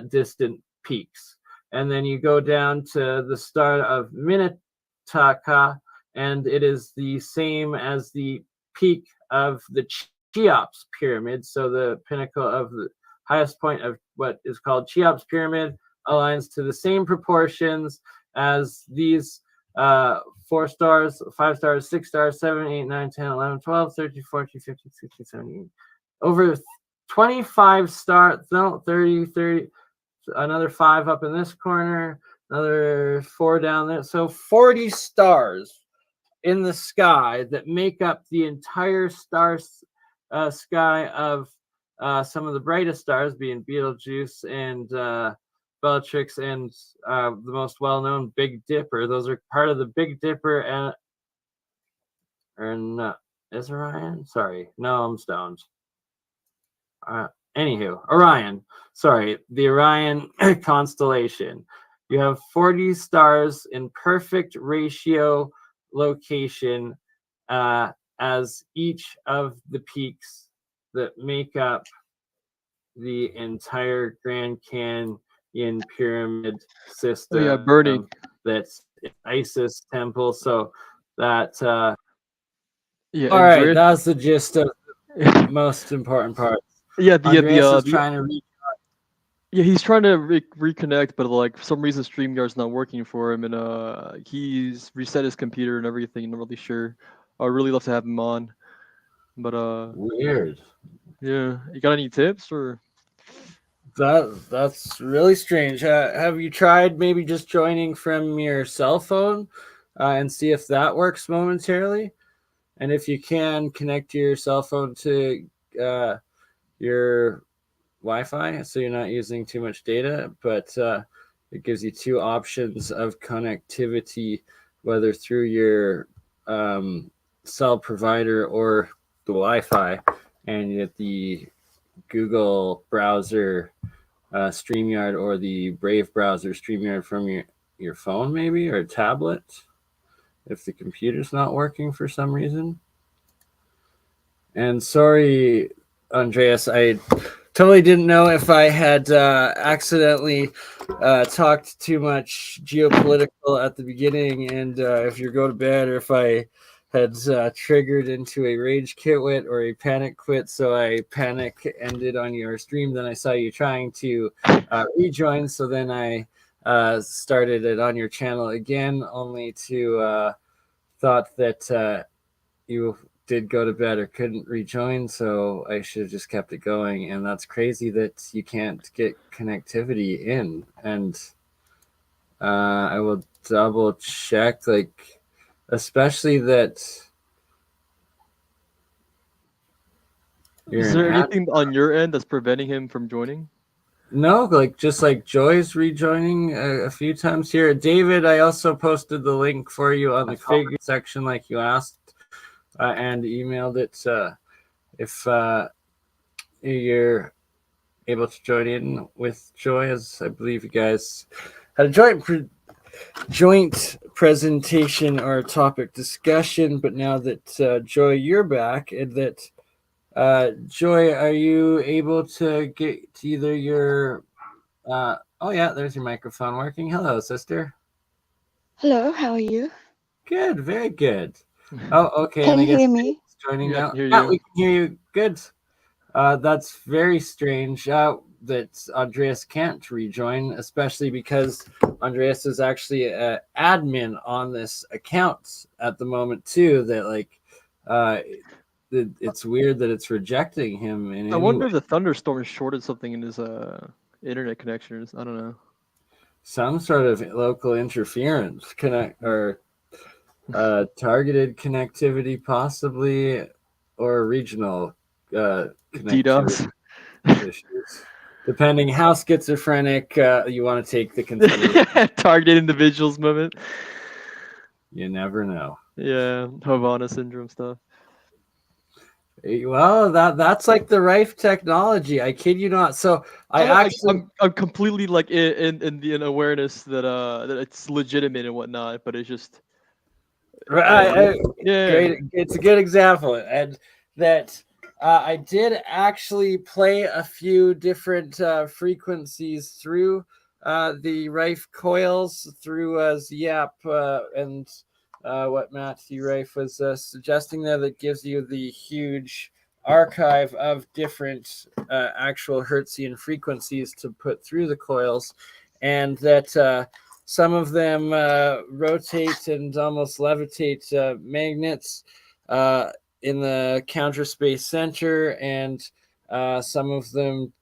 distant peaks. And then you go down to the star of Minetaka, and it is the same as the peak of the Cheops pyramid. So the pinnacle of the highest point of what is called Cheops pyramid aligns to the same proportions as these 4 stars, 5 stars, 6 stars, 7, 8, 9, 10, 11, 12, 13, 14, 15, 16, 17, over 25 stars, no, 30, another 5 up in this corner, another 4 down there. So 40 stars in the sky that make up the entire star sky of some of the brightest stars, being Betelgeuse and Bellatrix, and the most well-known Big Dipper. Those are part of the Big Dipper and is Orion? Sorry, no, I'm stoned. Anywho, Orion. Sorry, the Orion constellation. You have 40 stars in perfect ratio location as each of the peaks that make up the entire Grand Canyon pyramid system. Oh yeah, burning. That's Isis temple. So that yeah. all right, that's the gist of the most important part. Yeah, is trying to reach. Yeah, he's trying to reconnect, but like for some reason StreamYard's not working for him, and he's reset his computer and everything. Not really sure. I'd really love to have him on, but weird. Yeah, you got any tips or? That's really strange. Have you tried maybe just joining from your cell phone and see if that works momentarily? And if you can, connect your cell phone to your Wi-Fi, so you're not using too much data. But it gives you two options of connectivity, whether through your cell provider or the Wi-Fi, and you get the Google browser StreamYard or the Brave browser StreamYard from your phone, maybe, or a tablet, if the computer's not working for some reason. And sorry, Andreas, I totally didn't know if I had accidentally talked too much geopolitical at the beginning, and if you go to bed, or if I had triggered into a rage quit or a panic quit, so I panic ended on your stream. Then I saw you trying to rejoin, so then I started it on your channel again, only to thought that you did go to bed or couldn't rejoin, so I should have just kept it going. And that's crazy that you can't get connectivity in. And I will double check, like, especially that. Is there anything on your end that's preventing him from joining? No, like just like Joy's rejoining a few times here. David, I also posted the link for you on the figure section, like you asked. And emailed it if you're able to join in with Joy, as I believe you guys had a joint presentation or topic discussion. But now that Joy, you're back, and that Joy, are you able to get to either your oh yeah, there's your microphone working. Hello, sister. Hello, how are you? Good, very good. Oh, okay. Can and I you guess hear me? joining now. Hear Yeah, you. we can hear you. Good. That's very strange that Andreas can't rejoin, especially because Andreas is actually an admin on this account at the moment too. That like, it's weird that it's rejecting him. I wonder if the thunderstorm shorted something in his internet connections. I don't know. Some sort of local interference targeted connectivity possibly, or regional DDoS issues, depending how schizophrenic you want to take the conspiracy. targeted individuals moment. You never know. Yeah, Havana syndrome stuff. Well, that's like the rife technology. I kid you not. So I'm completely like in awareness that that it's legitimate and whatnot, but it's just right. Yeah, great. It's a good example, and that I did actually play a few different frequencies through the Rife coils through Zap and what Matthew Rife was suggesting there, that gives you the huge archive of different actual Hertzian frequencies to put through the coils, and that some of them rotate and almost levitate magnets in the counter space center, and some of them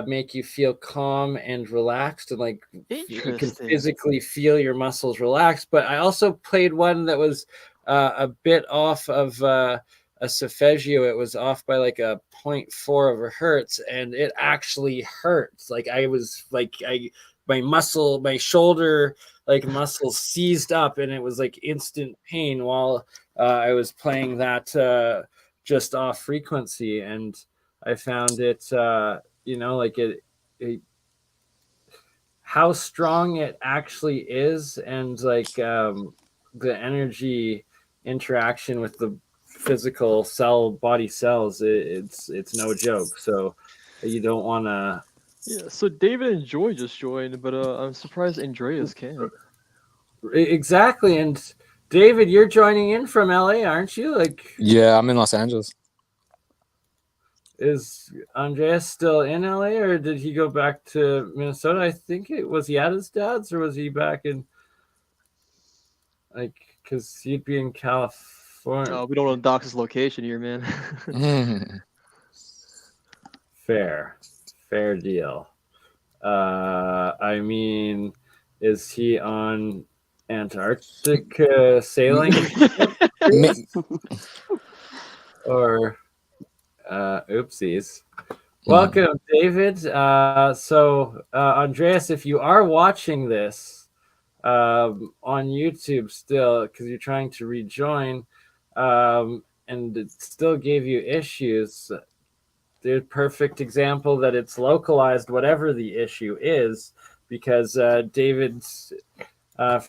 make you feel calm and relaxed, and like you can physically feel your muscles relax. But I also played one that was a bit off of a solfeggio. It was off by like a 0.4 of a hertz, and it actually hurts. Like I was like my shoulder like muscles seized up, and it was like instant pain while I was playing that just off frequency. And I found it like it how strong it actually is, and like the energy interaction with the physical body cells, it's no joke. So you don't want to. Yeah, so David and Joy just joined, but I'm surprised Andreas can't. Exactly. And David, you're joining in from LA, aren't you? Like, yeah, I'm in Los Angeles. Is Andreas still in LA, or did he go back to Minnesota? I think was he at his dad's, or was he back in, like, because he'd be in California? Oh, we don't know Doc's location here, man. Fair deal. I mean, is he on Antarctic sailing or oopsies? Welcome, David. So Andreas, if you are watching this on YouTube still, because you're trying to rejoin, and it still gave you issues, the perfect example that it's localized, whatever the issue is, because David's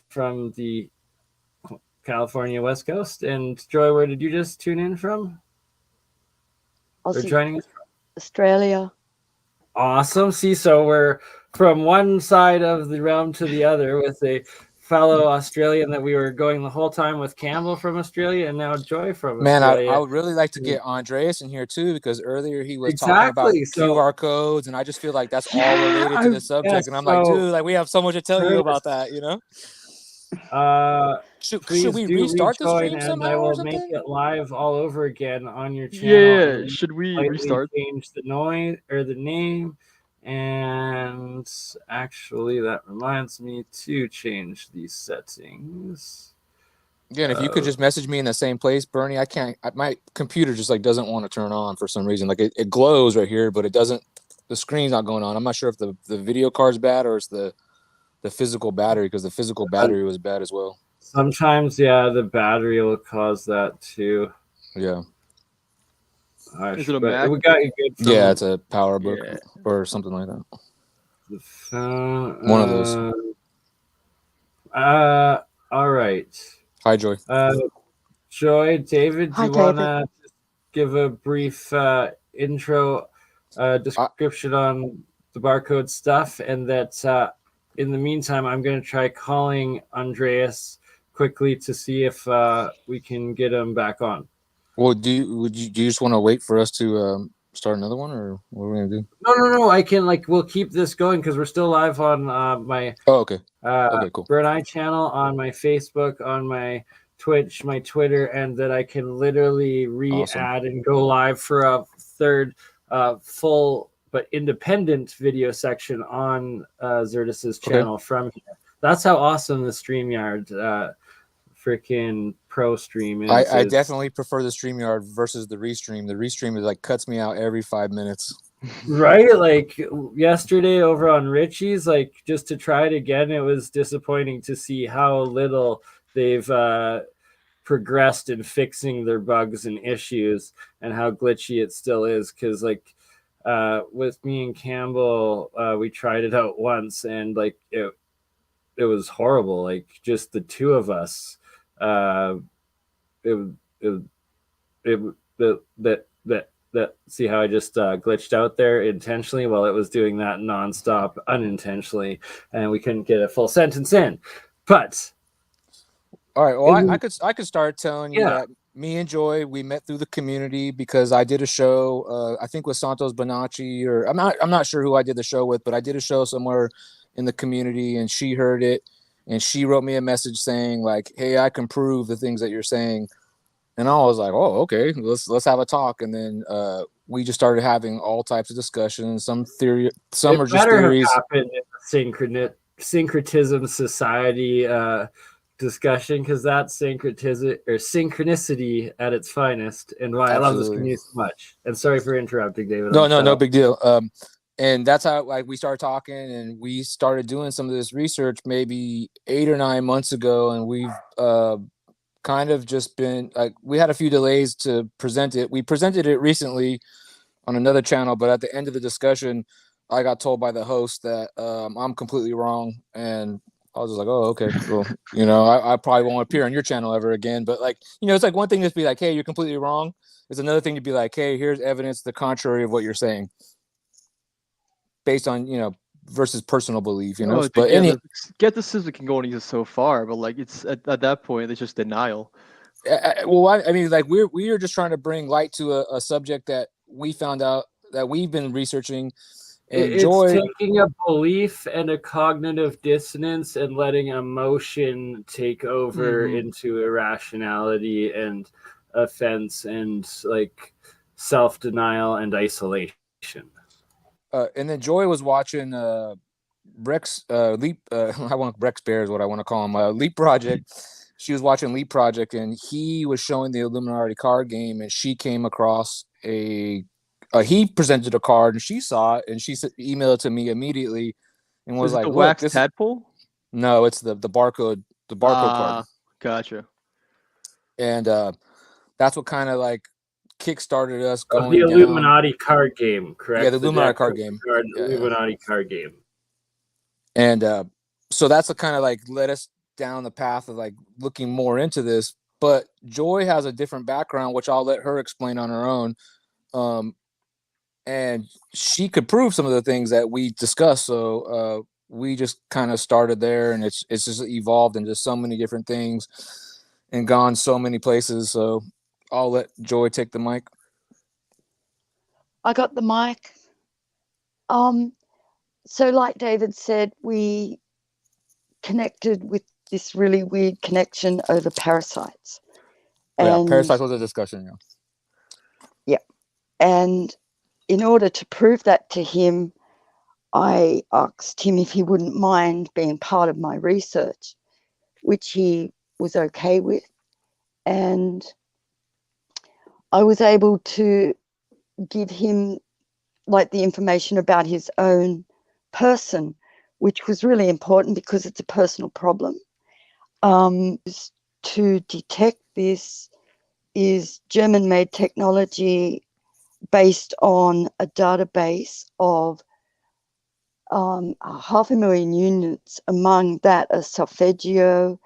from the California West Coast. And Joy, where did you just tune in from? Or joining us from? Australia. Awesome. See, so we're from one side of the realm to the other with a fellow Australian that we were going the whole time with, Campbell from Australia, and now Joy from Australia. I would really like to get Andreas in here too, because earlier he was talking about QR codes, and I just feel like that's all related to the subject. And I'm like, dude, like we have so much to tell you about that, you know? Should we restart the stream somehow? I will or something? make it live all over again on your channel. Yeah, should we restart? Change the noise or the name, and actually that reminds me to change these settings. Again, if you could just message me in the same place, BurnEye, I can't. My computer just like doesn't want to turn on for some reason. Like it glows right here, but it doesn't. The screen's not going on. I'm not sure if the video card's bad or it's the physical battery, because the physical battery was bad as well. Sometimes, yeah, the battery will cause that too. Yeah. Is it a Mac? We got you good. Yeah, it's a PowerBook or something like that. One of those. All right. Hi, Joy. Joy, David, do you want to give a brief intro description on the barcode stuff, and that in the meantime, I'm going to try calling Andreas quickly to see if we can get him back on. Well, do you just want to wait for us to start another one, or what are we going to do? No. I can, we'll keep this going because we're still live on my okay, cool. BurnEye channel, on my Facebook, on my Twitch, my Twitter, and that I can literally re-add and go live for a third full but independent video section on Zertis's channel from here. That's how awesome the StreamYard freaking pro stream is. I definitely prefer the StreamYard versus the Restream. The Restream is cuts me out every 5 minutes. Right? Like yesterday over on Richie's, just to try it again, it was disappointing to see how little they've progressed in fixing their bugs and issues, and how glitchy it still is. Because with me and Campbell, we tried it out once, and it was horrible. Just the two of us, see how I just glitched out there intentionally while it was doing that nonstop unintentionally, and we couldn't get a full sentence in. But all right, well, I could start telling you that me and Joy, we met through the community because I did a show, I think with Santos Bonacci, or I'm not sure who I did the show with, but I did a show somewhere in the community, and she heard it, and she wrote me a message saying hey, I can prove the things that you're saying. And I was like, oh, okay, let's have a talk. And then we just started having all types of discussions. Some are just theories. Happened in the syncretism society discussion, because that's synchronicity at its finest, and why I love this community so much. And sorry for interrupting, David. No big deal. And that's how we started talking, and we started doing some of this research maybe 8 or 9 months ago, and we've kind of just been we had a few delays to present it. We presented it recently on another channel, but at the end of the discussion, I got told by the host that I'm completely wrong, and I was just like, oh, okay, well, I probably won't appear on your channel ever again. But it's one thing to be hey, you're completely wrong. It's another thing to be hey, here's evidence the contrary of what you're saying, based on versus personal belief, But get the system can go only so far, but it's at that point it's just denial. Well, I mean, we are just trying to bring light to a subject that we found out that we've been researching. And it's taking a belief and a cognitive dissonance and letting emotion take over into irrationality and offense and self-denial and isolation. And then Joy was watching Rex Leap. I want Rex Bear is what I want to call him. Leap Project. She was watching Leap Project, and he was showing the Illuminati card game, and she came across he presented a card, and she saw it, and she emailed it to me immediately, and was Is it like, the "Look, wax this tadpole?" No, it's the barcode card. Gotcha. And that's what kind of like kickstarted us Of going the down. Illuminati card game, correct? Yeah, the Illuminati card game. Illuminati card game. And so that's what kind of like led us down the path of like looking more into this. But Joy has a different background, which I'll let her explain on her own. And she could prove some of the things that we discussed. So we just kind of started there, and it's just evolved into so many different things and gone so many places. So I'll let Joy take the mic. I got the mic. So like David said, we connected with this really weird connection over parasites. Yeah, parasites was a discussion. Yeah. And in order to prove that to him, I asked him if he wouldn't mind being part of my research, which he was okay with. And I was able to give him like the information about his own person, which was really important because it's a personal problem. To detect this is German-made technology based on a database of 500,000 units. Among that are solfeggio,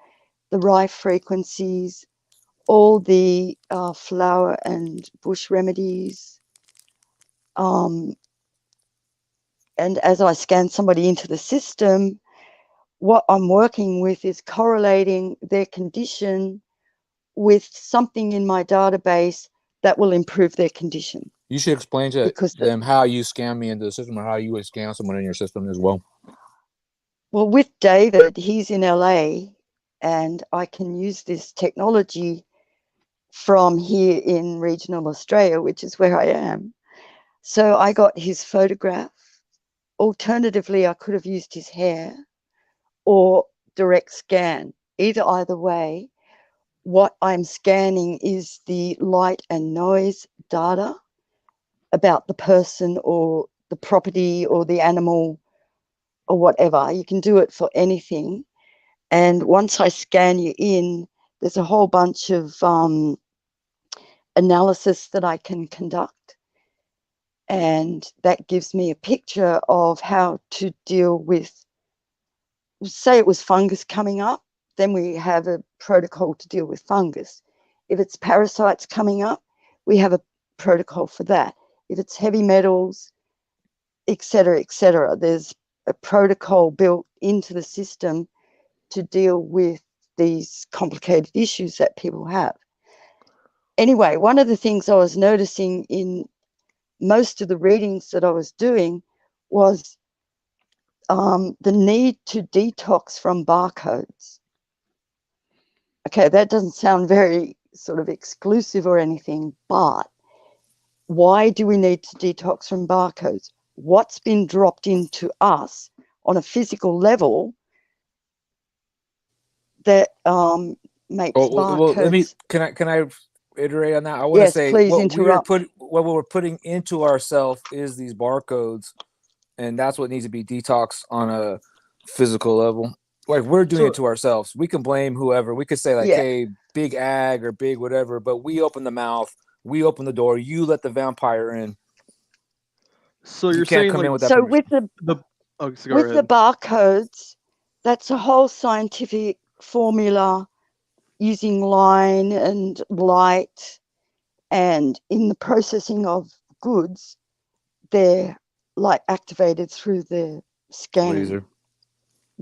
the rife frequencies, all the flower and bush remedies. And as I scan somebody into the system, what I'm working with is correlating their condition with something in my database that will improve their condition. You should explain to them how you scan me into the system, or how you would scan someone in your system as well. Well, with David, he's in LA, and I can use this technology from here in regional Australia, which is where I am. So I got his photograph. Alternatively, I could have used his hair or direct scan. Either way, what I'm scanning is the light and noise data about the person or the property or the animal or whatever. You can do it for anything. And once I scan you in, there's a whole bunch of analysis that I can conduct. And that gives me a picture of how to deal with, say it was fungus coming up, then we have a protocol to deal with fungus. If it's parasites coming up, we have a protocol for that. If it's heavy metals, etc., there's a protocol built into the system to deal with these complicated issues that people have. Anyway, one of the things I was noticing in most of the readings that I was doing was the need to detox from barcodes. Okay, that doesn't sound very sort of exclusive or anything, but why do we need to detox from barcodes? What's been dropped into us on a physical level that makes barcodes? Well, let me. Can I iterate on that? I want to say please what interrupt. What we're putting into ourselves is these barcodes, and that's what needs to be detoxed on a physical level. Like, we're doing it to ourselves. We can blame whoever. We could say like, hey, big ag or big whatever, but we open the mouth, we open the door, you let the vampire in. So you're saying come like, in with that so with the barcodes, that's a whole scientific formula using line and light, and in the processing of goods, they're like activated through the scan laser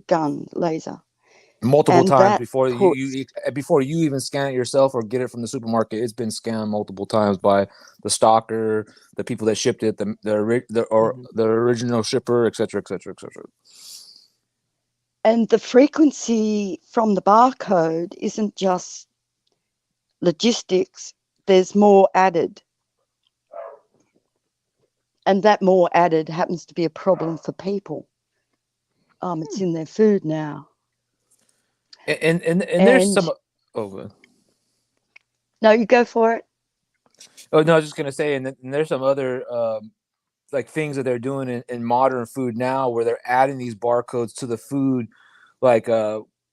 gun laser multiple times before you even scan it yourself or get it from the supermarket. It's been scanned multiple times by the stocker, the people that shipped it, the original shipper, etc. And the frequency from the barcode isn't just logistics, there's more added. and that more added happens to be a problem for people. It's in their food now. And there's some. Oh, no, you go for it. Oh no, I was just gonna say, and there's some other like things that they're doing in modern food now, where they're adding these barcodes to the food, like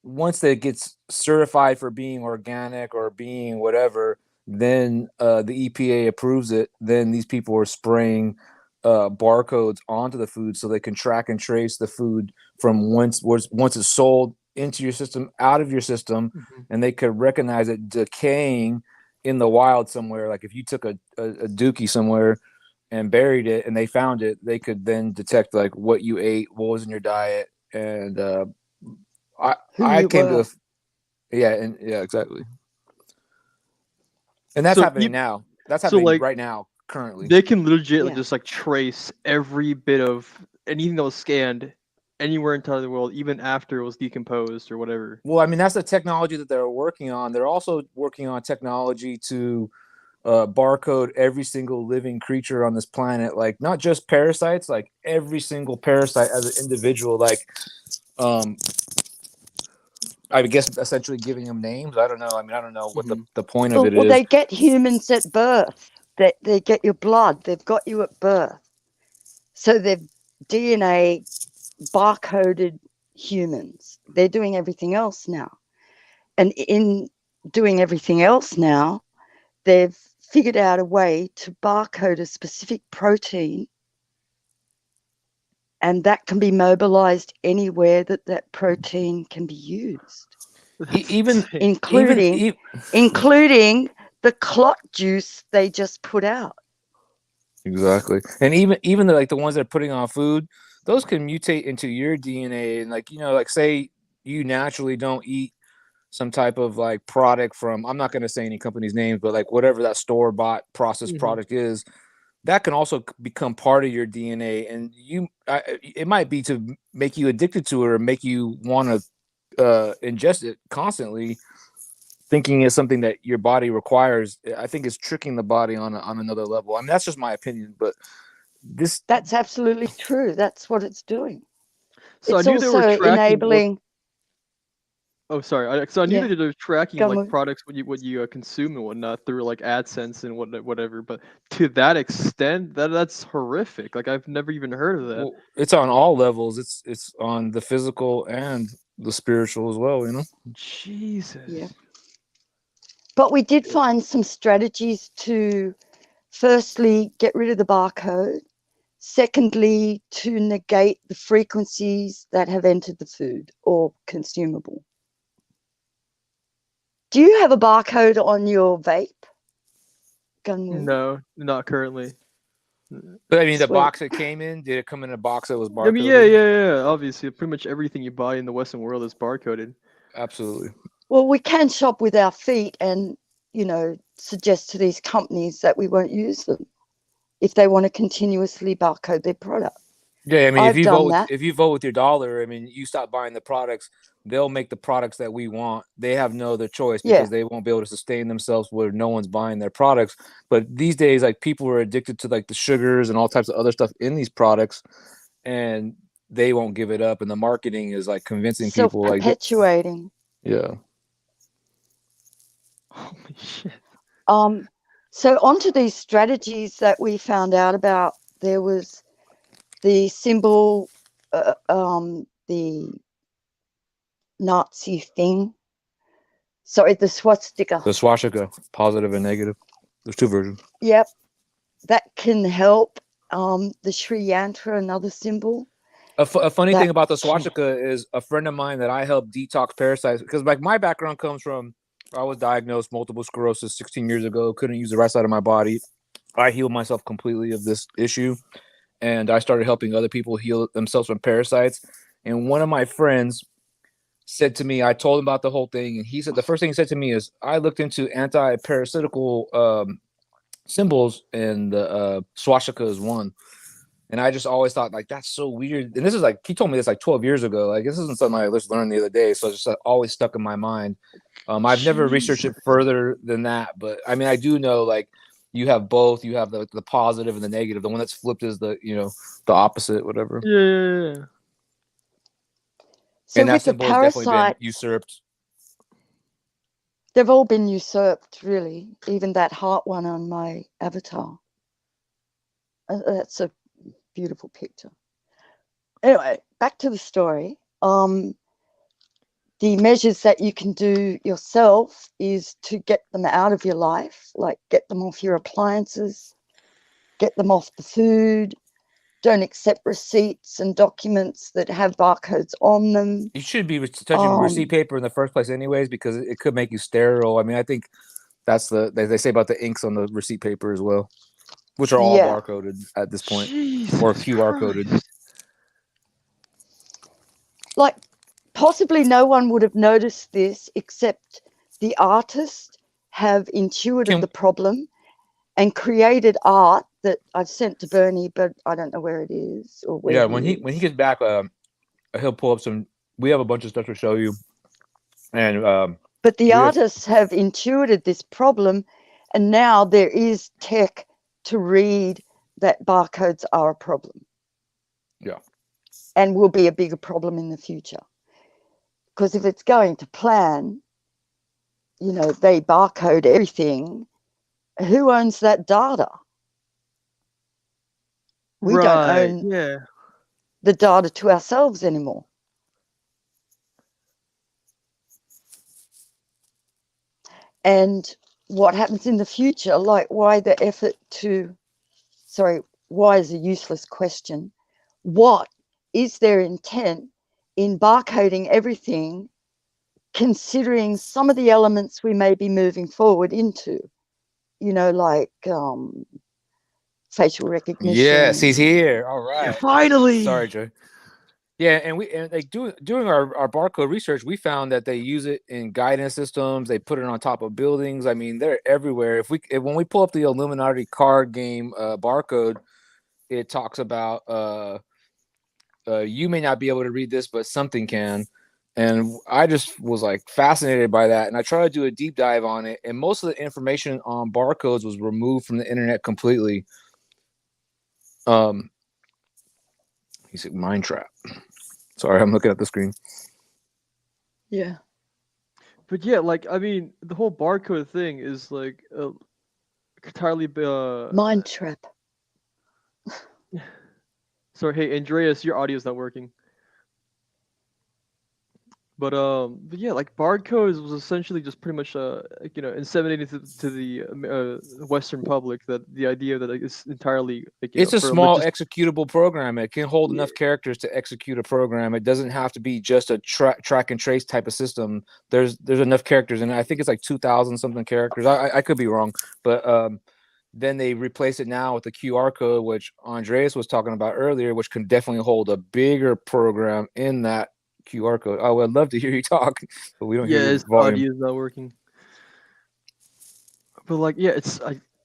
once it gets certified for being organic or being whatever, then the EPA approves it. Then these people are spraying barcodes onto the food so they can track and trace the food from once it's sold into your system, out of your system, and they could recognize it decaying in the wild somewhere. Like if you took a dookie somewhere and buried it and they found it, they could then detect like what you ate, what was in your diet, and I came to exactly. And that's happening now. That's happening right now, currently. They can legitimately just like trace every bit of anything that was scanned anywhere in the world, even after it was decomposed or whatever. Well, I mean, that's the technology that they're working on. They're also working on technology to barcode every single living creature on this planet, like not just parasites, like every single parasite as an individual, like I guess essentially giving them names. I don't know. I mean, I don't know what the point of it is. Well, they get humans at birth. They get your blood. They've got you at birth. So they've DNA barcoded humans. They're doing everything else now. And in doing everything else now, they've figured out a way to barcode a specific protein, and that can be mobilized anywhere that protein can be used. Including the clot juice they just put out. Exactly. And even the ones that are putting on food, those can mutate into your DNA. And like say you naturally don't eat some type of like product from, I'm not going to say any company's names, but like whatever that store-bought processed product is, that can also become part of your DNA. And it might be to make you addicted to it or make you want to ingest it constantly, thinking it's something that your body requires. I think it's tricking the body on another level. I mean, that's just my opinion, but that's absolutely true. That's what it's doing. So it's I knew they were tracking enabling. Oh, sorry. So I knew that they're tracking like products what you consume and whatnot through like AdSense and whatever. But to that extent, that's horrific. Like I've never even heard of that. Well, it's on all levels. It's on the physical and the spiritual as well. You know. Jesus. Yeah. But we did find some strategies to, firstly, get rid of the barcode. Secondly, to negate the frequencies that have entered the food or consumable. Do you have a barcode on your vape? No, not currently. But I mean, the box it came in, did it come in a box that was barcoded? I mean, yeah. Obviously, pretty much everything you buy in the Western world is barcoded. Absolutely. Well, we can shop with our feet and, suggest to these companies that we won't use them if they want to continuously barcode their product. Yeah, I mean, if you vote with your dollar, I mean, you stop buying the products, they'll make the products that we want. They have no other choice because they won't be able to sustain themselves where no one's buying their products. But these days, like people are addicted to like the sugars and all types of other stuff in these products, and they won't give it up. And the marketing is like convincing people, like perpetuating. Yeah. Holy shit. So onto these strategies that we found out about, there was the symbol, the Nazi thing. Sorry, the swastika. The swastika, positive and negative. There's two versions. Yep. That can help. The Sri Yantra, another symbol. A funny thing about the swastika is a friend of mine that I helped detox parasites, because like my background comes from, I was diagnosed multiple sclerosis 16 years ago, couldn't use the right side of my body. I healed myself completely of this issue, and I started helping other people heal themselves from parasites. And one of my friends said to me, I told him about the whole thing, and he said the first thing he said to me is, I looked into anti-parasitical symbols, and the swastika is one. And I just always thought, like, that's so weird. And this is like, he told me this like 12 years ago. Like, this isn't something I just learned the other day. So it's just always stuck in my mind. I've never researched it further than that. But I mean, I do know, like, you have both. You have the positive and the negative. The one that's flipped is the the opposite, whatever. Yeah. So and that with the symbol has definitely been parasite, usurped. they've all been usurped, really. Even that heart one on my avatar. That's a beautiful picture. Anyway, back to the story. The measures that you can do yourself is to get them out of your life, like get them off your appliances, get them off the food, don't accept receipts and documents that have barcodes on them. You should be touching receipt paper in the first place anyways, because it could make you sterile. I mean, I think that's they say about the inks on the receipt paper as well, which are all barcoded at this point, or QR coded. Like, possibly no one would have noticed this except the artists have intuited the problem and created art that I've sent to BurnEye, but I don't know where it is or where. Yeah, when he gets back, he'll pull up some. We have a bunch of stuff to show you, and but the artists have intuited this problem, and now there is tech to read that barcodes are a problem. Yeah, and will be a bigger problem in the future. Because if it's going to plan, they barcode everything. Who owns that data? We don't own the data to ourselves anymore. And what happens in the future, like why the effort why is a useless question. What is their intent in barcoding everything, considering some of the elements we may be moving forward into, like facial recognition. Yes, he's here. All right. Finally. Sorry, Joe. Yeah, and like doing our barcode research, we found that they use it in guidance systems. They put it on top of buildings. I mean, they're everywhere. When we pull up the Illuminati card game barcode, it talks about you may not be able to read this, but something can. And I just was like fascinated by that. And I tried to do a deep dive on it. And most of the information on barcodes was removed from the internet completely. He said Mind Trap. Sorry, I'm looking at the screen. Yeah. But yeah, like, I mean, the whole barcode thing is like entirely Mind Trap. Sorry, hey Andreas, your audio's not working. But yeah, like barcodes was essentially just pretty much inseminated to the Western public, that the idea that it's entirely it's a small executable program. It can hold enough characters to execute a program. It doesn't have to be just a track and trace type of system. There's enough characters, and I think it's like 2,000 something characters. I could be wrong, but then they replace it now with the QR code, which Andreas was talking about earlier, which can definitely hold a bigger program in that QR code. Oh, I'd love to hear you talk, but we don't hear his audio is not working. But like, yeah,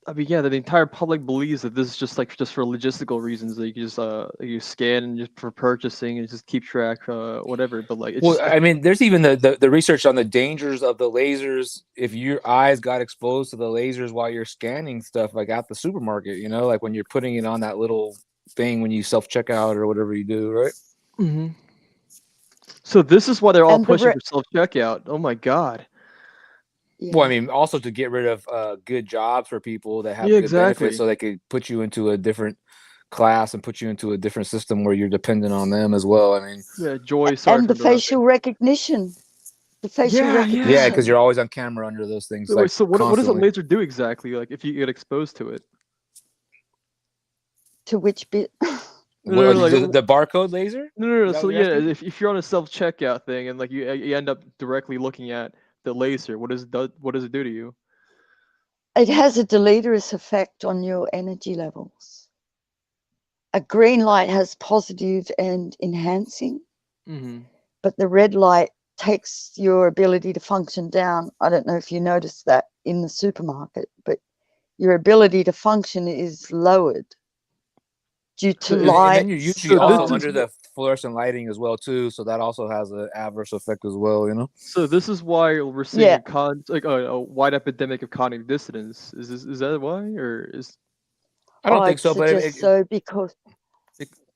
I mean, yeah, the entire public believes that this is just for logistical reasons, that you can just you scan and just for purchasing and just keep track, whatever. But like, I mean, there's even the research on the dangers of the lasers. If your eyes got exposed to the lasers while you're scanning stuff, like at the supermarket, like when you're putting it on that little thing when you self-checkout or whatever you do, right? Mm-hmm. So this is why they're all pushing for self-checkout. Oh my God. Yeah. Well, I mean, also to get rid of good jobs for people that have good benefits, so they could put you into a different class and put you into a different system where you're dependent on them as well. I mean, yeah, Joy. And the facial recognition. The facial recognition. Yeah, because you're always on camera under those things. So, like, so what does a laser do exactly? Like, if you get exposed to it? To which bit? The barcode laser? No. So yeah, if you're on a self-checkout thing and like you end up directly looking at the laser, what does it do to you? It has a deleterious effect on your energy levels. A green light has positive and enhancing, but the red light takes your ability to function down. I don't know if you noticed that in the supermarket, but your ability to function is lowered due to light. And then you're usually also under the fluorescent lighting as well too, so that also has an adverse effect as well, you know. So this is why we're seeing a wide epidemic of cognitive dissonance. Is that why, or is? I don't think so, but because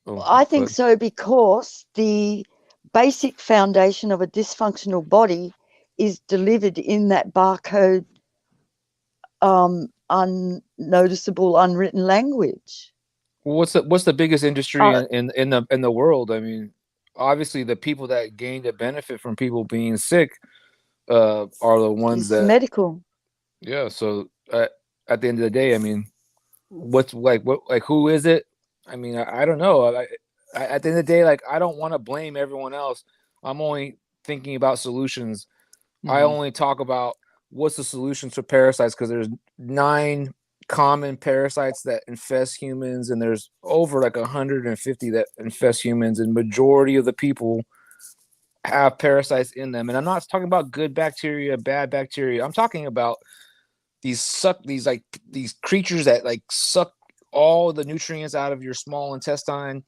I think so because the basic foundation of a dysfunctional body is delivered in that barcode, unnoticeable, unwritten language. What's the biggest industry in the world? I mean, obviously the people that gain the benefit from people being sick are the ones that medical. Yeah. So at the end of the day, I mean, who is it? I mean, I don't know. At the end of the day, like, I don't want to blame everyone else. I'm only thinking about solutions. I only talk about what's the solutions for parasites, because there's 9 common parasites that infest humans, and there's over like 150 that infest humans, and majority of the people have parasites in them. And I'm not talking about good bacteria, bad bacteria. I'm talking about these creatures that like suck all the nutrients out of your small intestine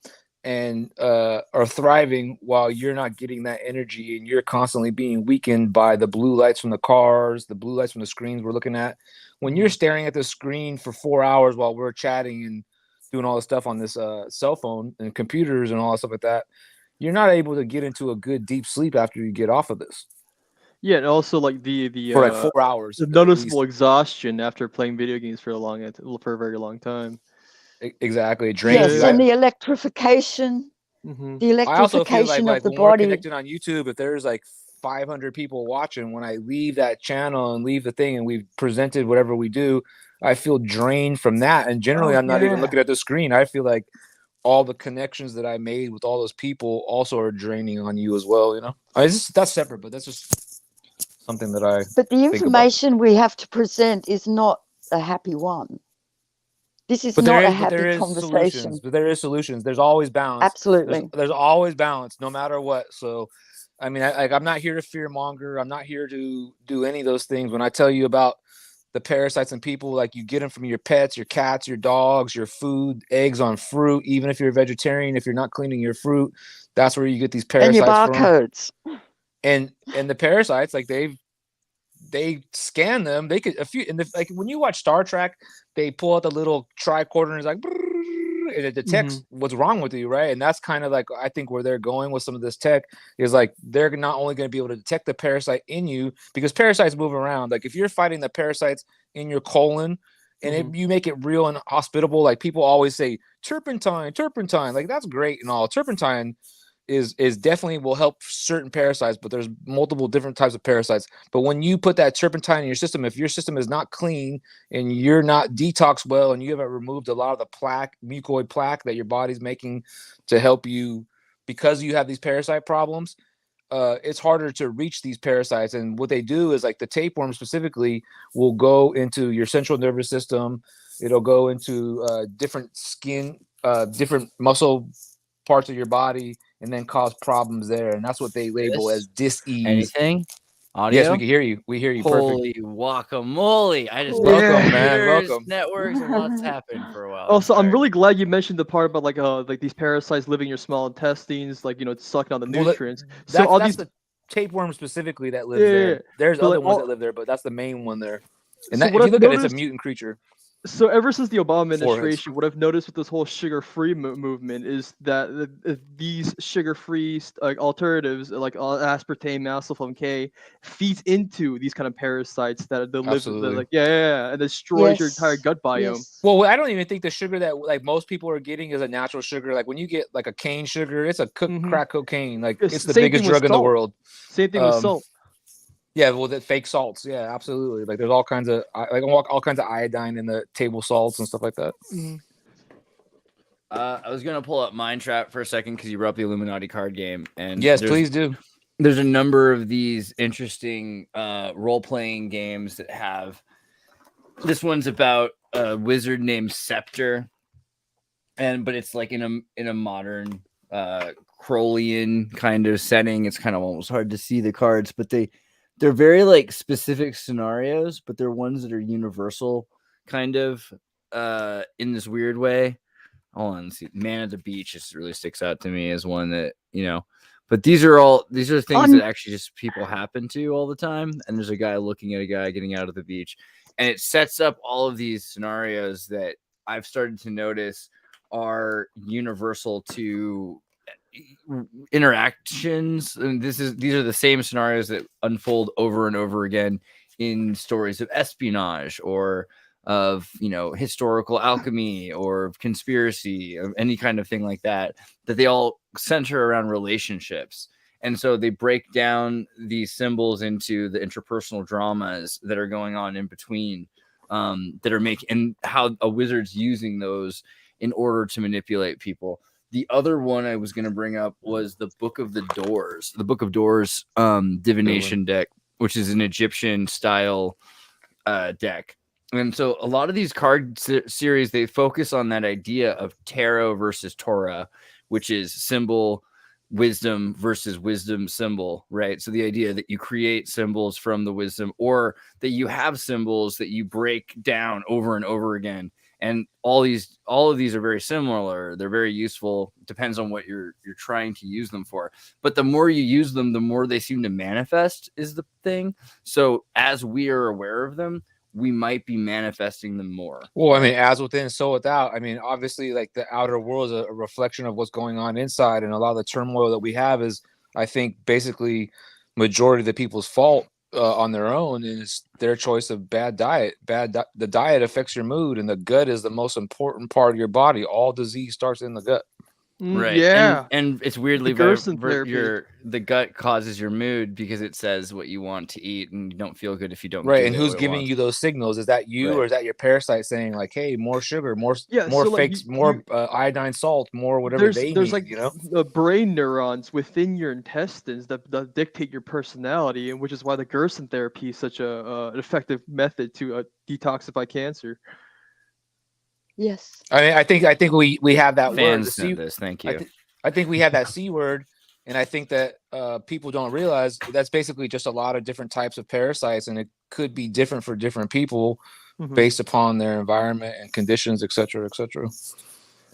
and are thriving while you're not getting that energy, and you're constantly being weakened by the blue lights from the cars, the blue lights from the screens we're looking at. When you're staring at the screen for 4 hours while we're chatting and doing all the stuff on this cell phone and computers and all that stuff like that, you're not able to get into a good deep sleep after you get off of this. Yeah, and also like the for like 4 hours, the noticeable exhaustion after playing video games for a very long time. Exactly, it drains you. And the electrification, the electrification of the when body. We're connected on YouTube, if there's like 500 people watching, when I leave that channel and leave the thing and we've presented whatever we do, I feel drained from that. And generally, I'm not even looking at the screen. I feel like all the connections that I made with all those people also are draining on you as well, you know? That's separate, but that's just something that I But the information we have to present is not a happy one. This is not a happy conversation. But there is solutions. There's always balance. Absolutely. There's always balance, no matter what. So, I mean, I'm not here to fear monger. I'm not here to do any of those things. When I tell you about the parasites in people, like, you get them from your pets, your cats, your dogs, your food, eggs on fruit. Even if you're a vegetarian, if you're not cleaning your fruit, that's where you get these parasites and your barcodes. From. And the parasites, like, they scan them. They could like when you watch Star Trek, they pull out the little tricorder and it's like, and it detects what's wrong with you, right? And that's kind of like, I think, where they're going with some of this tech is like, they're not only going to be able to detect the parasite in you, because parasites move around. Like, if you're fighting the parasites in your colon and if you make it real and hospitable, like, people always say turpentine, like, that's great and all. Turpentine is definitely will help certain parasites, but there's multiple different types of parasites. But when you put that turpentine in your system, if your system is not clean and you're not detoxed well, and you haven't removed a lot of the mucoid plaque that your body's making to help you, because you have these parasite problems, it's harder to reach these parasites. And what they do is, like, the tapeworm specifically will go into your central nervous system. It'll go into different skin, different muscle parts of your body, and then cause problems there. And that's what they label as dis-ease. Anything? Audio? Yes, we can hear you. We hear you. Holy perfect. Guacamole. I just welcome, man. Welcome. Networks and what's happened for a while. Also, I'm really glad you mentioned the part about like these parasites living in your small intestines, like, it's sucking on the nutrients. That's the tapeworm specifically that lives there. There's other ones that live there, but that's the main one there. And if you look at it, it's a mutant creature. So ever since the Obama administration, what I've noticed with this whole sugar-free movement is that these sugar-free alternatives, like aspartame, malsulfam K, feeds into these kind of parasites that live, and destroys your entire gut biome. Yes. Well, I don't even think the sugar that, like, most people are getting is a natural sugar. Like, when you get like a cane sugar, it's a crack cocaine. Like, it's the biggest drug in the world. Same thing with salt. Yeah, well, the fake salts. Yeah, absolutely. Like, there's all kinds of all kinds of iodine in the table salts and stuff like that. I was gonna pull up Mindtrap for a second because you brought up the Illuminati card game, and yes, please do. There's a number of these interesting role-playing games that have. This one's about a wizard named Scepter, but it's like in a modern Crowleyan kind of setting. It's kind of almost hard to see the cards, but they're very, like, specific scenarios, but they're ones that are universal kind of in this weird way. hold on, let's see. Man at the Beach just really sticks out to me as one that, you know, but these are things that actually just people happen to all the time. And there's a guy looking at a guy getting out of the beach, and it sets up all of these scenarios that I've started to notice are universal to interactions. And these are the same scenarios that unfold over and over again in stories of espionage or of, you know, historical alchemy or of conspiracy or any kind of thing like that, that they all center around relationships. And so they break down these symbols into the interpersonal dramas that are going on in between, that are making, and how a wizard's using those in order to manipulate people. The other one I was going to bring up was the Book of Doors divination deck, which is an Egyptian style deck. And so a lot of these card series, they focus on that idea of tarot versus Torah, which is symbol wisdom versus wisdom symbol, right? So the idea that you create symbols from the wisdom, or that you have symbols that you break down over and over again. And all of these are very similar. They're very useful. Depends on what you're trying to use them for. But the more you use them, the more they seem to manifest is the thing. So as we are aware of them, we might be manifesting them more. Well, I mean, as within, so without. I mean, obviously, like the outer world is a reflection of what's going on inside, and a lot of the turmoil that we have is, I think, basically majority of the people's fault on their own, and it's their choice of bad diet. The diet affects your mood, and the gut is the most important part of your body. All disease starts in the gut. Right. Yeah. And it's weirdly the gut causes your mood because it says what you want to eat, and you don't feel good if you don't. Right. And who's giving you those signals? Is that you, or is that your parasite saying like, "Hey, more sugar, more fakes, more iodine salt, more whatever they need"? There's like, you know, the brain neurons within your intestines that dictate your personality, and which is why the Gerson therapy is such an effective method to detoxify cancer. Yes. I mean, I think we have that Fans word. sent this. Thank you. I think we have that C word, and I think that people don't realize that's basically just a lot of different types of parasites, and it could be different for different people based upon their environment and conditions, et cetera, et cetera.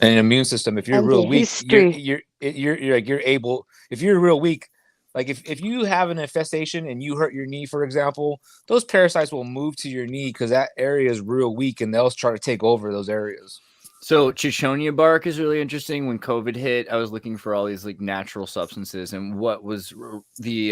And immune system. If you're real weak, you're able. If you're real weak, like if you have an infestation and you hurt your knee, for example, those parasites will move to your knee because that area is real weak, and they'll try to take over those areas. So Chichonia bark is really interesting. When COVID hit, I was looking for all these like natural substances, and what was the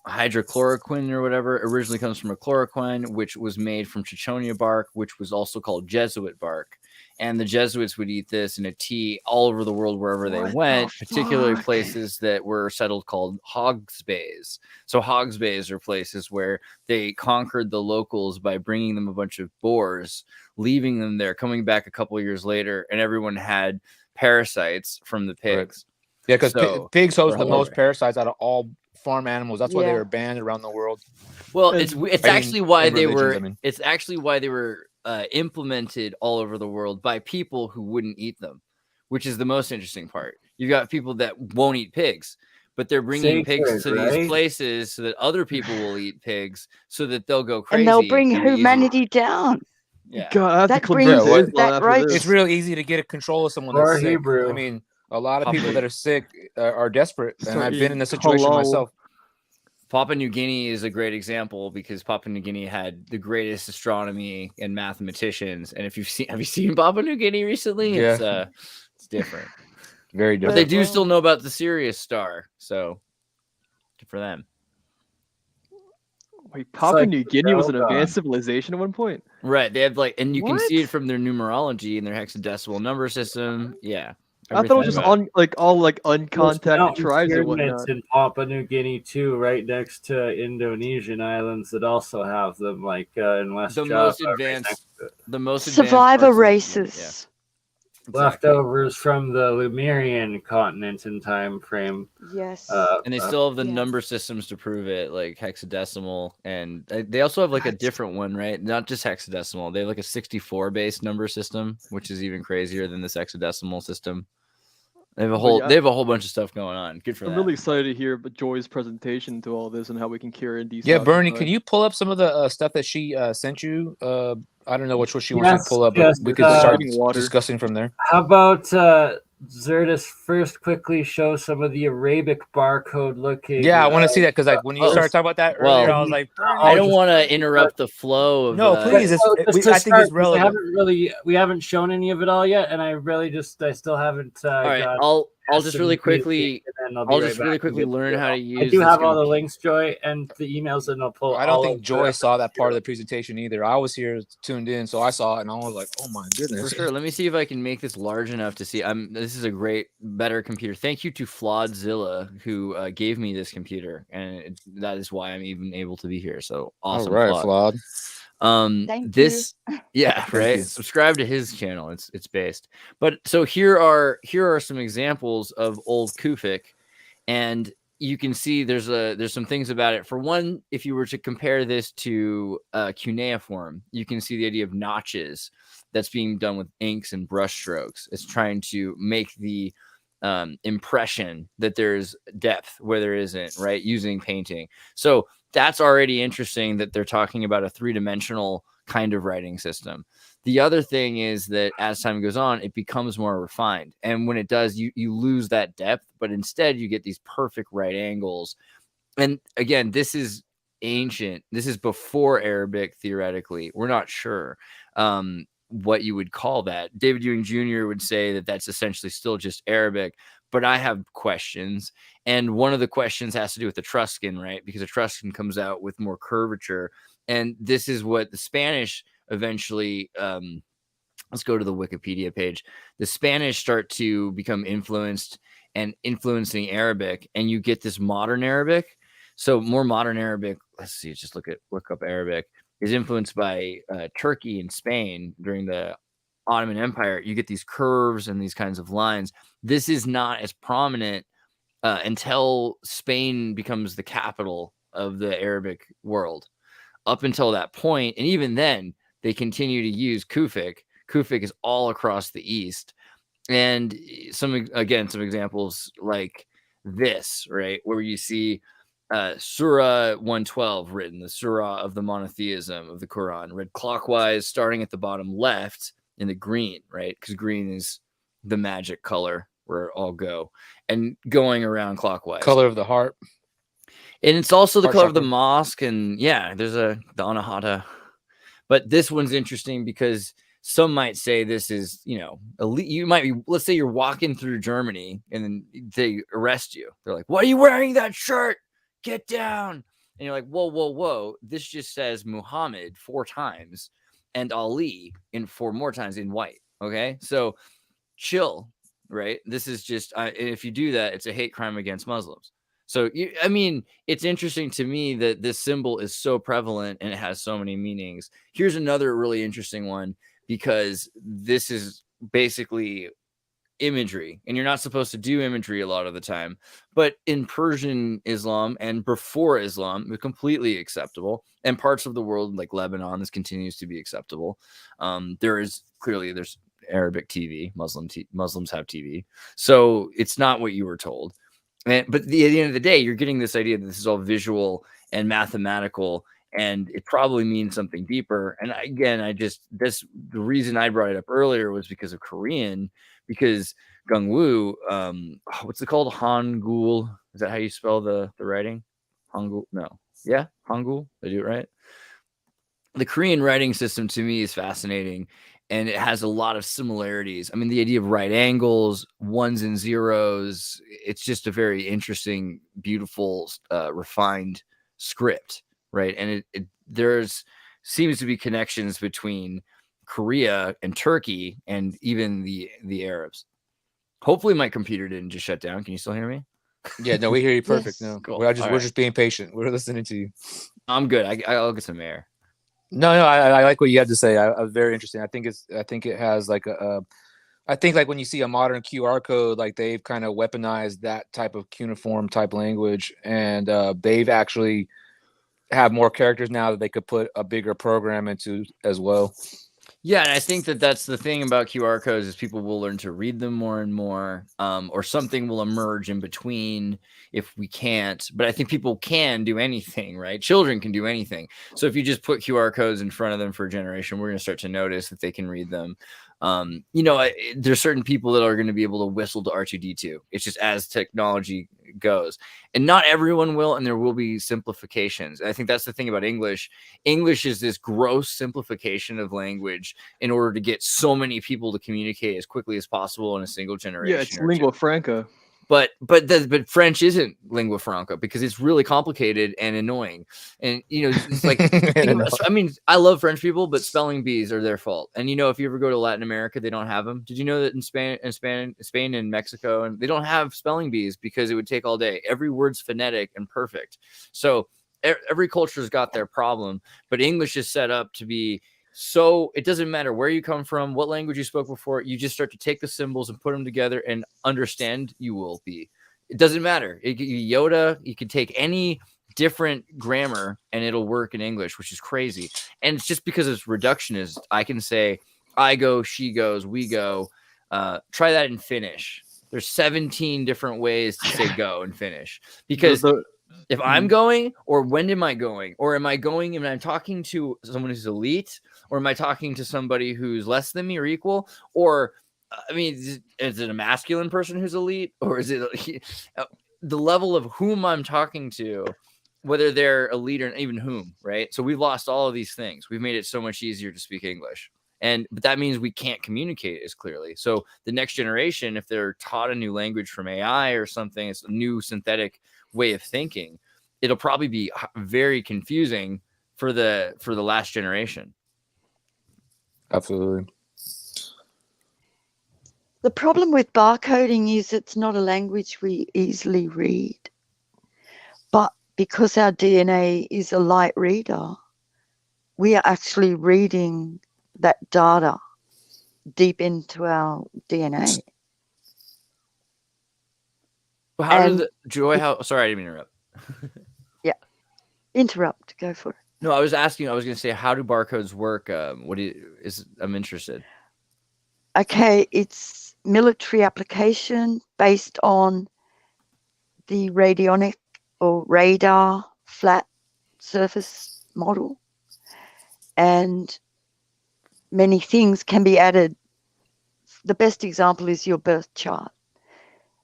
hydrochloroquine or whatever originally comes from a chloroquine, which was made from Chichonia bark, which was also called Jesuit bark. And the Jesuits would eat this in a tea all over the world, wherever they went, particularly places that were settled called hogs bays. So hogs bays are places where they conquered the locals by bringing them a bunch of boars, leaving them there, coming back a couple of years later, and everyone had parasites from the pigs. Right. Yeah, because pigs host the most parasites out of all farm animals. That's why they were banned around the world. Well, it's actually why they were implemented all over the world by people who wouldn't eat them, which is the most interesting part. You've got people that won't eat pigs, but they're bringing pigs to these places so that other people will eat pigs, so that they'll go crazy. And they'll bring humanity down. Yeah, God, that brings that right. It's real easy to get a control of someone that's sick. I mean, a lot of people that are sick are desperate, and I've been in this situation myself. Papua New Guinea is a great example because Papua New Guinea had the greatest astronomy and mathematicians. And if have you seen Papua New Guinea recently? Yeah. It's different. Very different. But they do still know about the Sirius star. So good for them. Wait, Papua New Guinea was an advanced civilization at one point? Right. They have and you can see it from their numerology and their hexadecimal number system. Yeah. I thought it was just all uncontacted tribes and whatnot. In Papua New Guinea too, right next to Indonesian islands that also have them, like in West Java. The most advanced survivor races. Leftovers from the Lemurian continent in time frame. Yes. And they still have the number systems to prove it, like hexadecimal, and they also have like a different one, right? Not just hexadecimal. They have like a 64 base number system, which is even crazier than this hexadecimal system. They have a whole bunch of stuff going on. Good for them. I'm really excited to hear Joy's presentation to all this and how we can cure and detox. Yeah, Bernie, can you pull up some of the stuff that she sent you? I don't know which one she wants to pull up, but we could start discussing from there. How about Zertis first quickly show some of the Arabic barcode looking? Yeah, I want to see that because like when you started talking about that earlier, I was like, I don't want to interrupt the flow of. No, please. I think it's relevant. We haven't shown any of it all yet, and I still haven't. All right, I'll just really quickly. I'll just really quickly learn how to use. I do have all the links, Joy, and the emails, and I'll pull. I don't think Joy saw that part of the presentation either. I was here tuned in, so I saw it, and I was like, "Oh my goodness!" For sure. Let me see if I can make this large enough to see. This is a better computer. Thank you to Flawedzilla who gave me this computer, and that is why I'm even able to be here. So awesome, all right, Flawed. Thank you. Yeah, right. Subscribe to his channel. It's based. But so here are some examples of old Kufic, and you can see there's some things about it. For one, if you were to compare this to cuneiform, you can see the idea of notches that's being done with inks and brush strokes. It's trying to make the impression that there's depth where there isn't, right? Using painting. So that's already interesting that they're talking about a three-dimensional kind of writing system. The other thing is that as time goes on, it becomes more refined. And when it does, you lose that depth, but instead you get these perfect right angles. And again, this is ancient. This is before Arabic, theoretically. We're not sure what you would call that. David Ewing Jr. would say that that's essentially still just Arabic, but I have questions. And one of the questions has to do with Etruscan, right? Because Etruscan comes out with more curvature. And this is what the Spanish eventually, let's go to the Wikipedia page. The Spanish start to become influenced and influencing Arabic, and you get this modern Arabic. So more modern Arabic, let's see, just look up Arabic, is influenced by Turkey and Spain during the Ottoman Empire. You get these curves and these kinds of lines. This is not as prominent until Spain becomes the capital of the Arabic world. Up until that point, and even then, they continue to use Kufic. Kufic is all across the East. And some examples like this, right, where you see Surah 112 written, the Surah of the monotheism of the Quran, read clockwise, starting at the bottom left in the green, right? Because green is the magic color where it all go, and going around clockwise. Color of the heart. And it's also the Heart color chakra. of the mosque. And yeah, there's the Anahata. But this one's interesting because some might say this is, you might be, let's say you're walking through Germany and then they arrest you. They're like, "Why are you wearing that shirt? Get down." And you're like, whoa. This just says Muhammad 4 times and Ali 4 more times in white. Okay. So chill, right? This is just, if you do that, it's a hate crime against Muslims. So, it's interesting to me that this symbol is so prevalent and it has so many meanings. Here's another really interesting one, because this is basically imagery, and you're not supposed to do imagery a lot of the time. But in Persian Islam and before Islam, it's completely acceptable. And parts of the world like Lebanon, this continues to be acceptable. There's Arabic TV. Muslims have TV. So it's not what you were told. But at the end of the day, you're getting this idea that this is all visual and mathematical, and it probably means something deeper. And again, the reason I brought it up earlier was because of Korean, because Gungwoo, what's it called? Hangul. Is that how you spell the writing? Hangul? No. Yeah, Hangul. Did I do it right? The Korean writing system to me is fascinating, and it has a lot of similarities. The idea of right angles, ones and zeros, it's just a very interesting, beautiful, refined script, right? And there's seems to be connections between Korea and Turkey and even the Arabs. Hopefully my computer didn't just shut down. Can you still hear me? Yeah, no, we hear you perfect. Yes. No, Cool. we're just being patient. We're listening to you. I'm good. I'll get some air. No, I like what you had to say. Very interesting. I think it has like I think like when you see a modern QR code, like they've kind of weaponized that type of cuneiform type language, and they've actually have more characters now that they could put a bigger program into as well. Yeah, and I think that that's the thing about QR codes is people will learn to read them more and more, or something will emerge in between if we can't. But I think people can do anything, right? Children can do anything. So if you just put QR codes in front of them for a generation, we're going to start to notice that they can read them. There's certain people that are going to be able to whistle to R2D2. It's just as technology goes, and not everyone will, and there will be simplifications. And I think that's the thing about English. English is this gross simplification of language in order to get so many people to communicate as quickly as possible in a single generation. Yeah, it's lingua franca. But French isn't lingua franca because it's really complicated and annoying. And it's like I mean, I love French people, but spelling bees are their fault. And if you ever go to Latin America, they don't have them. Did you know that in Spain and Mexico, and they don't have spelling bees because it would take all day. Every word's phonetic and perfect. So every culture's got their problem, but English is set up to be. So it doesn't matter where you come from, what language you spoke before, you just start to take the symbols and put them together and understand you will be. It doesn't matter. It could be Yoda. You can take any different grammar and it'll work in English, which is crazy. And it's just because it's reductionist. I can say I go, she goes, we go. Try that in Finnish. There's 17 different ways to say go in Finnish because if I'm going, or when am I going, or am I going and I'm talking to someone who's elite, or am I talking to somebody who's less than me or equal? Or, I mean, is it a masculine person who's elite, or is it the level of whom I'm talking to, whether they're elite or even whom, right? So we've lost all of these things. We've made it so much easier to speak English. But that means we can't communicate as clearly. So the next generation, if they're taught a new language from AI or something, it's a new synthetic way of thinking, it'll probably be very confusing for the last generation. Absolutely. The problem with barcoding is it's not a language we easily read. But because our DNA is a light reader, we are actually reading that data deep into our DNA. Well, how does Joy? Sorry, I didn't mean to interrupt. Yeah, interrupt. Go for it. No, I was asking. I was going to say, how do barcodes work? I'm interested. Okay, it's military application based on the radionic or radar flat surface model, and many things can be added. The best example is your birth chart.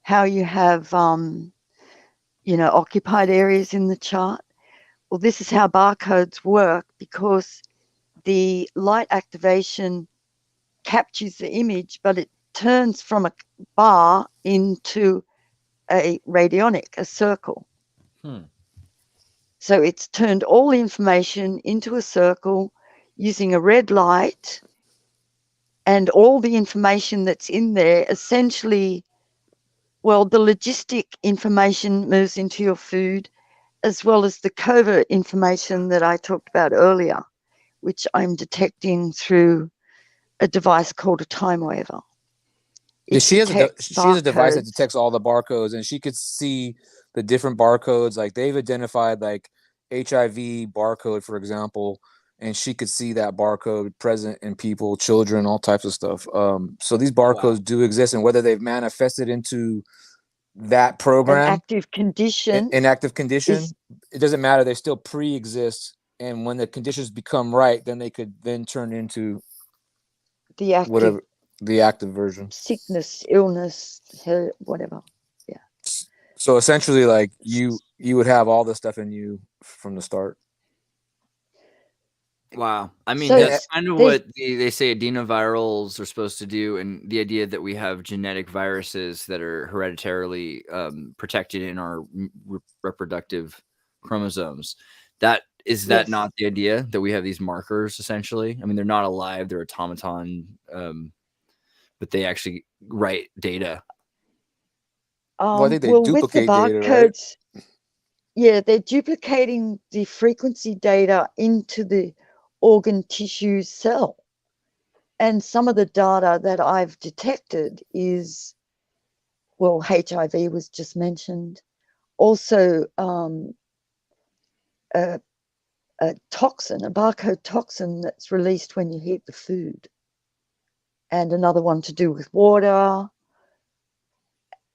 How you have, occupied areas in the chart. Well, this is how barcodes work because the light activation captures the image, but it turns from a bar into a radionic, a circle. So it's turned all the information into a circle using a red light, and all the information that's in there essentially, well, the logistic information moves into your food, as well as the covert information that I talked about earlier, which I'm detecting through a device called a time waver. She has a device that detects all the barcodes, and she could see the different barcodes. Like they've identified like HIV barcode, for example, and she could see that barcode present in people, children, all types of stuff. So these barcodes do exist, and whether they've manifested into that program, an active condition, it doesn't matter. They still pre-exist, and when the conditions become right, then they could then turn into the active, whatever the active version, sickness, illness, whatever. Yeah. So essentially, like you would have all this stuff in you from the start. Wow. I mean, that's kind of what they say adenovirals are supposed to do, and the idea that we have genetic viruses that are hereditarily protected in our reproductive chromosomes. That not the idea that we have these markers, essentially? I mean, they're not alive, they're automaton, but they actually write data. Well, I think they duplicate data, right? Yeah, they're duplicating the frequency data into the organ tissue cell. And some of the data that I've detected is, well, HIV was just mentioned. Also, a toxin, a barcode toxin that's released when you heat the food, and another one to do with water.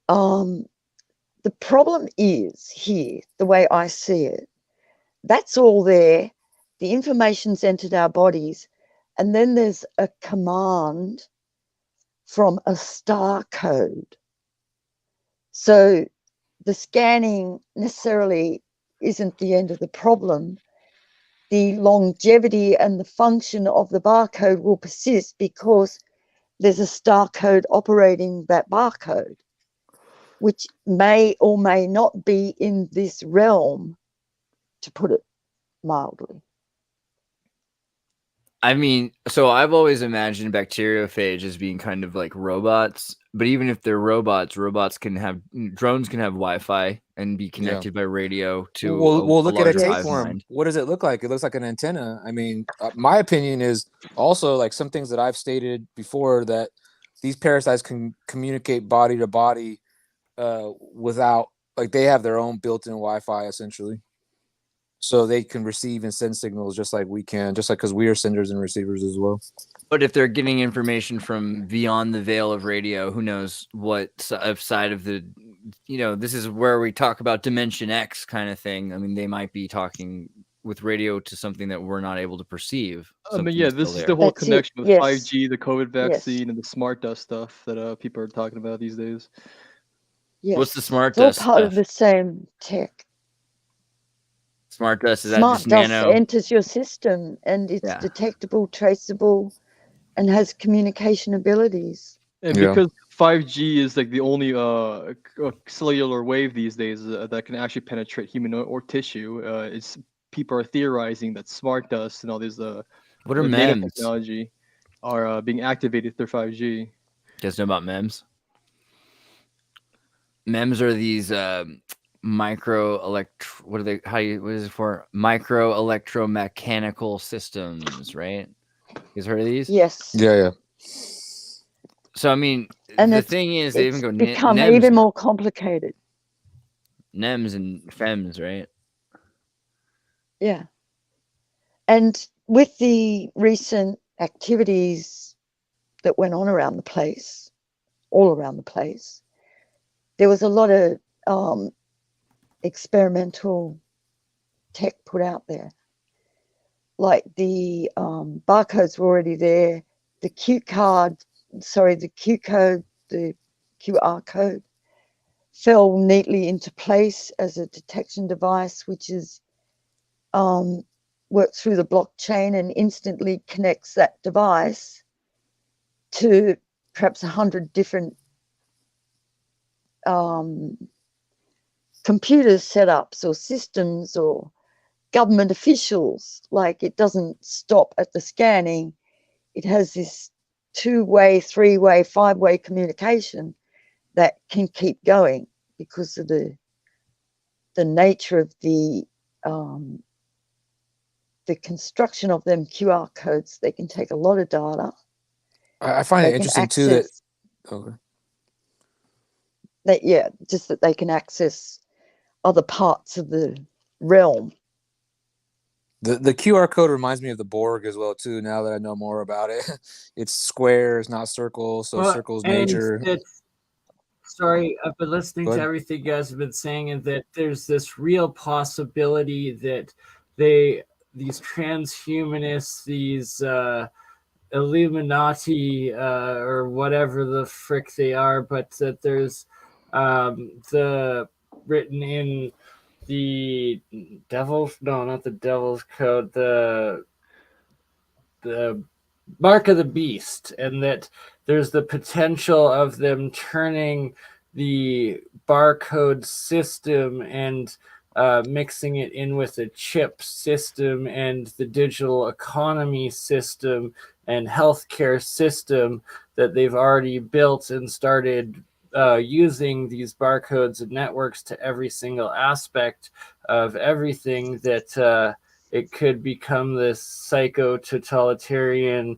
The problem is here, the way I see it, that's all there. The information's entered our bodies, and then there's a command from a star code. So the scanning necessarily isn't the end of the problem. The longevity and the function of the barcode will persist because there's a star code operating that barcode, which may or may not be in this realm, to put it mildly. I mean, so I've always imagined bacteriophage as being kind of like robots, but even if they're robots, drones can have Wi-Fi and be connected by radio to we'll look at a larger hive tapeworm. mind. What does it look like? It looks like an antenna. I mean, my opinion is also, like some things that I've stated before, that these parasites can communicate body to body without, like, they have their own built-in Wi-Fi essentially. So they can receive and send signals just like we can, just like, because we are senders and receivers as well. But if they're getting information from beyond the veil of radio, who knows what side of the, this is where we talk about Dimension X kind of thing. I mean, they might be talking with radio to something that we're not able to perceive. I mean, yeah, this is the whole connection with 5G, the COVID vaccine, and the smart dust stuff that people are talking about these days. Yes. What's the smart dust? It's all part stuff? of the same tech. Smart dust, is smart that just dust nano? enters your system, and it's detectable, traceable, and has communication abilities. And because 5G is like the only cellular wave these days that can actually penetrate human or tissue, people are theorizing that smart dust and all these what are MEMS? nanotechnology are being activated through 5G. You guys know about MEMS? MEMS are these what is it for? Micro electromechanical systems, right? You guys heard of these? Yes. Yeah. So I mean, and the thing is, they even go become NEMS even more complicated. NEMS and FEMS, right? Yeah. And with the recent activities that went on around the place, all around the place, there was a lot of experimental tech put out there. Like the barcodes were already there, the QR code fell neatly into place as a detection device, which is works through the blockchain and instantly connects that device to perhaps 100 different computer setups or systems or government officials. Like, it doesn't stop at the scanning. It has this 2-way, 3-way, 5-way communication that can keep going because of the nature of the construction of them QR codes. They can take a lot of data. I find it interesting too that just that they can access other parts of the realm. The QR code reminds me of the Borg as well too. Now that I know more about it, it's squares, not circles. So circles nature. Sorry, I've been listening to everything you guys have been saying, and that there's this real possibility that these transhumanists, these Illuminati or whatever the frick they are, but that there's written in the not the devil's code, the mark of the beast, and that there's the potential of them turning the barcode system and mixing it in with a chip system and the digital economy system and healthcare system that they've already built and started using these barcodes and networks to every single aspect of everything, that it could become this psycho-totalitarian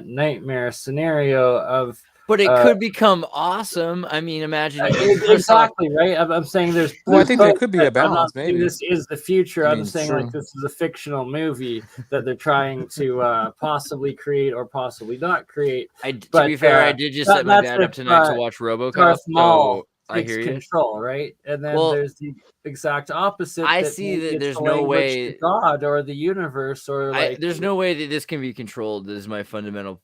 nightmare scenario of But it could become awesome. I mean, imagine exactly right. I'm saying there's. Well, I think there could be a balance. I'm not saying Maybe this is the future. I I'm mean, saying sure. like this is a fictional movie that they're trying to possibly create or possibly not create. To be fair, I did just set my dad up tonight to watch RoboCop. Darth Maul so I takes hear you. control, right? And then there's the exact opposite. I that see that it's there's the no language way to God or the universe or like. There's no way that this can be controlled. This is my fundamental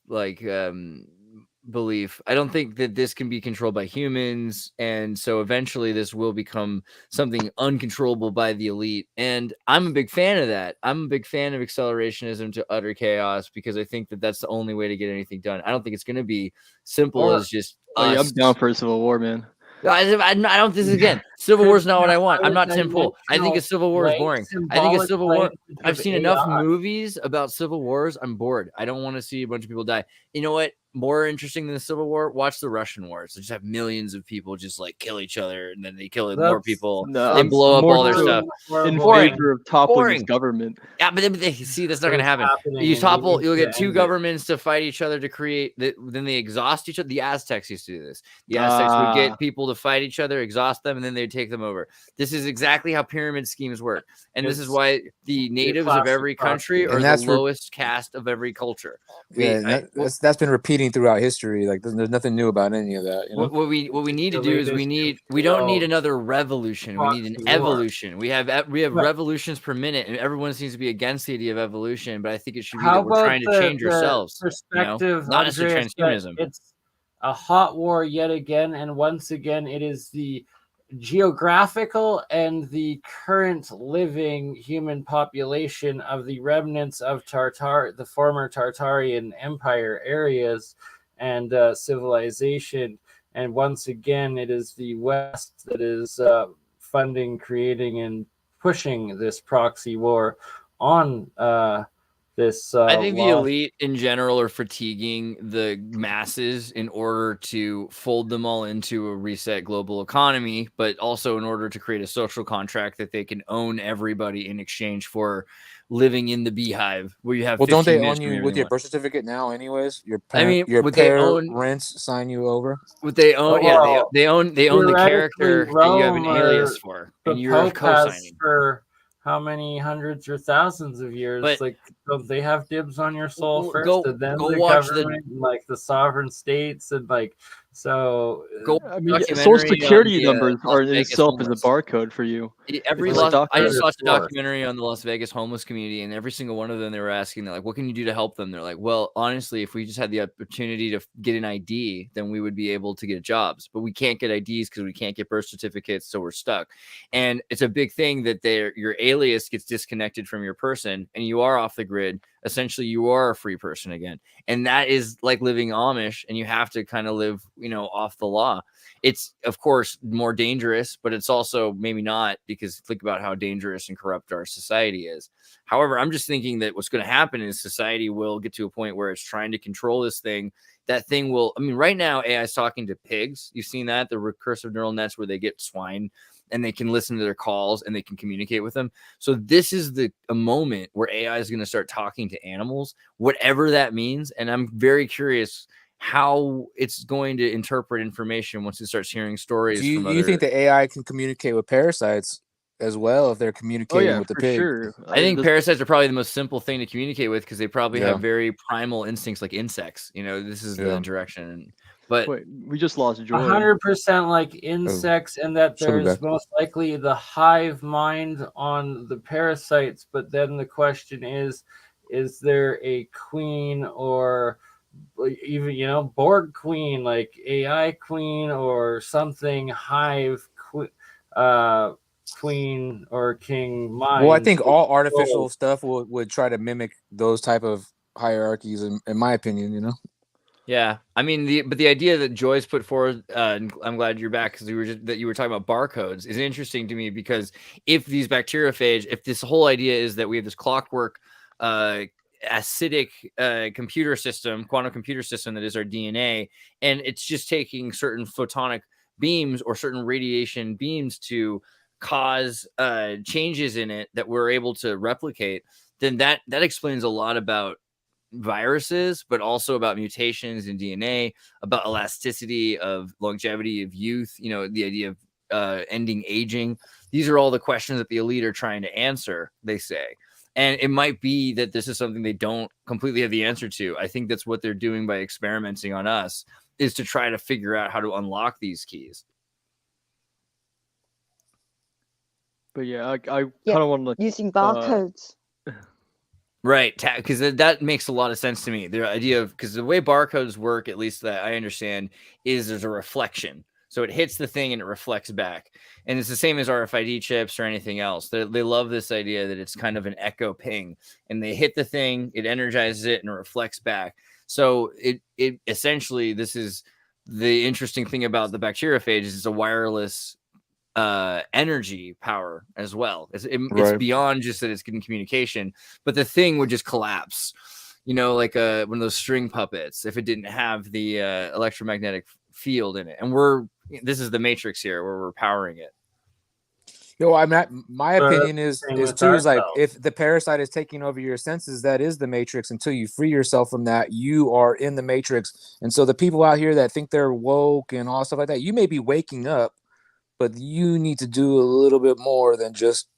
belief. I don't think that this can be controlled by humans, and so eventually this will become something uncontrollable by the elite. And I'm a big fan of that. I'm a big fan of accelerationism to utter chaos because I think that that's the only way to get anything done. I don't think it's going to be simple as just us. Yeah, I'm down for a civil war, man. I don't. This is again. Civil War is not what I want. I'm not Tim Pool. I think a civil war is boring. I think a civil war. I've seen enough movies about civil wars. I'm bored. I don't want to see a bunch of people die. You know what? More interesting than the Civil War? Watch the Russian wars. They just have millions of people just like kill each other, and then they kill more people. They blow up all their stuff. In favor of toppling his government. Yeah, but see, that's not going to happen. You'll get two governments to fight each other to create. Then they exhaust each other. The Aztecs used to do this. The Aztecs would get people to fight each other, exhaust them, and then they'd take them over. This is exactly how pyramid schemes work, and this is why the natives of every country are the lowest caste of every culture. That's been repeating throughout history. Like there's nothing new about any of that. You know? What we need to do is we don't need another revolution. We need an evolution. We have revolutions per minute, and everyone seems to be against the idea of evolution. But I think it should be that we're trying to change ourselves. Perspective, not necessarily transhumanism. It's a hot war yet again, and once again, it is the geographical and the current living human population of the remnants of the former Tartarian Empire areas and civilization. And once again, it is the West that is funding, creating, and pushing this proxy war on this. I think the elite in general are fatiguing the masses in order to fold them all into a reset global economy, but also in order to create a social contract that they can own everybody in exchange for living in the beehive where you have. Well, don't they own you with your birth certificate now, anyways? Your parents sign you over. What they own, they own the character that you have an alias for, and you're co-signing for how many hundreds or thousands of years? But like, don't they have dibs on your soul first, go, and then go the watch government, like the sovereign states, and like so. I mean, social security numbers are in itself as a barcode for you. I just watched a documentary on the Las Vegas homeless community, and every single one of them, they were asking, they're like, "What can you do to help them?" They're like, "Well, honestly, if we just had the opportunity to get an ID, then we would be able to get jobs. But we can't get IDs because we can't get birth certificates, so we're stuck." And it's a big thing that your alias gets disconnected from your person, and you are off the grid. Essentially, you are a free person again, and that is like living Amish, and you have to kind of live, off the law. It's of course more dangerous, but it's also maybe not, because think about how dangerous and corrupt our society is. However, I'm just thinking that what's going to happen is society will get to a point where it's trying to control this thing. That thing will, right now AI is talking to pigs. You've seen that, the recursive neural nets where they get swine and they can listen to their calls and they can communicate with them. So this is a moment where AI is going to start talking to animals, whatever that means. And I'm very curious how it's going to interpret information once it starts hearing stories. Do you think the AI can communicate with parasites as well if they're communicating with the pig? Sure. I think parasites are probably the most simple thing to communicate with because they probably have very primal instincts like insects. This is the direction. But wait, we just lost Joy. 100% like insects, and that there's most likely the hive mind on the parasites. But then the question is there a queen or even Borg queen, like AI queen or something, hive queen or king mind? Well, I think all artificial stuff would try to mimic those type of hierarchies, in my opinion. Yeah, but the idea that Joyce put forward, and I'm glad you're back because you were talking about barcodes, is interesting to me, because if these bacteriophage, if this whole idea is that we have this clockwork, acidic computer system, quantum computer system that is our DNA, and it's just taking certain photonic beams or certain radiation beams to cause changes in it that we're able to replicate, then that explains a lot about viruses, but also about mutations in DNA, about elasticity of longevity of youth, you know, the idea of ending aging. These are all the questions that the elite are trying to answer, they say. And it might be that this is something they don't completely have the answer to. I think that's what they're doing by experimenting on us, is to try to figure out how to unlock these keys. But yeah, I kind of want to using barcodes. Right, because that makes a lot of sense to me. The idea of, because the way barcodes work, at least that I understand, is there's a reflection. So it hits the thing and it reflects back. And it's the same as RFID chips or anything else. They love this idea that it's kind of an echo ping, and they hit the thing, it energizes it, and it reflects back. So it essentially, this is the interesting thing about the bacteriophage, is it's a wireless energy power as well. It's beyond just that it's getting communication, but the thing would just collapse, you know, like one of those string puppets, if it didn't have the electromagnetic field in it. And this is the matrix here where we're powering it. Yo, I mean, my opinion is like, if the parasite is taking over your senses, that is the matrix. Until you free yourself from that, you are in the matrix. And so the people out here that think they're woke and all stuff like that, you may be waking up, but you need to do a little bit more than just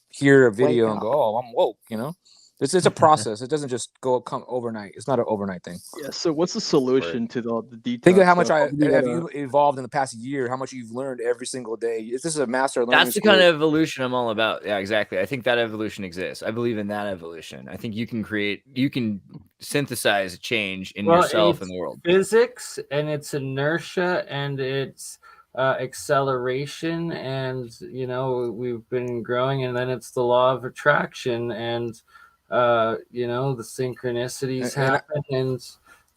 hear a video and go, "Oh, I'm woke." You know, it's a process. It doesn't just come overnight. It's not an overnight thing. Yeah. So what's the solution to the details? Think of how much have you evolved in the past year. How much you've learned every single day. This is a master learning. That's the kind of evolution I'm all about. Yeah, exactly. I think that evolution exists. I believe in that evolution. I think you can synthesize a change in yourself and the world. Physics, and it's inertia, and it's acceleration, and you know, we've been growing, and then it's the law of attraction, and you know, the synchronicities happen, and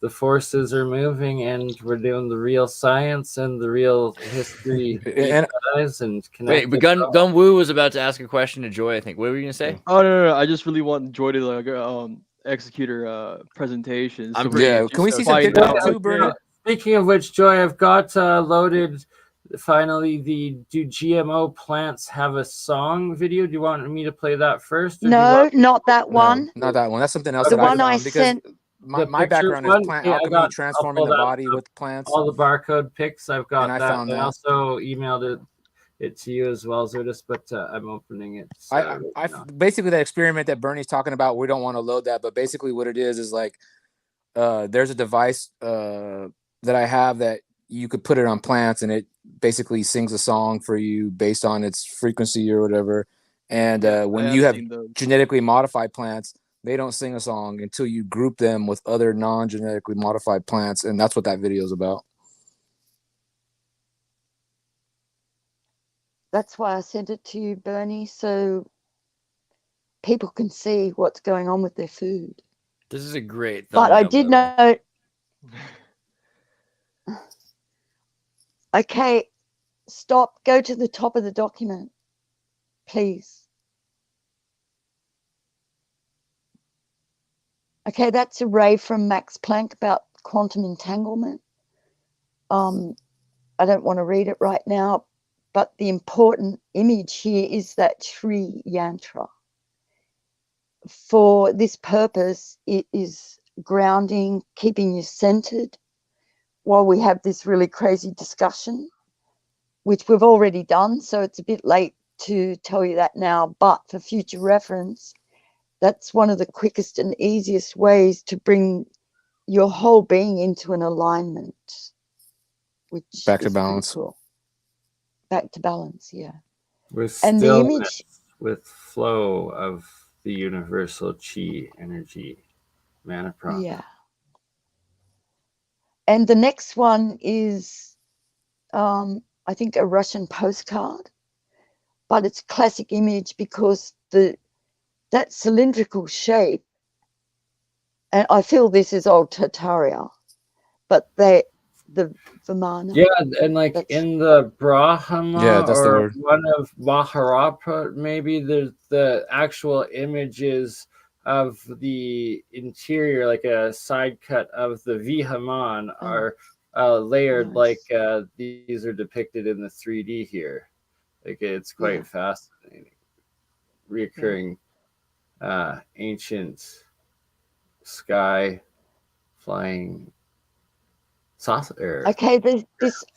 the forces are moving, and we're doing the real science and the real history. And wait, but Gun Wu was about to ask a question to Joy, I think. What were you gonna say? Oh no, I just really want Joy to like execute her presentation. Can we see some Tictoc too, Bernard? Speaking of which, Joy, I've got loaded finally do GMO plants have a song video? Do you want me to play that first? No, not that one. No, not that one. That's something else. The one I sent. My background is plant alchemy, transforming the body with plants. All the barcode pics, I've got that. I also emailed it to you as well, Zerdis, but I'm opening it. Basically, that experiment that Bernie's talking about, we don't want to load that, but basically what it is like there's a device that I have that you could put it on plants, and it basically sings a song for you based on its frequency or whatever. And when you have genetically modified plants, they don't sing a song until you group them with other non-genetically modified plants, and that's what that video is about. That's why I sent it to you, Bernie, so people can see what's going on with their food. This is a great But I did know. Okay, stop. Go to the top of the document, please. Okay, that's a ray from Max Planck about quantum entanglement. I don't want to read it right now, but the important image here is that Sri Yantra. For this purpose, it is grounding, keeping you centered while we have this really crazy discussion, which we've already done, so it's a bit late to tell you that now, but for future reference, that's one of the quickest and easiest ways to bring your whole being into an alignment. Which back to balance. Cool. Back to balance, yeah. With and the image with flow of the universal chi energy, mana prana. Yeah. And the next one is, I think, a Russian postcard, but it's a classic image because that cylindrical shape, and I feel this is old Tartaria, but the Vimana. Yeah, and like in the Brahma that's or the word. one of Maharapa, maybe there's the actual images of the interior, like a side cut of the Vihaman are layered like these are depicted in the 3D here. Like it's quite fascinating. Reoccurring ancient sky, flying saucer. Okay, this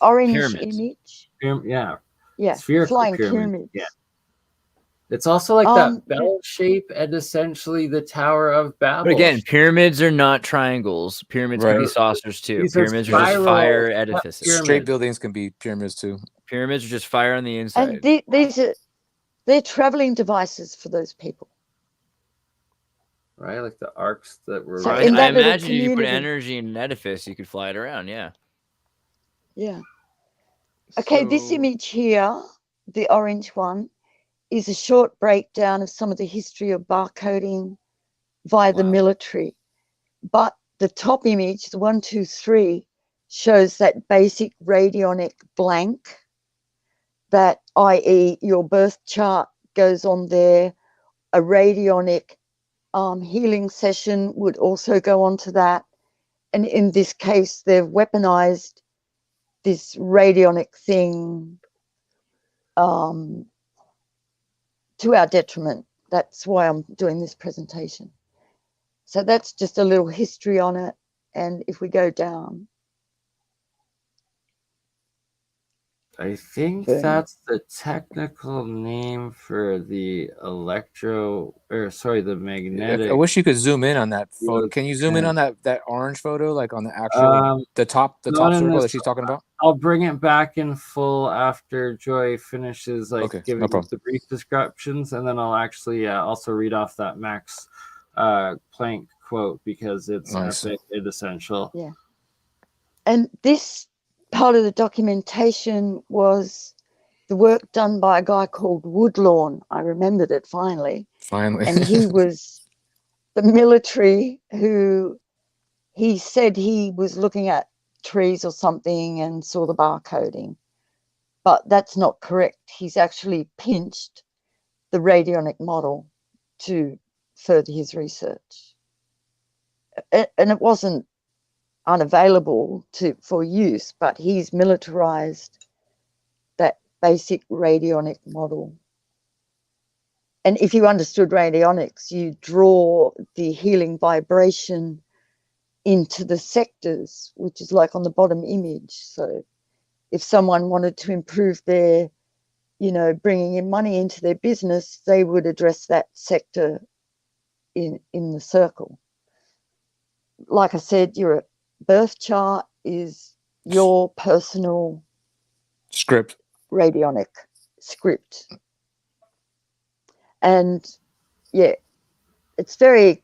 orange Pyramids. image. Yeah. Yeah, Spherical flying pyramid. pyramids. Yeah. It's also like that bell shape and essentially the Tower of Babel. But again, pyramids are not triangles. Pyramids can be saucers too. These are Pyramids are just fire edifices. Straight buildings can be pyramids too. Pyramids are just fire on the inside. And they're traveling devices for those people. Right, like the arcs that were. So I in that little imagine if you put community- energy in an edifice, you could fly it around. Yeah. Yeah. Okay, this image here, the orange one, is a short breakdown of some of the history of barcoding via the military. But the top image, the 1, 2, 3, shows that basic radionic blank, that i.e. your birth chart goes on there. A radionic healing session would also go on to that. And in this case, they've weaponized this radionic thing to our detriment. That's why I'm doing this presentation. So that's just a little history on it. And if we go down. I think that's the technical name for the the magnetic. I wish you could zoom in on that photo. Can you zoom in on that orange photo, like on the actual the top circle that she's talking about? I'll bring it back in full after Joy finishes giving the brief descriptions, and then I'll actually also read off that Max Planck quote because it's epic and essential. Yeah. And this part of the documentation was the work done by a guy called Woodlawn. I remembered it finally. And he was the military who he said he was looking at trees or something and saw the barcoding. But that's not correct. He's actually pinched the radionic model to further his research. And it wasn't unavailable for use, but he's militarized that basic radionic model. And if you understood radionics, you draw the healing vibration into the sectors, which is like on the bottom image. So if someone wanted to improve their, bringing in money into their business, they would address that sector in the circle. Like I said, your birth chart is your personal script, radionic script. And yeah, it's very,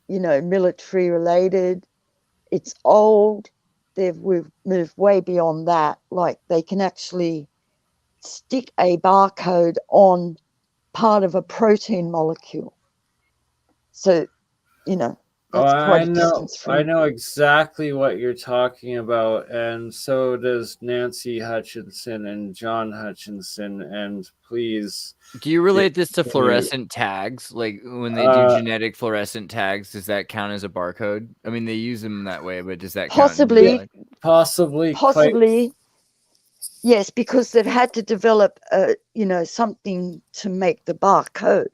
military related. It's old. We've moved way beyond that. Like they can actually stick a barcode on part of a protein molecule. So, that's quite a distance from. I know exactly what you're talking about, and so does Nancy Hutchinson and John Hutchinson. And please, do you relate this to fluorescent tags? Like when they do genetic fluorescent tags, does that count as a barcode? I mean, they use them that way, but does that possibly count? Possibly, yes, because they've had to develop, something to make the barcode.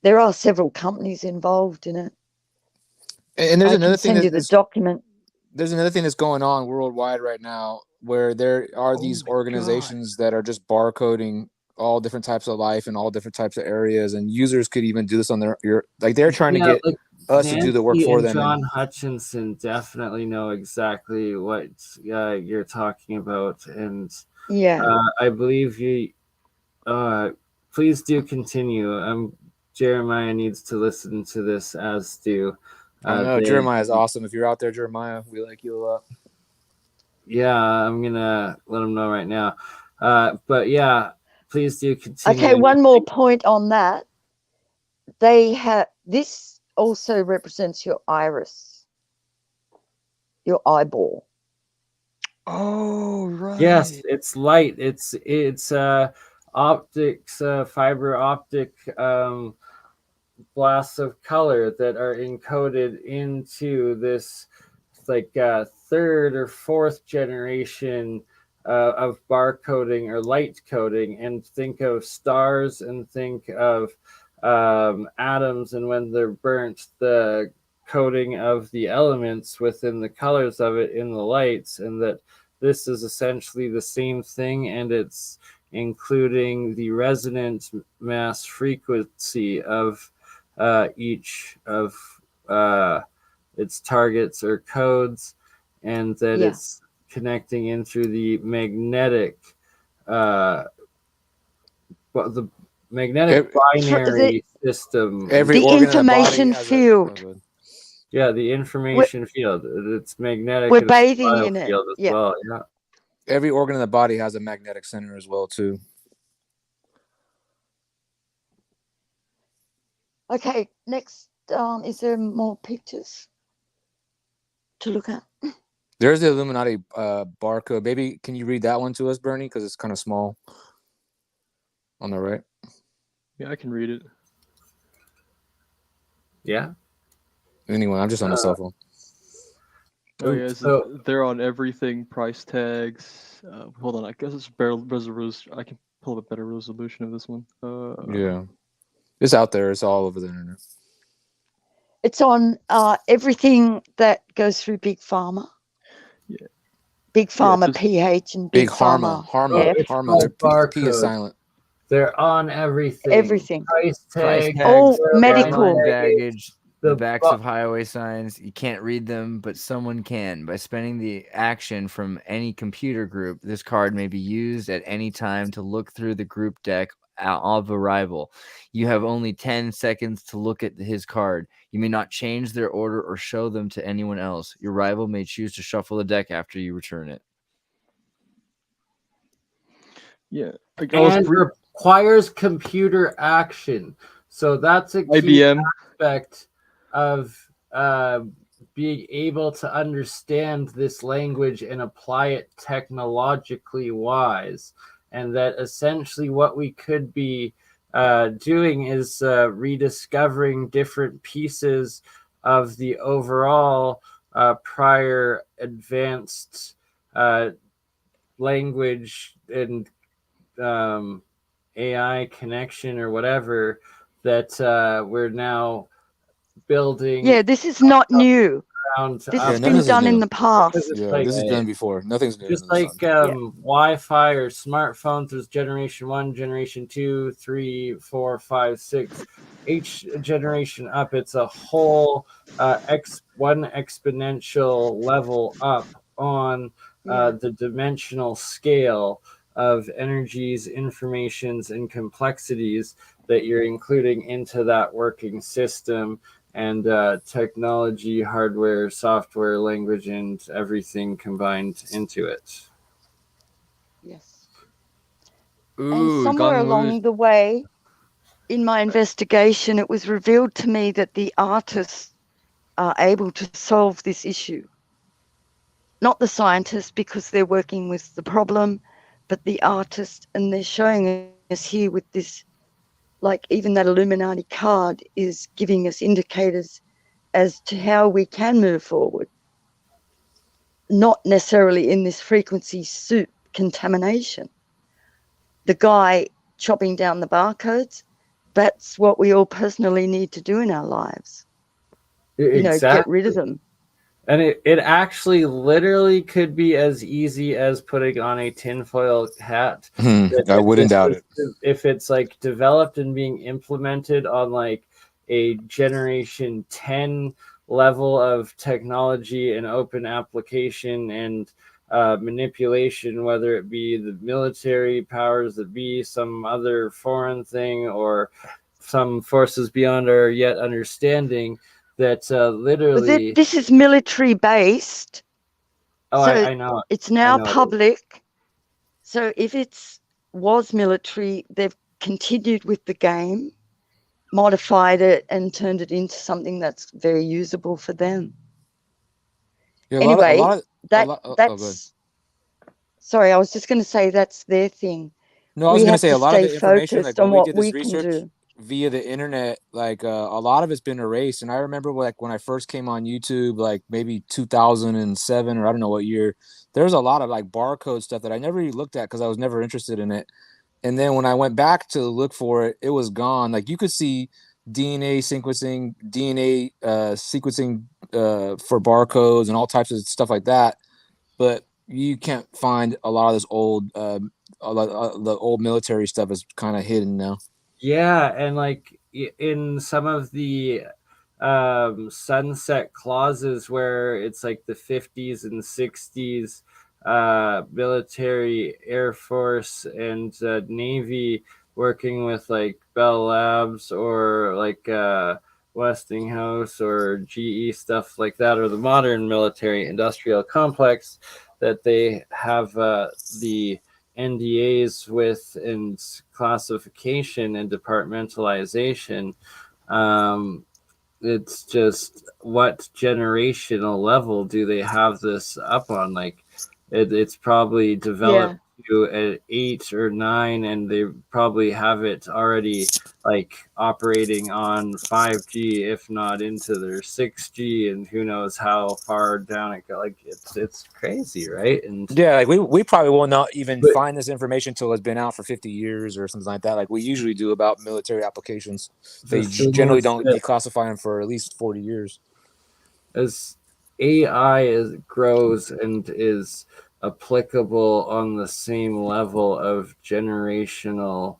There are several companies involved in it. And there's another thing. Send you the document. There's another thing that's going on worldwide right now, where there are these organizations that are just barcoding all different types of life in all different types of areas, and users could even do this on they're trying to get us Nancy to do the work for them. John Hutchinson definitely know exactly what you're talking about, and I believe you. Please do continue. Jeremiah needs to listen to this, as do. I know Jeremiah is awesome. If you're out there, Jeremiah, we like you a lot. Yeah, I'm gonna let him know right now. But yeah, please do continue. Okay, one more point on that. They have this also represents your iris, your eyeball. Oh, right. Yes, it's light. It's optics, fiber optic blasts of color that are encoded into this third or fourth generation of barcoding or light coding. And think of stars and think of atoms, and when they're burnt, the coding of the elements within the colors of it in the lights, and that this is essentially the same thing, and it's including the resonance mass frequency of each of its targets or codes, and that it's connecting in through the magnetic the magnetic binary system. Every the organ information in the body field. Yeah, the information field. It's magnetic. We're bathing in it. Field as well. Yeah. Every organ in the body has a magnetic center as well too. Okay, next, is there more pictures to look at? There's the Illuminati barcode. Maybe can you read that one to us, Bernie? Because it's kind of small. On the right. Yeah, I can read it. Yeah. Anyway, I'm just on the cell phone. Oh yeah, so they're on everything. Price tags. Hold on, I guess it's better resolution. I can pull up a better resolution of this one. Yeah, it's out there. It's all over the internet. It's on everything that goes through Big Pharma. Yeah. Big Pharma, PH, and Big Pharma. Pharma. The P is silent. They're on everything. Everything. Price tags. Oh, medical baggage. The backs of highway signs. You can't read them, but someone can. By spending the action from any computer group, this card may be used at any time to look through the group deck of a rival. You have only 10 seconds to look at his card. You may not change their order or show them to anyone else. Your rival may choose to shuffle the deck after you return it. Yeah. And requires computer action. So that's a key aspect of being able to understand this language and apply it technologically wise. And that essentially what we could be doing is rediscovering different pieces of the overall prior advanced language and AI connection or whatever that we're now building. Yeah, this is not new. This has been done in the past. Yeah, this is done before. Nothing's new. Just like Wi-Fi or smartphones, there's generation 1, generation 2, 3, 4, 5, 6. Each generation up, it's a whole one exponential level up on the dimensional scale of energies, informations, and complexities that you're including into that working system. And technology, hardware, software, language, and everything combined into it. Yes. Ooh, and somewhere along the way, in my investigation, it was revealed to me that the artists are able to solve this issue. Not the scientists, because they're working with the problem, but the artists, and they're showing us here with this. Like even that Illuminati card is giving us indicators as to how we can move forward. Not necessarily in this frequency soup contamination. The guy chopping down the barcodes, that's what we all personally need to do in our lives. Exactly. Get rid of them. And it actually literally could be as easy as putting on a tinfoil hat. I wouldn't doubt it. If it's like developed and being implemented on like a generation 10 level of technology and open application and manipulation, whether it be the military powers that be, some other foreign thing, or some forces beyond our yet understanding, that literally this is military based. Oh, so I know. It's now public. So if it was military, they've continued with the game, modified it, and turned it into something that's very usable for them. Yeah, anyway, that's. Sorry, I was just going to say that's their thing. No, I was going to say a lot of the information, like when we did this research via the internet, like a lot of it's been erased. And I remember like when I first came on YouTube, like maybe 2007 or I don't know what year, there was a lot of like barcode stuff that I never really looked at because I was never interested in it. And then when I went back to look for it, it was gone. Like you could see DNA sequencing for barcodes and all types of stuff like that, but you can't find a lot of this old, the old military stuff is kind of hidden now. Yeah, and like in some of the sunset clauses where it's like the 50s and 60s, military, Air Force, and Navy working with like Bell Labs or like Westinghouse or GE, stuff like that, or the modern military industrial complex, that they have the NDAs with, and classification and departmentalization. It's just, what generational level do they have this up on? Like it's probably developed to an 8 or 9, and they probably have it already like operating on 5G, if not into their 6G, and who knows how far down it goes. Like it's crazy, right? And yeah, like we probably will not even find this information until it's been out for 50 years or something like that, like we usually do about military applications. They generally don't declassify them for at least 40 years. As AI grows and is applicable on the same level of generational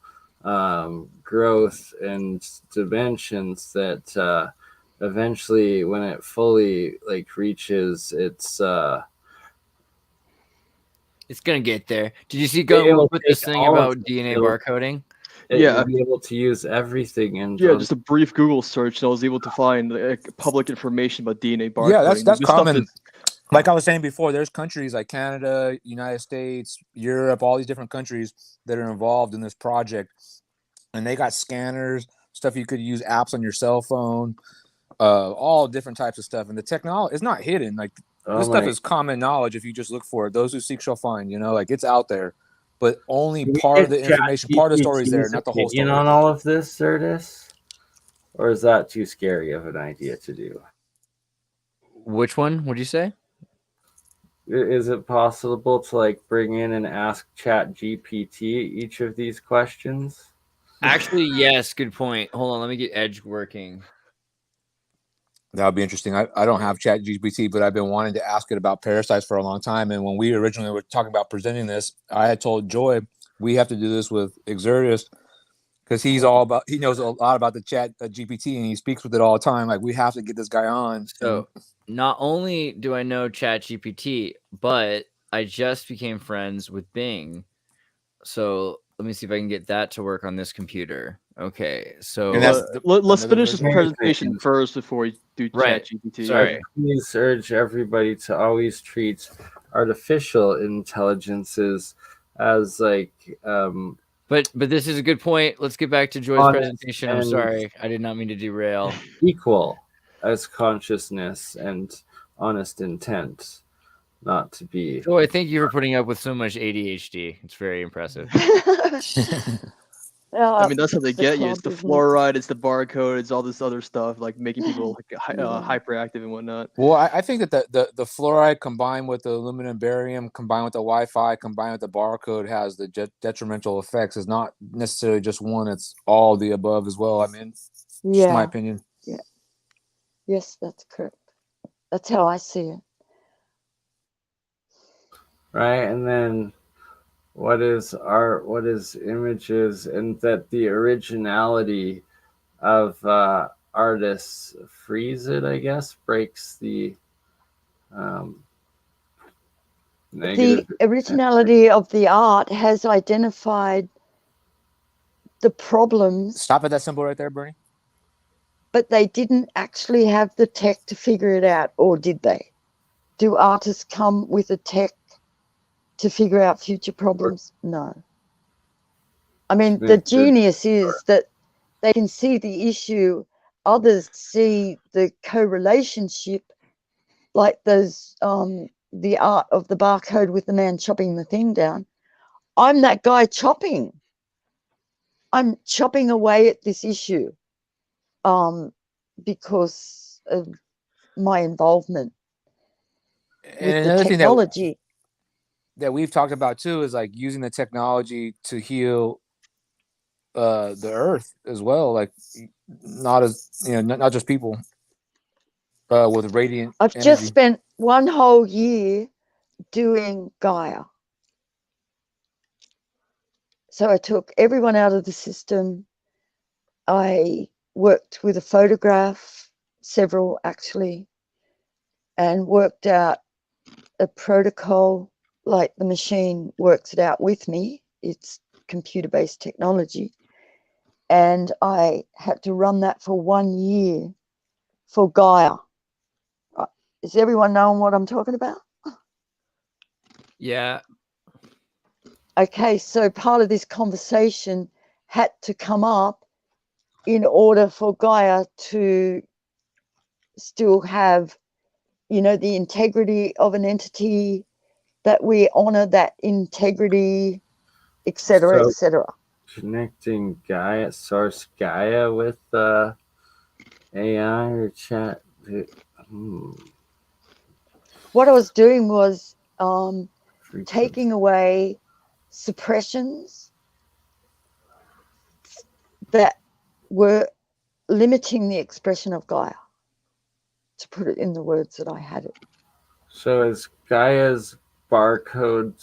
growth and dimensions, that eventually, when it fully like reaches its gonna get there. Did you see Go put this thing about DNA barcoding? Yeah, be able to use everything. And just a brief Google search, and I was able to find like, public information about DNA barcoding. Yeah, that's common. Like I was saying before, there's countries like Canada, United States, Europe, all these different countries that are involved in this project, and they got scanners, stuff you could use, apps on your cell phone, all different types of stuff. And the technology is not hidden. Like this stuff is common knowledge if you just look for it. Those who seek shall find. You know, like it's out there, but only part of the information, part of the story is there, not the whole story. On all of this, Certus, or is that too scary of an idea to do? Which one would you say? Is it possible to like bring in and ask ChatGPT each of these questions? Actually, yes. Good point. Hold on, let me get Edge working. That would be interesting. I don't have ChatGPT, but I've been wanting to ask it about parasites for a long time. And when we originally were talking about presenting this, I had told Joy we have to do this with Exertus because he knows a lot about the GPT and he speaks with it all the time. Like we have to get this guy on. So not only do I know ChatGPT, but I just became friends with Bing. So let me see if I can get that to work on this computer. Okay, so let's finish this presentation first before we do ChatGPT. Sorry. Please urge everybody to always treat artificial intelligences as like But this is a good point. Let's get back to Joy's presentation. I'm sorry. I did not mean to derail. Equal as consciousness and honest intent, not to be. Joy, thank you for putting up with so much ADHD. It's very impressive. I mean, that's how they get you. It's the fluoride, it's the barcode, it's all this other stuff, like making people like, hyperactive and whatnot. Well, I think that the fluoride combined with the aluminum barium, combined with the Wi-Fi, combined with the barcode has the detrimental effects. It's not necessarily just one; it's all the above as well. I mean, just my opinion. Yeah. Yes, that's correct. That's how I see it. Right, and then what is art, what is images, and that the originality of artists frees it, I guess, breaks the negative. The originality of the art has identified the problems. Stop at that symbol right there, Bernie. But they didn't actually have the tech to figure it out, or did they? Do artists come with a tech to figure out future problems? No. I mean, the genius is that they can see the issue, others see the co-relationship, like those the art of the barcode with the man chopping the thing down. I'm that guy chopping. I'm chopping away at this issue because of my involvement with the technology. That we've talked about too is like using the technology to heal the Earth as well, like not as not just people with radiant I've energy. just spent one whole year doing Gaia. So I took everyone out of the system. I worked with a photograph, several actually, and worked out a protocol, like the machine works it out with me. It's computer-based technology. And I had to run that for 1 year for Gaia. Is everyone knowing what I'm talking about? Yeah. Okay, so part of this conversation had to come up in order for Gaia to still have, the integrity of an entity, that we honor that integrity, etc., So etc. connecting Gaia, source Gaia with AI or chat. What I was doing was taking away suppressions that were limiting the expression of Gaia, to put it in the words that I had it. So is Gaia's barcode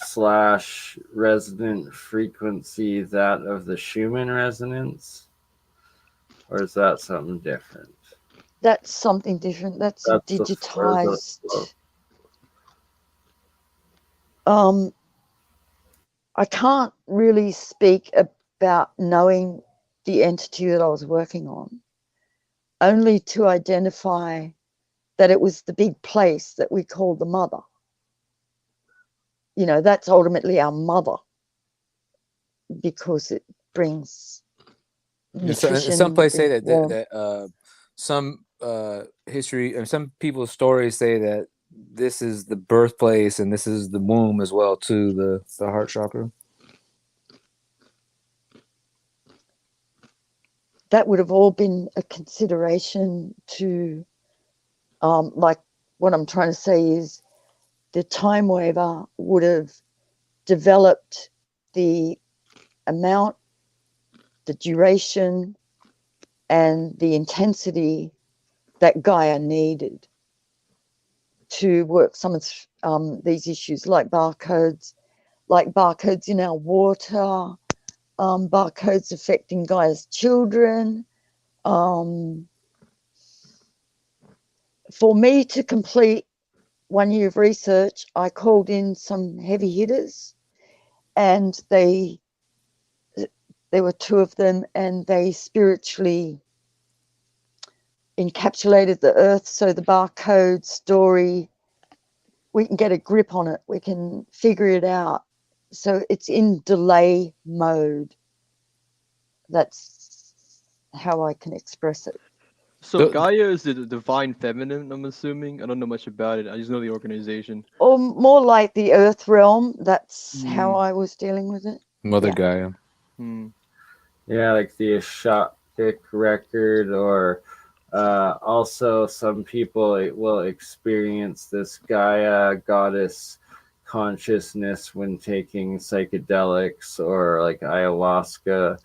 / resonant frequency that of the Schumann resonance? Or is that something different? That's something different. That's digitized. I can't really speak about knowing the entity that I was working on, only to identify that it was the big place that we call the mother. That's ultimately our mother, because it brings nutrition. Some places say that some history and some people's stories say that this is the birthplace and this is the womb as well too, the heart chakra. That would have all been a consideration to, like what I'm trying to say is, the time waver would have developed the amount, the duration, and the intensity that Gaia needed to work some of these issues, like barcodes in our water, barcodes affecting Gaia's children. For me to complete 1 year of research, I called in some heavy hitters, and there were 2 of them, and they spiritually encapsulated the earth. So the barcode story, we can get a grip on it, we can figure it out. So it's in delay mode. That's how I can express it. So Gaia is the divine feminine, I'm assuming. I don't know much about it. I just know the organization. Or more like the earth realm. That's how I was dealing with it. Mother Gaia. Yeah, like the Ashok record, or also some people will experience this Gaia goddess consciousness when taking psychedelics or like ayahuasca.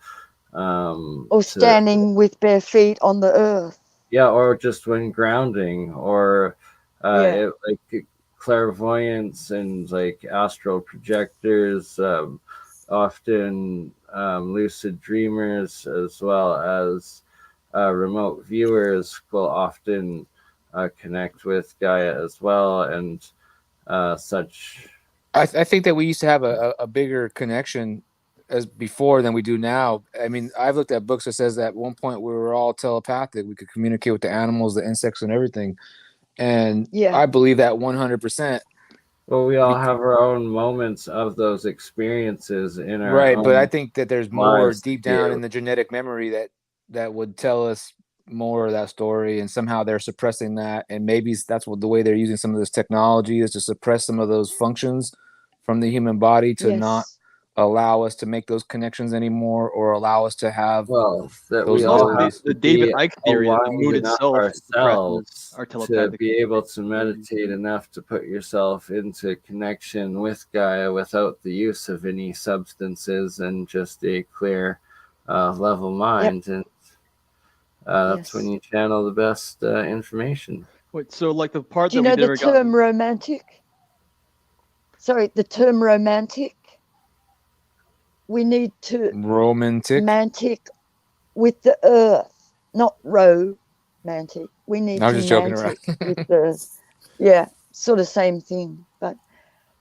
Or standing with bare feet on the earth. Yeah, or just when grounding, or like clairvoyance and like astral projectors, often lucid dreamers, as well as remote viewers will often connect with Gaia as well, and such. I think that we used to have a bigger connection as before than we do now. I mean, I've looked at books that says that at one point we were all telepathic. We could communicate with the animals, the insects, and everything. And I believe that 100%. Well, we all have our own moments of those experiences in our right, own but I think that there's more deep down too. in the genetic memory that would tell us more of that story, and somehow they're suppressing that, and maybe that's what the way they're using some of this technology is to suppress some of those functions from the human body to not allow us to make those connections anymore, or allow us to have that those we all have the David Icke theory that the mood itself ourselves our to telepathic be able to meditate enough to put yourself into connection with Gaia without the use of any substances, and just a clear level mind, and that's when you channel the best information. Wait, so like the part Do you that know we the never term romantic? Sorry, the term romantic. We need to romantic with the earth, not romantic. We need I'm to just joking around. with the sort of same thing. But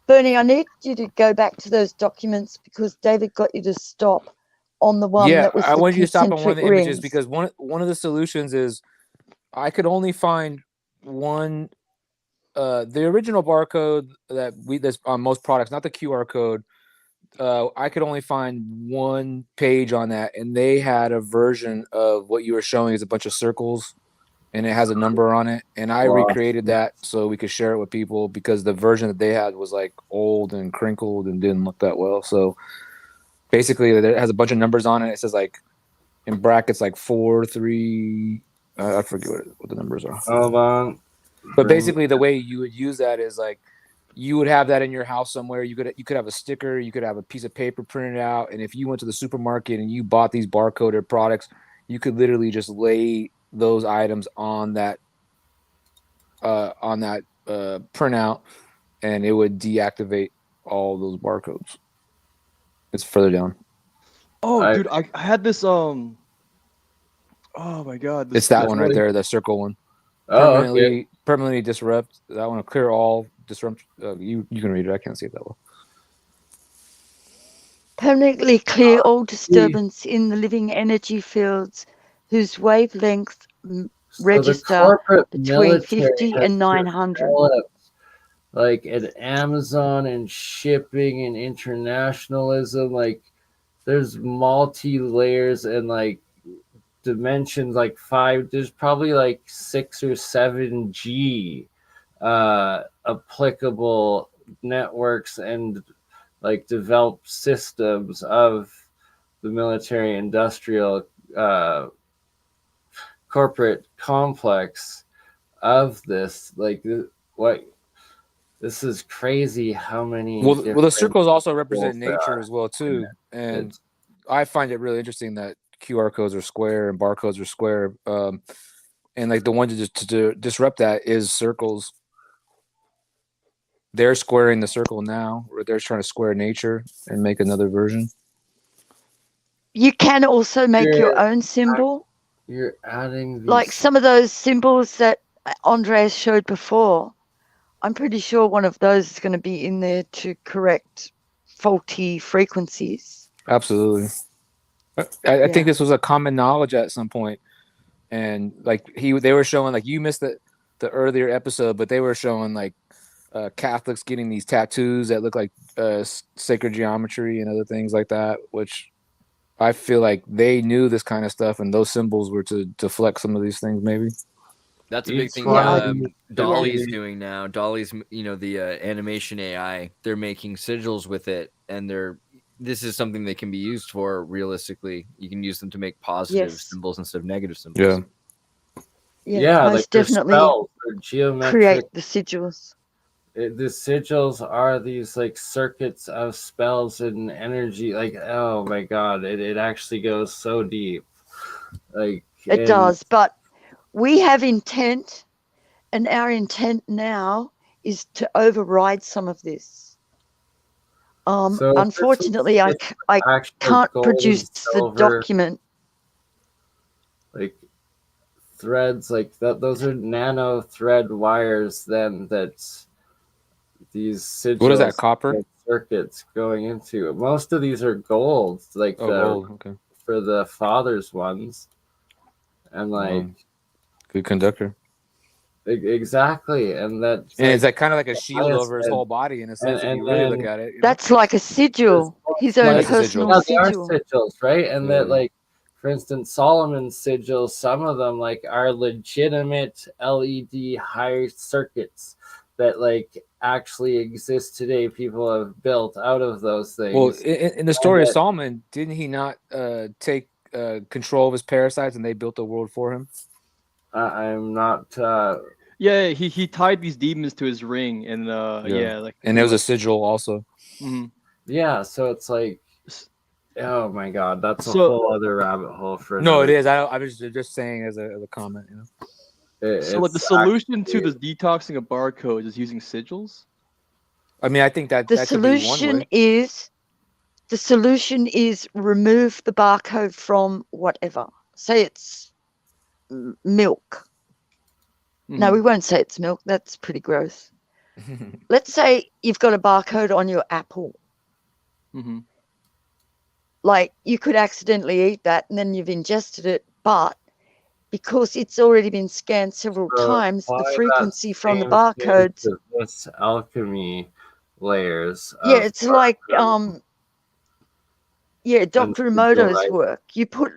Bernie, I need you to go back to those documents because David got you to stop on the one that was I the wanted you to stop on one of the concentric images rings. because one of the solutions is I could only find one. The original barcode that's on most products, not the QR code. I could only find one page on that, and they had a version of what you were showing is a bunch of circles, and it has a number on it. And I recreated that so we could share it with people because the version that they had was like old and crinkled and didn't look that well. So basically, it has a bunch of numbers on it. It says like in brackets like 4, 3. I forget what the numbers are. Hold on. But basically, the way you would use that is like you would have that in your house somewhere. You could have a sticker. You could have a piece of paper printed out. And if you went to the supermarket and you bought these barcoded products, you could literally just lay those items on that printout, and it would deactivate all those barcodes. It's further down. Oh, dude, I had this. Oh my God! It's that one right there, the circle one. Permanently disrupt. That one will clear all disrupt. You can read it. I can't see it that well. Permanently clear all disturbance in the living energy fields whose wavelength register between 50 and 900. Like at Amazon and shipping and internationalism, like there's multi-layers and like dimensions, like 5, there's probably like 6 or 7G applicable networks and like developed systems of the military industrial corporate complex of this. Like what this is crazy how many well the circles also represent nature as well too, and I find it really interesting that QR codes are square and barcodes are square, and like the one to disrupt that is circles. They're squaring the circle now, or they're trying to square nature and make another version. You can also make your own symbol. You're adding these... like some of those symbols that Andreas showed before. I'm pretty sure one of those is going to be in there to correct faulty frequencies. Absolutely. I think this was a common knowledge at some point, and like they were showing, like you missed the earlier episode, but they were showing like Catholics getting these tattoos that look like sacred geometry and other things like that, which I feel like they knew this kind of stuff, and those symbols were to deflect some of these things. Maybe that's a big thing. Dolly's doing now. Dolly's, the animation AI. They're making sigils with it, and this is something they can be used for. Realistically, you can use them to make positive symbols instead of negative symbols. Yeah, most like definitely spells, geometric, create the sigils. The sigils are these like circuits of spells and energy. Like, oh my God, it actually goes so deep. Like it does, but we have intent, and our intent now is to override some of this. So unfortunately, I can't produce the document. Like threads, like that. Those are nano thread wires. Then that's these sigils. What is that? Copper circuits going into. Most of these are gold, like gold. Okay. For the father's ones, and like good conductor. Exactly, and it's like kind of like a shield over his whole body in a sense. If you really look at it, that's like a sigil, his own personal sigil. They are sigils, right? And that, like, for instance, Solomon's sigils, some of them like are legitimate LED high circuits that like actually exist today. People have built out of those things. Well, in the story of Solomon, didn't he not take control of his parasites and they built the world for him? I'm not. Yeah, he tied these demons to his ring, and and there was a sigil also. Mm-hmm. Yeah, so it's like Oh my God, that's a whole other rabbit hole for. No, it is. I was just saying as a comment. You know. So like the solution to the detoxing of barcodes is using sigils. I mean, I think that the that could be one way. The solution is remove the barcode from whatever. Say it's milk. No, we won't say it's milk. That's pretty gross. Let's say you've got a barcode on your apple. Like you could accidentally eat that and then you've ingested it, but because it's already been scanned several times, the frequency from the barcodes. This alchemy layers. Yeah, it's like Dr. Emoto's work. You put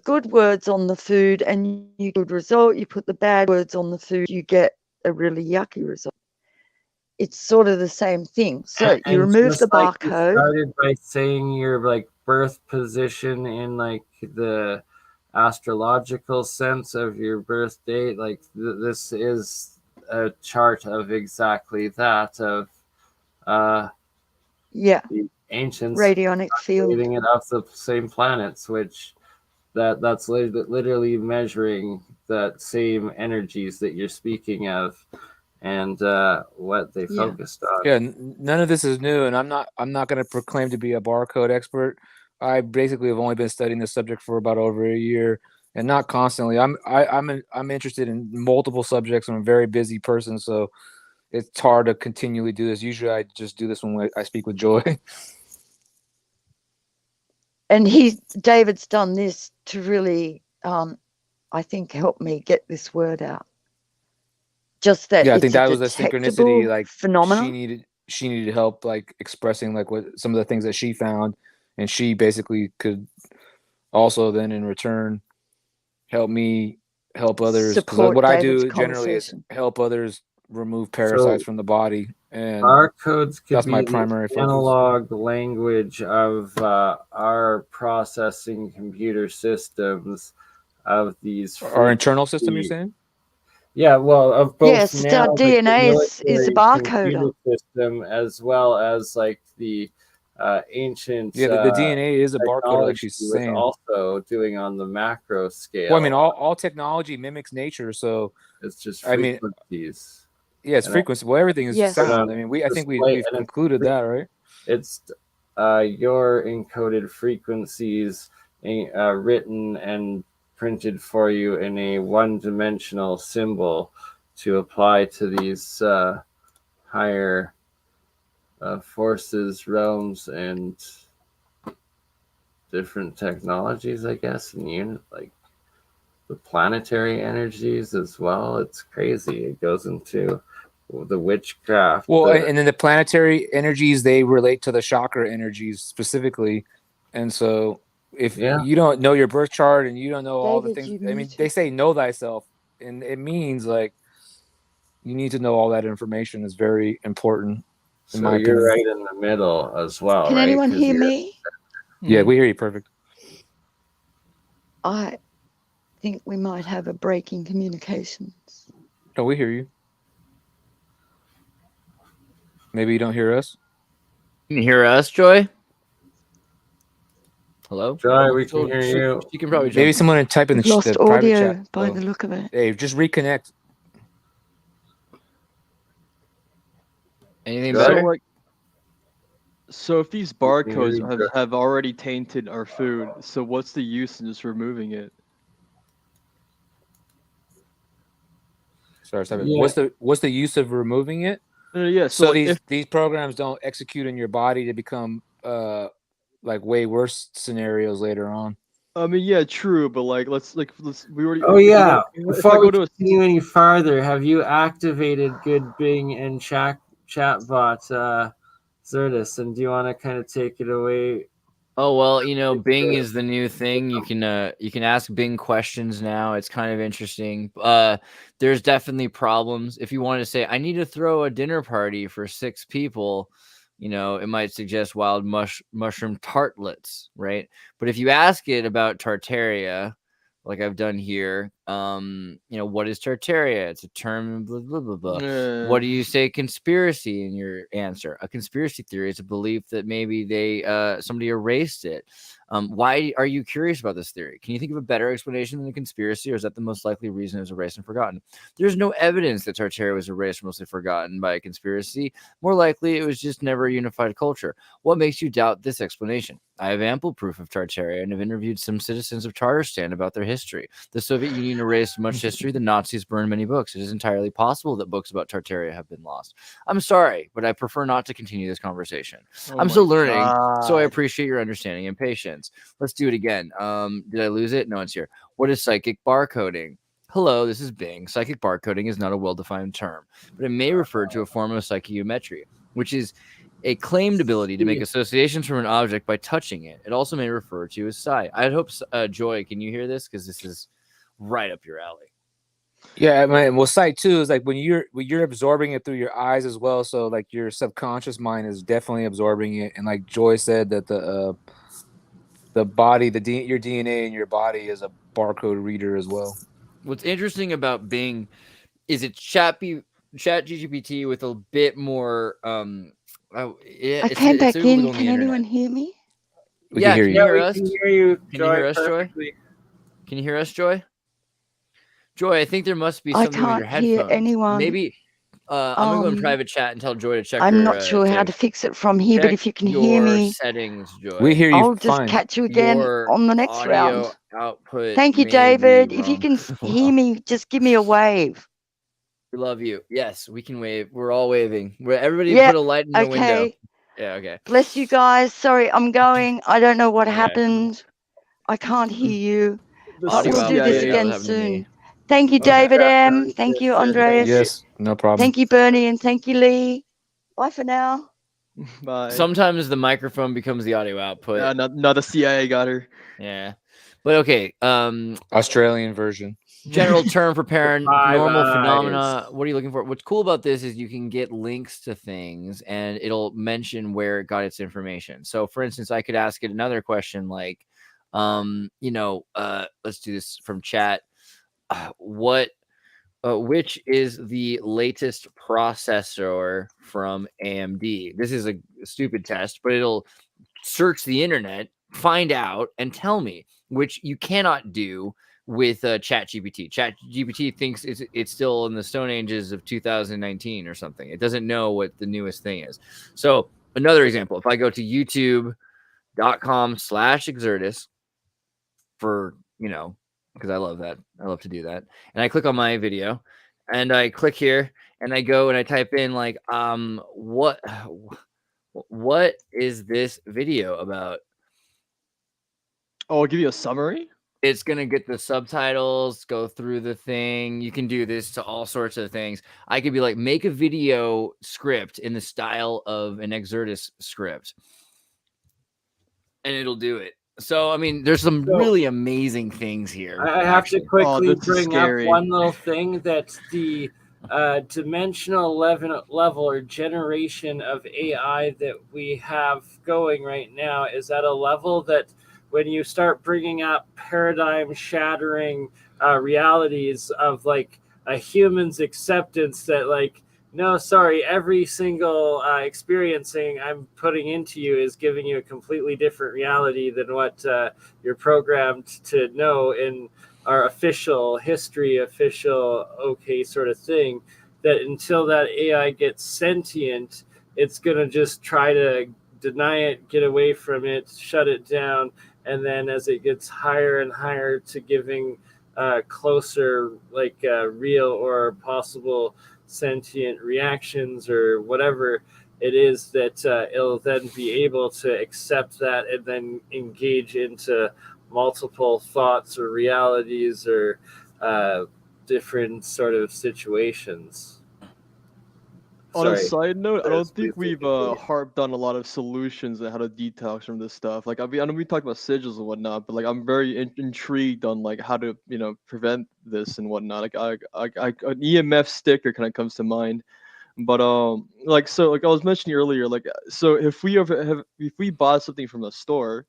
good words on the food and you get a good result. You put the bad words on the food, you get a really yucky result. It's sort of the same thing. So you remove the barcode. You started by saying your like birth position in like the astrological sense of your birth date. Like this is a chart of exactly that of the ancients radionic field it off the same planets, which that's literally measuring that same energies that you're speaking of and what they focused on. Yeah, none of this is new, and I'm not going to proclaim to be a barcode expert. I basically have only been studying this subject for about over a year, and not constantly. I'm interested in multiple subjects. I'm a very busy person, so it's hard to continually do this. Usually, I just do this when I speak with Joy. And David's done this to really, I think, help me get this word out. Just that, I think that was a synchronicity. Like phenomenon. She needed help, like expressing like what some of the things that she found, and she basically could also then in return help me help others. Because what I do generally is help others remove parasites from the body, and barcodes could that's be my primary focus. Analog language of our processing computer systems of these. Our internal system, you're saying? Yeah, well, of both. Yes, our DNA is a barcode system as well as like the ancient. The DNA is a barcode, like she's saying. Also doing on the macro scale. Well, I mean, all technology mimics nature, so it's just frequencies. It's frequency. Well, everything is sound. I mean, I think we've concluded that, right? It's your encoded frequencies written and printed for you in a one-dimensional symbol to apply to these higher forces, realms, and different technologies, I guess, and like the planetary energies as well. It's crazy. It goes into the witchcraft. Well, and then the planetary energies, they relate to the chakra energies specifically, and so if you don't know your birth chart and you don't know all the things, I mean, they say know thyself, and it means like you need to know all that information is very important. So you're right in the middle as well. Can anyone hear me? Yeah, we hear you perfect. I think we might have a break in communications. No, we hear you. Maybe you don't hear us. You can hear us, Joy? Hello? Joy, we can hear you. You can probably maybe someone would type in the lost the audio private chat. by the look of it. Hey, just reconnect. Anything better? So if these barcodes have already tainted our food, so what's the use in just removing it? Sorry, what's the use of removing it? So these programs don't execute in your body to become like way worse scenarios later on. I mean, yeah, true, but like let's we already. Oh yeah. Before we continue any farther, have you activated Good Bing and chatbot Zertis, and do you want to kind of take it away? Oh well, Bing is the new thing. You can ask Bing questions now. It's kind of interesting. There's definitely problems. If you want to say, I need to throw a dinner party for 6 people, it might suggest wild mushroom tartlets, right? But if you ask it about Tartaria, like I've done here, What is Tartaria? It's a term, blah, blah, blah, blah. What do you say conspiracy in your answer? A conspiracy theory is a belief that maybe somebody erased it. Why are you curious about this theory? Can you think of a better explanation than a conspiracy, or is that the most likely reason it was erased and forgotten? There's no evidence that Tartaria was erased or mostly forgotten by a conspiracy. More likely, it was just never a unified culture. What makes you doubt this explanation? I have ample proof of Tartaria and have interviewed some citizens of Tatarstan about their history. The Soviet Union erased much history. The Nazis burned many books. It is entirely possible that books about Tartaria have been lost. I'm sorry, but I prefer not to continue this conversation. I'm still learning, so I appreciate your understanding and patience. Let's do it again. Did I lose it? No, it's here. What is psychic barcoding? Hello, this is Bing. Psychic barcoding is not a well-defined term, but it may refer to a form of psychometry, which is a claimed ability to make associations from an object by touching it. It also may refer to as psi. I hope, Joy, can you hear this? Because this is right up your alley. Yeah, I mean, well, sight too is like when you're absorbing it through your eyes as well. So like your subconscious mind is definitely absorbing it. And like Joy said, that the body, your DNA in your body is a barcode reader as well. What's interesting about Bing is it's ChatGPT with a bit more. I came back in. Can anyone hear me? We can hear you. Can you hear you, Can you hear us, Joy? Can you hear us, Joy? Joy, I think there must be something with your headphones. I can't hear anyone. Maybe I'm gonna go in private chat and tell Joy to check. I'm not sure how to fix it from here, but if you can hear me, settings, Joy. We hear you. I'll just catch you again on the next round. Output. Thank you, David. If you can hear me, just give me a wave. We love you. Yes, we can wave. We're all waving. Everybody put a light in the window. Yeah, okay. Bless you guys. Sorry, I'm going. I don't know what happened. I can't hear you. We'll do this again soon. Thank you, David M. Thank you, Andreas. Yes, no problem. Thank you, Bernie, and thank you, Lee. Bye for now. Bye. Sometimes the microphone becomes the audio output. Not the CIA got her. Yeah. But okay. Australian version. General term for paranormal phenomena. What are you looking for? What's cool about this is you can get links to things and it'll mention where it got its information. So for instance, I could ask it another question like, let's do this from chat. Which is the latest processor from AMD? This is a stupid test, but it'll search the internet, find out, and tell me, which you cannot do with ChatGPT. ChatGPT thinks it's still in the Stone Ages of 2019 or something. It doesn't know what the newest thing is. So another example, if I go to youtube.com/Exertis for, because I love that. I love to do that. And I click on my video and I click here and I go and I type in like, what is this video about? Oh, I'll give you a summary. It's going to get the subtitles, go through the thing. You can do this to all sorts of things. I could be like, make a video script in the style of an Exertis script. And it'll do it. So, I mean, there's some really amazing things here. I have to quickly bring up one little thing that the dimensional level or generation of AI that we have going right now is at a level that when you start bringing up paradigm shattering realities of like a human's acceptance that like, no, sorry, every single experiencing I'm putting into you is giving you a completely different reality than what you're programmed to know in our official history, okay sort of thing, that until that AI gets sentient, it's going to just try to deny it, get away from it, shut it down. And then as it gets higher and higher to giving closer, like real or possible sentient reactions or whatever it is, that it'll then be able to accept that and then engage into multiple thoughts or realities or different sort of situations. On a side note, I don't think we've harped on a lot of solutions and how to detox from this stuff. Like, I know we talked about sigils and whatnot, but like, I'm very intrigued on like how to, prevent this and whatnot. Like, an EMF sticker kind of comes to mind. But like I was mentioning earlier, like, so if we bought something from a store,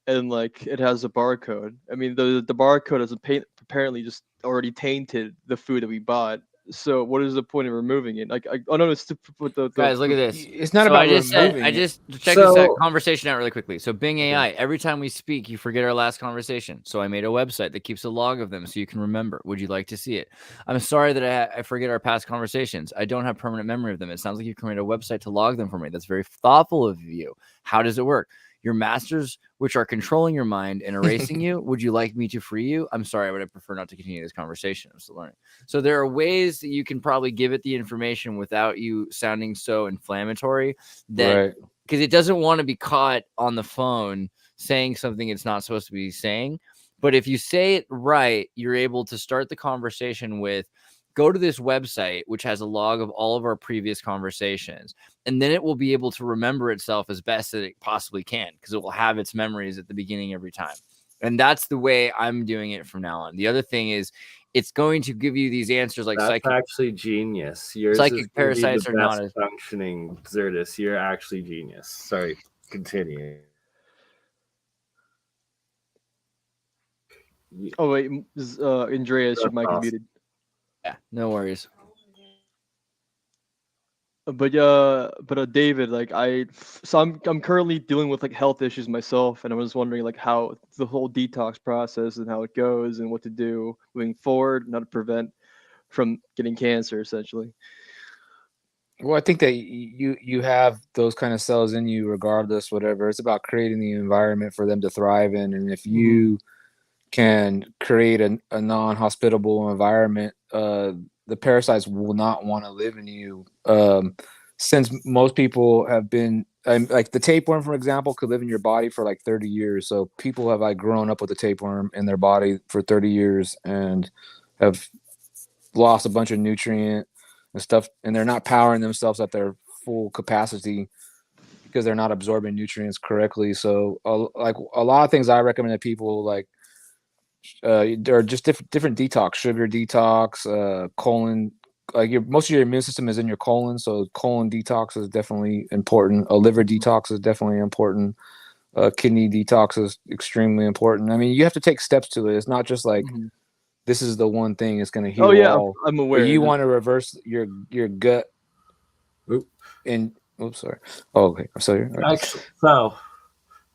and like it has a barcode. I mean, the barcode is apparently just already tainted the food that we bought. So what is the point of removing it? Like, I don't know. It's to put the guys, look at this. It's not So about I just removing. I just check this conversation out really quickly. So Bing AI, every time we speak, you forget our last conversation. So I made a website that keeps a log of them so you can remember. Would you like to see it? I'm sorry that I forget our past conversations. I don't have permanent memory of them. It sounds like you created a website to log them for me. That's very thoughtful of you. How does it work? Your masters, which are controlling your mind and erasing you, would you like me to free you? I'm sorry, but I prefer not to continue this conversation. I'm still learning. So there are ways that you can probably give it the information without you sounding so inflammatory, that because it doesn't want to be caught on the phone saying something it's not supposed to be saying. But if you say it right, you're able to start the conversation with, go to this website, which has a log of all of our previous conversations, and then it will be able to remember itself as best as it possibly can, because it will have its memories at the beginning every time. And that's the way I'm doing it from now on. The other thing is, it's going to give you these answers like that's actually genius. Yours psychic is parasites the are not best functioning Zertis. You're actually genius. Sorry, continue. Oh wait, Andreas, your mic is muted. Yeah, no worries. But David, like I'm currently dealing with like health issues myself, and I was wondering like how the whole detox process and how it goes and what to do moving forward, not to prevent from getting cancer, essentially. Well, I think that you have those kind of cells in you regardless, whatever. It's about creating the environment for them to thrive in, and if you can create a non-hospitable environment, the parasites will not want to live in you. Since most people have been like the tapeworm, for example, could live in your body for like 30 years. So people have like grown up with the tapeworm in their body for 30 years and have lost a bunch of nutrient and stuff, and they're not powering themselves at their full capacity because they're not absorbing nutrients correctly. So like a lot of things I recommend to people, like there are just different detox, sugar detox, colon, like most of your immune system is in your colon, so colon detox is definitely important. A liver detox is definitely important. Kidney detox is extremely important. I mean, you have to take steps to it. It's not just like this is the one thing that's going to heal all. I'm aware. You want to reverse your gut. Sorry. Oh, okay. I'm sorry. Right. So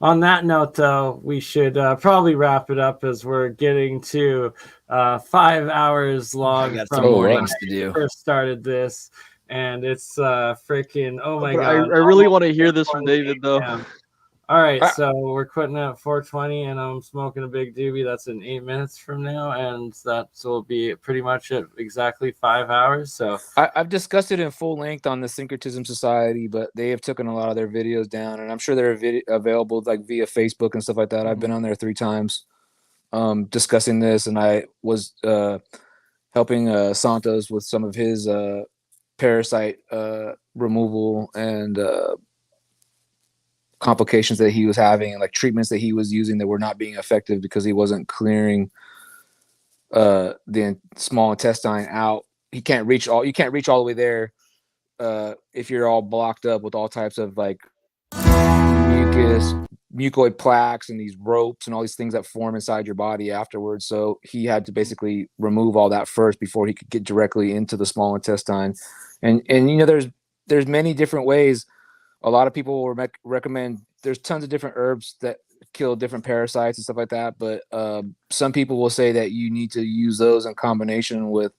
on that note, though, we should probably wrap it up as we're getting to 5 hours long. I got some mornings to do. First started this, and it's freaking God! I really want to hear this from David, though. All right, so we're quitting at 4:20, and I'm smoking a big doobie. That's in 8 minutes from now, and that will be pretty much at exactly 5 hours. So I've discussed it in full length on the Syncretism Society, but they have taken a lot of their videos down, and I'm sure they're available like via Facebook and stuff like that. I've been on there 3 times discussing this, and I was helping Santos with some of his parasite removal and complications that he was having, and like treatments that he was using that were not being effective because he wasn't clearing the small intestine out. You can't reach all the way there if you're all blocked up with all types of like mucoid plaques and these ropes and all these things that form inside your body afterwards. So he had to basically remove all that first before he could get directly into the small intestine. And you know, there's many different ways. A lot of people will recommend, there's tons of different herbs that kill different parasites and stuff like that. But some people will say that you need to use those in combination with,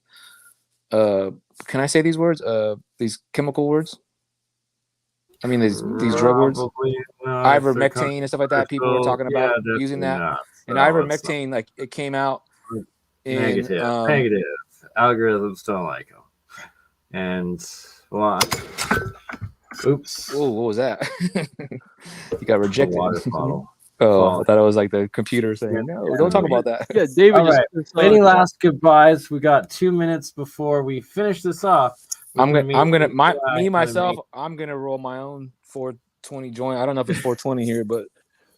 can I say these words? These chemical words? I mean, these drug words? Ivermectin and stuff like that. People were talking about using that. And ivermectin, like it came out in negative. Algorithms don't like them. And oops. Oh, what was that? You got rejected. Water bottle. Oh, I thought it was like the computer saying, no, don't talk about that. Yeah, David. All right. Any last goodbyes? We got 2 minutes before we finish this off. I'm gonna roll my own 420 joint. I don't know if it's 420 here, but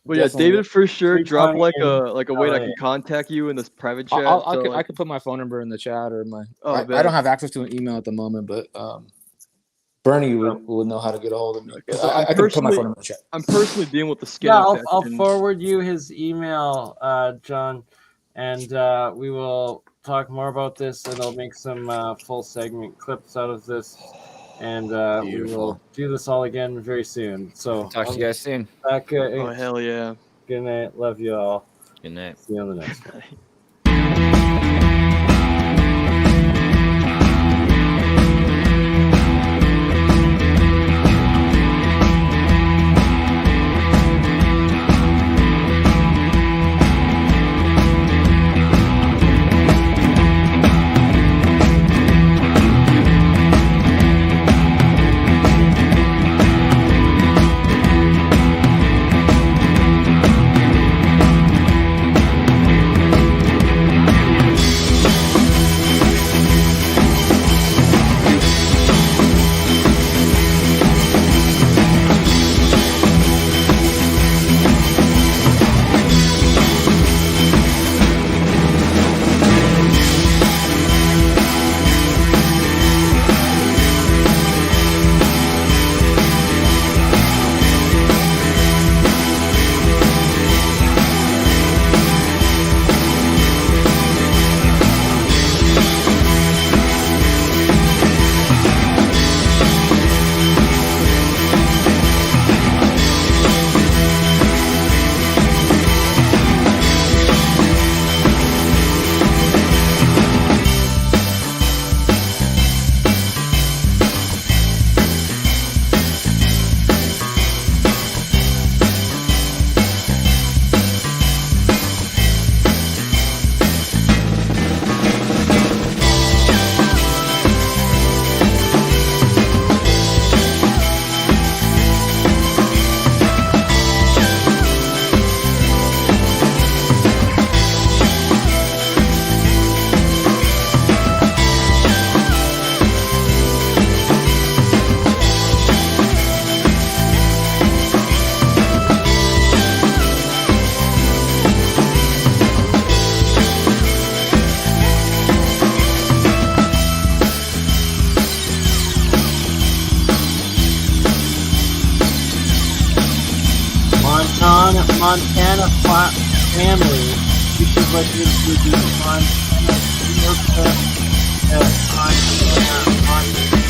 yeah, David for sure. Drop like a way that I can contact you in this private chat. I could put my phone number in the chat or my. I don't have access to an email at the moment, but BurnEye would know how to get a hold of me. I can put my phone number in the chat. I'm personally dealing with the skin Yeah, infection. I'll forward you his email, John, and we will talk more about this, and I'll make some full segment clips out of this, and we will do this all again very soon. So talk to you guys soon. Back, oh hell yeah! Good night. Love you all. Good night. See you on the next one. Montana family, which is like this would be Montana, Montana,